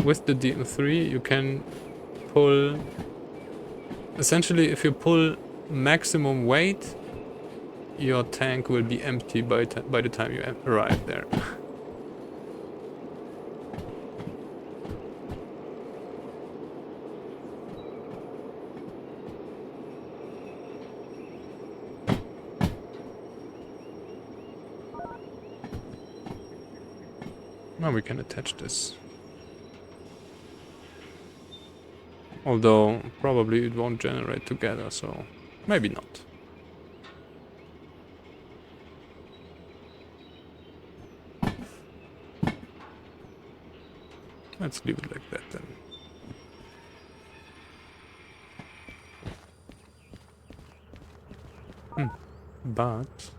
With the DM3 you can pull... Essentially, if you pull maximum weight, your tank will be empty by the time you arrive there. Now we can attach this. Although, probably it won't generate together, so maybe not. Let's leave it like that then. But,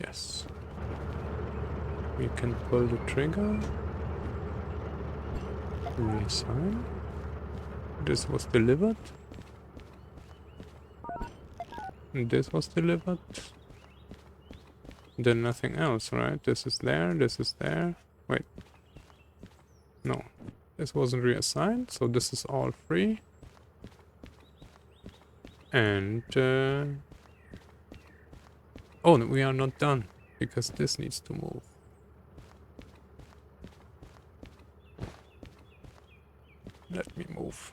yes. We can pull the trigger. Reassign. This was delivered. And this was delivered. Then nothing else, right? This is there, this is there. Wait. No. This wasn't reassigned, so this is all free. And... oh, no, we are not done. Because this needs to move. Let me move.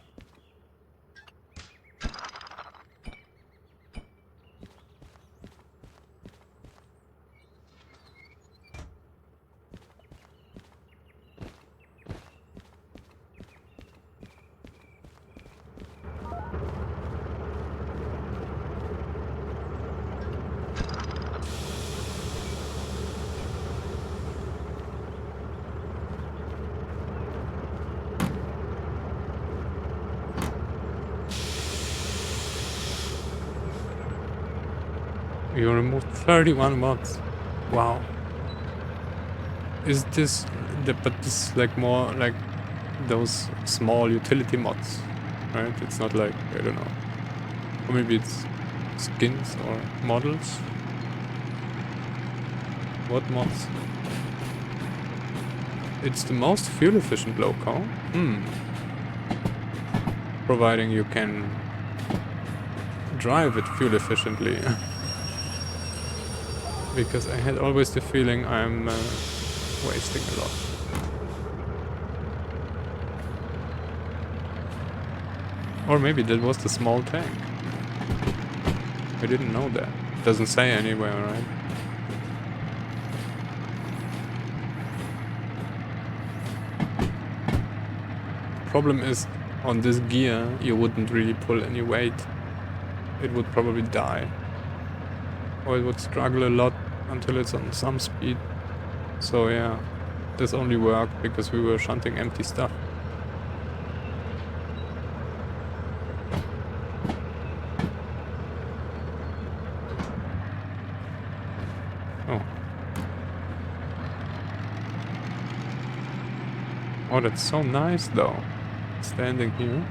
You removed 31 mods. Wow. Is this... but this is like more like those small utility mods, right? It's not like, I don't know. Or maybe it's skins or models. What mods? It's the most fuel efficient loco. Providing you can drive it fuel efficiently. Because I had always the feeling I'm wasting a lot. Or maybe that was the small tank. I didn't know that. Doesn't say anywhere, right? Problem is, on this gear, you wouldn't really pull any weight. It would probably die. Or it would struggle a lot until it's on some speed. So yeah, this only worked because we were shunting empty stuff. Oh. Oh, that's so nice though. Standing here.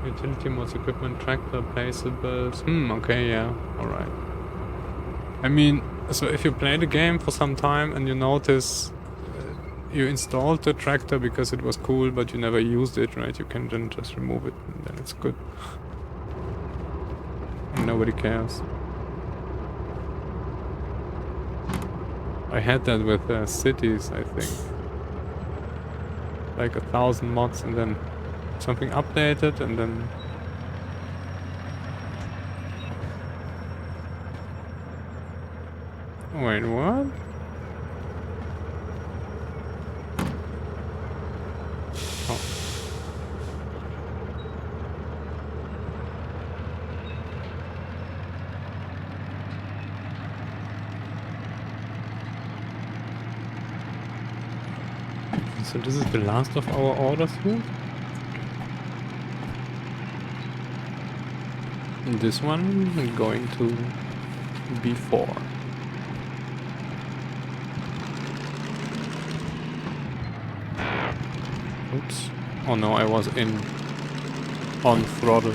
Utility mods, equipment, tractor, placeables. Okay, yeah, alright. I mean, so if you play the game for some time and you notice you installed the tractor because it was cool, but you never used it, right? You can then just remove it and then it's good. And nobody cares. I had that with cities, I think. Like 1,000 mods and then something updated and then... Wait, what? Oh. So this is the last of our orders here? And this one is going to B4. Oops. Oh no, I was on throttle.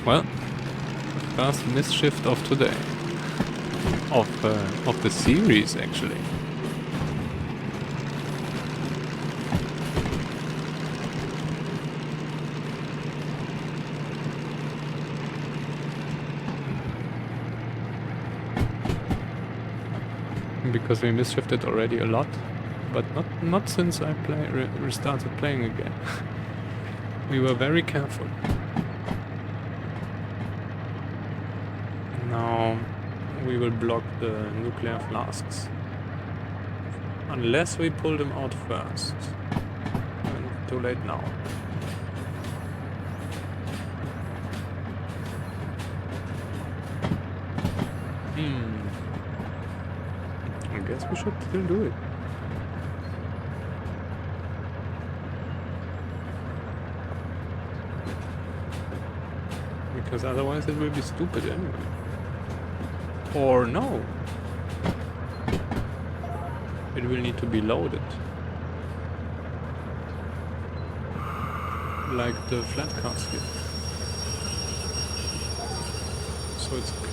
Well, first misshift of today. Of the series, actually. Because we misshifted already a lot. But not since I restarted playing again. We were very careful. Now we will block the nuclear flasks. Unless we pull them out first. And too late now. I guess we should still do it. Because otherwise it will be stupid anyway. Or no. It will need to be loaded. Like the flat cars here. So it's okay.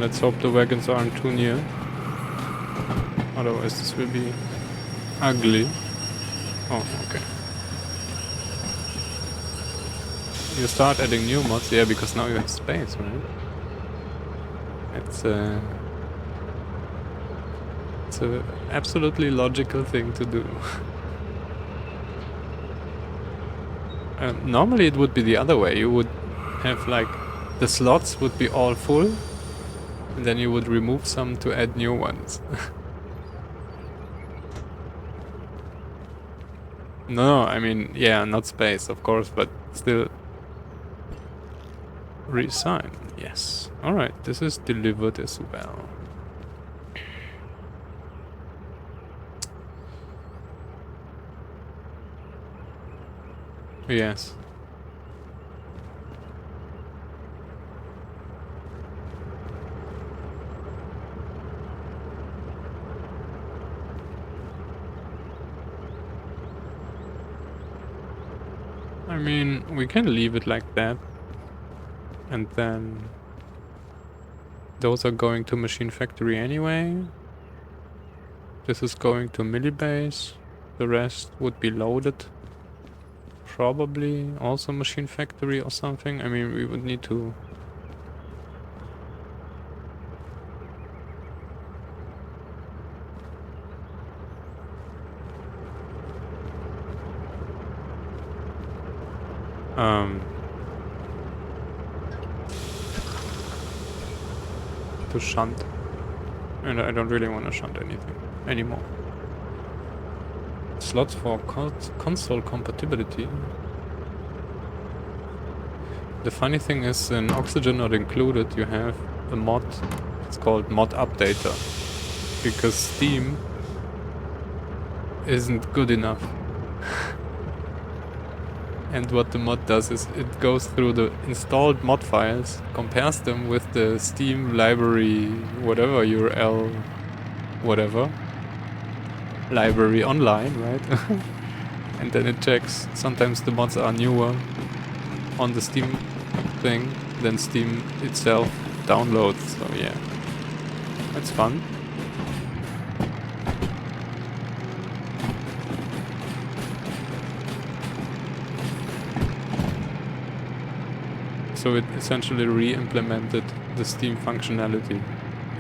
let's hope the wagons aren't too near. Otherwise this will be ugly. Oh, okay. You start adding new mods, yeah, because now you have space, right? It's a absolutely logical thing to do. Normally it would be the other way. You would have like the slots would be all full, and then you would remove some to add new ones. No, I mean, yeah, not space, of course, but still. Resign, yes. Alright, this is delivered as well. Yes. I mean, we can leave it like that. And then those are going to Machine Factory anyway. This is going to Millibase. The rest would be loaded. Probably also Machine Factory or something. I mean, we would need to... to shunt. And I don't really want to shunt anything anymore. Slots for console compatibility. The funny thing is, in Oxygen Not Included, you have a mod, it's called Mod Updater, because Steam isn't good enough. And what the mod does is it goes through the installed mod files, compares them with the Steam library, whatever URL, whatever, library online, right? And then it checks. Sometimes the mods are newer on the Steam thing than Steam itself downloads, so yeah, that's fun. So it essentially re-implemented the Steam functionality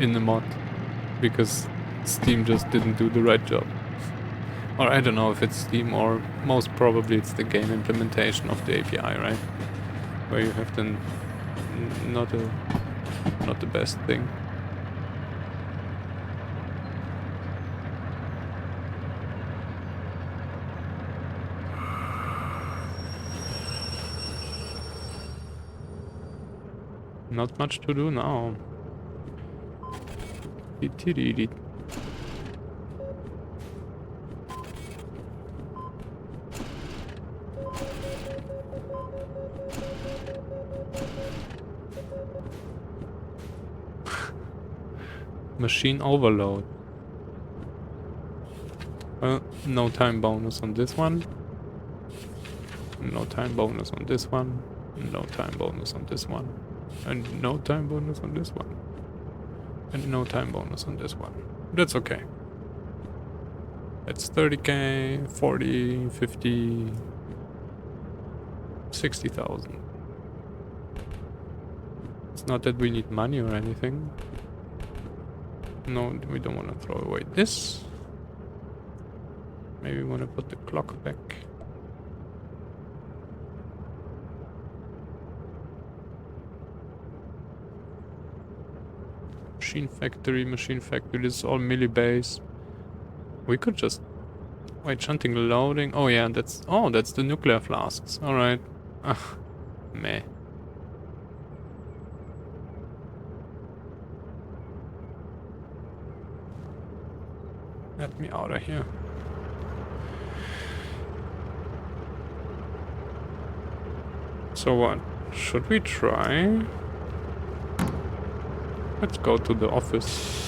in the mod because Steam just didn't do the right job. Or I don't know if it's Steam or most probably it's the game implementation of the API, right? Where you have the not the best thing. Not much to do now. Machine overload. Well, no time bonus on this one. No time bonus on this one. No time bonus on this one. And no time bonus on this one. And no time bonus on this one. That's okay. It's 30k, 40, 50, 60,000. It's not that we need money or anything. No, we don't want to throw away this. Maybe we want to put the clock back. Machine factory. This is all Millibase. We could just... Wait, shunting loading. Oh yeah, that's the nuclear flasks. Alright. Meh. Get me out of here. So what? Should we try? Let's go to the office.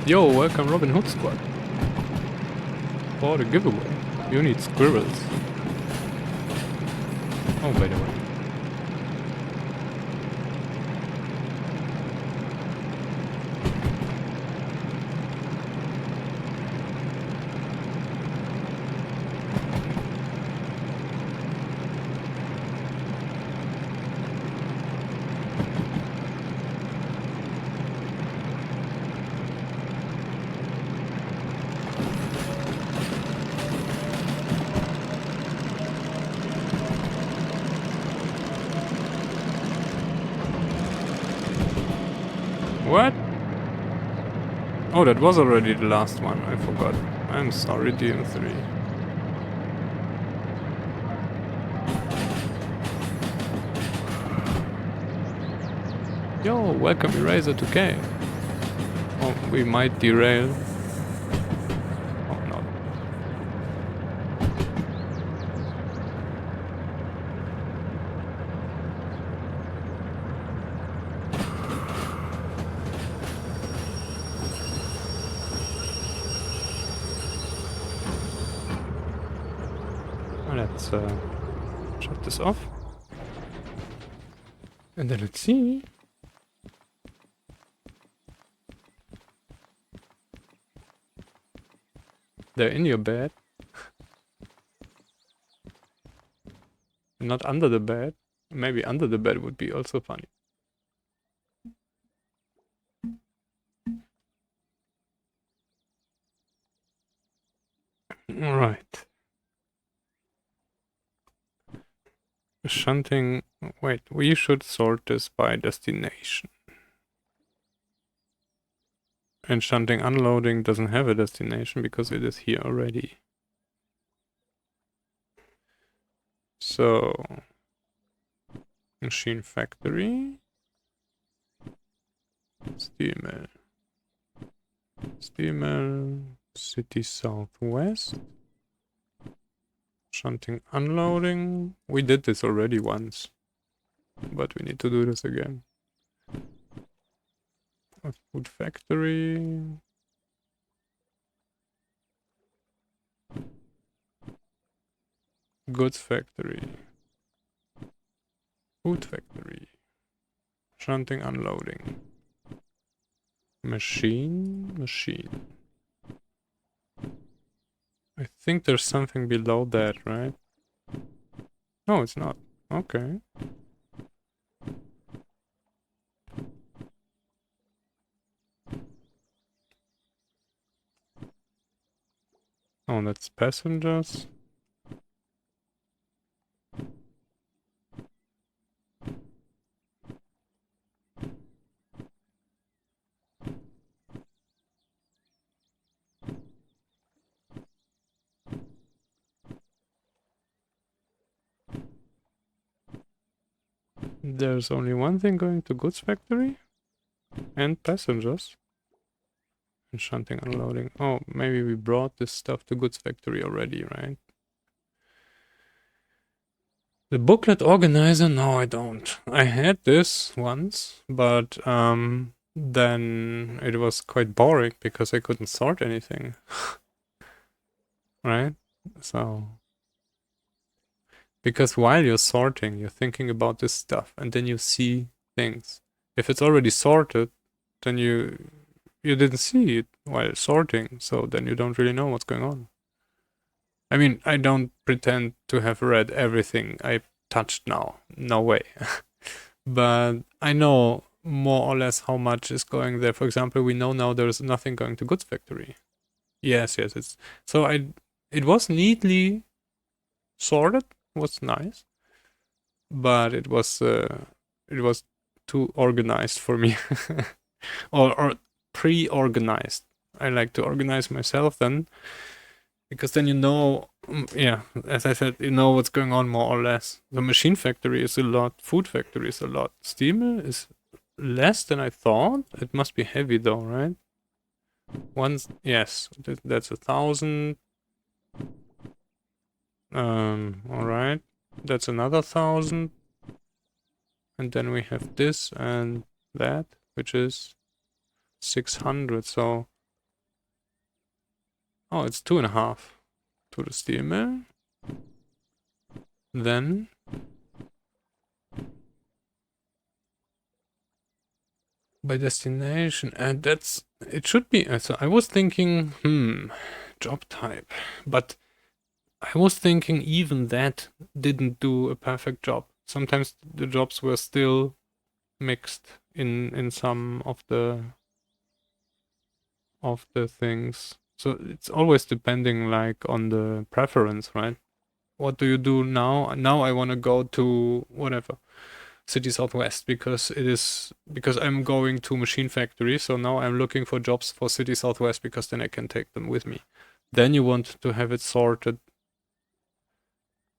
Yo, welcome Robin Hood Squad. For the giveaway, you need squirrels. Oh, by the way. What? Oh, that was already the last one. I forgot. I'm sorry, DM3. Yo, welcome Eraser 2K. Oh, we might derail. Oh, no. Let's shut this off. And then let's see. They're in your bed. Not under the bed. Maybe under the bed would be also funny. Alright. Shunting. Wait, we should sort this by destination. And shunting unloading doesn't have a destination because it is here already. So, machine factory. Steamer. Steamer. City southwest. Shunting unloading. We did this already once. But we need to do this again. A food factory. Goods factory. Food factory. Shunting unloading. Machine. I think there's something below that, right? No, it's not. Okay. Oh, that's passengers. There's only one thing going to goods factory and passengers. And shunting unloading. Oh, maybe we brought this stuff to goods factory already, right? The booklet organizer? No, I don't. I had this once, but then it was quite boring because I couldn't sort anything. Right? So, because while you're sorting, you're thinking about this stuff and then you see things. If it's already sorted, then you didn't see it while sorting, so then you don't really know what's going on. I mean, I don't pretend to have read everything I've touched now. No way. But I know more or less how much is going there. For example, we know now there's nothing going to goods factory. Yes, it's so it was neatly sorted, was nice, but it was too organized for me. or pre-organized. I like to organize myself then, because then you know, yeah, as I said, you know what's going on more or less. The machine factory is a lot, food factory is a lot. Steamer is less than I thought. It must be heavy though, right? Once, yes, that's 1,000. All right, that's another 1,000, and then we have this and that, which is 600. So Oh, it's 2.5 to the steel mill. Then by destination, and that's it should be. So I was thinking, job type, but I was thinking even that didn't do a perfect job. Sometimes the jobs were still mixed in some of the things. So it's always depending like on the preference, right? What do you do now? Now I want to go to whatever City Southwest because I'm going to Machine Factory. So now I'm looking for jobs for City Southwest because then I can take them with me. Then you want to have it sorted.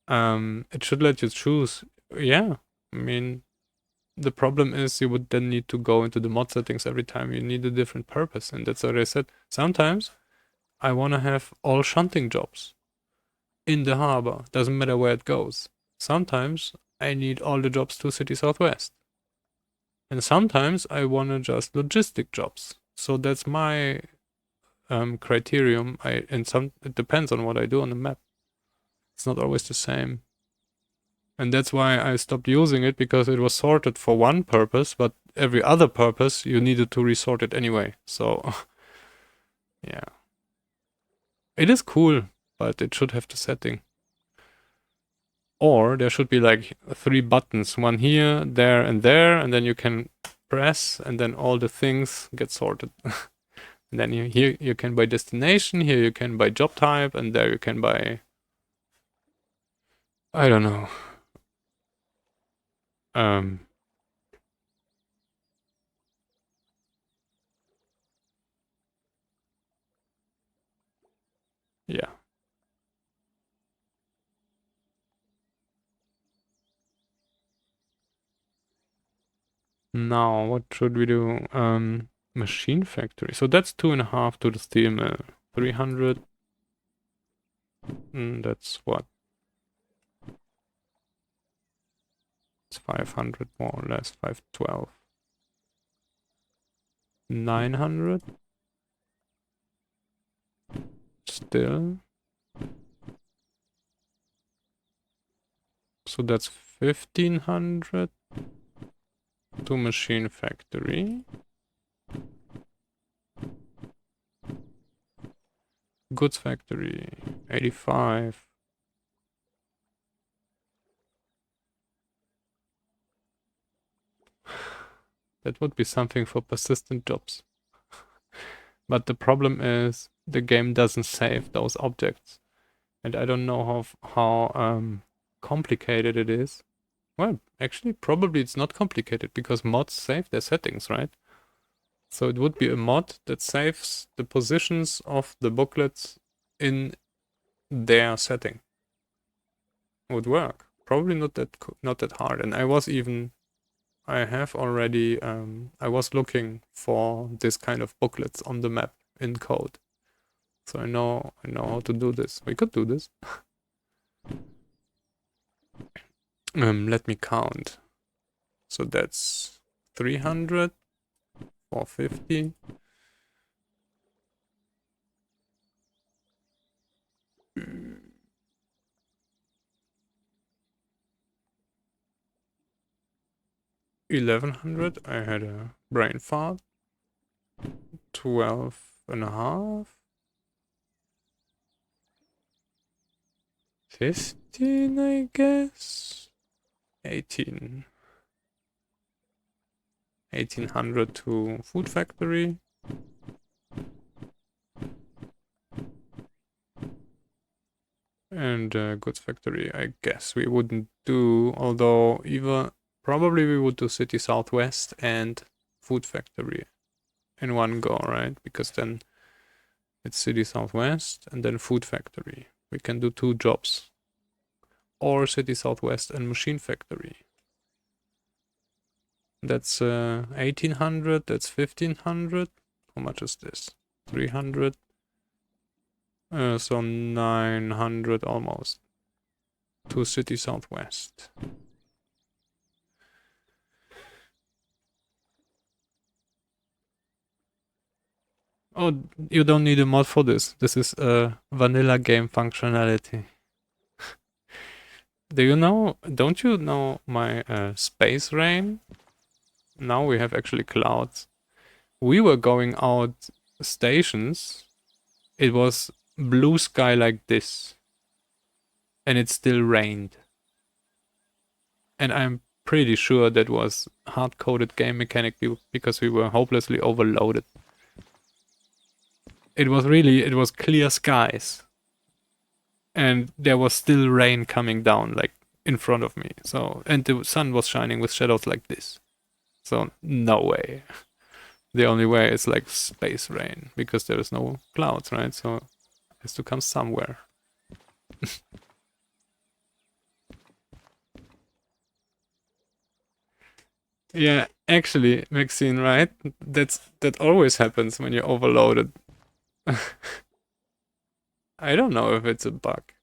It should let you choose. Yeah, I mean the problem is you would then need to go into the mod settings every time you need a different purpose, and that's what I said. Sometimes I want to have all shunting jobs in the harbor. Doesn't matter where it goes. Sometimes I need all the jobs to City Southwest. And sometimes I want to just logistic jobs. So that's my criterion. It depends on what I do on the map. It's not always the same. And that's why I stopped using it because it was sorted for one purpose, but every other purpose you needed to resort it anyway. So yeah. It is cool, but it should have the setting. Or there should be like 3 buttons, one here, there, and there, and then you can press, and then all the things get sorted. And then here you can buy destination, here you can buy job type, and there you can buy, I don't know. Um, yeah. Now, what should we do? Machine factory. So that's 2.5 to the steel mill. 300. That's what? It's 500 more or less. 512. 900. Still. So that's 1500 to machine factory. Goods factory. 85. That would be something for persistent jobs. But the problem is the game doesn't save those objects. And I don't know how complicated it is. Well, actually, probably it's not complicated because mods save their settings, right? So it would be a mod that saves the positions of the booklets in their setting. It would work. Probably not that hard. And I have already I was looking for this kind of booklets on the map in code. So I know how to do this. We could do this. Let me count. So that's 300, 450. Mm, 1100. I had a brain fart. 12 and a half. 15, I guess. 18. 1800 to food factory. And goods factory, I guess we wouldn't do, although probably we would do city southwest and food factory in one go, right? Because then it's city southwest and then food factory. We can do 2 jobs. Or city southwest and machine factory. That's 1800, that's 1500. How much is this? 300. So 900 almost. To city southwest. Oh, you don't need a mod for this. This is a vanilla game functionality. Do you know, don't you know my space rain? Now we have actually clouds. We were going out stations. It was blue sky like this. And it still rained. And I'm pretty sure that was hard-coded game mechanic because we were hopelessly overloaded. It was clear skies. And there was still rain coming down like in front of me. So, and the sun was shining with shadows like this. So no way. The only way is like space rain because there is no clouds, right? So it has to come somewhere. Yeah, actually, Maxine, right? That always happens when you're overloaded. I don't know if it's a bug.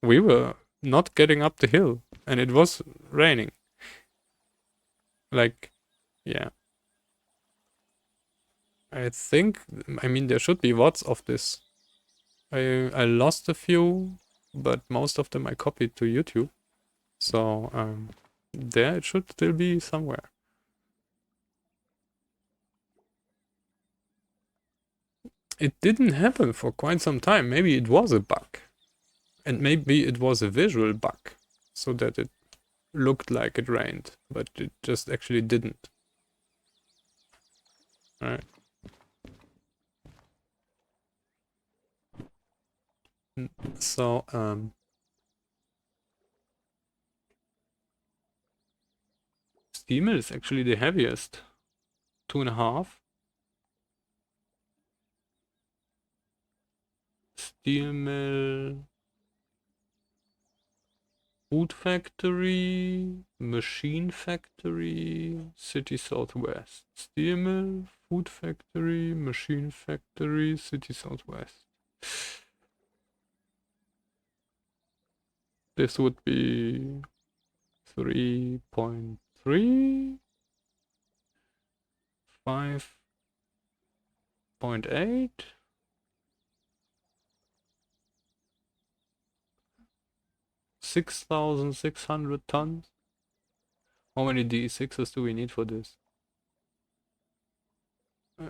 We were not getting up the hill and it was raining. Like, yeah. I mean, there should be lots of this. I lost a few, but most of them I copied to YouTube. So, there it should still be somewhere. It didn't happen for quite some time. Maybe it was a bug. And maybe it was a visual bug. So that it looked like it rained, but it just actually didn't. Alright. So, Steamel is actually the heaviest. 2.5. Steamel. Food Factory, Machine Factory, City Southwest. Steel Mill, Food Factory, Machine Factory, City Southwest. This would be 3.3, 5.8, 6,600 tons. How many DE6s do we need for this?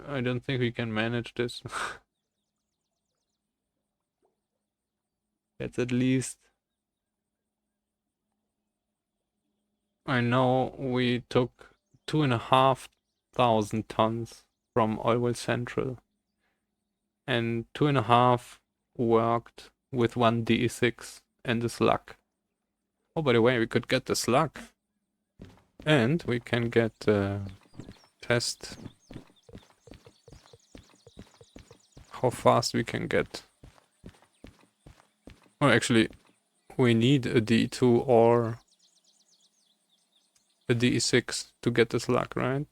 I don't think we can manage this. That's at least. I know we took 2,500 tons from Oilwell Central, and 2.5 worked with one DE6 and the slug. Oh, by the way, we could get the slug, and we can get test how fast we can get. Oh, actually, we need a DE2 or a DE6 to get the slug, right?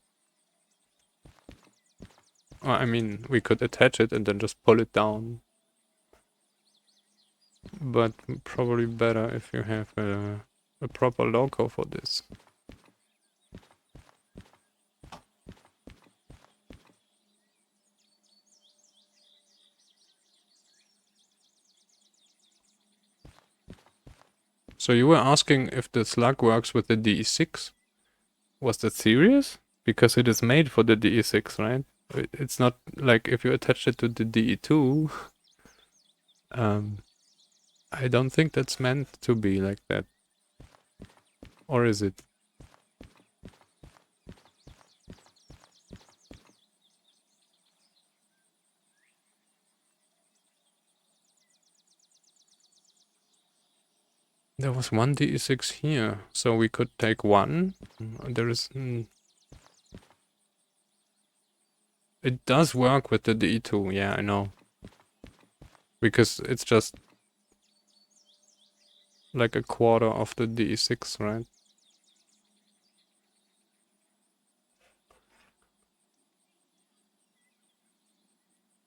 I mean, we could attach it and then just pull it down. But probably better if you have a proper logo for this. So you were asking if the slug works with the DE6? Was that serious? Because it is made for the DE6, right? It's not like if you attach it to the DE2. I don't think that's meant to be like that. Or is it? There was one DE6 here, so we could take one. There is... It does work with the DE2, yeah, I know. Because it's just like a quarter of the DE6, right?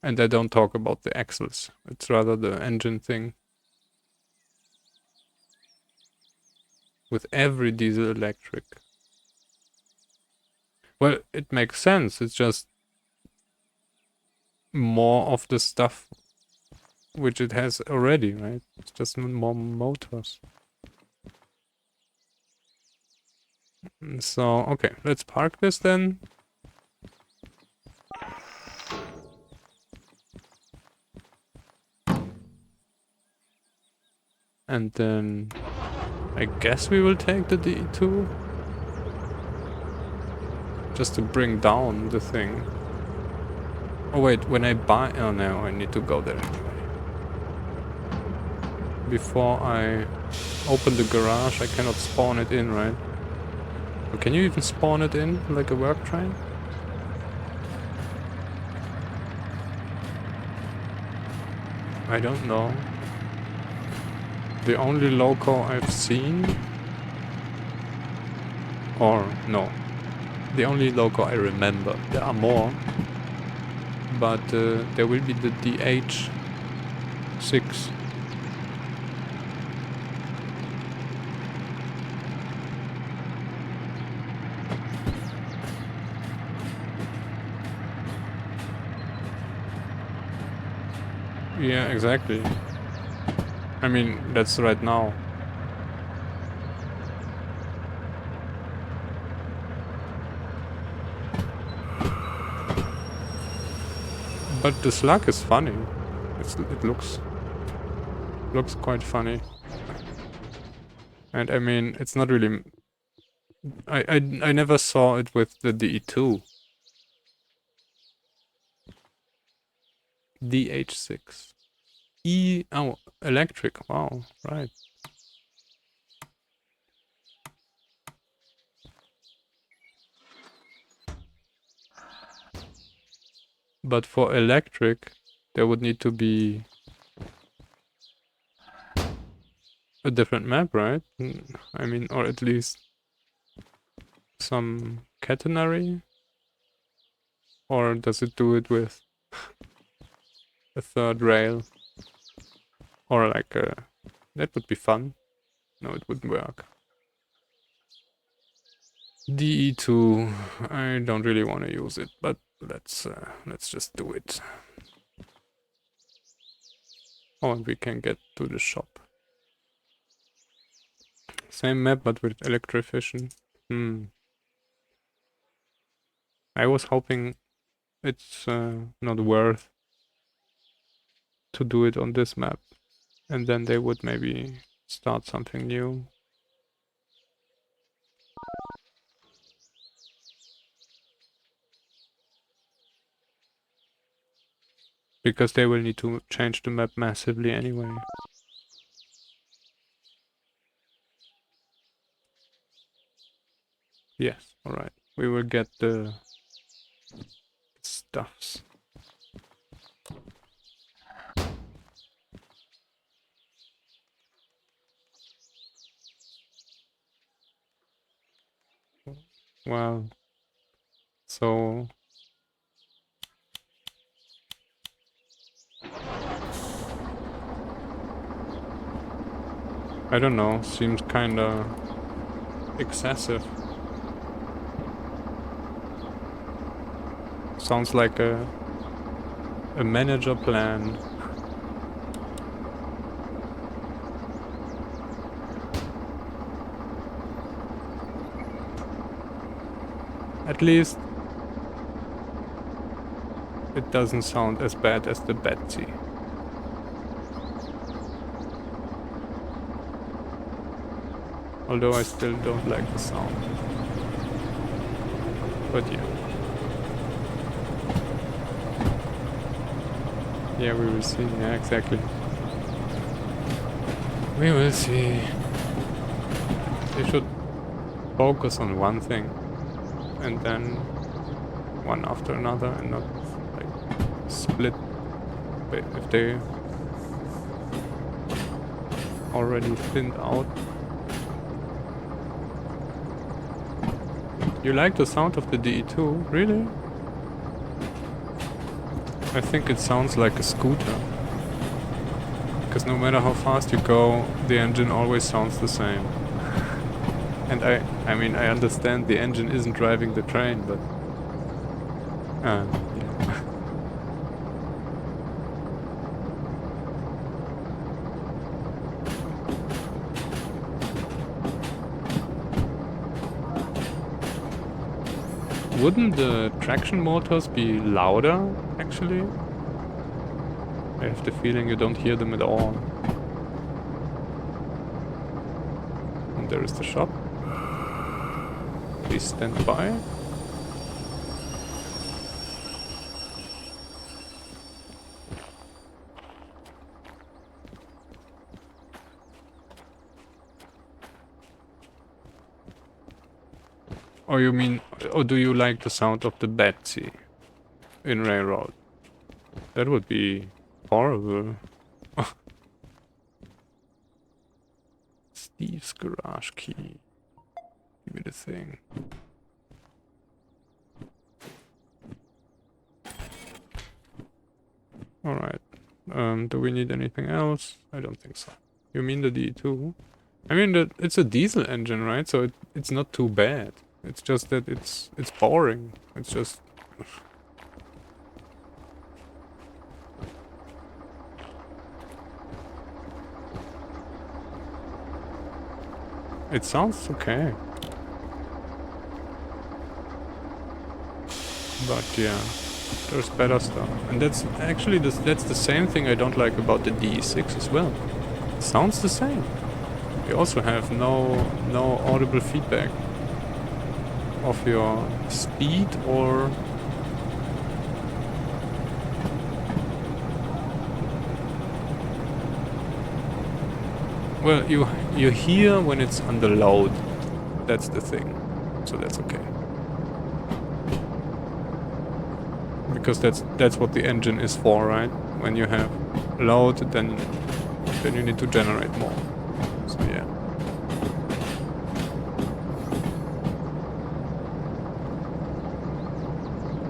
And I don't talk about the axles. It's rather the engine thing. With every diesel electric. Well, it makes sense. It's just more of the stuff which it has already, right? It's just more motors. So, okay, let's park this then. And then I guess we will take the D2. Just to bring down the thing. Oh wait, when I buy... Oh no, I need to go there anyway. Before I open the garage, I cannot spawn it in, right? Or can you even spawn it in, like a work train? I don't know. The only loco I've seen... Or, no. The only loco I remember. There are more. But there will be the DH6. Yeah, exactly. I mean, that's right now. But the slug is funny. It looks quite funny. And I mean, it's not really... I never saw it with the DE2. DH6. Oh, electric. Wow, right. But for electric, there would need to be a different map, right? I mean, or at least some catenary? Or does it do it with a third rail? Or like a... That would be fun. No, it wouldn't work. DE2. I don't really want to use it, but let's just do it. Oh, and we can get to the shop. Same map, but with electrification. I was hoping it's not worth to do it on this map. And then they would maybe start something new. Because they will need to change the map massively anyway. Yes, alright. We will get the stuffs. Well, so... I don't know, seems kinda excessive. Sounds like a manager plan. At least it doesn't sound as bad as the Betsy. Although I still don't like the sound. But yeah. Yeah, we will see. Yeah, exactly. We will see. They should focus on one thing. And then one after another and not like split. But if they already thinned out. You like the sound of the DE2? Really? I think it sounds like a scooter. Because no matter how fast you go, the engine always sounds the same. And I mean, I understand the engine isn't driving the train, but... yeah. wouldn't the traction motors be louder, actually? I have the feeling you don't hear them at all. And there is the shop. Please stand by. Or you mean, or do you like the sound of the Betsy in Railroad? That would be horrible. Steve's garage key. Give me the thing. Alright. Do we need anything else? I don't think so. You mean the D2? I mean, it's a diesel engine, right? So it's not too bad. It's just that it's boring. It's just... It sounds okay. But yeah, there's better stuff. And that's actually, that's the same thing I don't like about the DE6 as well. It sounds the same. You also have no audible feedback of your speed or... Well, you hear when it's under load. That's the thing. So that's okay. Because that's what the engine is for, right? When you have load, then you need to generate more. So yeah.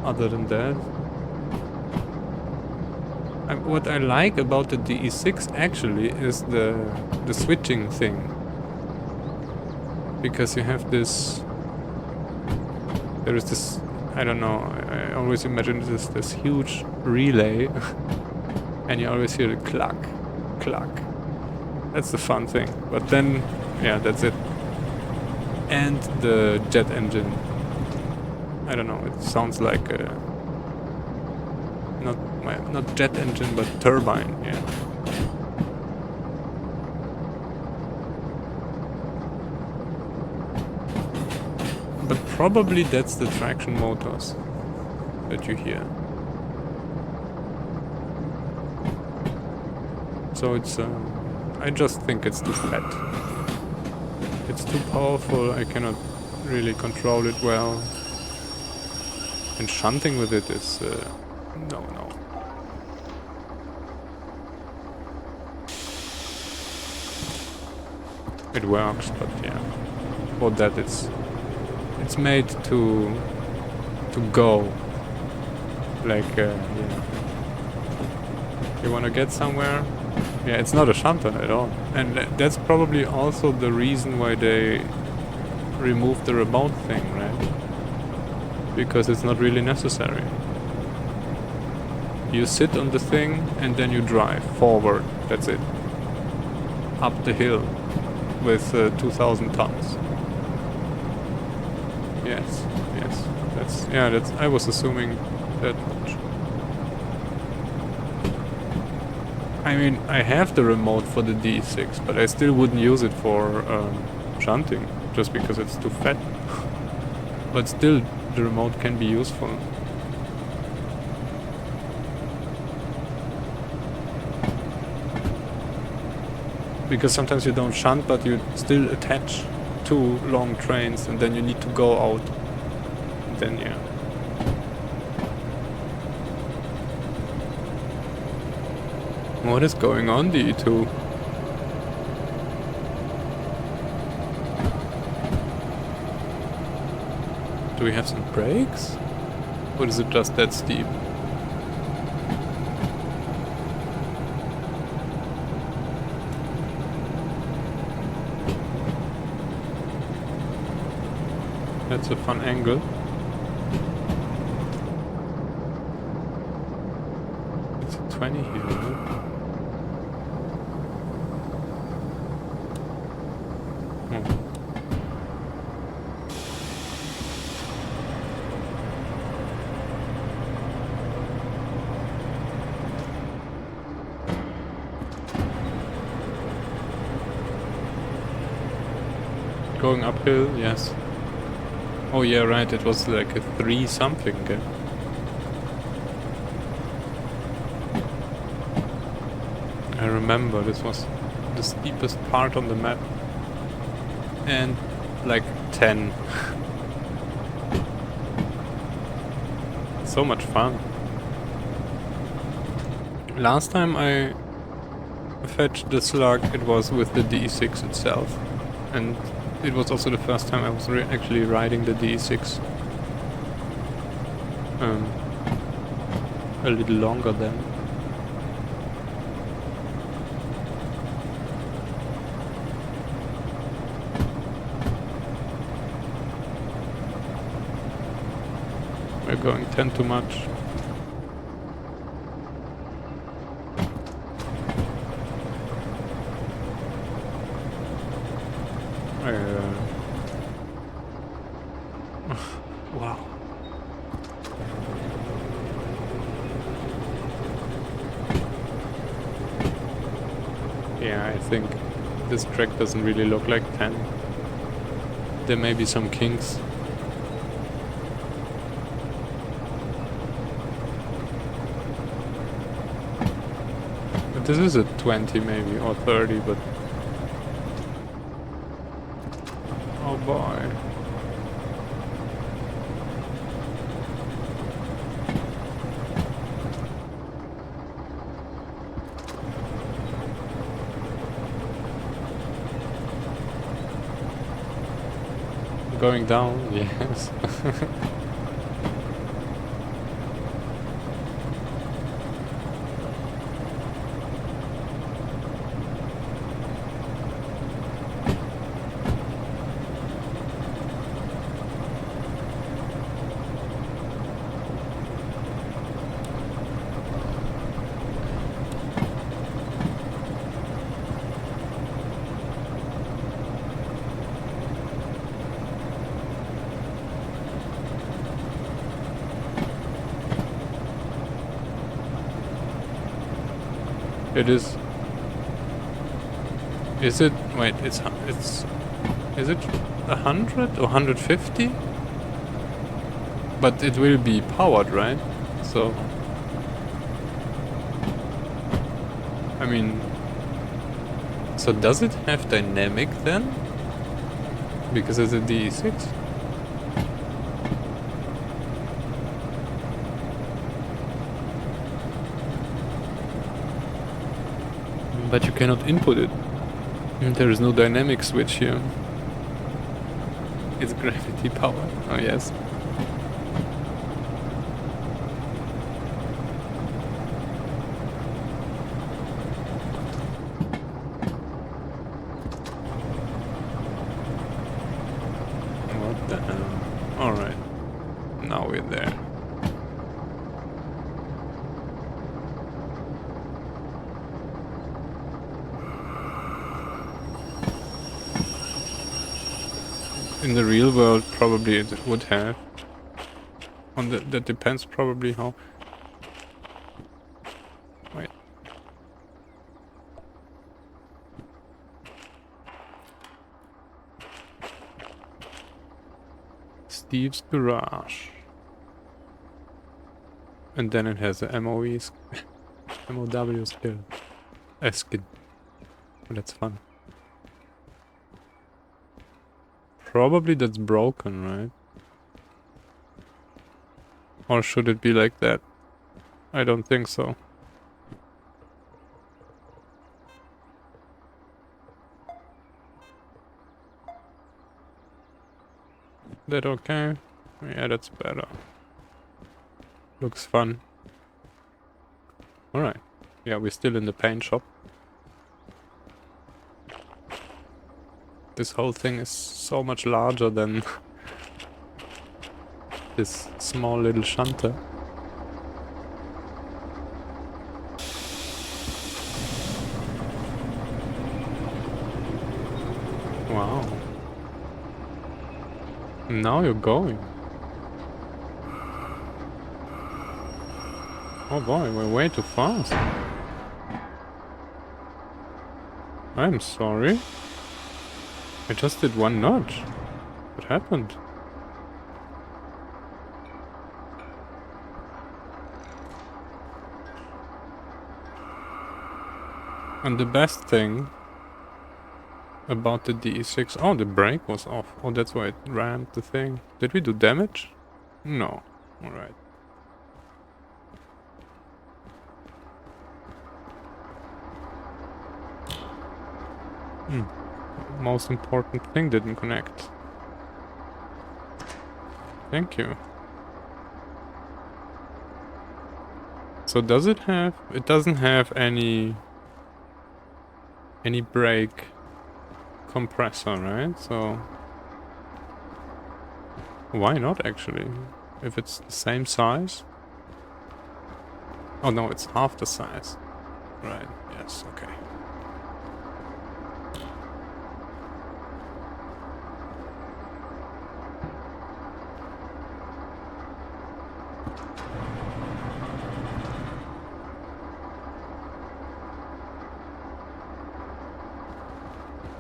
Other than that, what I like about the DE6 actually is the switching thing. Because you have this... There is this... I don't know, I always imagine this huge relay. And you always hear the cluck, cluck. That's the fun thing. But then, yeah, that's it. And the jet engine. I don't know, it sounds like a... Not jet engine, but turbine, yeah. But probably that's the traction motors that you hear. So it's, I just think it's too fat. It's too powerful, I cannot really control it well. And shunting with it is, no. It works, but yeah, for that it's made to go. Like, yeah. You wanna get somewhere? Yeah, it's not a shunter at all. And that's probably also the reason why they removed the remote thing, right? Because it's not really necessary. You sit on the thing and then you drive forward, that's it. Up the hill with 2,000 tons. Yes. That's I was assuming that much. I mean, I have the remote for the D6, but I still wouldn't use it for shunting, just because it's too fat. But still, the remote can be useful. Because sometimes you don't shunt, but you still attach two long trains, and then you need to go out. Then yeah. What is going on, DE2? Do we have some brakes? Or is it just that steep? That's a fun angle. It's a 20 here, right? Going uphill, yes. Oh yeah, right, it was like a 3 something. I remember this was the steepest part on the map. And like 10. So much fun. Last time I fetched the slug, it was with the DE6 itself. And it was also the first time I was actually riding the DE6. A little longer then. We're going 10 too much. Wow. Yeah, I think this track doesn't really look like 10. There may be some kinks. But this is a 20 maybe, or 30, but... Oh boy. Going down, yes. It is... Is it... Wait, it's... Is it 100 or 150? But it will be powered, right? So... I mean... So does it have dynamic then? Because it's a DE6? But you cannot input it. There is no dynamic switch here. It's gravity powered. Oh yes. What the hell? Alright. Now we're there. In the real world, probably it would have. That depends probably how. Wait. Steve's garage. And then it has a MOW skill. A skin. Oh, that's fun. Probably that's broken, right? Or should it be like that? I don't think so. That okay? Yeah, that's better. Looks fun. Alright. Yeah, we're still in the paint shop. This whole thing is so much larger than this small little shunter. Wow. Now you're going. Oh boy, we're way too fast. I'm sorry. I just did one notch. What happened? And the best thing about the DE6... Oh, the brake was off. Oh, that's why it rammed the thing. Did we do damage? No. Alright. Most important thing didn't connect. Thank you. So does it have... It doesn't have any brake compressor, right? So why not actually? If it's the same size? Oh no, it's half the size. Right, yes, okay.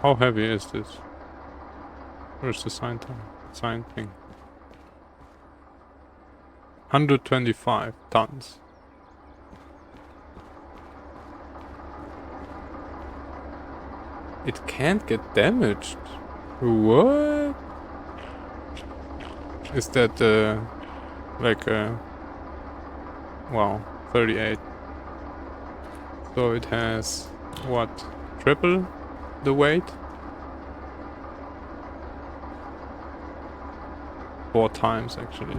How heavy is this? Where's the sign thing? 125 tons. It can't get damaged. What? Is that like wow, 38. So it has what? Triple the weight? 4 times actually.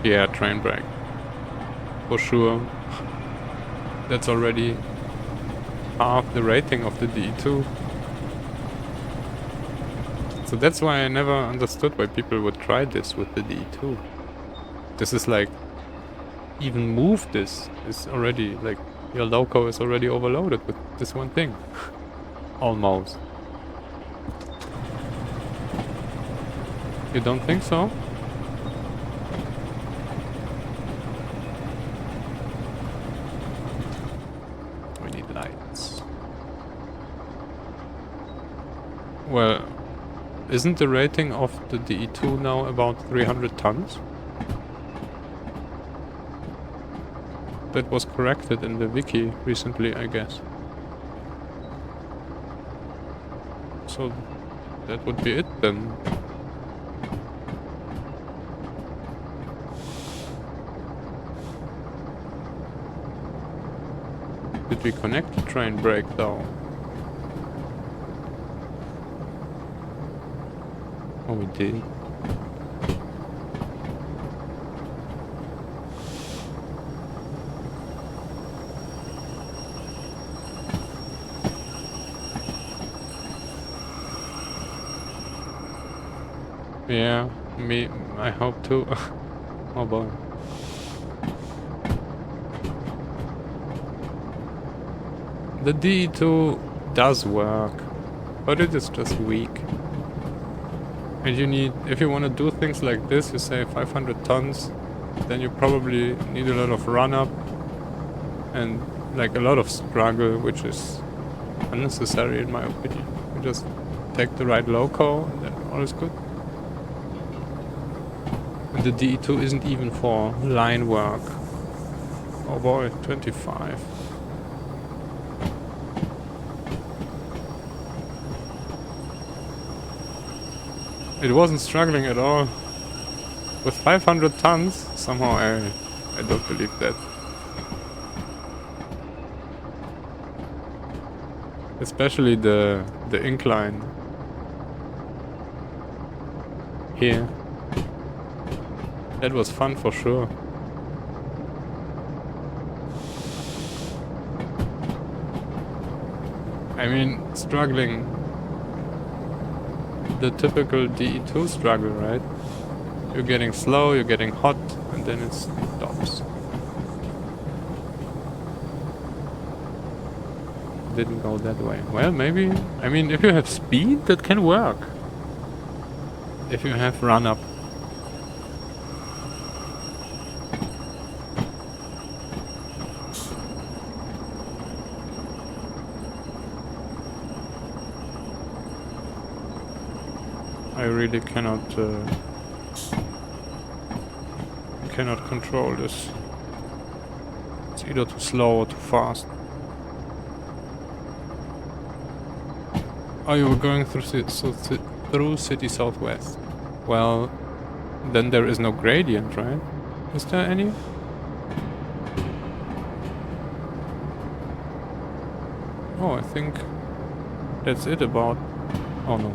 Yeah, train brake. For sure. That's already half the rating of the DE2. So that's why I never understood why people would try this with the DE2. This is like, even move this is already, like, your loco is already overloaded with this one thing. Almost. You don't think so? We need lights. Well, isn't the rating of the DE2 now about 300 tons? That was corrected in the wiki recently, I guess. So that would be it then. Did we connect the train brake though? Oh, we did. Yeah, I hope too. Oh boy. The D2 does work, but it is just weak. And you need, if you want to do things like this, you say 500 tons, then you probably need a lot of run-up and like a lot of struggle, which is unnecessary in my opinion. You just take the right loco and then all is good. And the DE2 isn't even for line work. Oh boy, 25. It wasn't struggling at all. With 500 tons, somehow I don't believe that. Especially the incline here. That was fun for sure. I mean, struggling. The typical DE2 struggle, right? You're getting slow, you're getting hot, and then it stops. Didn't go that way. Well, maybe... I mean, if you have speed, that can work. If you have run-up. really cannot control this. It's either too slow or too fast. Oh, you were going through through City Southwest. Well, then there is no gradient, right? Is there any? Oh, I think that's it about... Oh no.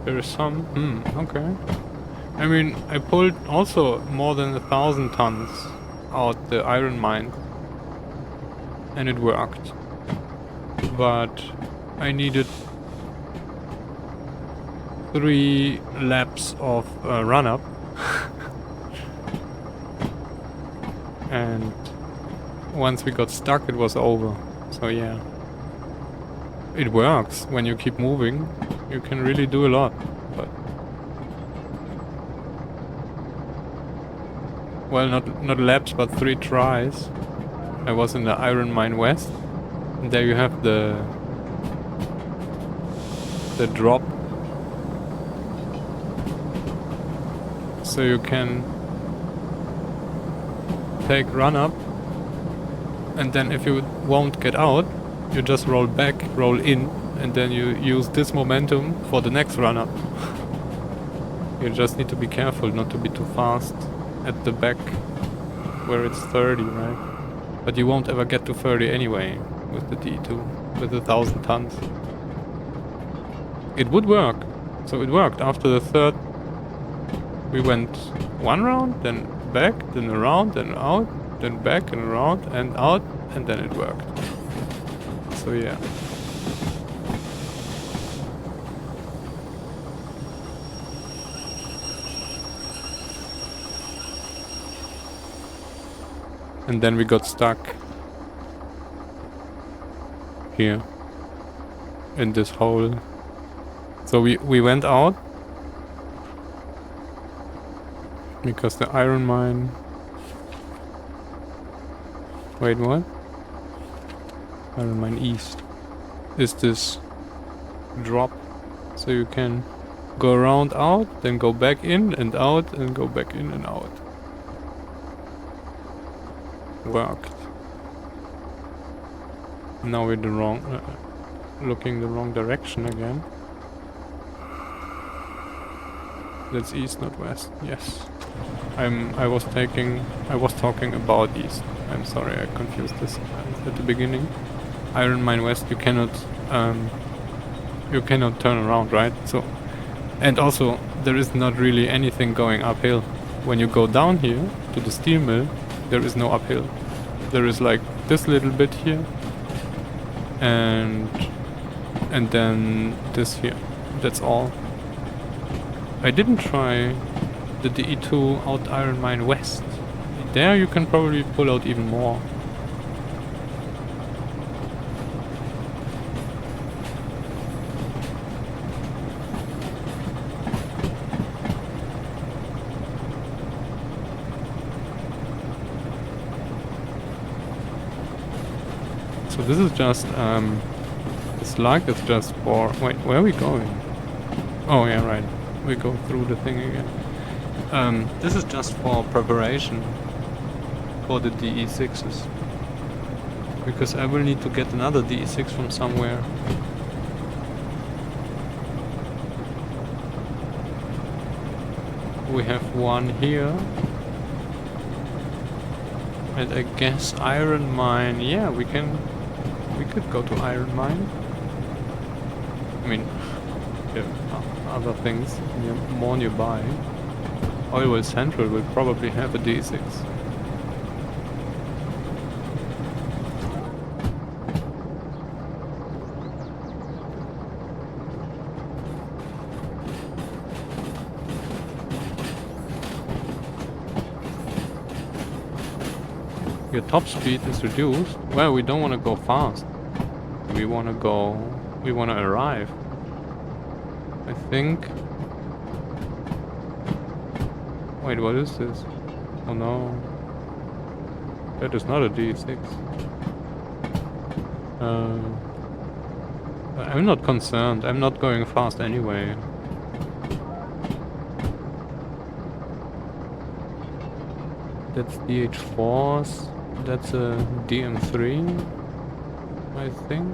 There is some... okay. I mean, I pulled also more than 1,000 tons out the iron mine. And it worked. But I needed 3 laps of run-up. And once we got stuck, it was over. So yeah. It works. When you keep moving, you can really do a lot. But well, not laps, but 3 tries. I was in the Iron Mine West. And there you have the drop. So you can take run up, and then if you won't get out, you just roll back, roll in, and then you use this momentum for the next run up. You just need to be careful not to be too fast at the back where it's 30, right? But you won't ever get to 30 anyway with the D2, with 1,000 tons. It would work. So it worked. After the third, we went 1 round, then back, then around, then out, then back and around and out, and then it worked. So yeah. And then we got stuck here in this hole. So we went out because the iron mine... Wait, what? Iron mine east is this drop. So you can go around out, then go back in and out, and go back in and out. Worked. Now we're the wrong, looking the wrong direction again. That's east, not west. Yes. I was talking about east. I'm sorry, I confused this at the beginning. Iron Mine West, you cannot turn around, right? So, and also there is not really anything going uphill. When you go down here to the steel mill, there is no uphill. There is like this little bit here, and then this here. That's all. I didn't try the DE2 out Iron Mine West. There you can probably pull out even more. So this is just, this log is just for... Wait, where are we going? Oh yeah, right. We go through the thing again. This is just for preparation for the DE6s. Because I will need to get another DE6 from somewhere. We have one here. And I guess Iron Mine, yeah, we could go to Iron Mine. I mean, there are other things more nearby. Oilwell Central will probably have a D6. Your top speed is reduced. Well, we don't want to go fast. We want to arrive. I think... Wait, what is this? Oh no. That is not a D6. I'm not concerned. I'm not going fast anyway. That's DH4s. That's a DM3, I think.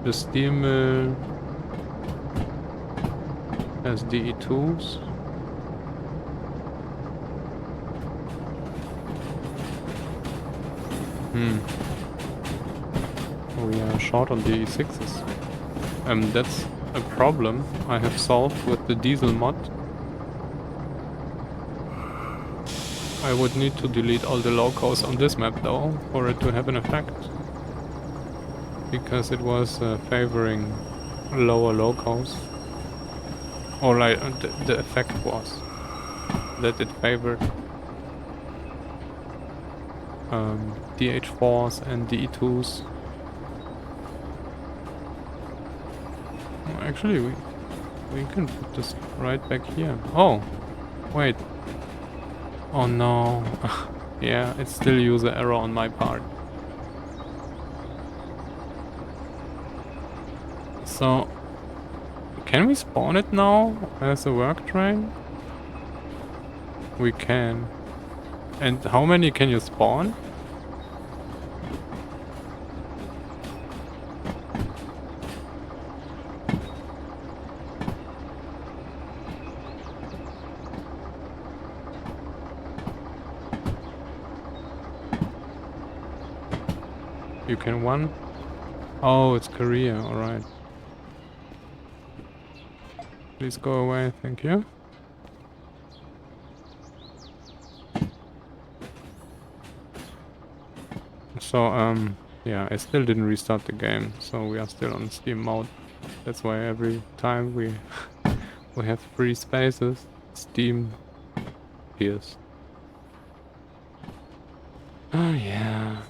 The steel mill has DE2s. We are short on DE6s. That's a problem I have solved with the diesel mod. I would need to delete all the locos on this map though, for it to have an effect. Because it was favoring lower locos. Or like, the effect was that it favored DH4s and DE2s. Actually, we can put this right back here. Oh, wait. Oh no. Yeah, it's still user error on my part. So, can we spawn it now as a work train? We can. And how many can you spawn? You can one? Oh, it's Korea, alright. Please go away, thank you. So, yeah, I still didn't restart the game, so we are still on Steam mode. That's why every time we we have free spaces, Steam appears. Oh yeah.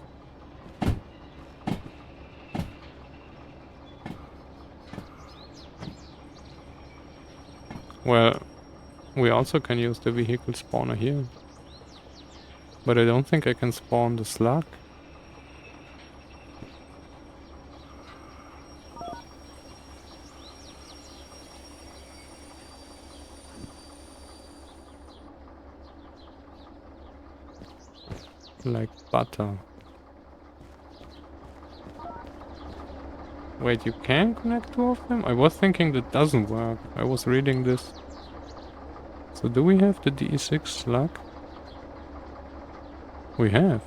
Well, we also can use the vehicle spawner here. But I don't think I can spawn the slug. Like butter. Wait, you can connect two of them? I was thinking that doesn't work. I was reading this. So do we have the DE6 slug? We have.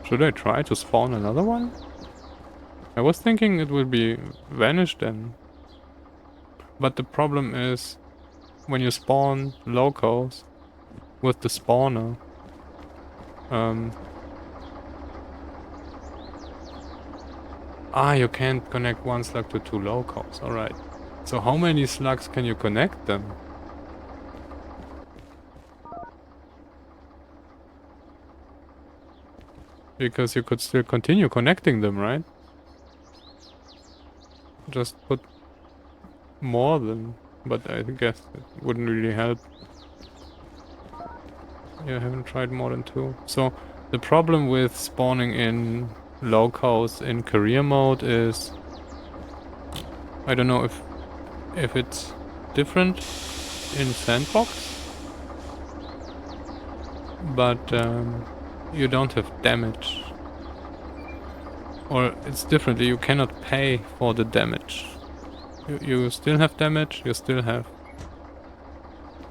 Should I try to spawn another one? I was thinking it would be vanished then. But the problem is when you spawn locals with the spawner, you can't connect one slug to two locals, alright. So how many slugs can you connect then? Because you could still continue connecting them, right? Just put more than... But I guess it wouldn't really help. Yeah, I haven't tried more than two. So the problem with spawning in locals in career mode is... I don't know if it's different in sandbox. But you don't have damage. Or it's differently, you cannot pay for the damage. You still have damage, you still have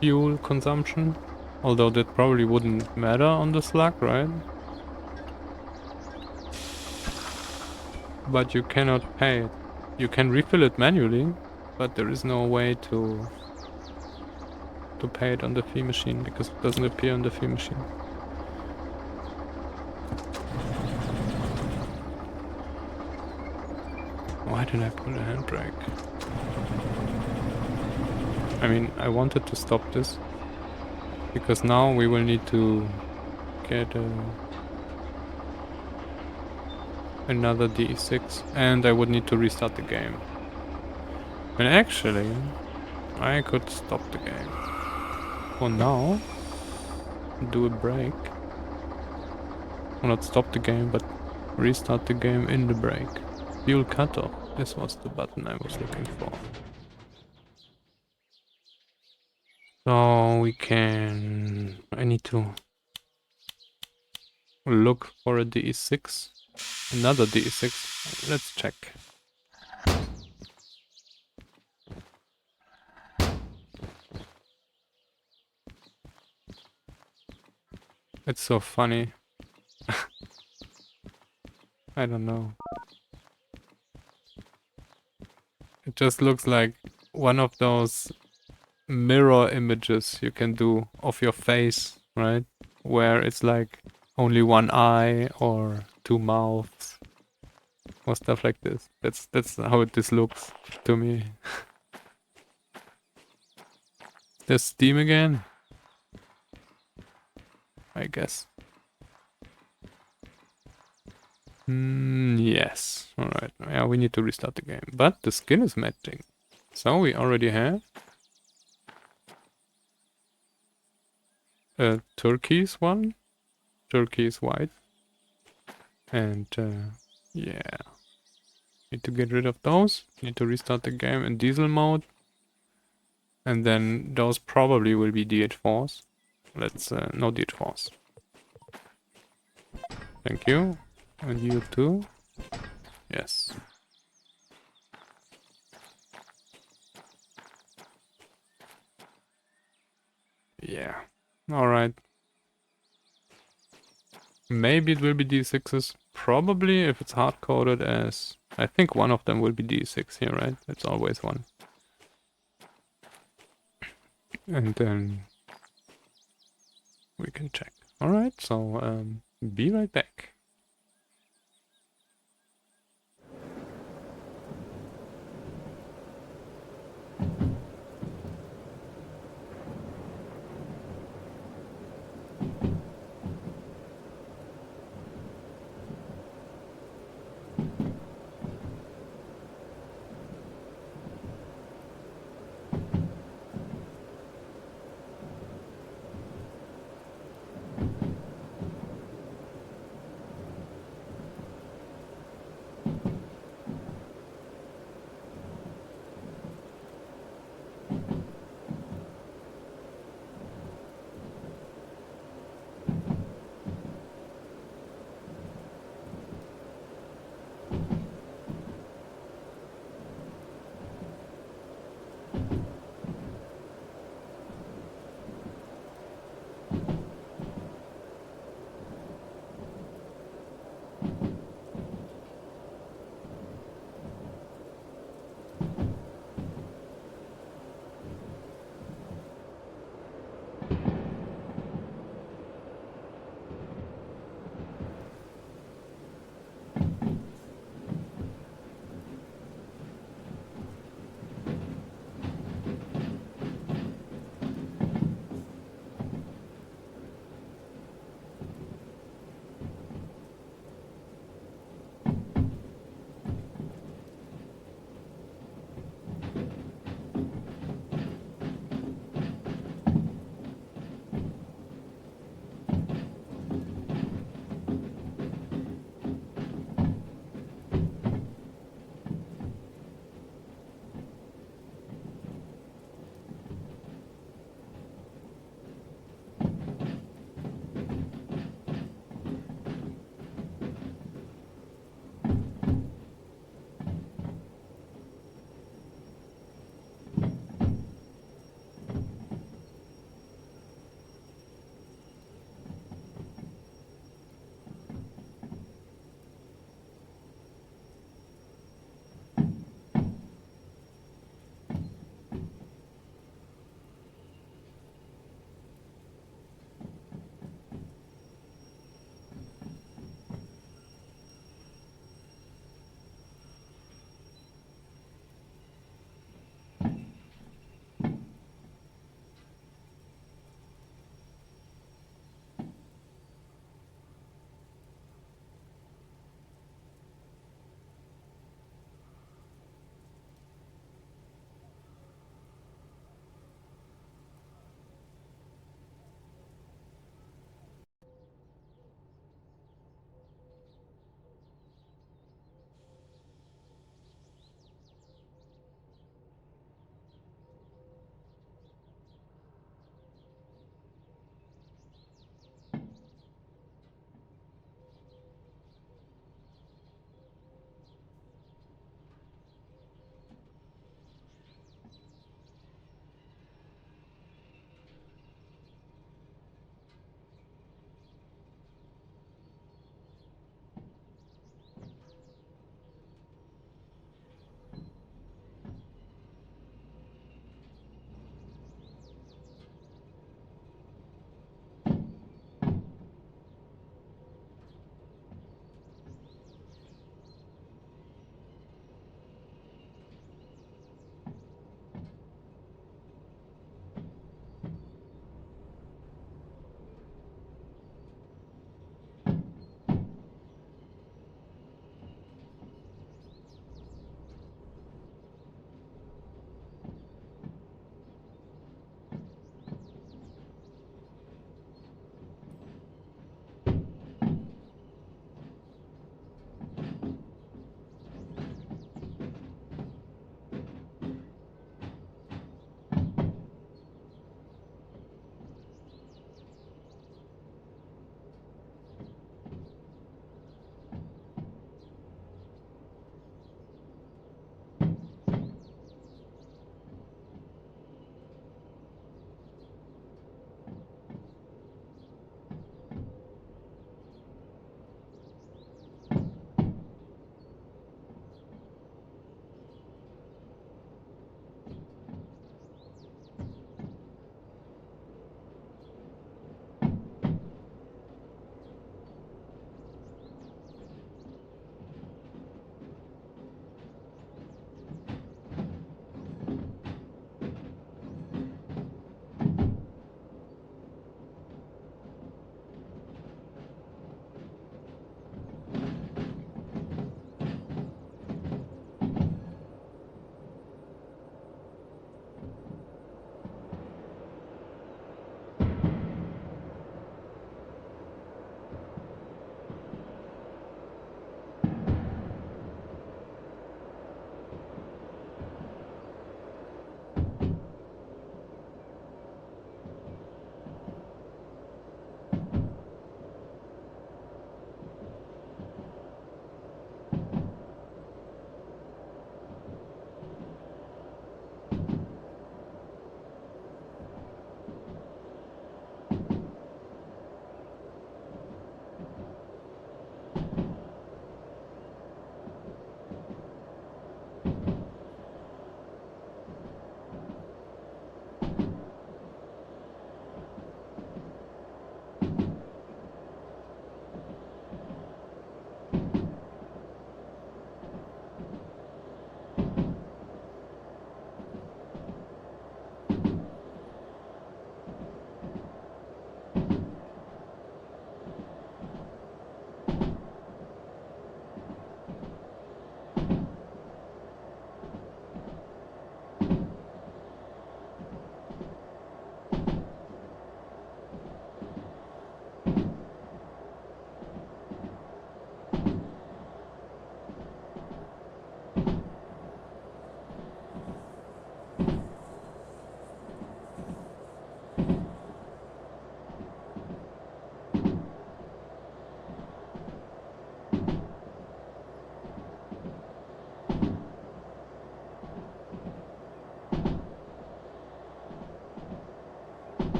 fuel consumption. Although that probably wouldn't matter on the slug, right? But you cannot pay it. You can refill it manually, but there is no way to pay it on the fee machine because it doesn't appear on the fee machine. Why did I pull a handbrake? I mean, I wanted to stop this because now we will need to get another D6 and I would need to restart the game. And actually, I could stop the game. for now do a break. Well, not stop the game, but restart the game in the break. Fuel cutoff. This was the button I was looking for. So we can... I need to look for a DE6. Another DE6. Let's check. It's so funny. I don't know. It just looks like one of those mirror images you can do of your face, right? Where it's like only one eye or two mouths or stuff like this. That's how this looks to me. There's Steam again, I guess. Yes. Alright. Yeah, we need to restart the game. But the skin is matching. So we already have a turquoise one. Turquoise white. And yeah. Need to get rid of those. Need to restart the game in diesel mode. And then those probably will be DH4s. Let's no DH4s. Thank you. And you too. Yes. Yeah. Alright. Maybe it will be D6s. Probably if it's hard-coded as... I think one of them will be D6 here, right? It's always one. And then we can check. Alright, so be right back.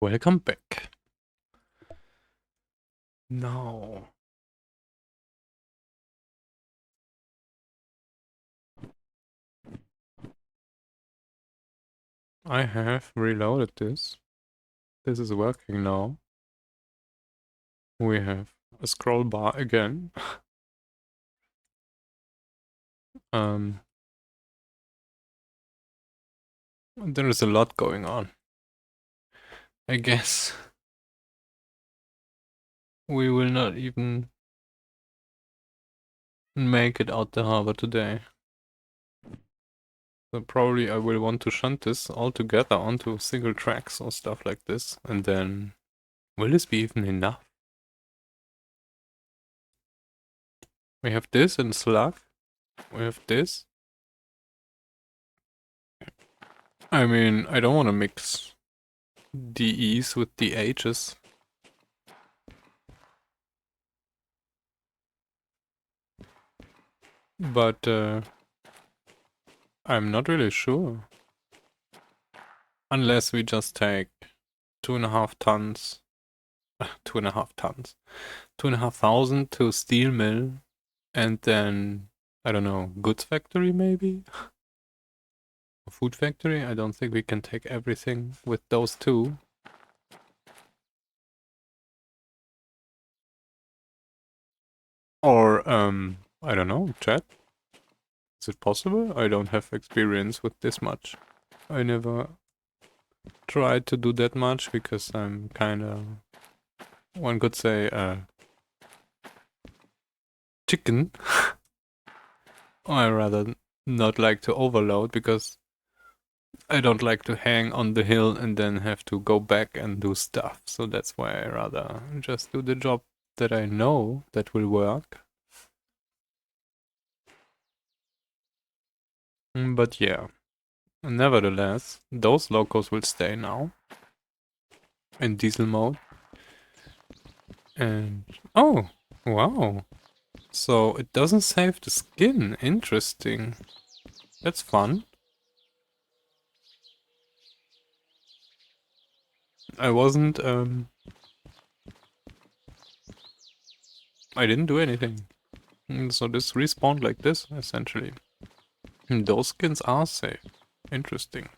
Welcome back. Now, I have reloaded this. This is working now. We have a scroll bar again. um, there is a lot going on. I guess we will not even make it out the harbor today. So probably I will want to shunt this all together onto single tracks or stuff like this. And then, will this be even enough? We have this in Slug. We have this. I mean, I don't want to mix DEs with DHs. But I'm not really sure. Unless we just take 2.5 tons. 2.5 tons. 2,500 to steel mill. And then, I don't know, goods factory maybe? A food factory? I don't think we can take everything with those two. Or, I don't know, chat? Is it possible? I don't have experience with this much. I never tried to do that much because I'm kinda, one could say, chicken. I rather not like to overload because I don't like to hang on the hill and then have to go back and do stuff. So that's why I rather just do the job that I know that will work. But yeah, nevertheless, those locos will stay now in diesel mode. And oh, wow. So it doesn't save the skin. Interesting. That's fun. I wasn't, I didn't do anything. So this respawned like this, essentially. Those skins are safe. Interesting.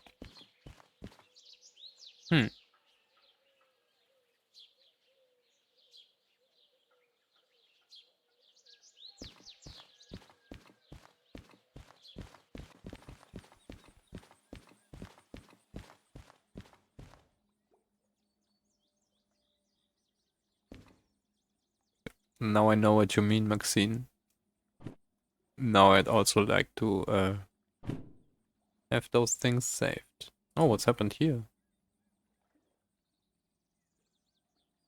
Hmm. Now I know what you mean, Maxine. Now I'd also like to have those things saved. Oh, what's happened here?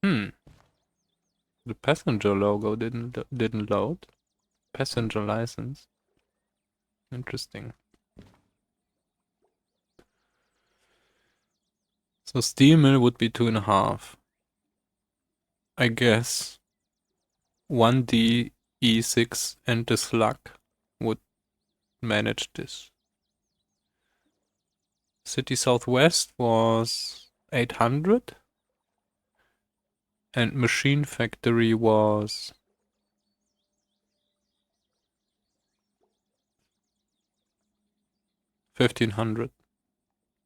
Hmm. The passenger logo didn't load. Passenger license. Interesting. So steel mill would be 2.5. I guess 1D E6 and the slug would manage this. City Southwest was 800 and Machine Factory was 1500.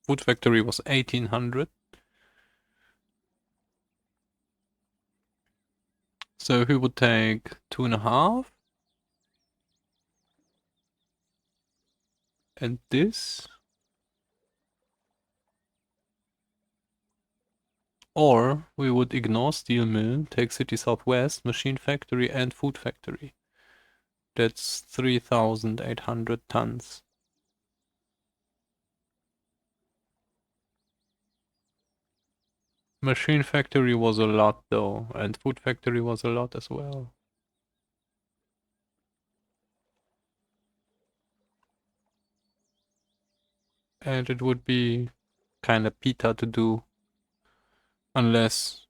Food Factory was 1800. So if we would take 2.5 and this, or we would ignore Steel Mill, take City Southwest, Machine Factory and Food Factory. That's 3,800 tons. Machine Factory was a lot though, and Food Factory was a lot as well. And it would be kind of pita to do, unless,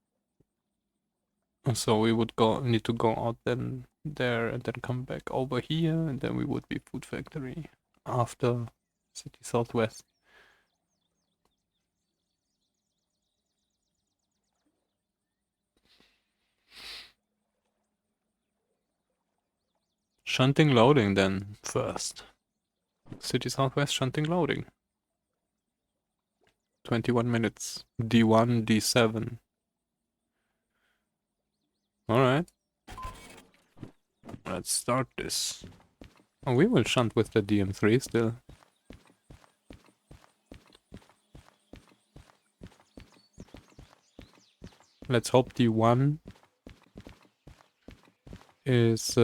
so we would need to go out then there and then come back over here, and then we would be Food Factory after City Southwest. Shunting loading then first. City Southwest shunting loading. 21 minutes. D1, D7. Alright. Let's start this. Oh, we will shunt with the DM3 still. Let's hope D1 is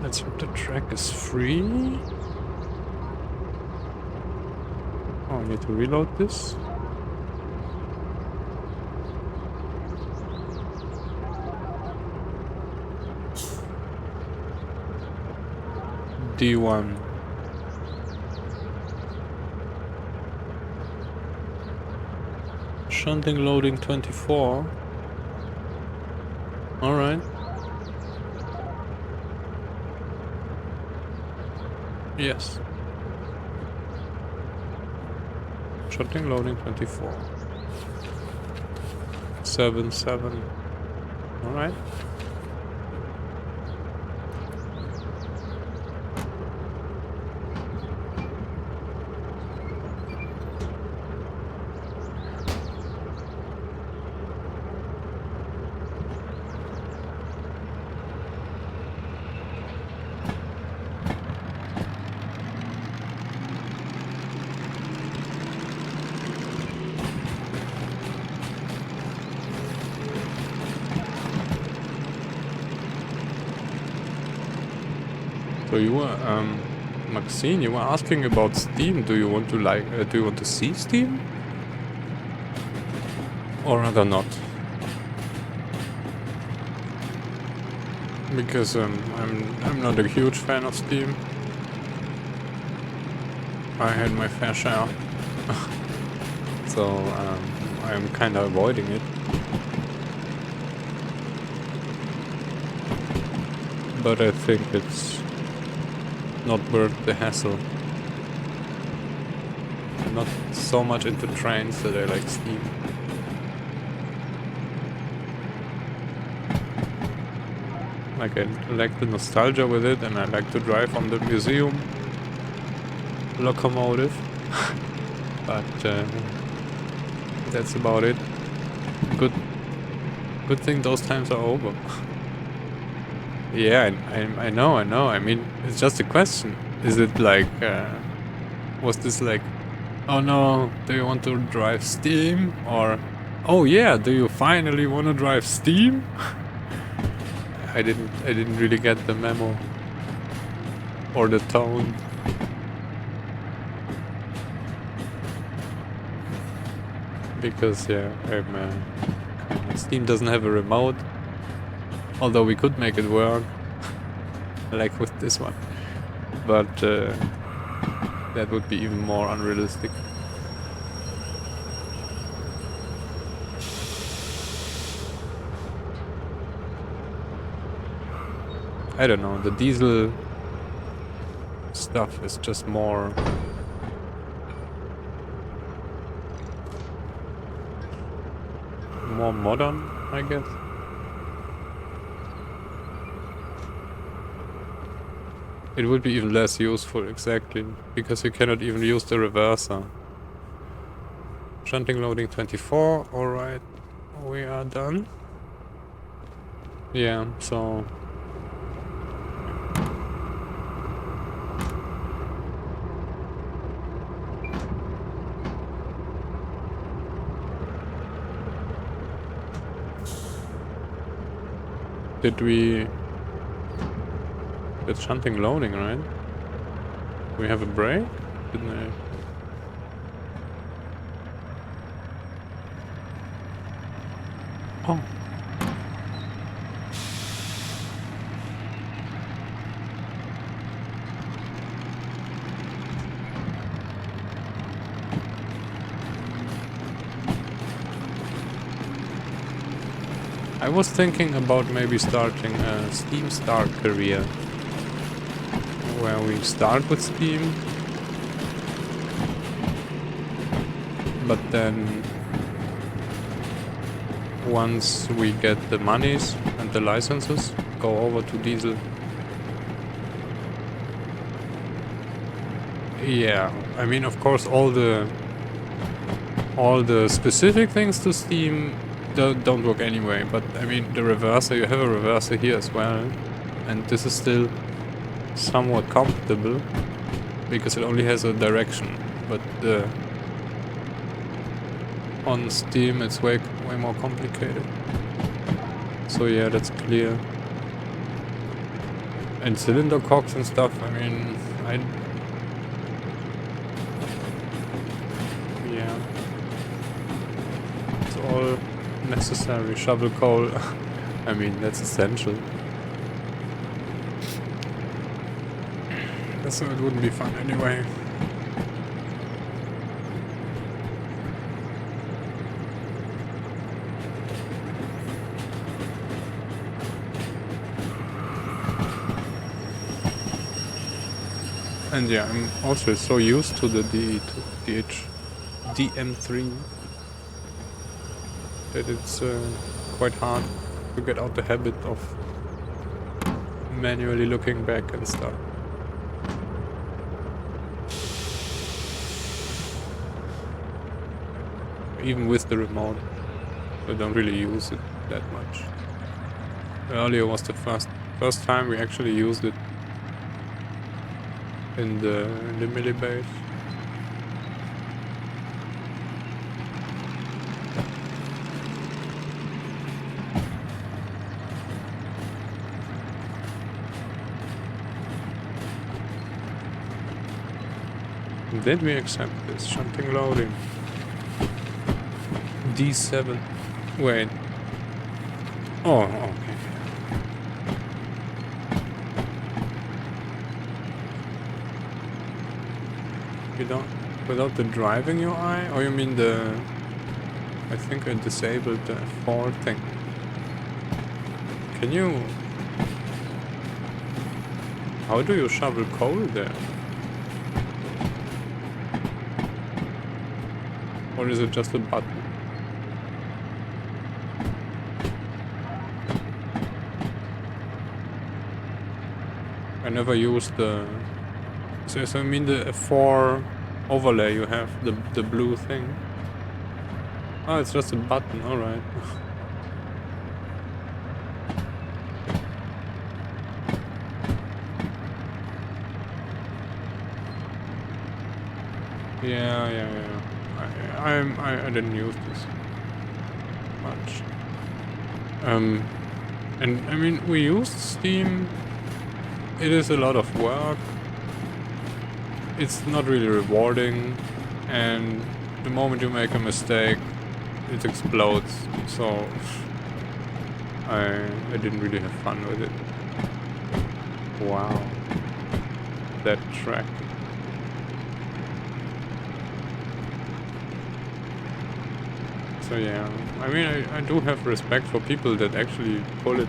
let's hope the track is free. Oh, I need to reload this. D1. Shunting loading 24. Alright. Yes. Shunting loading 24. 7. Alright. So you were, Maxine, you were asking about Steam. Do you want to see Steam? Or rather not? Because I'm not a huge fan of Steam. I had my fair share. So I'm kinda avoiding it. But I think it's not worth the hassle. I'm not so much into trains that I like Steam. Like, I like the nostalgia with it, and I like to drive on the museum locomotive. But that's about it. Good thing those times are over. Yeah, I know. I mean, it's just a question. Is it like, was this like, oh no, do you want to drive Steam? Or, oh yeah, do you finally want to drive Steam? I didn't really get the memo. Or the tone. Because, yeah, Steam doesn't have a remote. Although we could make it work, like with this one, but that would be even more unrealistic. I don't know, the diesel stuff is just more modern, I guess. It would be even less useful, exactly, because you cannot even use the reverser. Shunting loading 24, alright, we are done. Yeah, so... Did we... It's shunting loading, right? We have a break? Didn't I? Oh. I was thinking about maybe starting a Steam Star career. Where we start with Steam, but then once we get the monies and the licenses, go over to diesel. Yeah, I mean, of course, all the specific things to Steam don't work anyway, but I mean, the reverser, you have a reverser here as well, and this is still somewhat comfortable because it only has a direction, but on Steam it's way more complicated. So yeah, that's clear. And cylinder cocks and stuff, I mean, yeah, it's all necessary. Shovel coal, I mean, that's essential. So it wouldn't be fun anyway. And yeah, I'm also so used to the DM3 that it's quite hard to get out the habit of manually looking back and stuff. Even with the remote, I don't really use it that much. Earlier was the first time we actually used it in the melee base. Did we accept this? Shunting loading. D7. Wait. Oh, okay. You don't... Without the driving UI? Or you mean the... I think I disabled the F4 thing. Can you... How do you shovel coal there? Or is it just a button? I never used the... So I mean the F4 overlay you have, the blue thing. Oh, it's just a button, alright. Yeah. I didn't use this much. And I mean, we used Steam. It is a lot of work. It's not really rewarding, and the moment you make a mistake, it explodes. So I didn't really have fun with it. Wow, that track. So yeah, I mean, I do have respect for people that actually pull it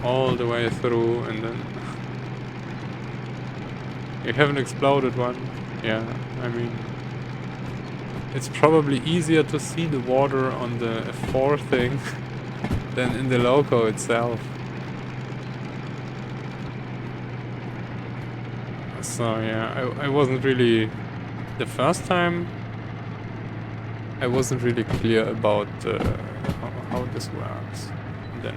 all the way through and then... You haven't exploded one. Yeah, I mean... It's probably easier to see the water on the F4 thing than in the loco itself. So yeah, I wasn't really... The first time I wasn't really clear about how this works. Then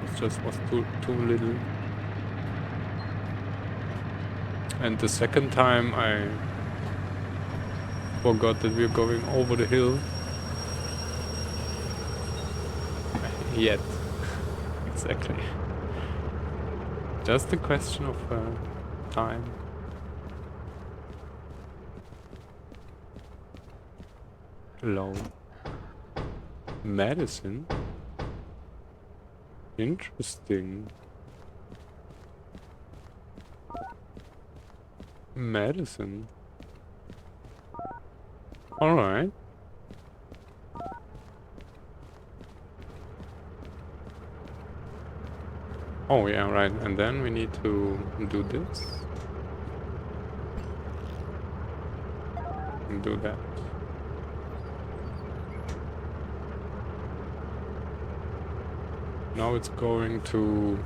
it just was too little. And the second time I forgot that we're going over the hill. Yet. Exactly. Just a question of time. Hello. Medicine? Interesting. Medicine? Alright. Oh yeah, right. And then we need to do this. And do that. Now it's going to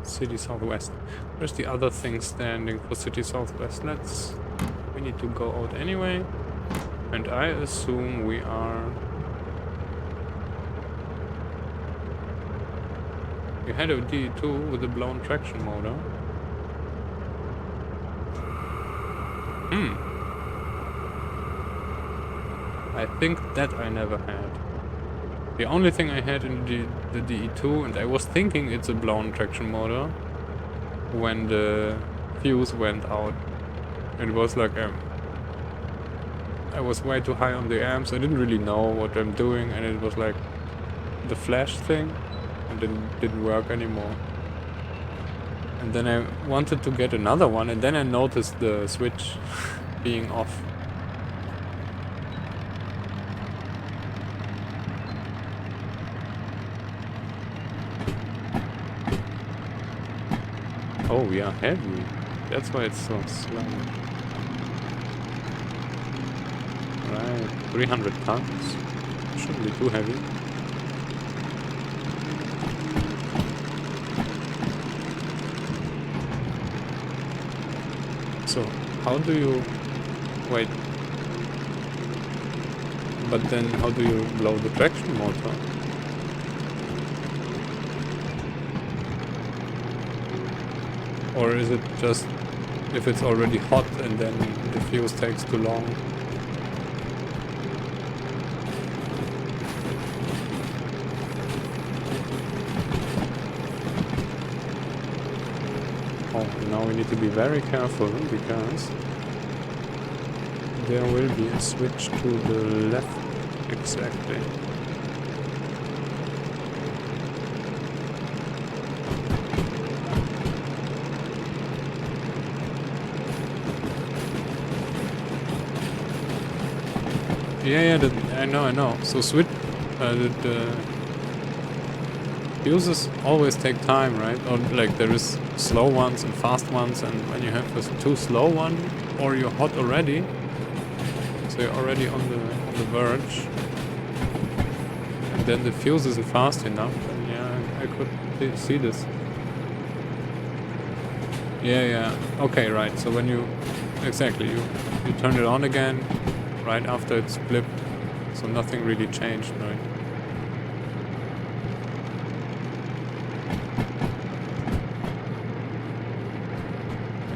City Southwest. Where's the other thing standing for City Southwest? We need to go out anyway. And I assume we are... We had a D2 with a blown traction motor. I think that I never had. The only thing I had in the DE2, and I was thinking it's a blown traction motor, when the fuse went out. It was like I was way too high on the amps, I didn't really know what I'm doing, and it was like the flash thing, and then didn't work anymore. And then I wanted to get another one, and then I noticed the switch being off. Oh yeah, heavy. That's why it's so slow. Right, 300 tons. Shouldn't be too heavy. So, how do you... Wait. But then how do you blow the traction motor? Or is it just if it's already hot and then the fuse takes too long? Oh, now we need to be very careful because there will be a switch to the left. Exactly. Yeah, I know. So switch, the fuses always take time, right? Or like there is slow ones and fast ones, and when you have this too slow one, or you're hot already, so you're already on the verge, and then the fuse isn't fast enough. And yeah, I could see this. Yeah. Okay, right. So when you you turn it on again right after it's flipped, so nothing really changed, right?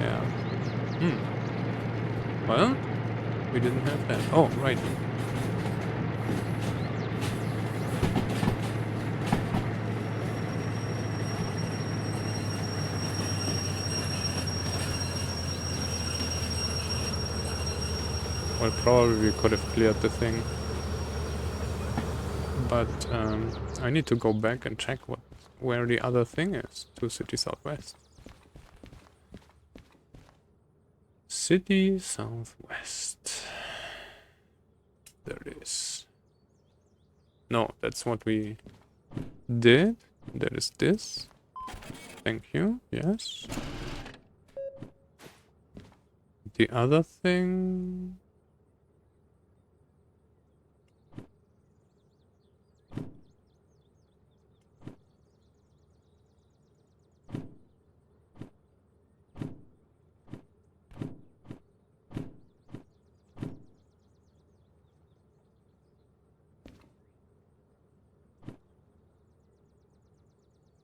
Yeah. Well, we didn't have that. Oh, right. Well, probably we could have cleared the thing. But I need to go back and check where the other thing is to City Southwest. City Southwest. There it is. No, that's what we did. There is this. Thank you. Yes. The other thing...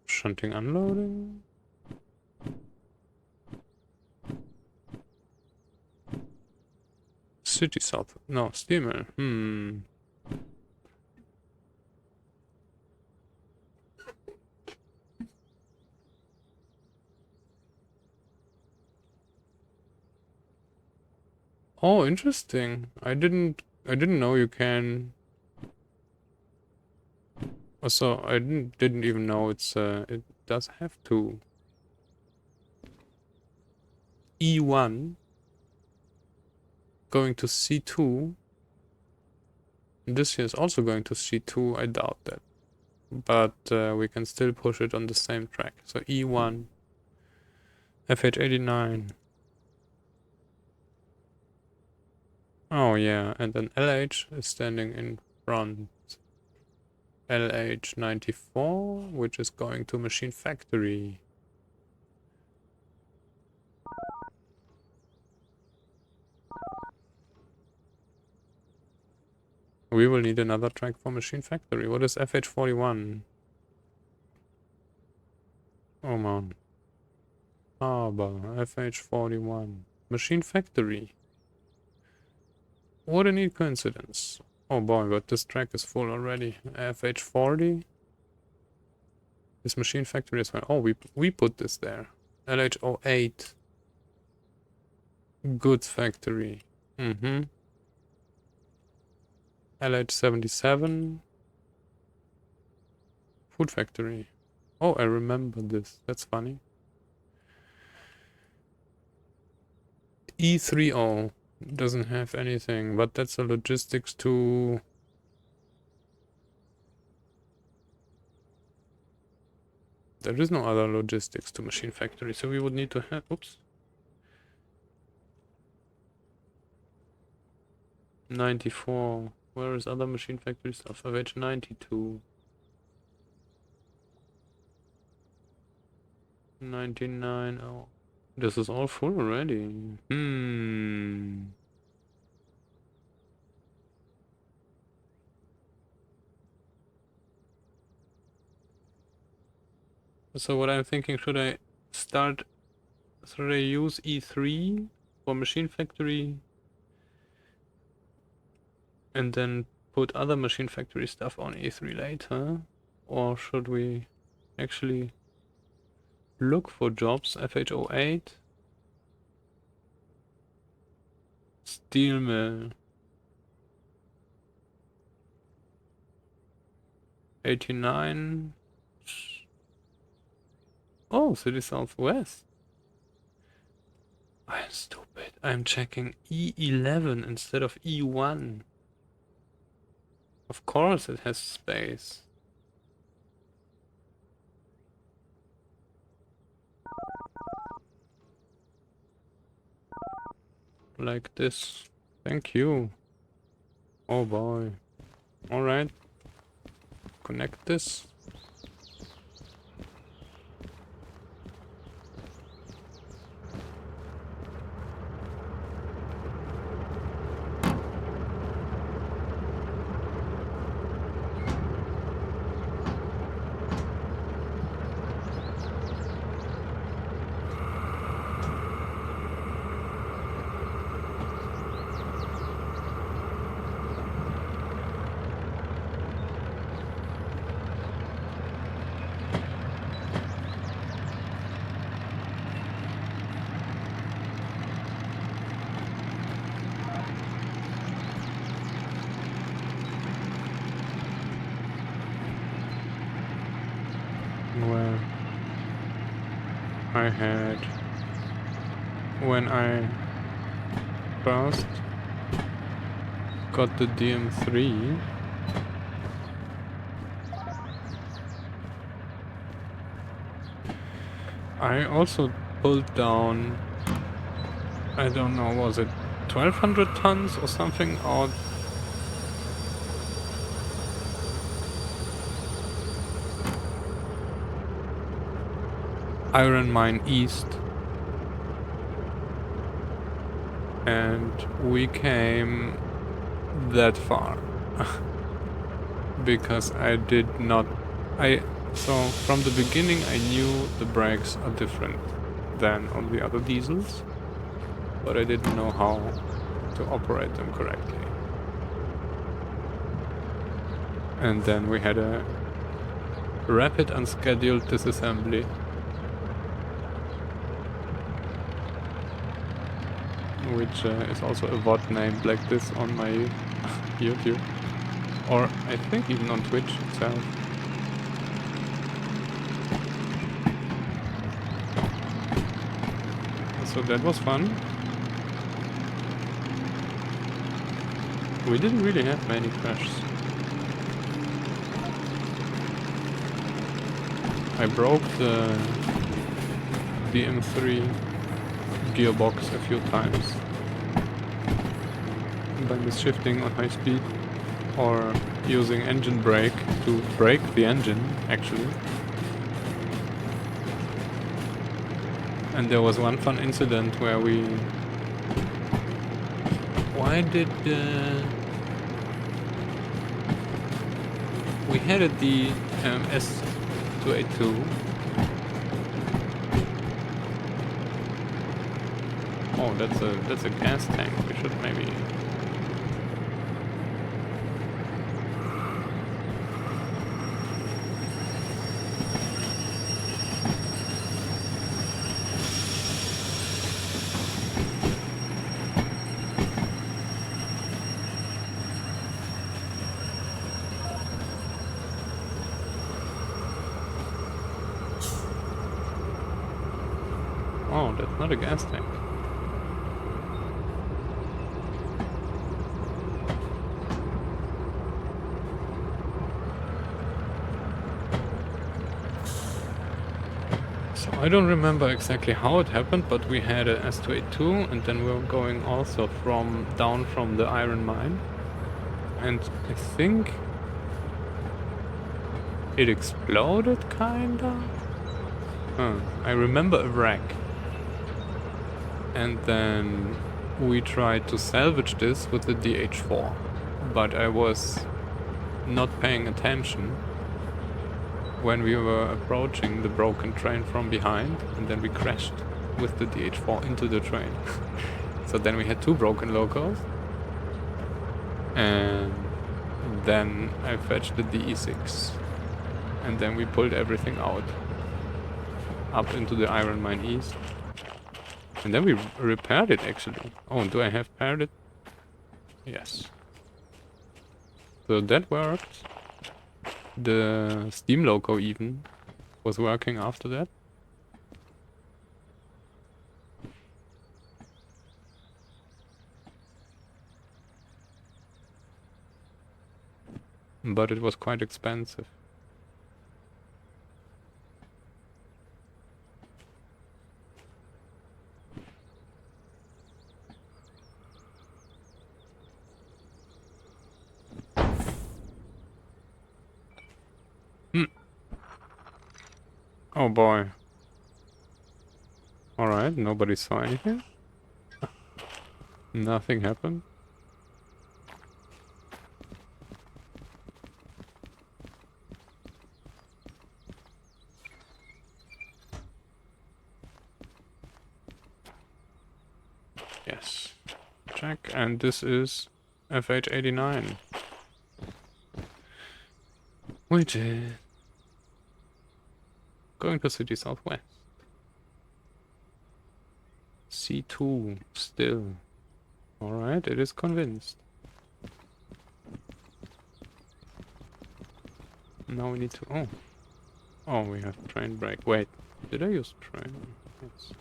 Shunting, unloading. City South. No, steamer. Oh, interesting. I didn't know you can. Also, I didn't even know it does have to. E1 going to C2. This here is also going to C2. I doubt that. But we can still push it on the same track. So E1, FH89. Oh yeah, and then LH is standing in front. LH94, which is going to Machine Factory. We will need another track for Machine Factory. What is FH41? Oh man. Harbor, FH41. Machine Factory. What a neat coincidence. Oh boy, but this track is full already. FH40. This Machine Factory as well. Oh, we put this there. LH08. Goods Factory. Mm-hmm. LH77. Food Factory. Oh, I remember this. That's funny. E30 doesn't have anything, but that's a logistics to... There is no other logistics to Machine Factory, so we would need to have... Oops. 94. Where is other Machine Factory stuff? FH92. 99. Oh. This is all full already. So what I'm thinking, should I use E3 for Machine Factory and then put other Machine Factory stuff on E3 later? Or should we actually look for jobs? FH08, steel mill, 89. Oh, City Southwest. I'm stupid. I'm checking E11 instead of E1. Of course it has space. Like this. Thank you. Oh boy. Alright. Connect this. Where I had when I first got the DM3, I also pulled down, I don't know, was it 1200 tons or something out? Iron Mine East, and we came that far because I did not, so from the beginning I knew the brakes are different than on the other diesels, but I didn't know how to operate them correctly. And then we had a rapid unscheduled disassembly, which is also a VOD named like this on my YouTube, or I think even on Twitch itself. So that was fun. We didn't really have many crashes. I broke the DM3 gearbox a few times by misshifting on high speed. Or using engine brake to brake the engine, actually. And there was one fun incident where we... Why did... we headed the S282. Oh, that's a gas tank. We should maybe... Oh, that's not a gas tank. So I don't remember exactly how it happened, but we had a S282 and then we were going also down from the iron mine. And I think it exploded, kinda? I remember a wreck. And then we tried to salvage this with the DH4. But I was not paying attention when we were approaching the broken train from behind, and then we crashed with the DH4 into the train. So then we had two broken locos. And then I fetched the DE6. And then we pulled everything out. Up into the Iron Mine East. And then we repaired it, actually. Oh, do I have repaired it? Yes. So that worked. The steam loco even was working after that. But it was quite expensive. Oh boy. Alright, nobody saw anything. Nothing happened. Yes. Check, and this is FH89. Which is going to City Southwest. C2 still. Alright, it is convinced. Now we need to... Oh. Oh, we have train brake. Wait, did I use train? Yes.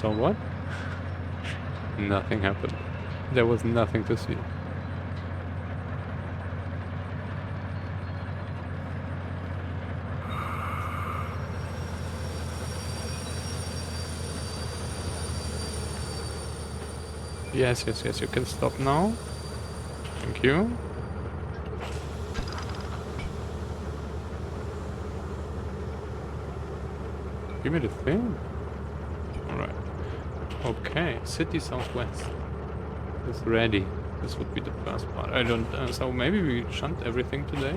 So what? Nothing happened. There was nothing to see. Yes, yes, yes, you can stop now. Thank you. Give me the thing. Alright. Okay, City Southwest is ready. This would be the first part. I don't... so maybe we shunt everything today.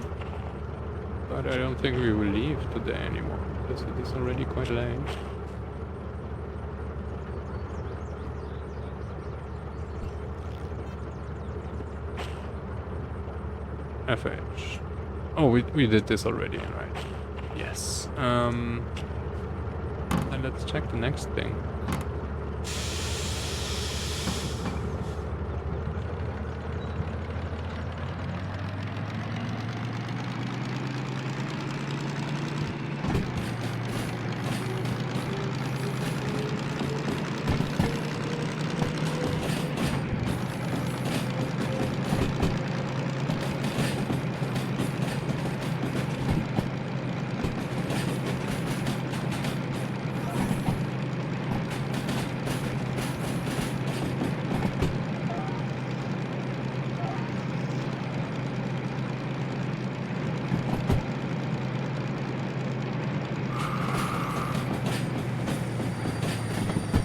But I don't think we will leave today anymore. Because it is already quite late. FH. Oh, we did this already, right? Yes. And let's check the next thing.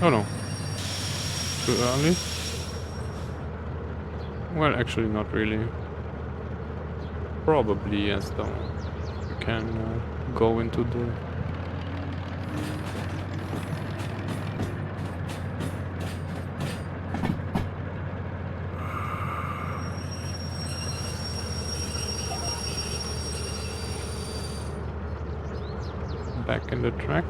Oh no. Too early? Well, actually not really. Probably yes though. We can go into the... back in the track.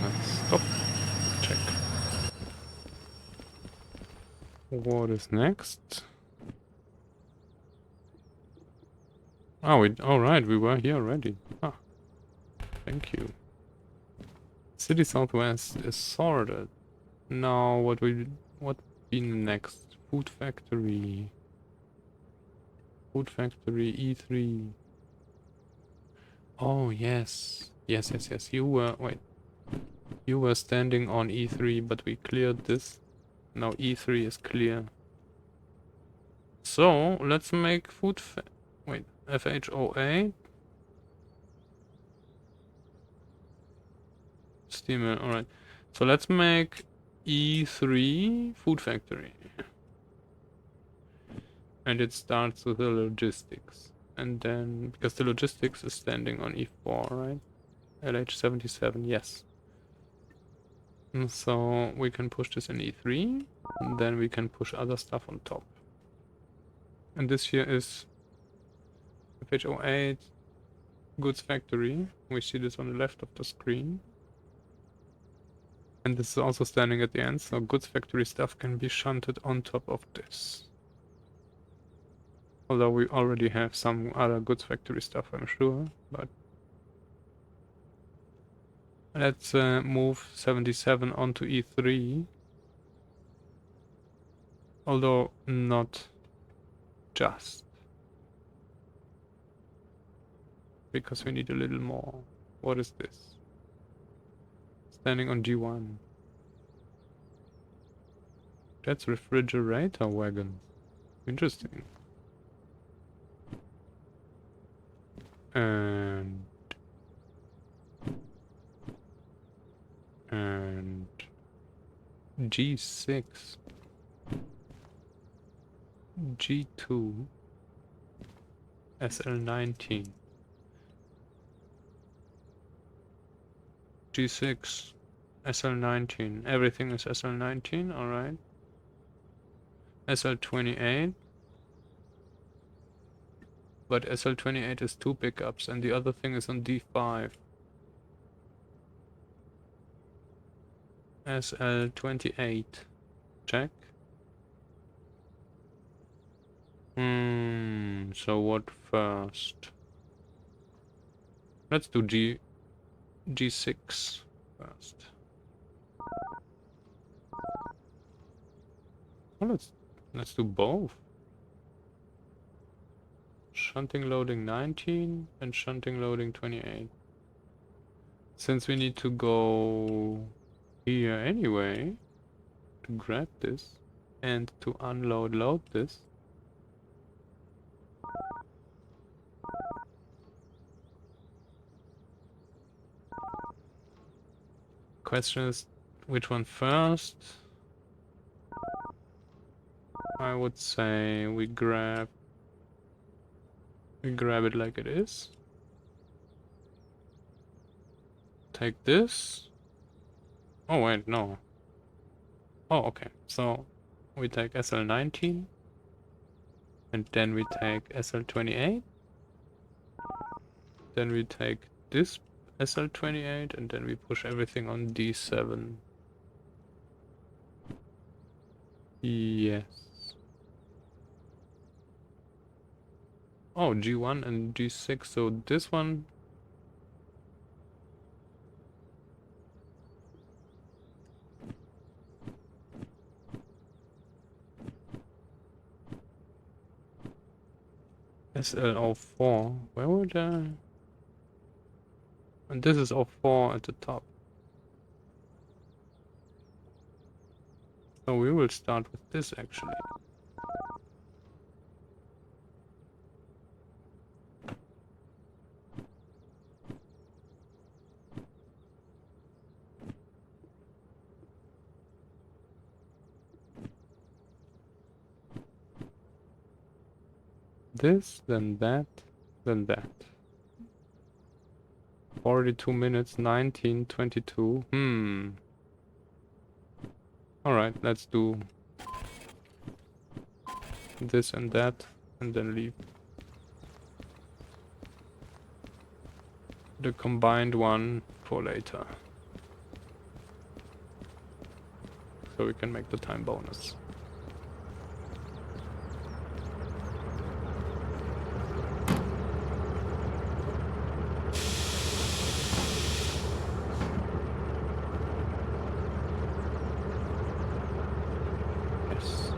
Let's stop. Check. What is next? Oh, alright, we were here already. Ah, thank you. City Southwest is sorted. Now, what be next? Food Factory. Food Factory, E3. Oh, yes. Yes. You were, wait. You were standing on E3, but we cleared this. Now E3 is clear. So, let's make wait, FHOA. Steamer, alright. So let's make E3 Food Factory. And it starts with the logistics. And then, because the logistics is standing on E4, right? LH77, yes. And so we can push this in E3, and then we can push other stuff on top. And this here is FH08 Goods Factory. We see this on the left of the screen. And this is also standing at the end, so Goods Factory stuff can be shunted on top of this. Although we already have some other Goods Factory stuff, I'm sure, but... Let's move 77 onto E3. Although not just. Because we need a little more. What is this? Standing on G1. That's refrigerator wagons. Interesting. And G6, G2, SL19, G6, SL19. Everything is SL19, alright. SL28. But SL28 is 2 pickups and the other thing is on D5. SL28. Check. So what first? Let's do G6 first. Oh, let's do both. Shunting loading 19 and shunting loading 28. Since we need to go here anyway, to grab this and to load this. Question is, which one first? I would say we grab it like it is. Take this. Oh wait, no. Oh, okay. So we take SL19 and then we take SL28. Then we take this SL28 and then we push everything on D7. Yes. Oh, G1 and G6. So this one... SL04. Where would I? And this is 04 at the top. So we will start with this actually. This, then that, then that. 42 minutes, 19, 22. Alright, let's do this and that, and then leave the combined one for later. So we can make the time bonus. Yes.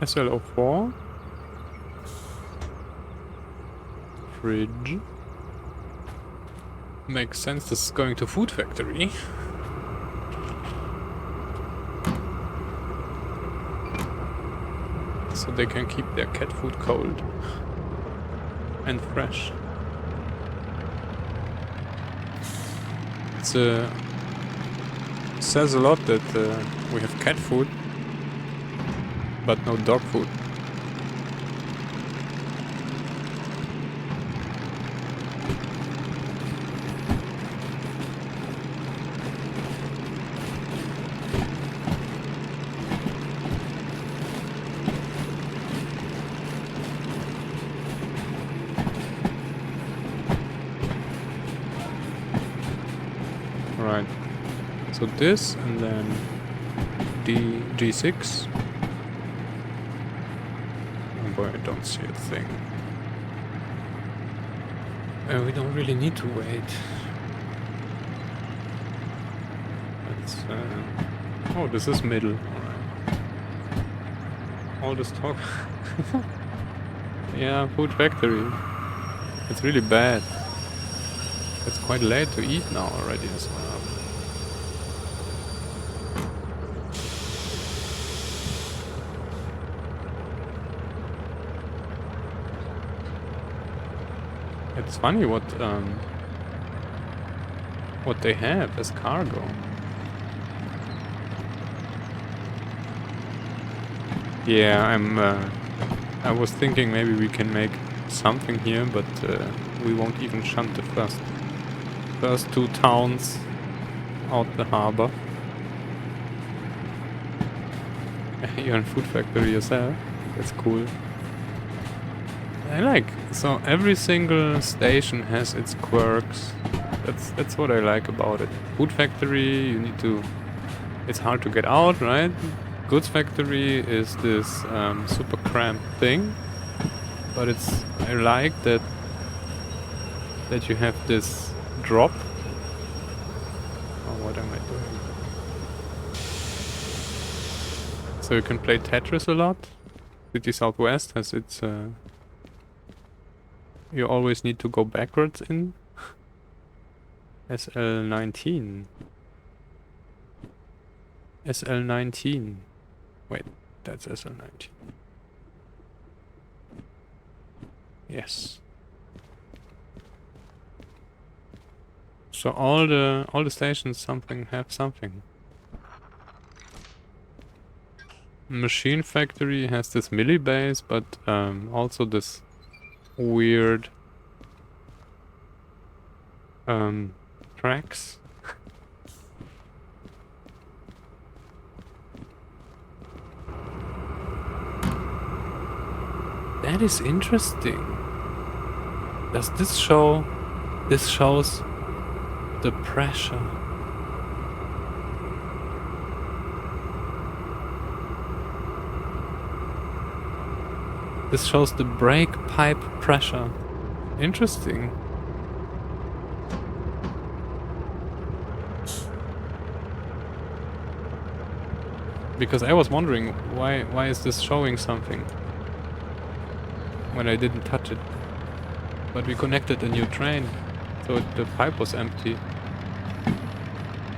SL04. Fridge. Makes sense, this is going to food factory. So they can keep their cat food cold and fresh. It's says a lot that we have cat food, but no dog food. Right. So this and then G6. Oh boy, I don't see a thing. We don't really need to wait. Let's, oh, this is middle. Alright. All this talk. Yeah, food factory. It's really bad. It's quite late to eat now already as well. It's funny what they have as cargo. Yeah, I was thinking maybe we can make something here, but we won't even shunt the first two towns out the harbor. You're in food factory yourself. That's cool. I like, so every single station has its quirks. That's what I like about it. Food factory, you need to, it's hard to get out, right? Goods factory is this super cramped thing, but I like that you have this drop. Oh, what am I doing? So you can play Tetris a lot. City Southwest has its... you always need to go backwards in. SL19. SL19. Wait, that's SL19. Yes. So all the stations have something. Machine Factory has this milli base, but also this weird tracks. That is interesting. Does this show? This shows the pressure. This shows the brake pipe pressure. Interesting. Because I was wondering why is this showing something when I didn't touch it. But we connected a new train, so the pipe was empty.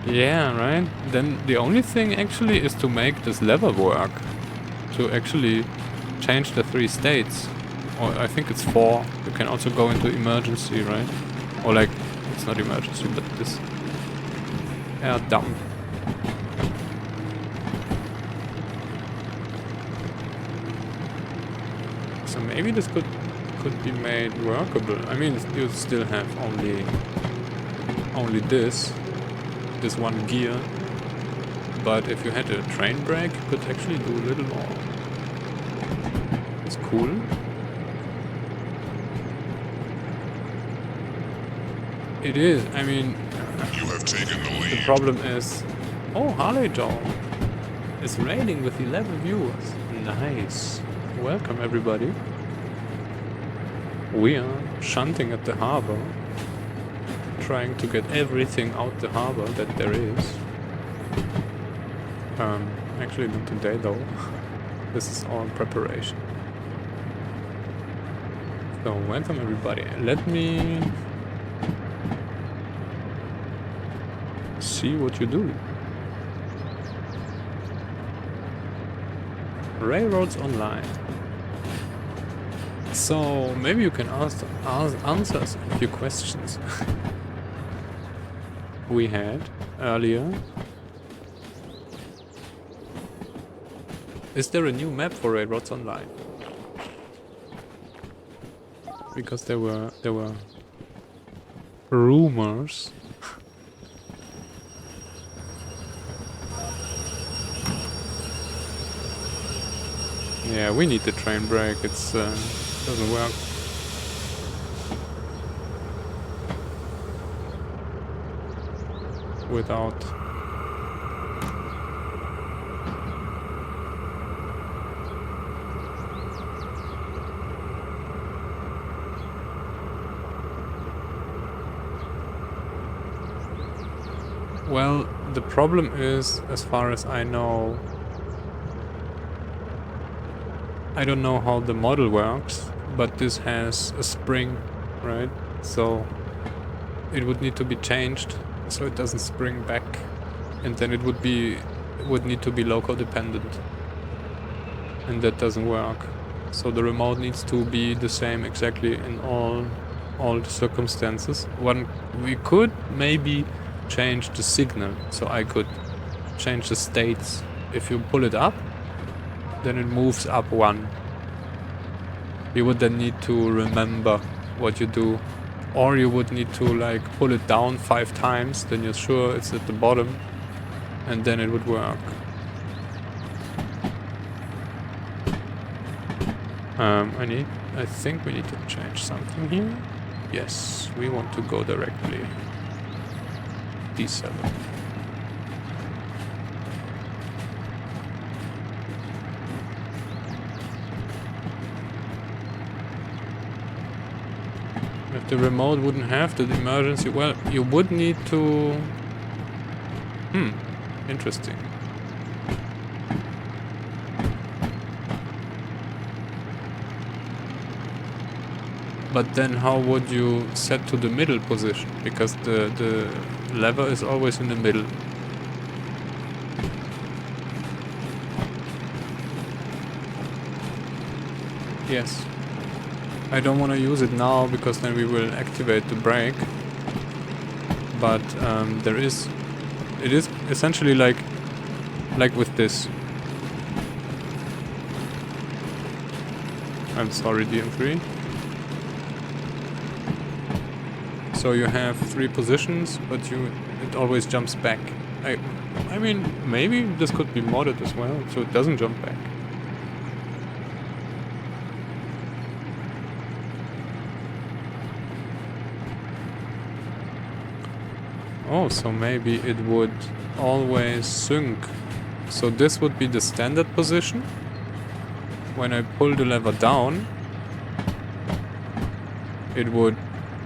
Yeah, right? Then the only thing actually is to make this lever work. To actually change the 3 states. Or I think it's 4. You can also go into emergency, right? Or like, it's not emergency, but this air dump. So maybe this could be made workable. I mean, you still have only this one gear, but if you had a train brake, you could actually do a little more. It's cool. It is. I mean, you have taken the lead. The problem is, oh, Harley Joe is raining with 11 viewers. Nice. Welcome everybody. We are shunting at the harbor, trying to get everything out the harbor that there is. Actually not today though. This is all preparation. So welcome everybody. Let me see what you do. Railroads online. So maybe you can answer us a few questions we had earlier. Is there a new map for Railroads Online? Because there were rumors. Yeah, we need the train brake. It's doesn't work. Without. Well, the problem is, as far as I know, I don't know how the model works, but this has a spring, right? So it would need to be changed so it doesn't spring back, and then it would need to be local dependent, and that doesn't work. So the remote needs to be the same exactly in all the circumstances. We could maybe change the signal, so I could change the states. If you pull it up, then it moves up 1. You would then need to remember what you do, or you would need to like pull it down 5 times, then you're sure it's at the bottom, and then it would work. I think we need to change something here. Yes, we want to go directly D7. If the remote wouldn't have the emergency, well, you would need to Interesting. But then how would you set to the middle position? Because the lever is always in the middle. Yes. I don't want to use it now because then we will activate the brake. But it is essentially like with this. I'm sorry, DM3. So you have 3 positions, but it always jumps back. I mean, maybe this could be modded as well, so it doesn't jump back. Oh, so maybe it would always sync. So this would be the standard position. When I pull the lever down, it would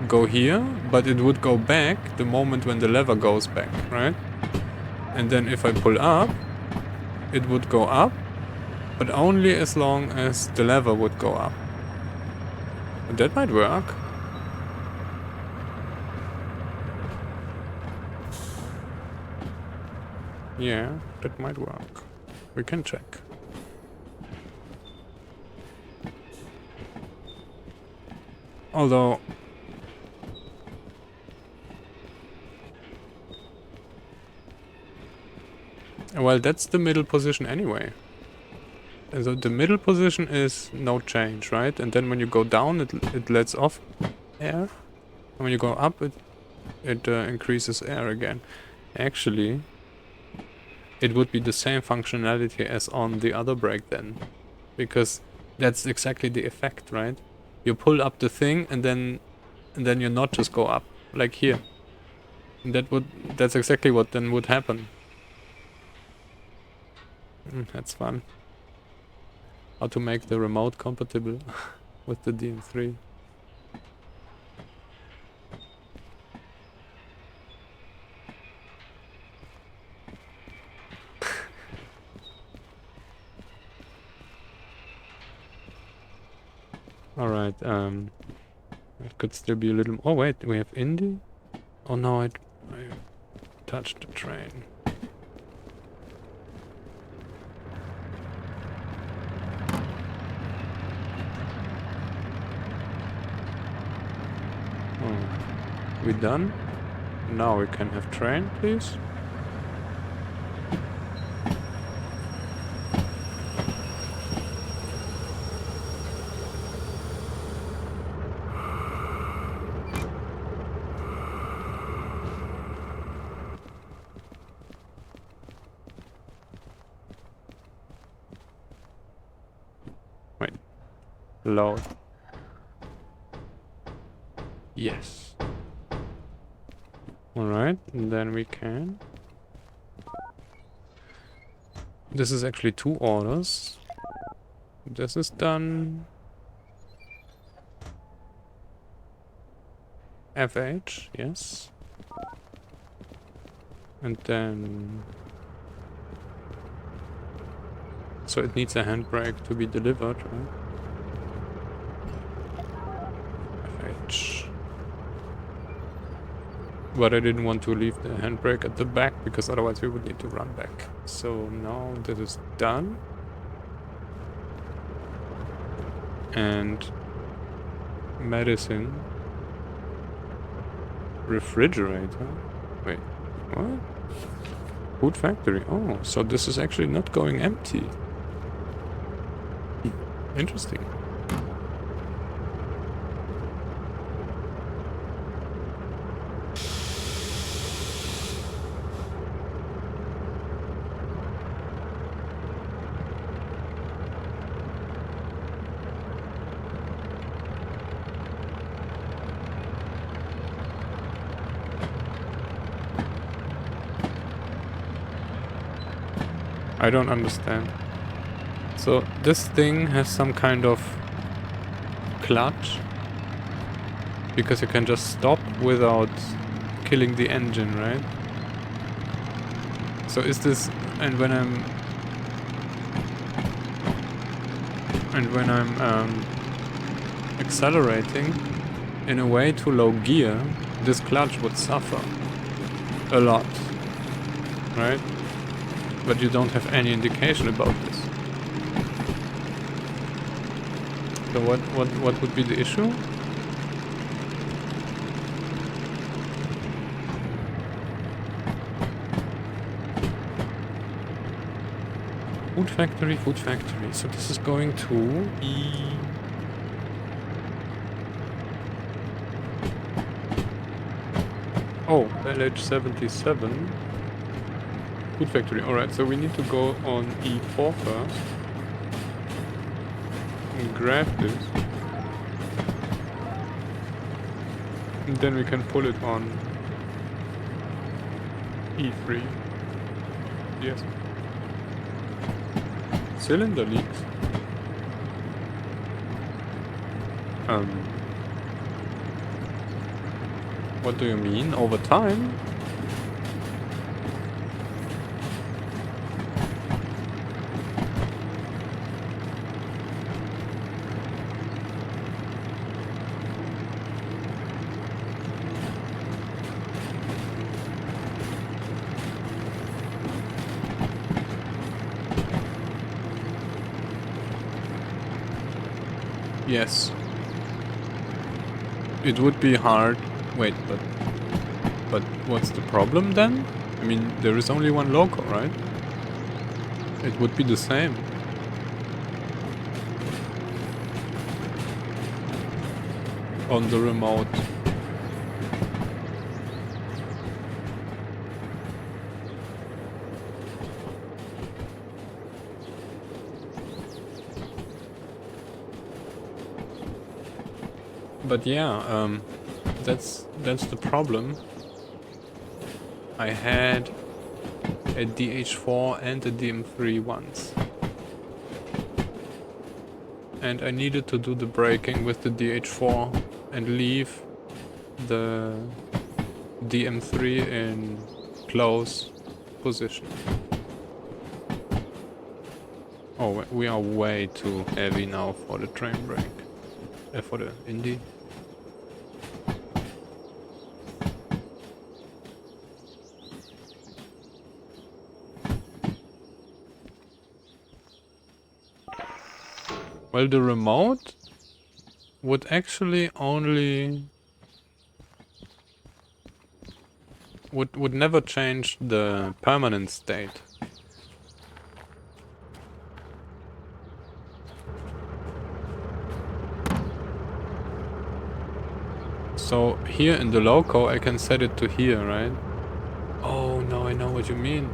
go here, but it would go back the moment when the lever goes back, right? And then if I pull up, it would go up, but only as long as the lever would go up. And that might work. Yeah, that might work. We can check. Although... well, that's the middle position anyway. And so the middle position is no change, right? And then when you go down, it lets off air. And when you go up, it increases air again. Actually, it would be the same functionality as on the other brake then. Because that's exactly the effect, right? You pull up the thing and then your notches go up, like here. And that's exactly what then would happen. That's fun. How to make the remote compatible with the DM3. Alright, it could still be a little... oh wait, we have indie? Oh no, I touched the train. Oh. We done? Now we can have train, please? Wait. Load. Yes. Alright, and then we can... this is actually 2 orders. This is done. FH, yes. And then... so it needs a handbrake to be delivered, right? FH. But I didn't want to leave the handbrake at the back, because otherwise we would need to run back. So now this is done. And... medicine. Refrigerator? Wait, what? Food factory. Oh, so this is actually not going empty. Interesting. I don't understand. So this thing has some kind of clutch, because you can just stop without killing the engine, right? So is this, and when I'm accelerating in a way too low gear, this clutch would suffer a lot, right? But you don't have any indication about this. So what would be the issue? Food factory, food factory. So this is going to E. Oh, LH77. Food factory. Alright, so we need to go on E4 first. And grab this. And then we can pull it on E3. Yes. Cylinder leaks. What do you mean? Over time? Yes. It would be hard. Wait, but what's the problem then? I mean, there is only one loco, right? It would be the same. On the remote. But yeah, that's the problem. I had a DH4 and a DM3 once. And I needed to do the braking with the DH4 and leave the DM3 in close position. Oh, we are way too heavy now for the train brake. For the Indy. Well, the remote would actually only would never change the permanent state. So here in the loco I can set it to here, right? Oh no, I know what you mean.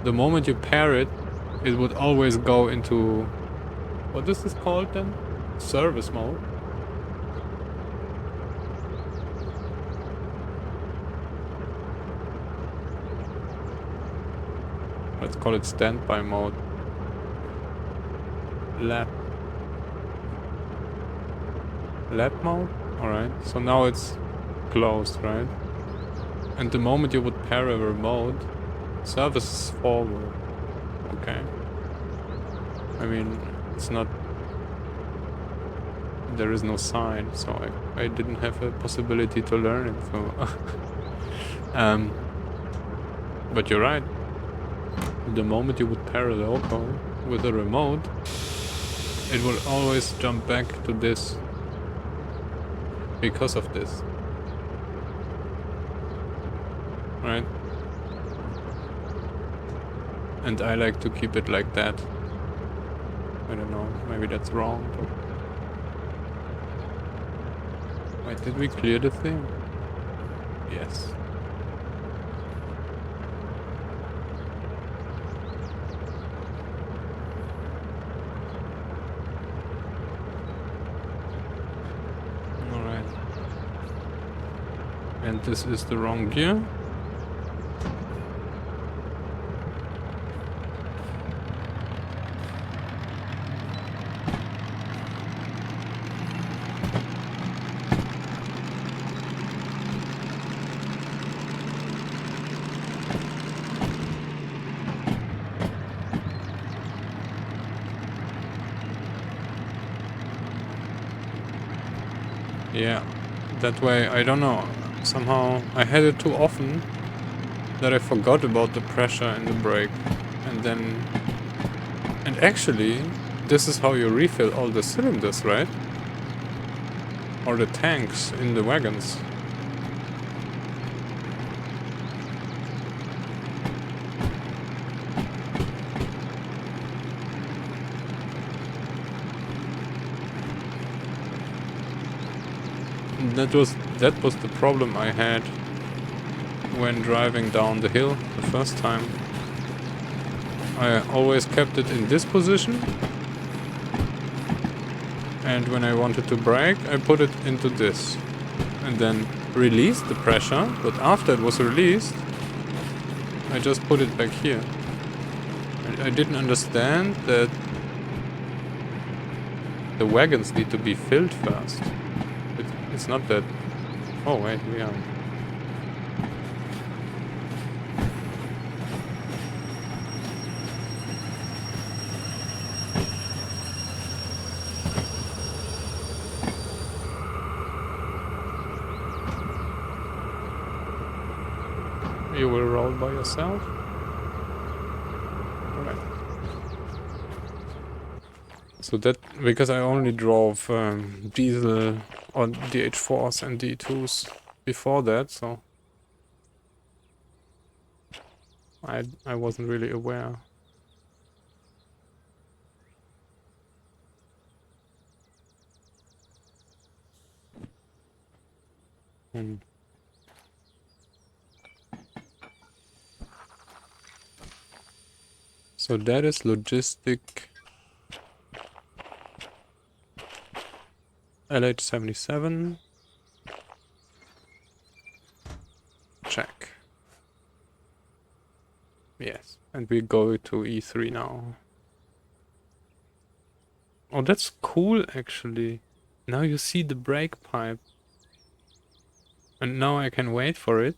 The moment you pair it, it would always go into, what is this called then? Service mode. Let's call it standby mode. Lab mode? Alright, so now it's closed, right? And the moment you would pair a remote, service is forward. Okay. I mean, it's not... There is no sign, so I didn't have a possibility to learn it, so... but you're right. The moment you would pair a loco with a remote, it will always jump back to this. Because of this. Right? And I like to keep it like that. I don't know, maybe that's wrong, but... Wait, did we clear the thing? Yes. Alright. And this is the wrong gear. Yeah, that way, I don't know. Somehow I had it too often that I forgot about the pressure in the brake. And then... And actually, this is how you refill all the cylinders, right? Or the tanks in the wagons. That was the problem I had when driving down the hill the first time. I always kept it in this position, and when I wanted to brake, I put it into this, and then released the pressure, but after it was released, I just put it back here. And I didn't understand that the wagons need to be filled first. It's not that... Oh wait, we are... You will roll by yourself? Alright. So that... Because I only drove diesel on DH4s and D2s before that, so... I wasn't really aware. Hmm. So that is logistic LH77. Check. Yes. And we go to E3 now. Oh, that's cool actually. Now you see the brake pipe. And now I can wait for it.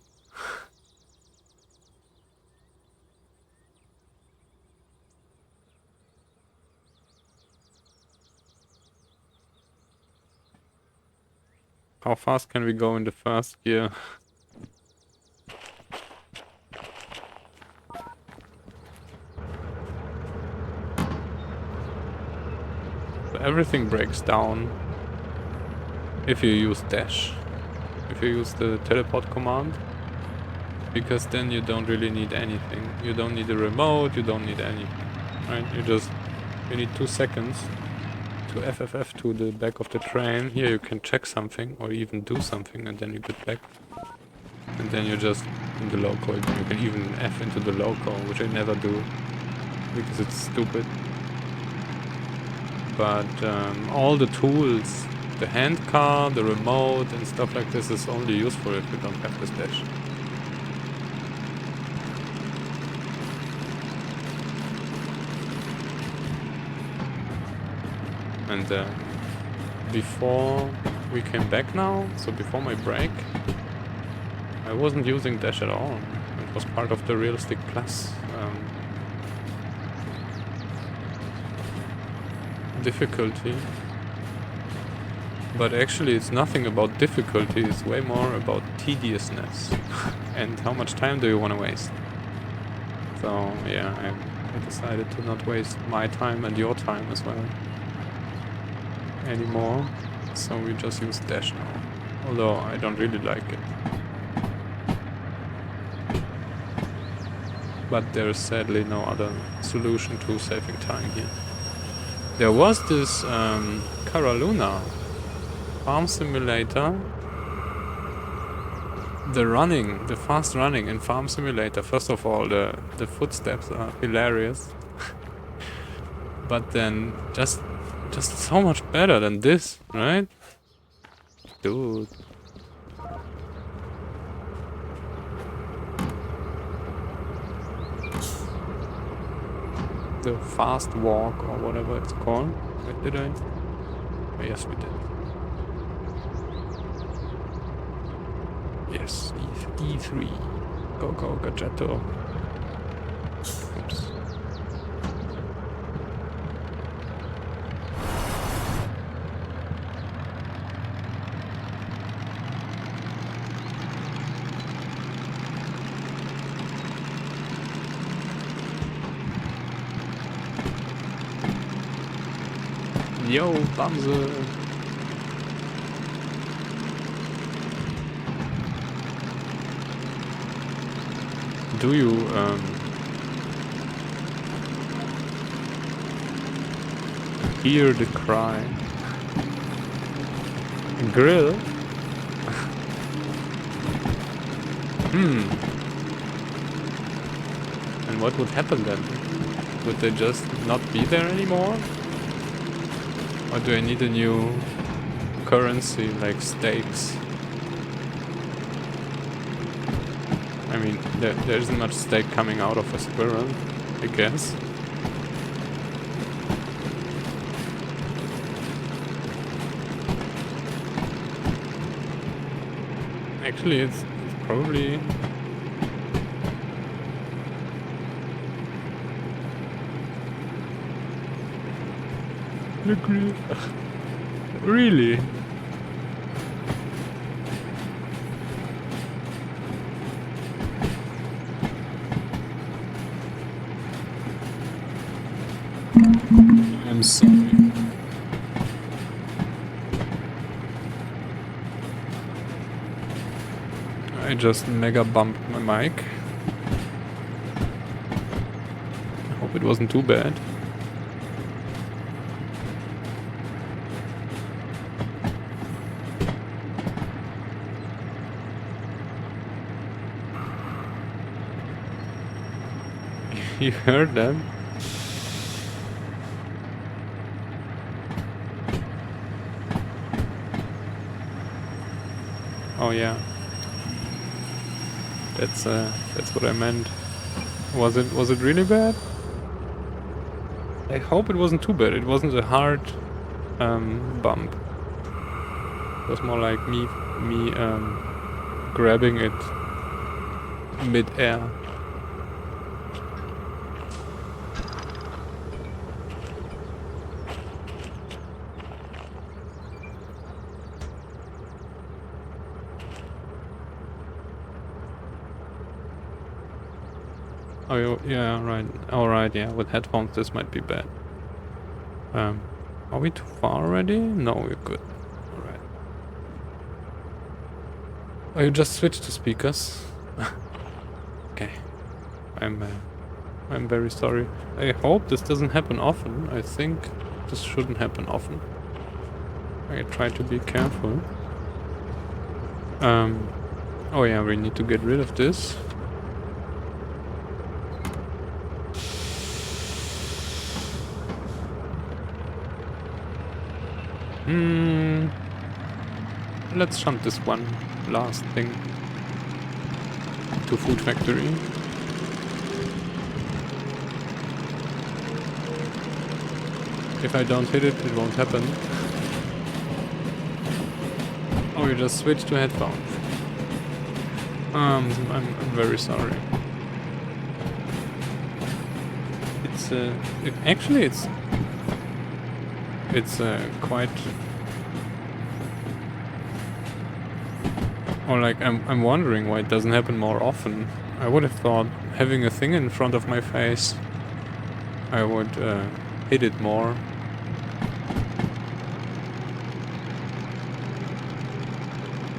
How fast can we go in the first gear? So everything breaks down if you use dash. If you use the teleport command. Because then you don't really need anything. You don't need a remote, you don't need anything. Right? You need 2 seconds to FFF to the back of the train. Here you can check something or even do something and then you get back. And then you're just in the loco again. You can even F into the loco, which I never do because it's stupid. But all the tools, the hand car, the remote and stuff like this is only useful if you don't have this dash. And before we came back now, so before my break, I wasn't using dash at all. It was part of the Realistic Plus difficulty. But actually it's nothing about difficulty, it's way more about tediousness. And how much time do you want to waste? So yeah, I decided to not waste my time and your time as well anymore. So we just use dash now. Although I don't really like it. But there's sadly no other solution to saving time here. There was this Cara Luna farm simulator. The fast running in Farm Simulator. First of all, the footsteps are hilarious. But then just so much better than this, right? Dude. The fast walk or whatever it's called. Wait, did I? Oh, yes, we did. Yes, E3. Go, go, Gadgetto. Oops. Yo, Bamse. Do you hear the cry? Grill? And what would happen then? Would they just not be there anymore? Or do I need a new currency like steaks? I mean, there isn't much steak coming out of a squirrel, I guess. Actually, it's probably... Really? I'm sorry. I just mega bumped my mic. I hope it wasn't too bad. You heard that? Oh yeah. That's what I meant. Was it really bad? I hope it wasn't too bad. It wasn't a hard bump. It was more like me grabbing it mid-air. Oh yeah, right. Alright, yeah, with headphones this might be bad. Are we too far already? No, we're good. Alright. Oh, you just switched to speakers? Okay. I'm very sorry. I hope this doesn't happen often. I think this shouldn't happen often. I try to be careful. Oh yeah, we need to get rid of this. Let's jump this one last thing to Food Factory. If I don't hit it, it won't happen. Oh, you just switched to headphones. I'm very sorry. It's quite. Or like I'm wondering why it doesn't happen more often. I would have thought having a thing in front of my face, I would hit it more.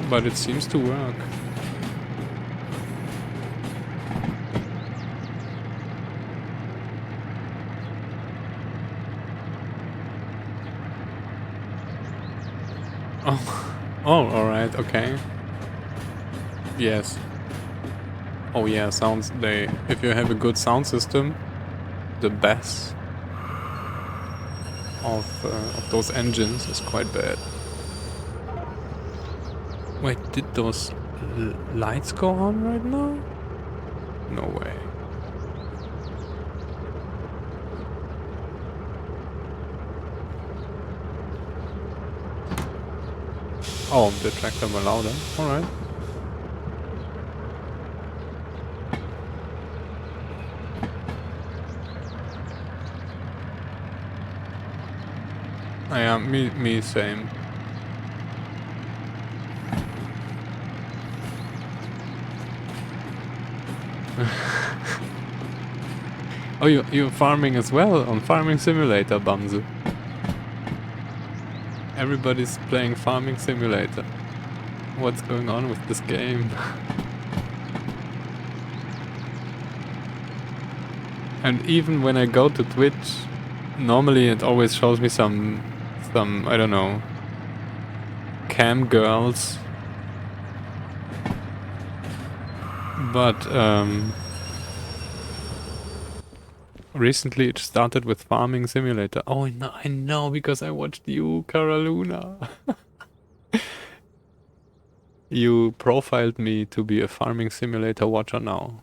But it seems to work. Oh, alright, okay. Yes. Oh yeah, sounds if you have a good sound system, the bass of those engines is quite bad. Wait, did those lights go on right now? No way. Oh, the tractor were louder. Alright. Yeah, me same. Oh, you're farming as well on Farming Simulator, Bamse. Everybody's playing Farming Simulator. What's going on with this game? And even when I go to Twitch, normally it always shows me some I don't know, cam girls. But recently it started with Farming Simulator. Oh, no, I know because I watched you, Caraluna. You profiled me to be a Farming Simulator watcher now.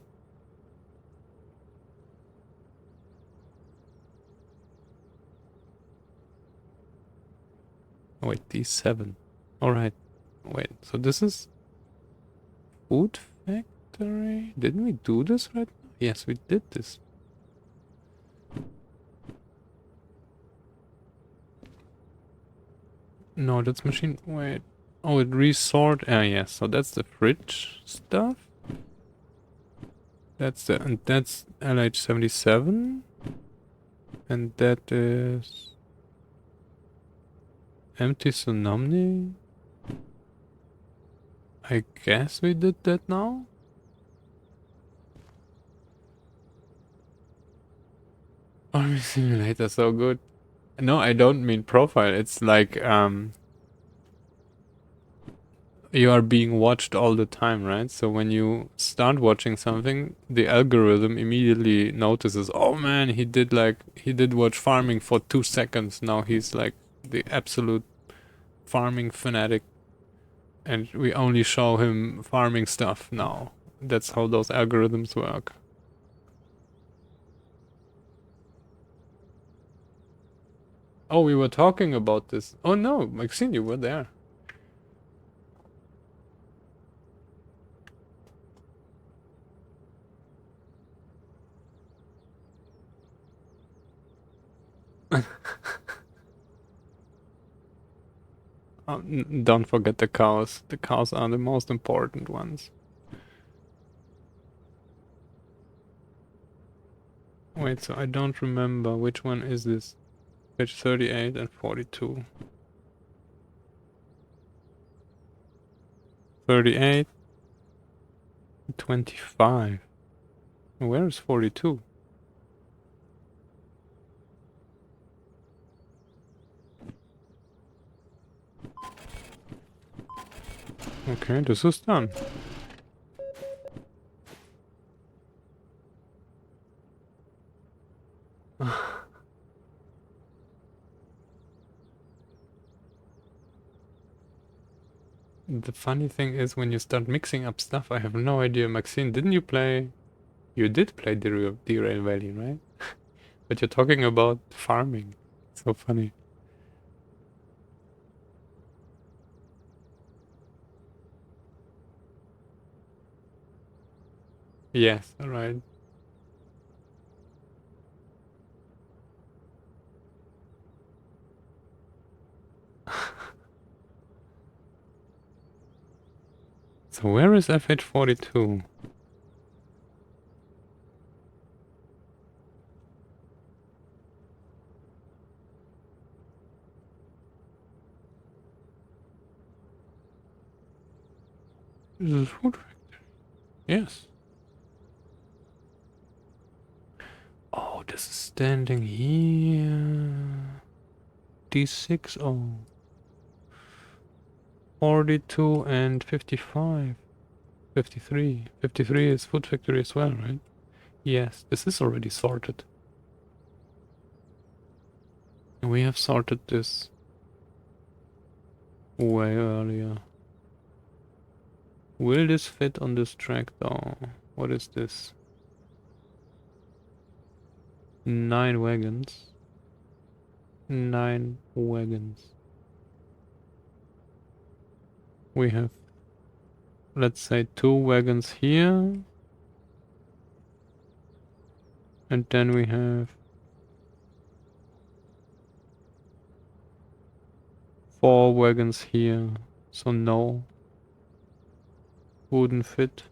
Wait, D7. Alright. Wait, so this is Food Factory? Didn't we do this right now? Yes, we did this. No, that's machine. Wait. Oh, it resort. Ah, yes. So that's the fridge stuff. And that's LH77. And that is empty tsunami. I guess we did that now. Army Simulator, so good. No, I don't mean profile. It's like you are being watched all the time, right? So when you start watching something, the algorithm immediately notices, oh man, he did watch farming for 2 seconds. Now he's like the absolute farming fanatic, and we only show him farming stuff now. That's how those algorithms work. Oh, we were talking about this. Oh no, Maxine, you were there. Don't forget the cows. The cows are the most important ones. Wait, so I don't remember which one is this. Page 38 and 42. 38, 25. Where is 42? Okay, this is done. The funny thing is when you start mixing up stuff, I have no idea. Maxine, didn't you play? You did play Derail Valley, right? But you're talking about farming. So funny. Yes, alright. So where is FH42? This is food factory. Yes. Oh, this is standing here. D6, oh. 42 and 55. 53. 53 is food factory as well, right? Yes, this is already sorted. We have sorted this way earlier. Will this fit on this track though? What is this? 9 wagons. 9 wagons. We have, let's say, 2 wagons here. And then we have 4 wagons here. So no, wouldn't fit.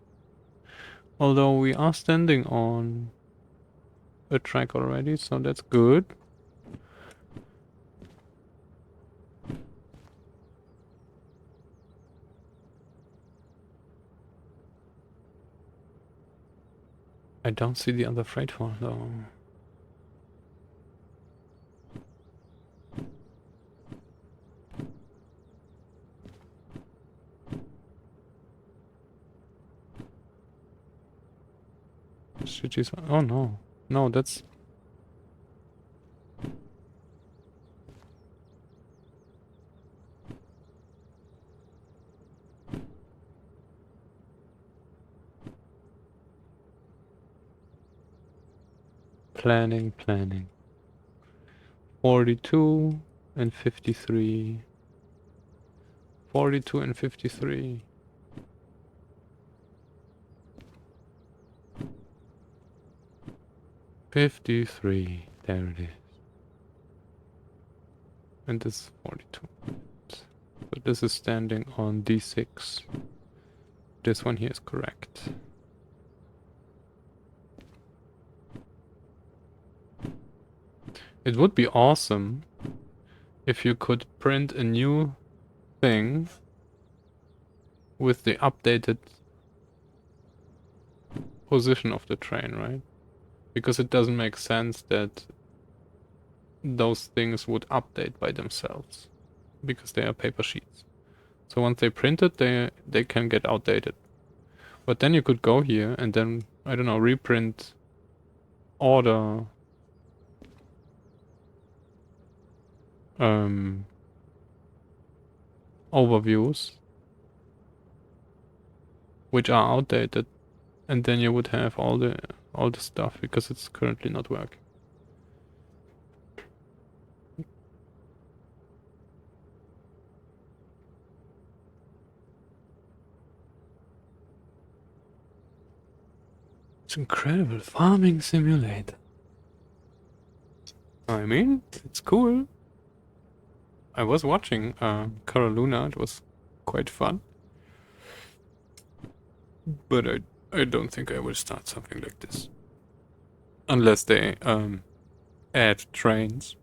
Although we are standing on a track already, so that's good. I don't see the other freight form though. Cities. Oh no. No, that's... Planning, planning. 42 and 53. 42 and 53. 53. There it is. And this is 42. So this is standing on D6. This one here is correct. It would be awesome if you could print a new thing with the updated position of the train, right? Because it doesn't make sense that those things would update by themselves because they are paper sheets. So once they print it, they can get outdated. But then you could go here and then, I don't know, reprint order overviews which are outdated, and then you would have all the stuff because it's currently not working. It's incredible. Farming simulator. I mean, it's cool. I was watching Caroluna. It was quite fun. But I don't think I will start something like this. Unless they add trains.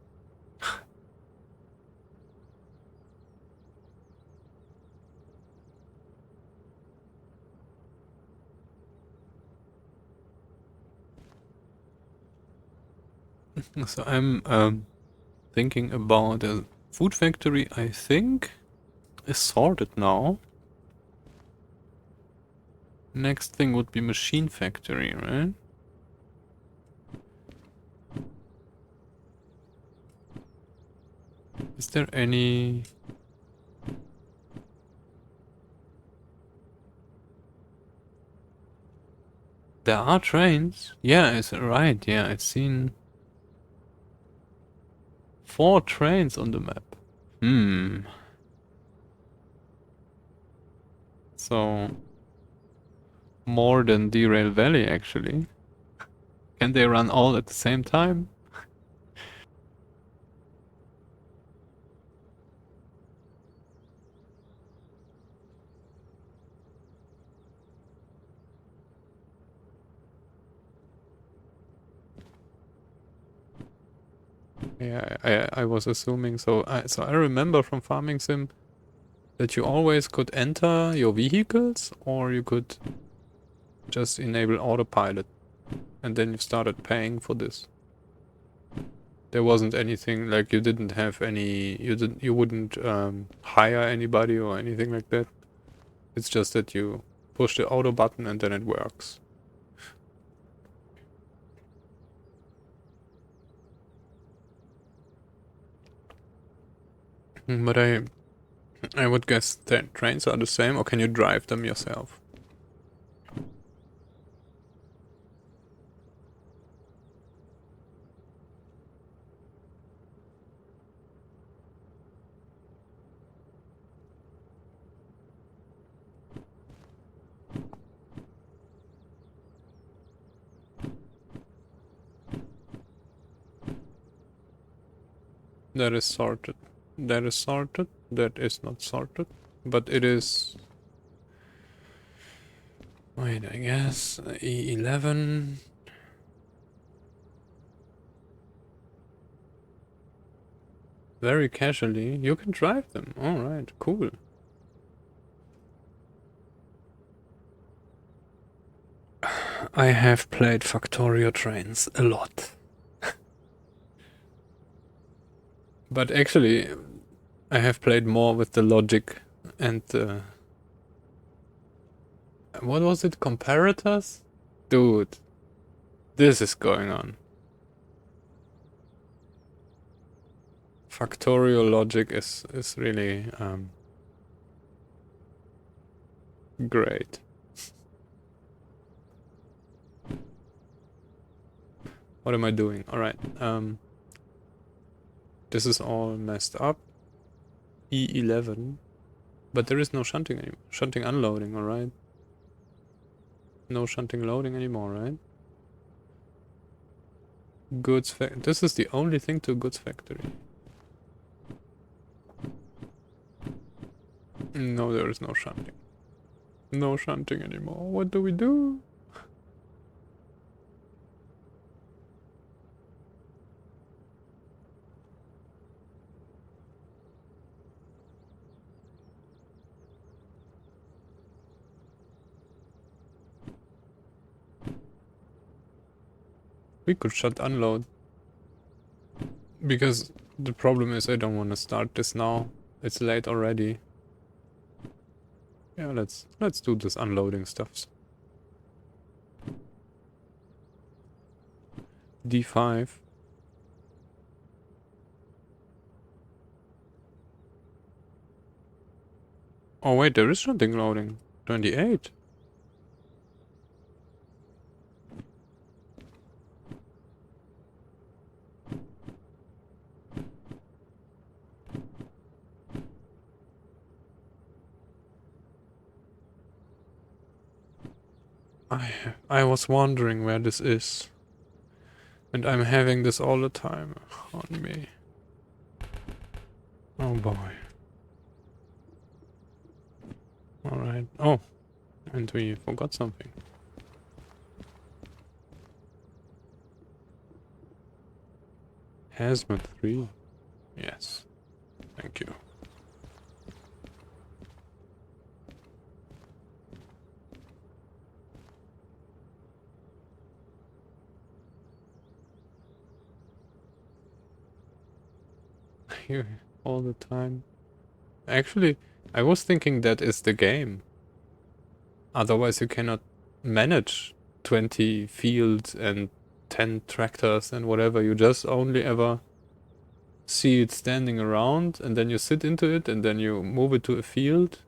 So I'm thinking about a food factory, I think is sorted now. Next thing would be machine factory, right? Is there any... There are trains? Yeah, it's right, yeah, I've seen 4 trains on the map. So... more than Derail Valley, actually. Can they run all at the same time? Yeah, I was assuming so. So I remember from Farming Sim that you always could enter your vehicles, or you could just enable autopilot, and then you started paying for this. There wasn't anything like you didn't have any. You wouldn't hire anybody or anything like that. It's just that you push the auto button and then it works. But I would guess that trains are the same, or can you drive them yourself? That is sorted. That is sorted. That is not sorted. But it is... Wait, I guess E11... Very casually. You can drive them. Alright, cool. I have played Factorio Trains a lot. But actually, I have played more with the logic and the... What was it? Comparators? Dude, this is going on. Factorial logic is really great. What am I doing? Alright, this is all messed up. E11. But there is no shunting anymore. Shunting unloading, alright? No shunting loading anymore, right? Goods this is the only thing to goods factory. No, there is no shunting. No shunting anymore. What do we do? We could shut unload. Because the problem is I don't want to start this now. It's late already. Yeah, let's do this unloading stuff. D5. Oh wait, there is shunting loading. 28. I was wondering where this is. And I'm having this all the time on me. Oh boy. Alright. Oh, and we forgot something. Hazmat 3. Yes. Thank you. Here all the time. Actually, I was thinking that is the game. Otherwise you cannot manage 20 fields and 10 tractors and whatever. You just only ever see it standing around and then you sit into it and then you move it to a field,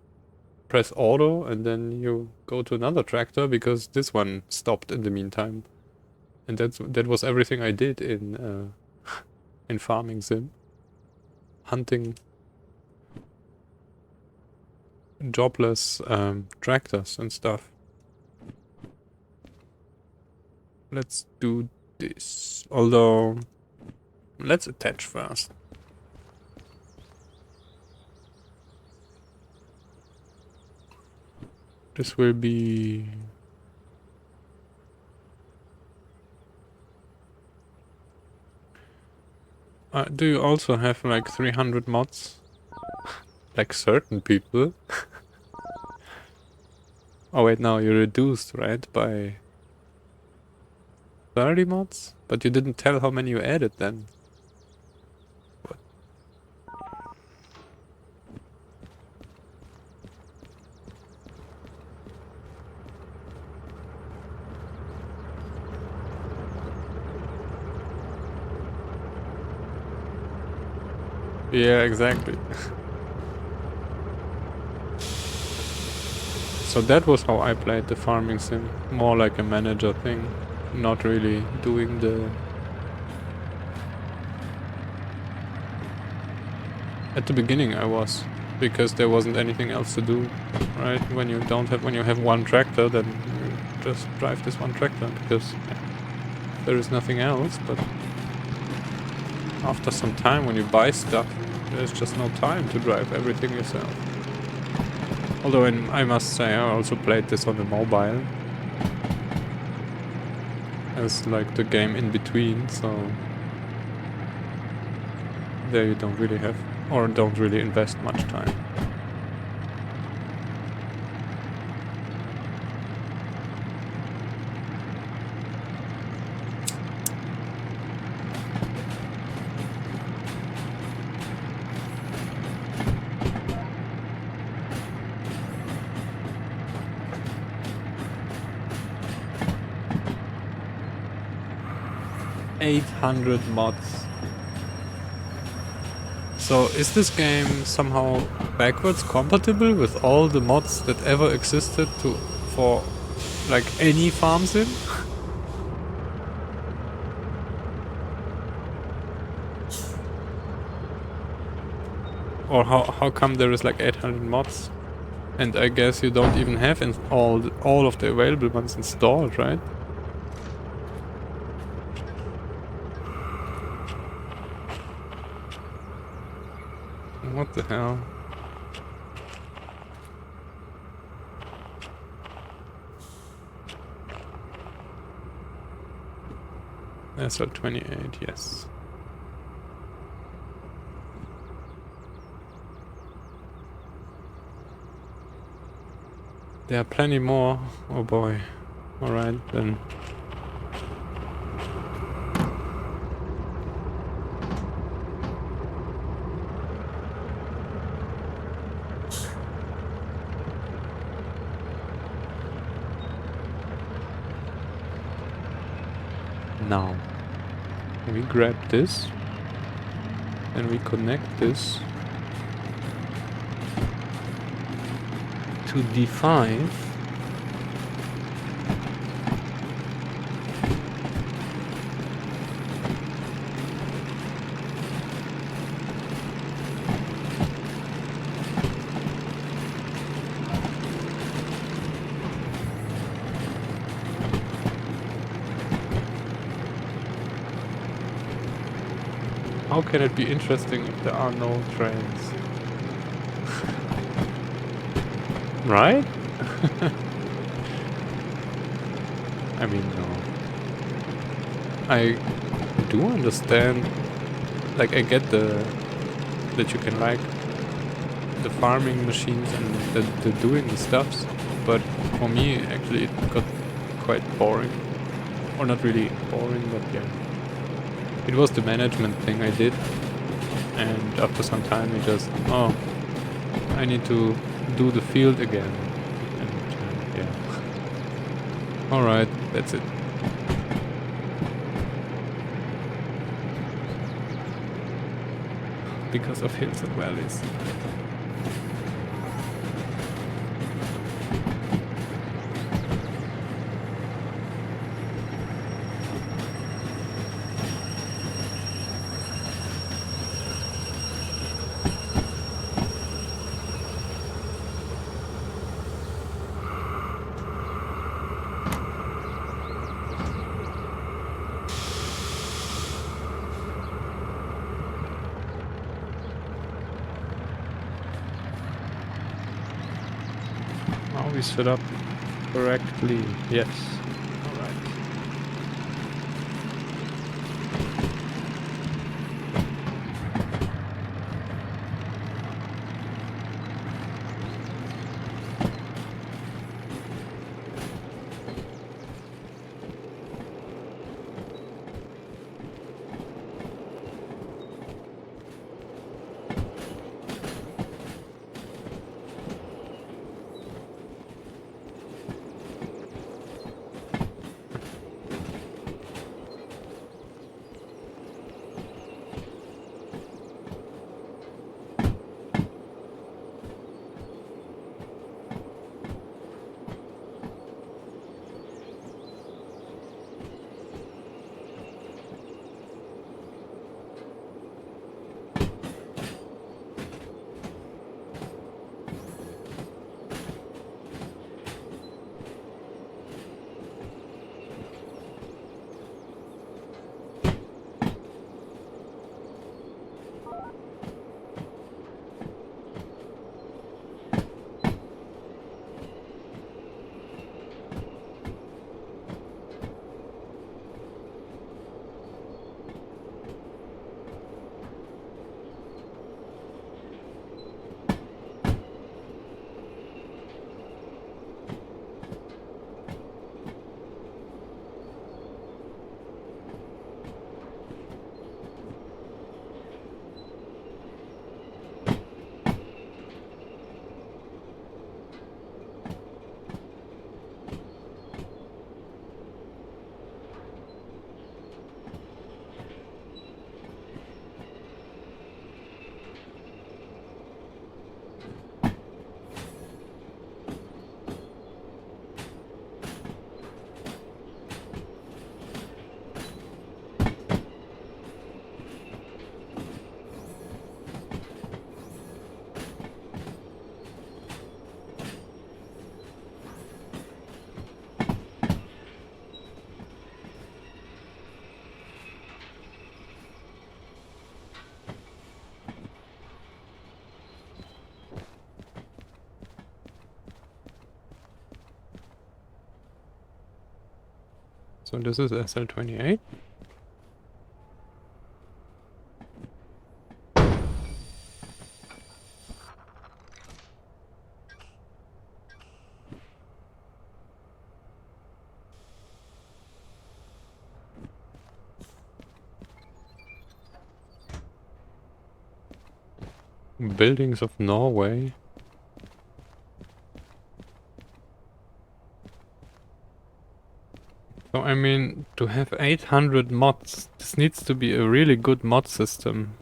press auto and then you go to another tractor because this one stopped in the meantime. And that was everything I did in in Farming Sim. Hunting jobless tractors and stuff. Let's do this. Although, let's attach first. This will be... do you also have like 300 mods? Like certain people? Oh wait, no, you reduced, right? By 30 mods? But you didn't tell how many you added then. What? Yeah, exactly. So that was how I played the Farming Sim. More like a manager thing. Not really doing the... At the beginning I was. Because there wasn't anything else to do. Right? When you have one tractor, then you just drive this one tractor. Because there is nothing else, but... After some time when you buy stuff, there's just no time to drive everything yourself. Although I must say I also played this on the mobile. As like the game in between, so... There you don't really have, or don't really invest much time. 800 mods. So is this game somehow backwards compatible with all the mods that ever existed for like any farm sim? Or how come there is like 800 mods? And I guess you don't even have all of the available ones installed, right? What the hell? SL28, yes. There are plenty more. Oh boy. Alright then. Now, we grab this and we connect this to D5. How can it be interesting if there are no trains? Right? I mean, no. I do understand, like I get that you can like the farming machines and the doing the stuffs, but for me actually it got quite boring. Or not really boring, but yeah. It was the management thing I did, and after some time I just, oh, I need to do the field again, and yeah. Alright, that's it. Because of hills and valleys. Are we set up correctly? Yes. Alright. So this is SL28. Buildings of Norway. So I mean, to have 800 mods, this needs to be a really good mod system.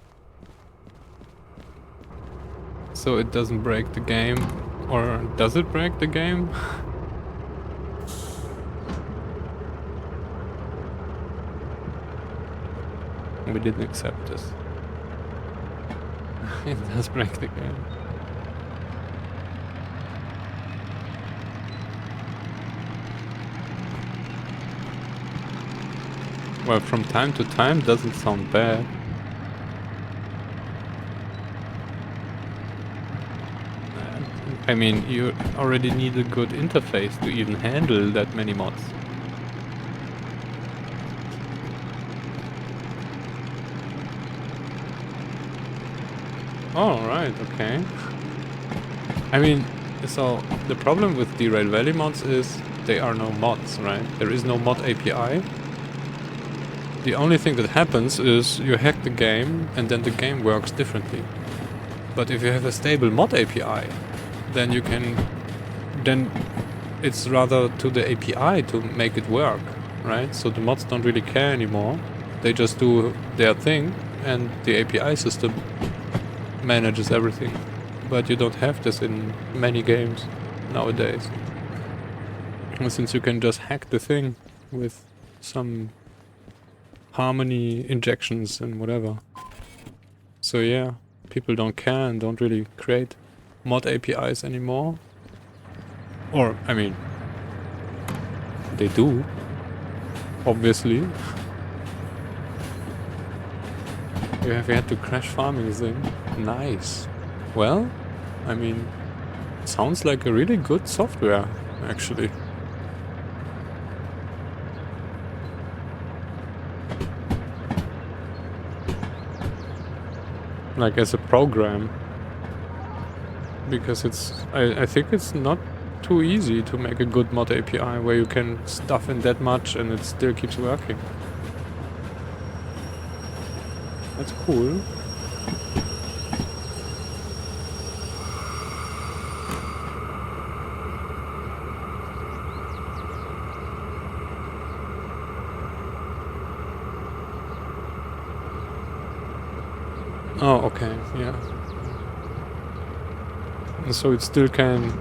So it doesn't break the game. Or does it break the game? We didn't accept this. It does break the game. Well, from time to time doesn't sound bad. I mean, you already need a good interface to even handle that many mods. Oh, right, okay. I mean, so the problem with Derail Valley mods is they are no mods, right? There is no mod API. The only thing that happens is you hack the game and then the game works differently. But if you have a stable mod API, then you can... then it's rather to the API to make it work, right? So the mods don't really care anymore. They just do their thing and the API system manages everything. But you don't have this in many games nowadays. And since you can just hack the thing with some harmony injections and whatever. So yeah, people don't care and don't really create mod APIs anymore. Or, I mean, they do, obviously. You have had to crash farming thing. Nice. Well, I mean, sounds like a really good software, actually. Like as a program. Because it's... I think it's not too easy to make a good mod API where you can stuff in that much and it still keeps working. That's cool. Oh, okay, yeah. So it still can...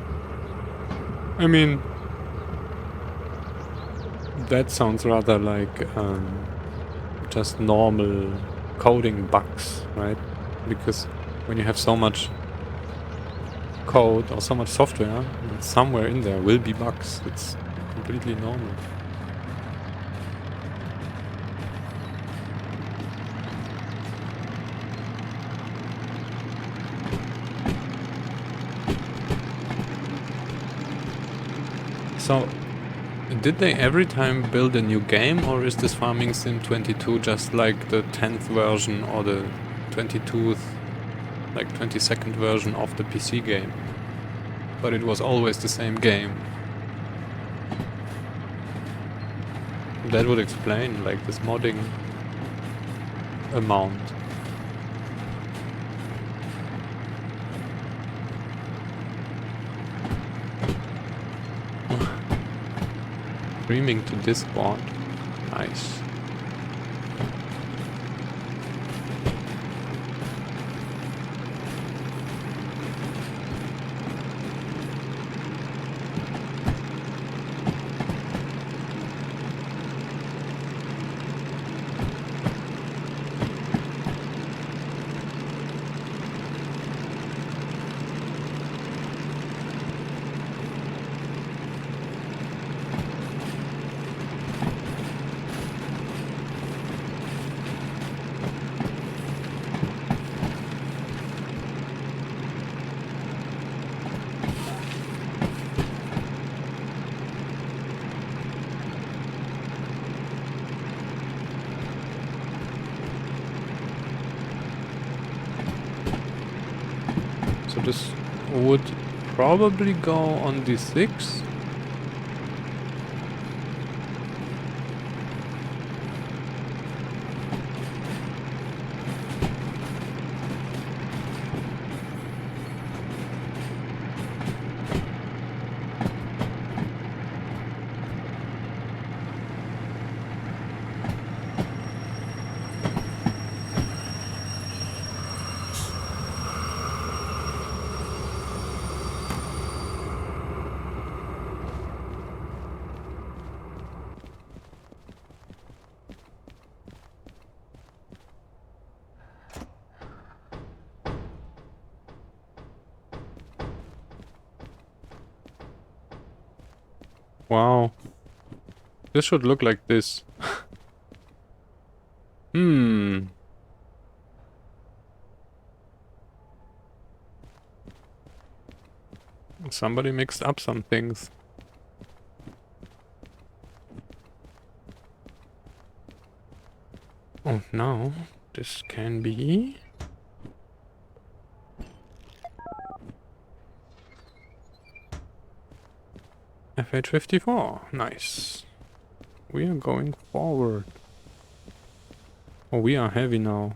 I mean... that sounds rather like just normal coding bugs, right? Because when you have so much code or so much software, somewhere in there will be bugs. It's completely normal. So, did they every time build a new game, or is this Farming Sim 22 just like the 10th version or the 22th, like 22nd version of the PC game? But it was always the same game. That would explain, like, this modding amount. Streaming to Discord. Nice. So this would probably go on D6. Wow. This should look like this. Hmm. Somebody mixed up some things. Oh no. This can be... F.54. Nice. We are going forward. Oh, we are heavy now.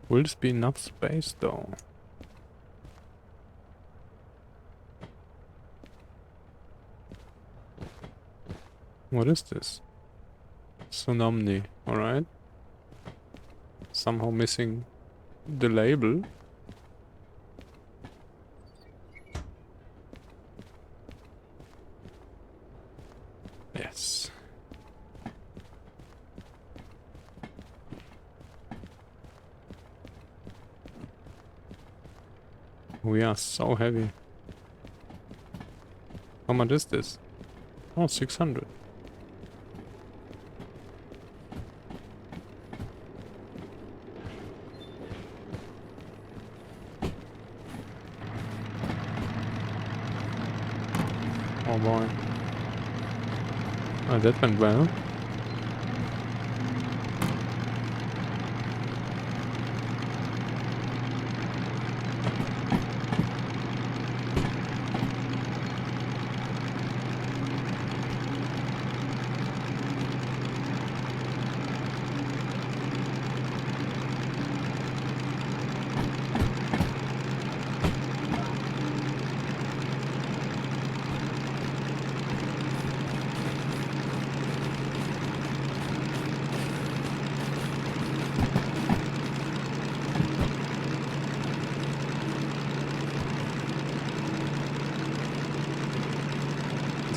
Will this be enough space though? What is this? Tsunami, alright. Somehow missing the label. Yes. We are so heavy. How much is this? Oh, 600. Oh boy. Oh, that went well.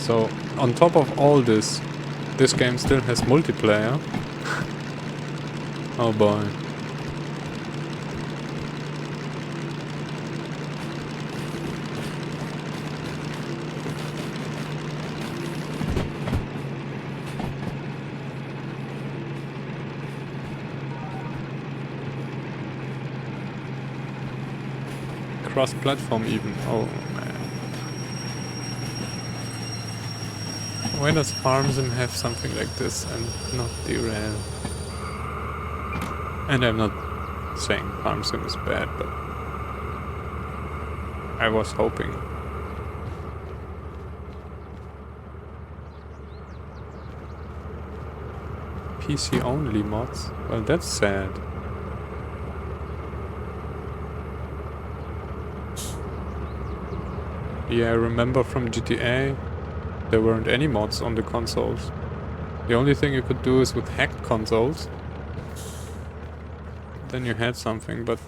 So, on top of all this, this game still has multiplayer. Oh boy. Cross-platform even. Oh man. Why does Farmsim have something like this and not Derail? And I'm not saying Farmsim is bad, but I was hoping. PC only mods? Well, that's sad. Yeah, I remember from GTA, there weren't any mods on the consoles. The only thing you could do is with hacked consoles. Then you had something, but...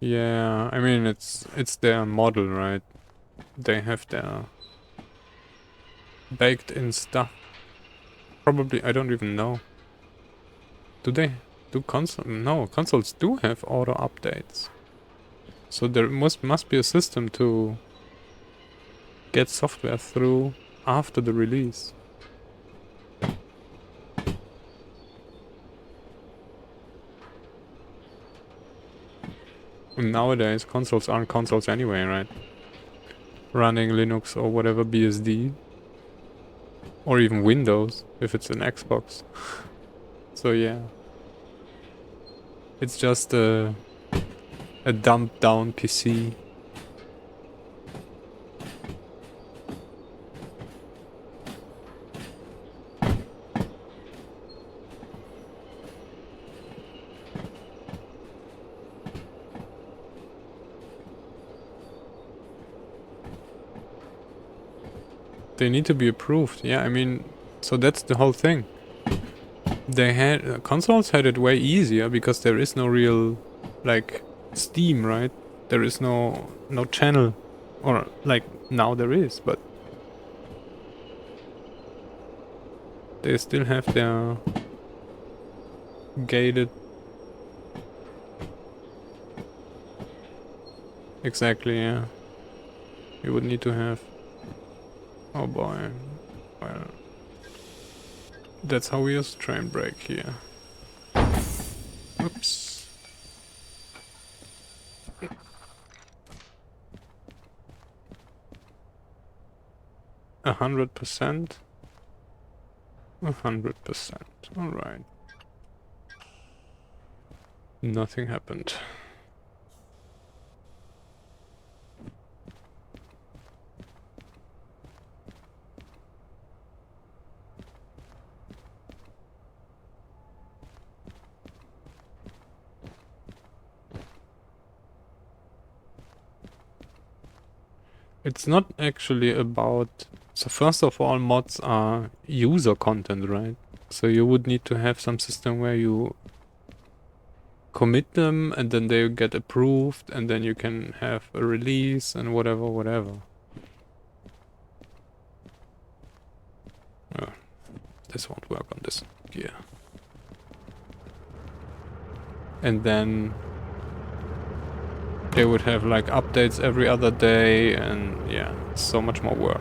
Yeah, I mean, it's their model, right? They have their baked in stuff. Probably, I don't even know. Do they? Do console? No, consoles do have auto updates. So there must be a system to get software through after the release. And nowadays, consoles aren't consoles anyway, right? Running Linux or whatever BSD. Or even Windows, if it's an Xbox. So yeah. It's just a dumbed down PC. They need to be approved. Yeah, I mean, so that's the whole thing. They had consoles had it way easier because there is no real like Steam, right? There is no channel, or like now there is, but they still have their gated. Exactly, yeah. You would need to have. Oh boy. Well, that's how we use train brake here. Oops. 100%. 100%. Alright. Nothing happened. It's not actually about... So first of all, mods are user content, right? So you would need to have some system where you commit them and then they get approved and then you can have a release and whatever. Oh, this won't work on this gear. And then they would have like updates every other day and yeah, so much more work.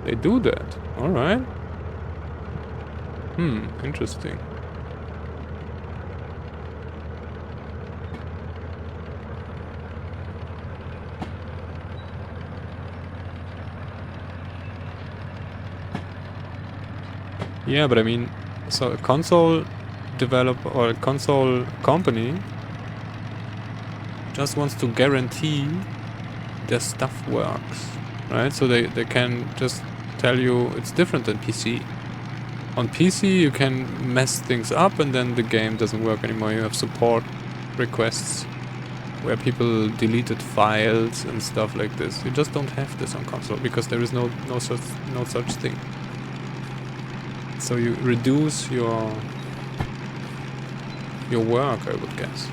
They do that. Alright. Interesting. Yeah, but I mean, so a console developer or a console company just wants to guarantee their stuff works, right? So they can just tell you it's different than PC. On PC you can mess things up and then the game doesn't work anymore. You have support requests where people deleted files and stuff like this. You just don't have this on console because there is no such thing. So you reduce your work, I would guess.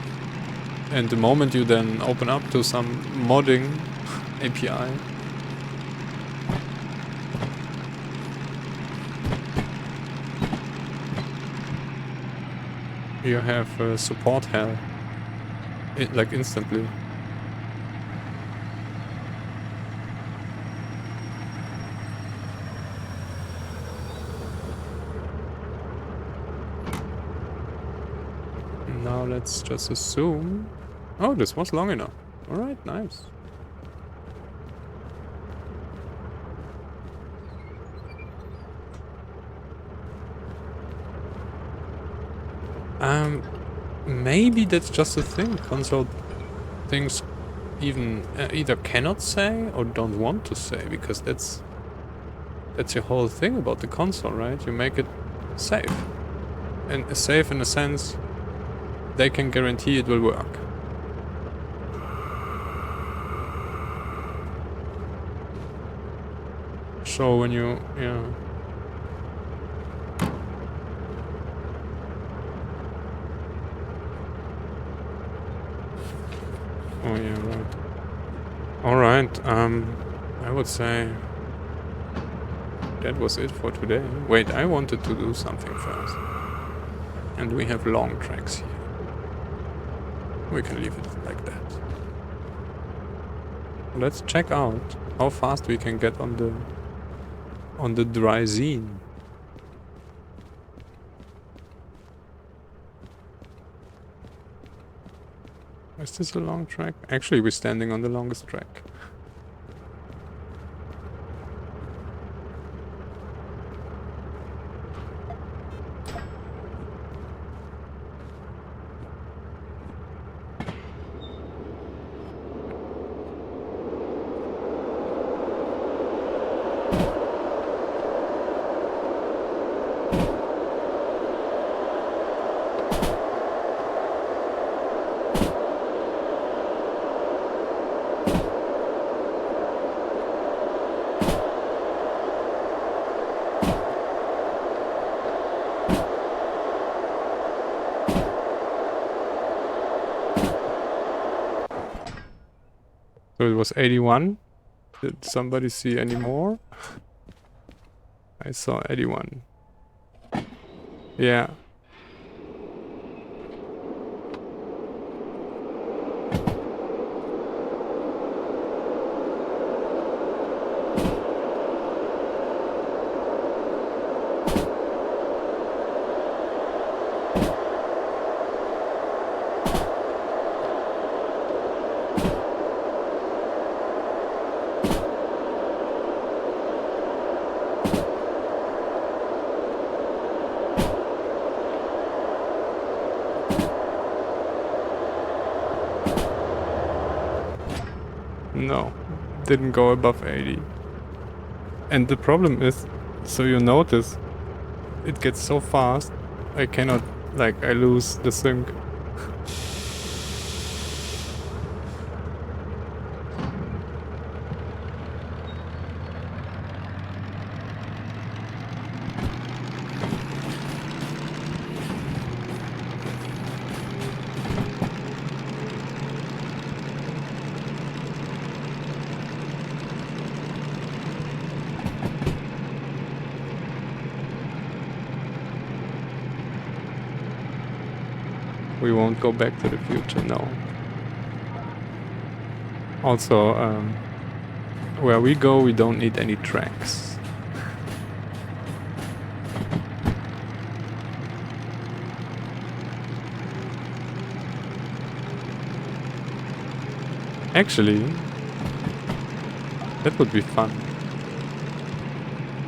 And the moment you then open up to some modding API, you have support hell, like instantly. Now let's just assume... Oh, this was long enough. Alright, nice. Maybe that's just a thing. Console things even either cannot say or don't want to say, because that's your whole thing about the console, right? You make it safe. And safe in a sense, they can guarantee it will work. So when you, yeah. Oh yeah, right. Alright, I would say that was it for today. Wait, I wanted to do something first. And we have long tracks here. We can leave it like that. Let's check out how fast we can get on the dry zine. Is this a long track? Actually, we're standing on the longest track. So it was 81. Did somebody see any more? I saw 81. Yeah. No, didn't go above 80. And the problem is, so you notice, it gets so fast, I cannot, like, I lose the sync. We won't go back to the future, no. Also, where we go, we don't need any tracks. Actually, that would be fun.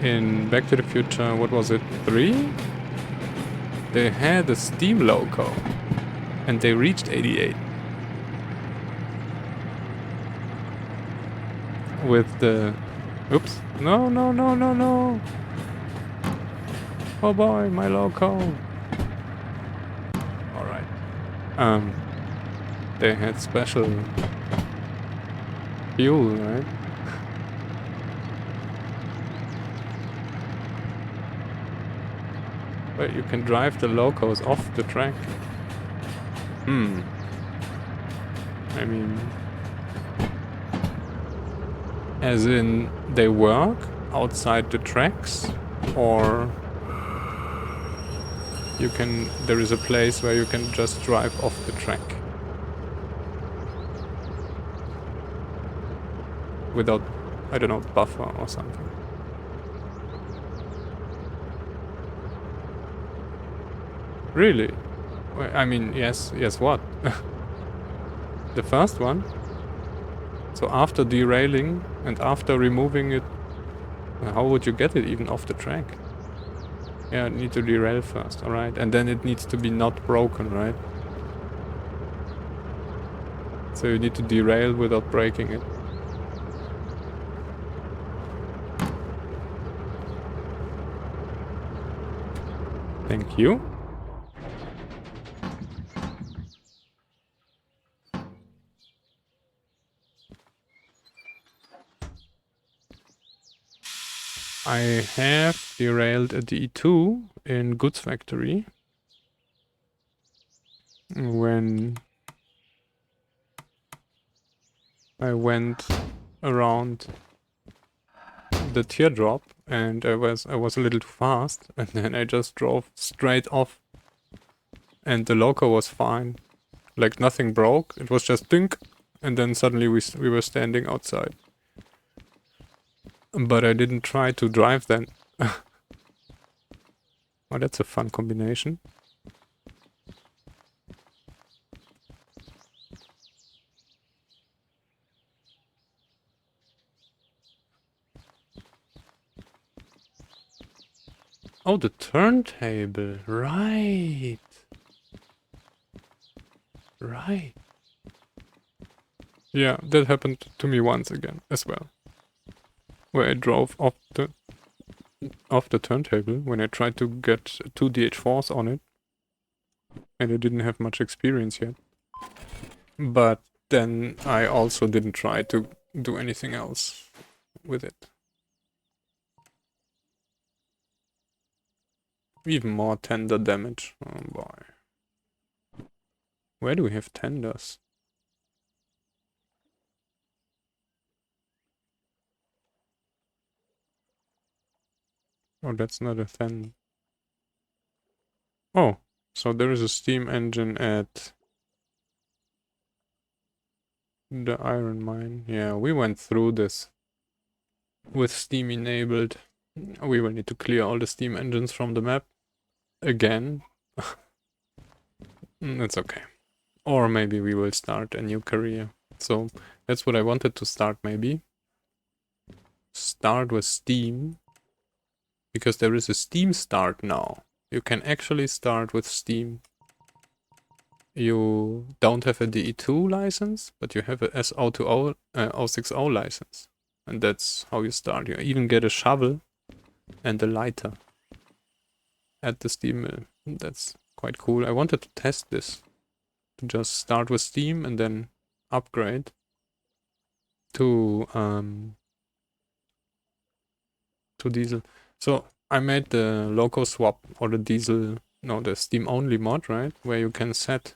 In Back to the Future, what was it, 3? They had a steam loco, and they reached 88. With the... Oops. No, no, no, no, no. Oh boy, my loco. Alright. They had special fuel, right? But you can drive the locos off the track. I mean... As in, they work outside the tracks? Or... You can... There is a place where you can just drive off the track. Without, I don't know, buffer or something. Really? I mean, yes, what? The first one? So after derailing and after removing it, how would you get it even off the track? Yeah, you need to derail first, alright. And then it needs to be not broken, right? So you need to derail without breaking it. Thank you. I have derailed a D2 in Goods Factory when I went around the teardrop and I was a little too fast, and then I just drove straight off and the loco was fine. Like nothing broke, it was just dink, and then suddenly we were standing outside. But I didn't try to drive then. Oh, that's a fun combination. Oh, the turntable. Right. Right. Yeah, that happened to me once again as well. Where I drove off the turntable when I tried to get 2 DH4s on it. And I didn't have much experience yet. But then I also didn't try to do anything else with it. Even more tender damage. Oh boy. Where do we have tenders? Oh, that's not a thing. Oh, so there is a steam engine at the iron mine. Yeah, we went through this with steam enabled. We will need to clear all the steam engines from the map again. It's okay. Or maybe we will start a new career. So that's what I wanted to start maybe. Start with Steam. Because there is a Steam start now. You can actually start with Steam. You don't have a DE2 license, but you have a SO2O, 060 license. And that's how you start. You even get a shovel and a lighter at the Steam mill. That's quite cool. I wanted to test this. To just start with Steam and then upgrade to diesel. So I made the loco swap or the diesel, no, the Steam only mod, right? Where you can set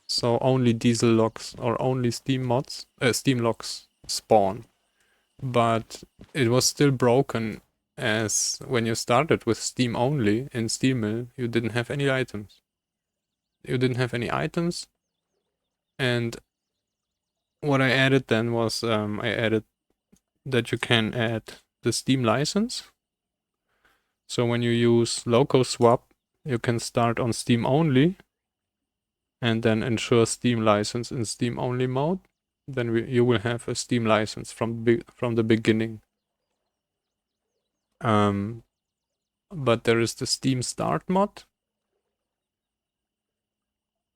so only diesel logs or only Steam mods, Steam logs spawn. But it was still broken as when you started with Steam only in Steam, you didn't have any items. You didn't have any items, and what I added then was I added that you can add the Steam license. So when you use loco swap, you can start on Steam only and then ensure Steam license in Steam only mode. Then you will have a Steam license from the beginning. But there is the Steam start mod,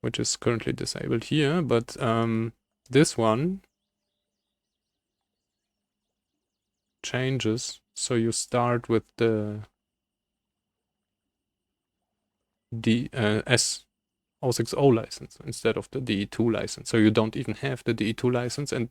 which is currently disabled here. But this one changes. So you start with the S060 license instead of the DE2 license. So you don't even have the DE2 license, and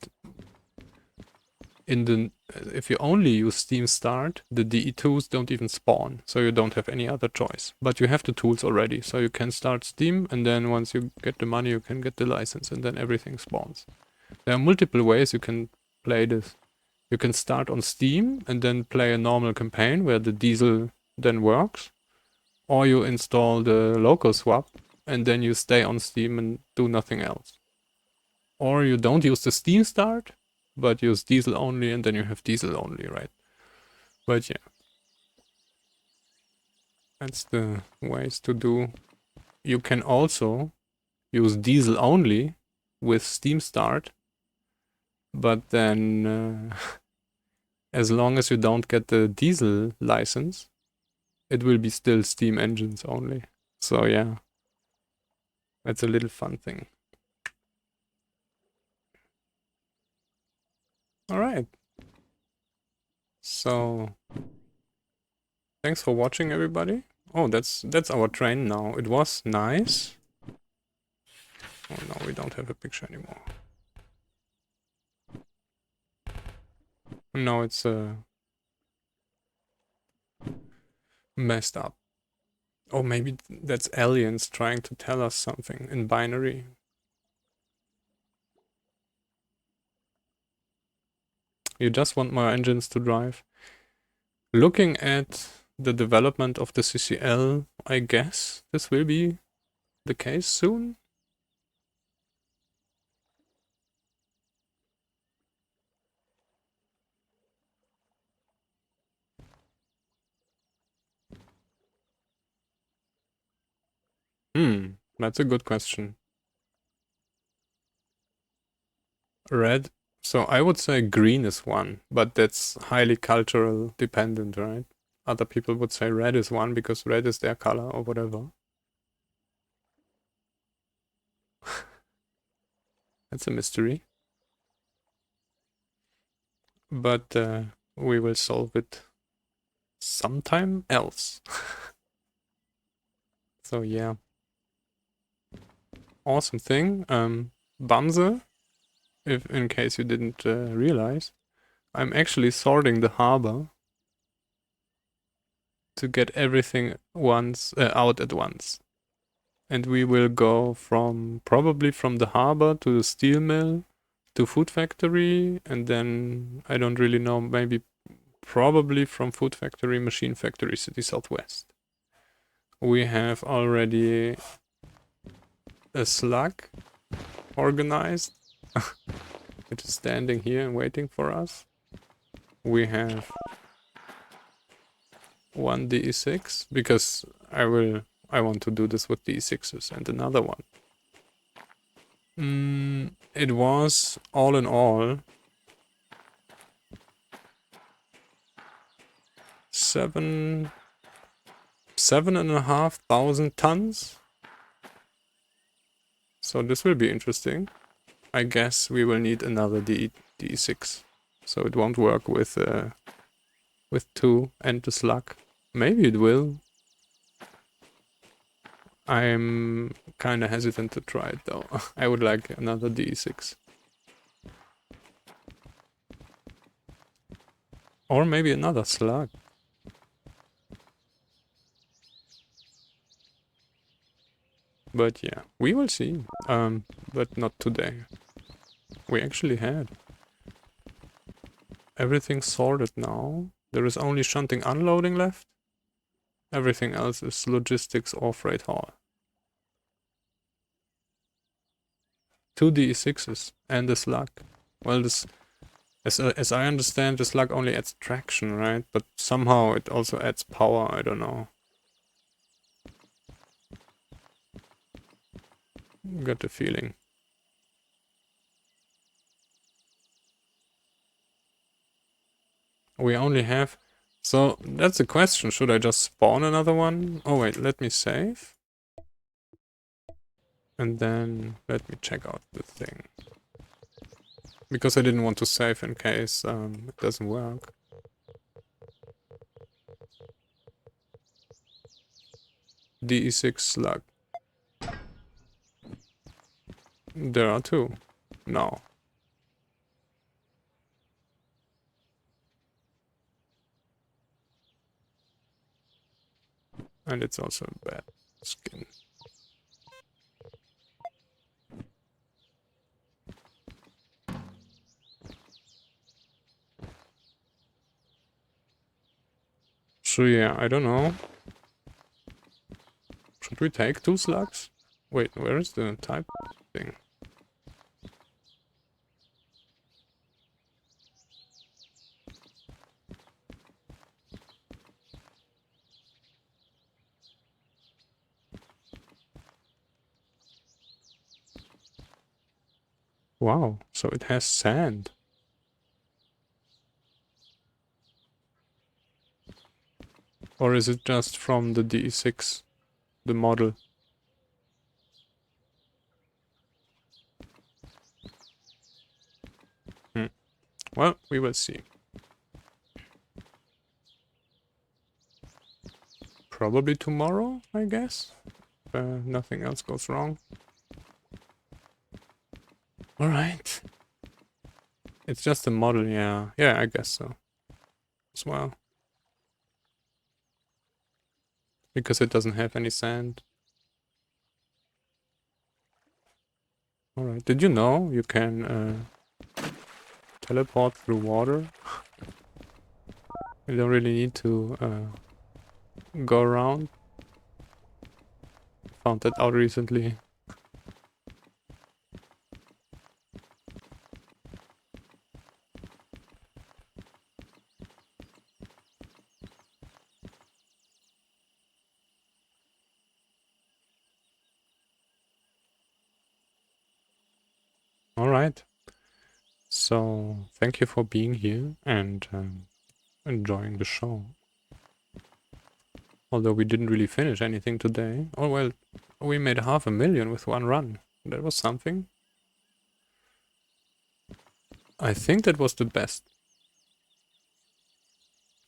if you only use Steam Start, the DE2s don't even spawn, so you don't have any other choice. But you have the tools already, so you can start Steam, and then once you get the money, you can get the license, and then everything spawns. There are multiple ways you can play this. You can start on Steam and then play a normal campaign where the diesel then works, or you install the local swap and then you stay on Steam and do nothing else. Or you don't use the Steam start, but use diesel only, and then you have diesel only, right? But yeah, that's the ways to do. You can also use diesel only with Steam start, but then as long as you don't get the diesel license, it will be still Steam engines only. So yeah, that's a little fun thing. All right. So thanks for watching, everybody. Oh, that's our train now. It was nice. Oh no, we don't have a picture anymore. Now it's messed up. Oh, maybe that's aliens trying to tell us something in binary. You just want more engines to drive. Looking at the development of the CCL, I guess this will be the case soon. That's a good question. Red. So I would say green is one, but that's highly cultural dependent, right? Other people would say red is 1 because red is their color or whatever. That's a mystery. But we will solve it sometime else. So yeah. Awesome thing. Bamse, if in case you didn't realize, I'm actually sorting the harbor to get everything out at once. And we will go probably from the harbor to the steel mill to food factory, and then I don't really know, probably from food factory, machine factory, city southwest. We have already a slug organized, which is standing here and waiting for us. We have one DE6 because I want to do this with DE6s, and another one. It was all in all 7,500 tons. So this will be interesting. I guess we will need another DE6, so it won't work with 2 and the slug. Maybe it will. I'm kind of hesitant to try it though. I would like another DE6. Or maybe another slug. But yeah, we will see. But not today. We actually had everything sorted now. There is only shunting unloading left. Everything else is logistics or freight haul. 2 DE6s and the slug. Well, this, as I understand, the slug only adds traction, right? But somehow it also adds power, I don't know. Got the feeling. We only have... So, that's a question. Should I just spawn another one? Oh wait, let me save. And then let me check out the thing. Because I didn't want to save in case it doesn't work. DE6 slug. There are 2. No. And it's also a bad skin. So yeah, I don't know. Should we take 2 slugs? Wait, where is the type thing? Wow, so it has sand. Or is it just from the DE6, the model? Well, we will see. Probably tomorrow, I guess. Nothing else goes wrong. Alright. It's just a model, yeah. Yeah, I guess so. As well. Because it doesn't have any sand. Alright, did you know you can teleport through water? You don't really need to go around. Found that out recently. Alright. So, thank you for being here and enjoying the show. Although we didn't really finish anything today. Oh well, we made 500,000 with one run. That was something. I think that was the best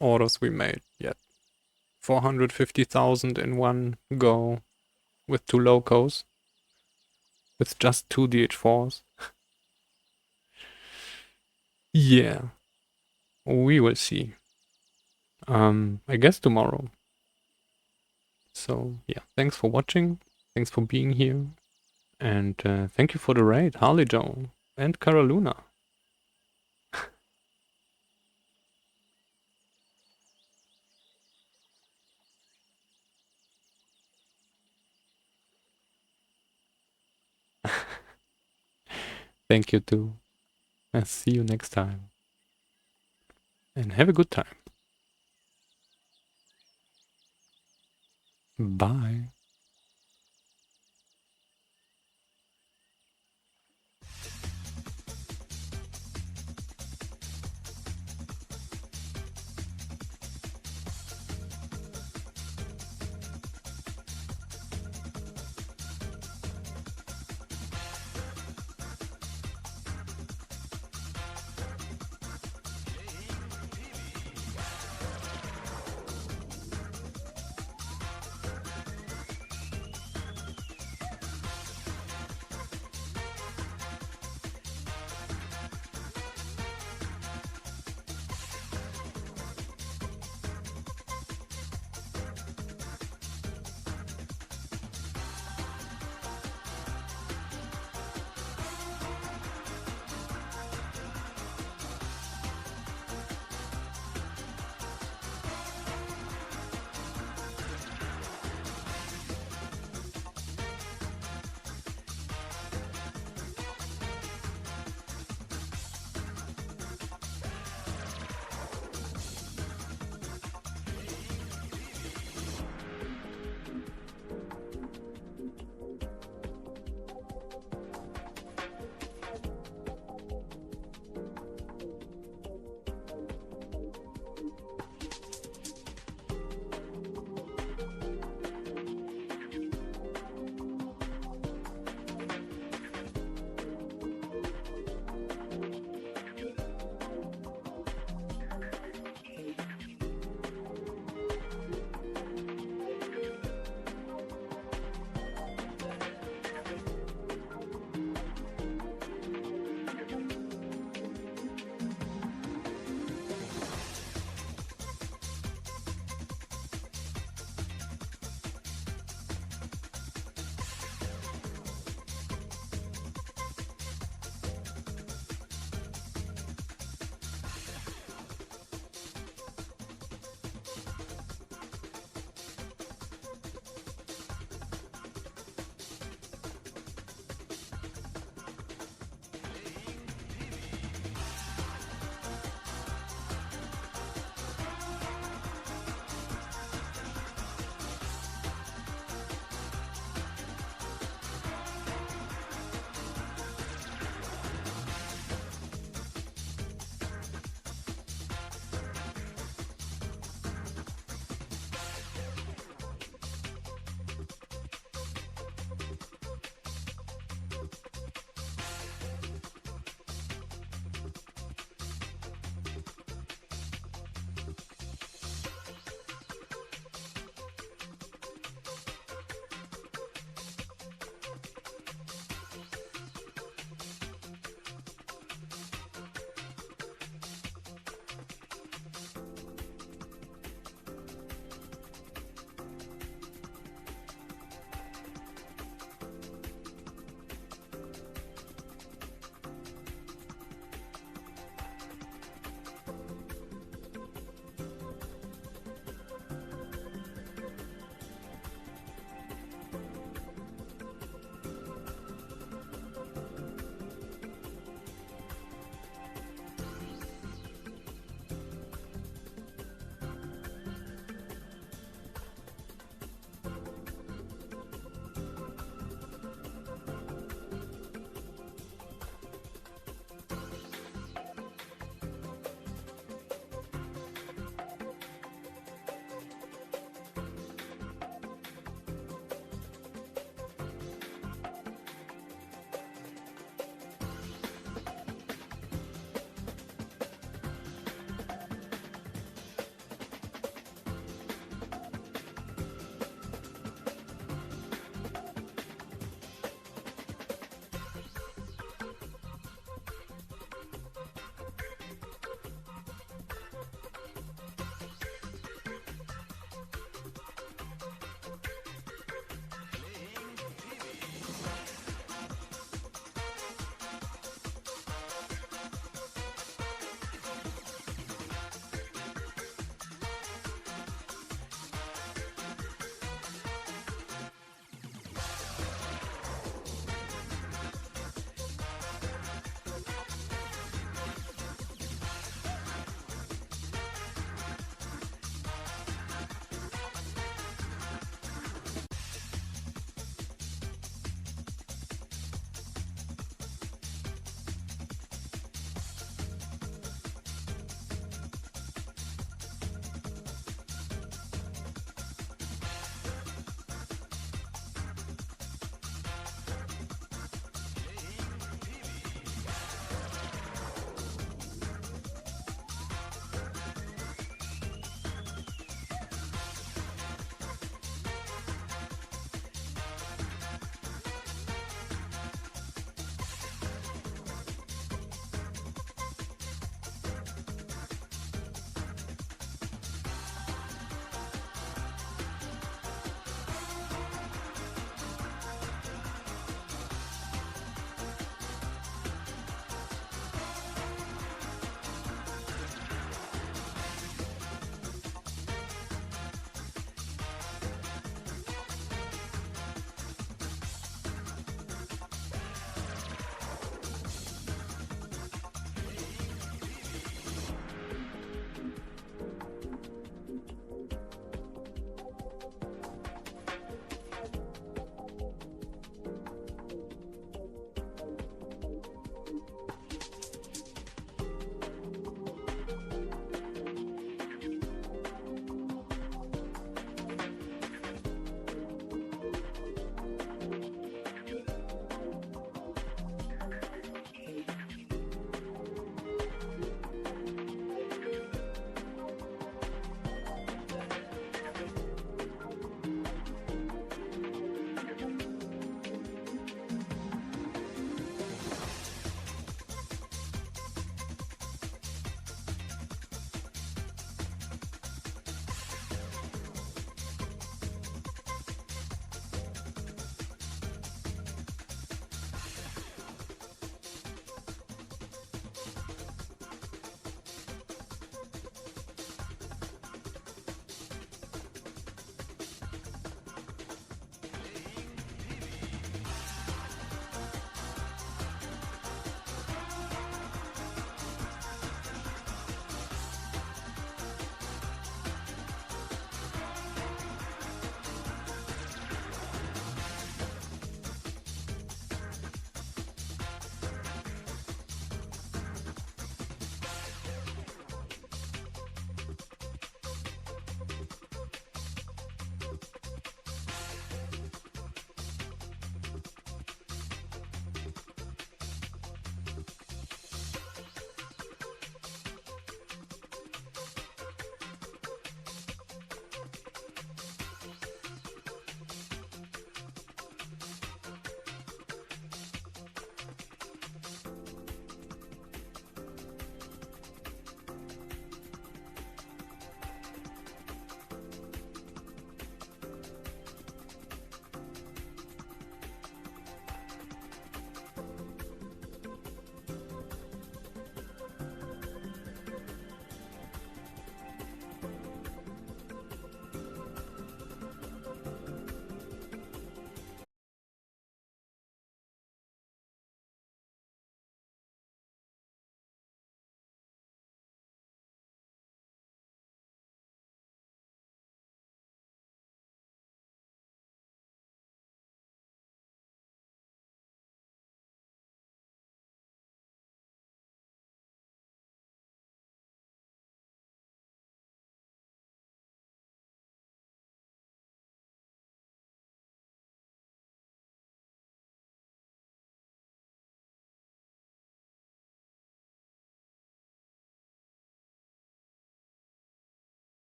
orders we made yet. 450,000 in one go with 2 locos. With just 2 DH4s. Yeah, we will see. I guess tomorrow. So yeah, thanks for watching. Thanks for being here. And thank you for the raid, Harley Joe and Caroluna. Thank you too. I'll see you next time. And have a good time. Bye.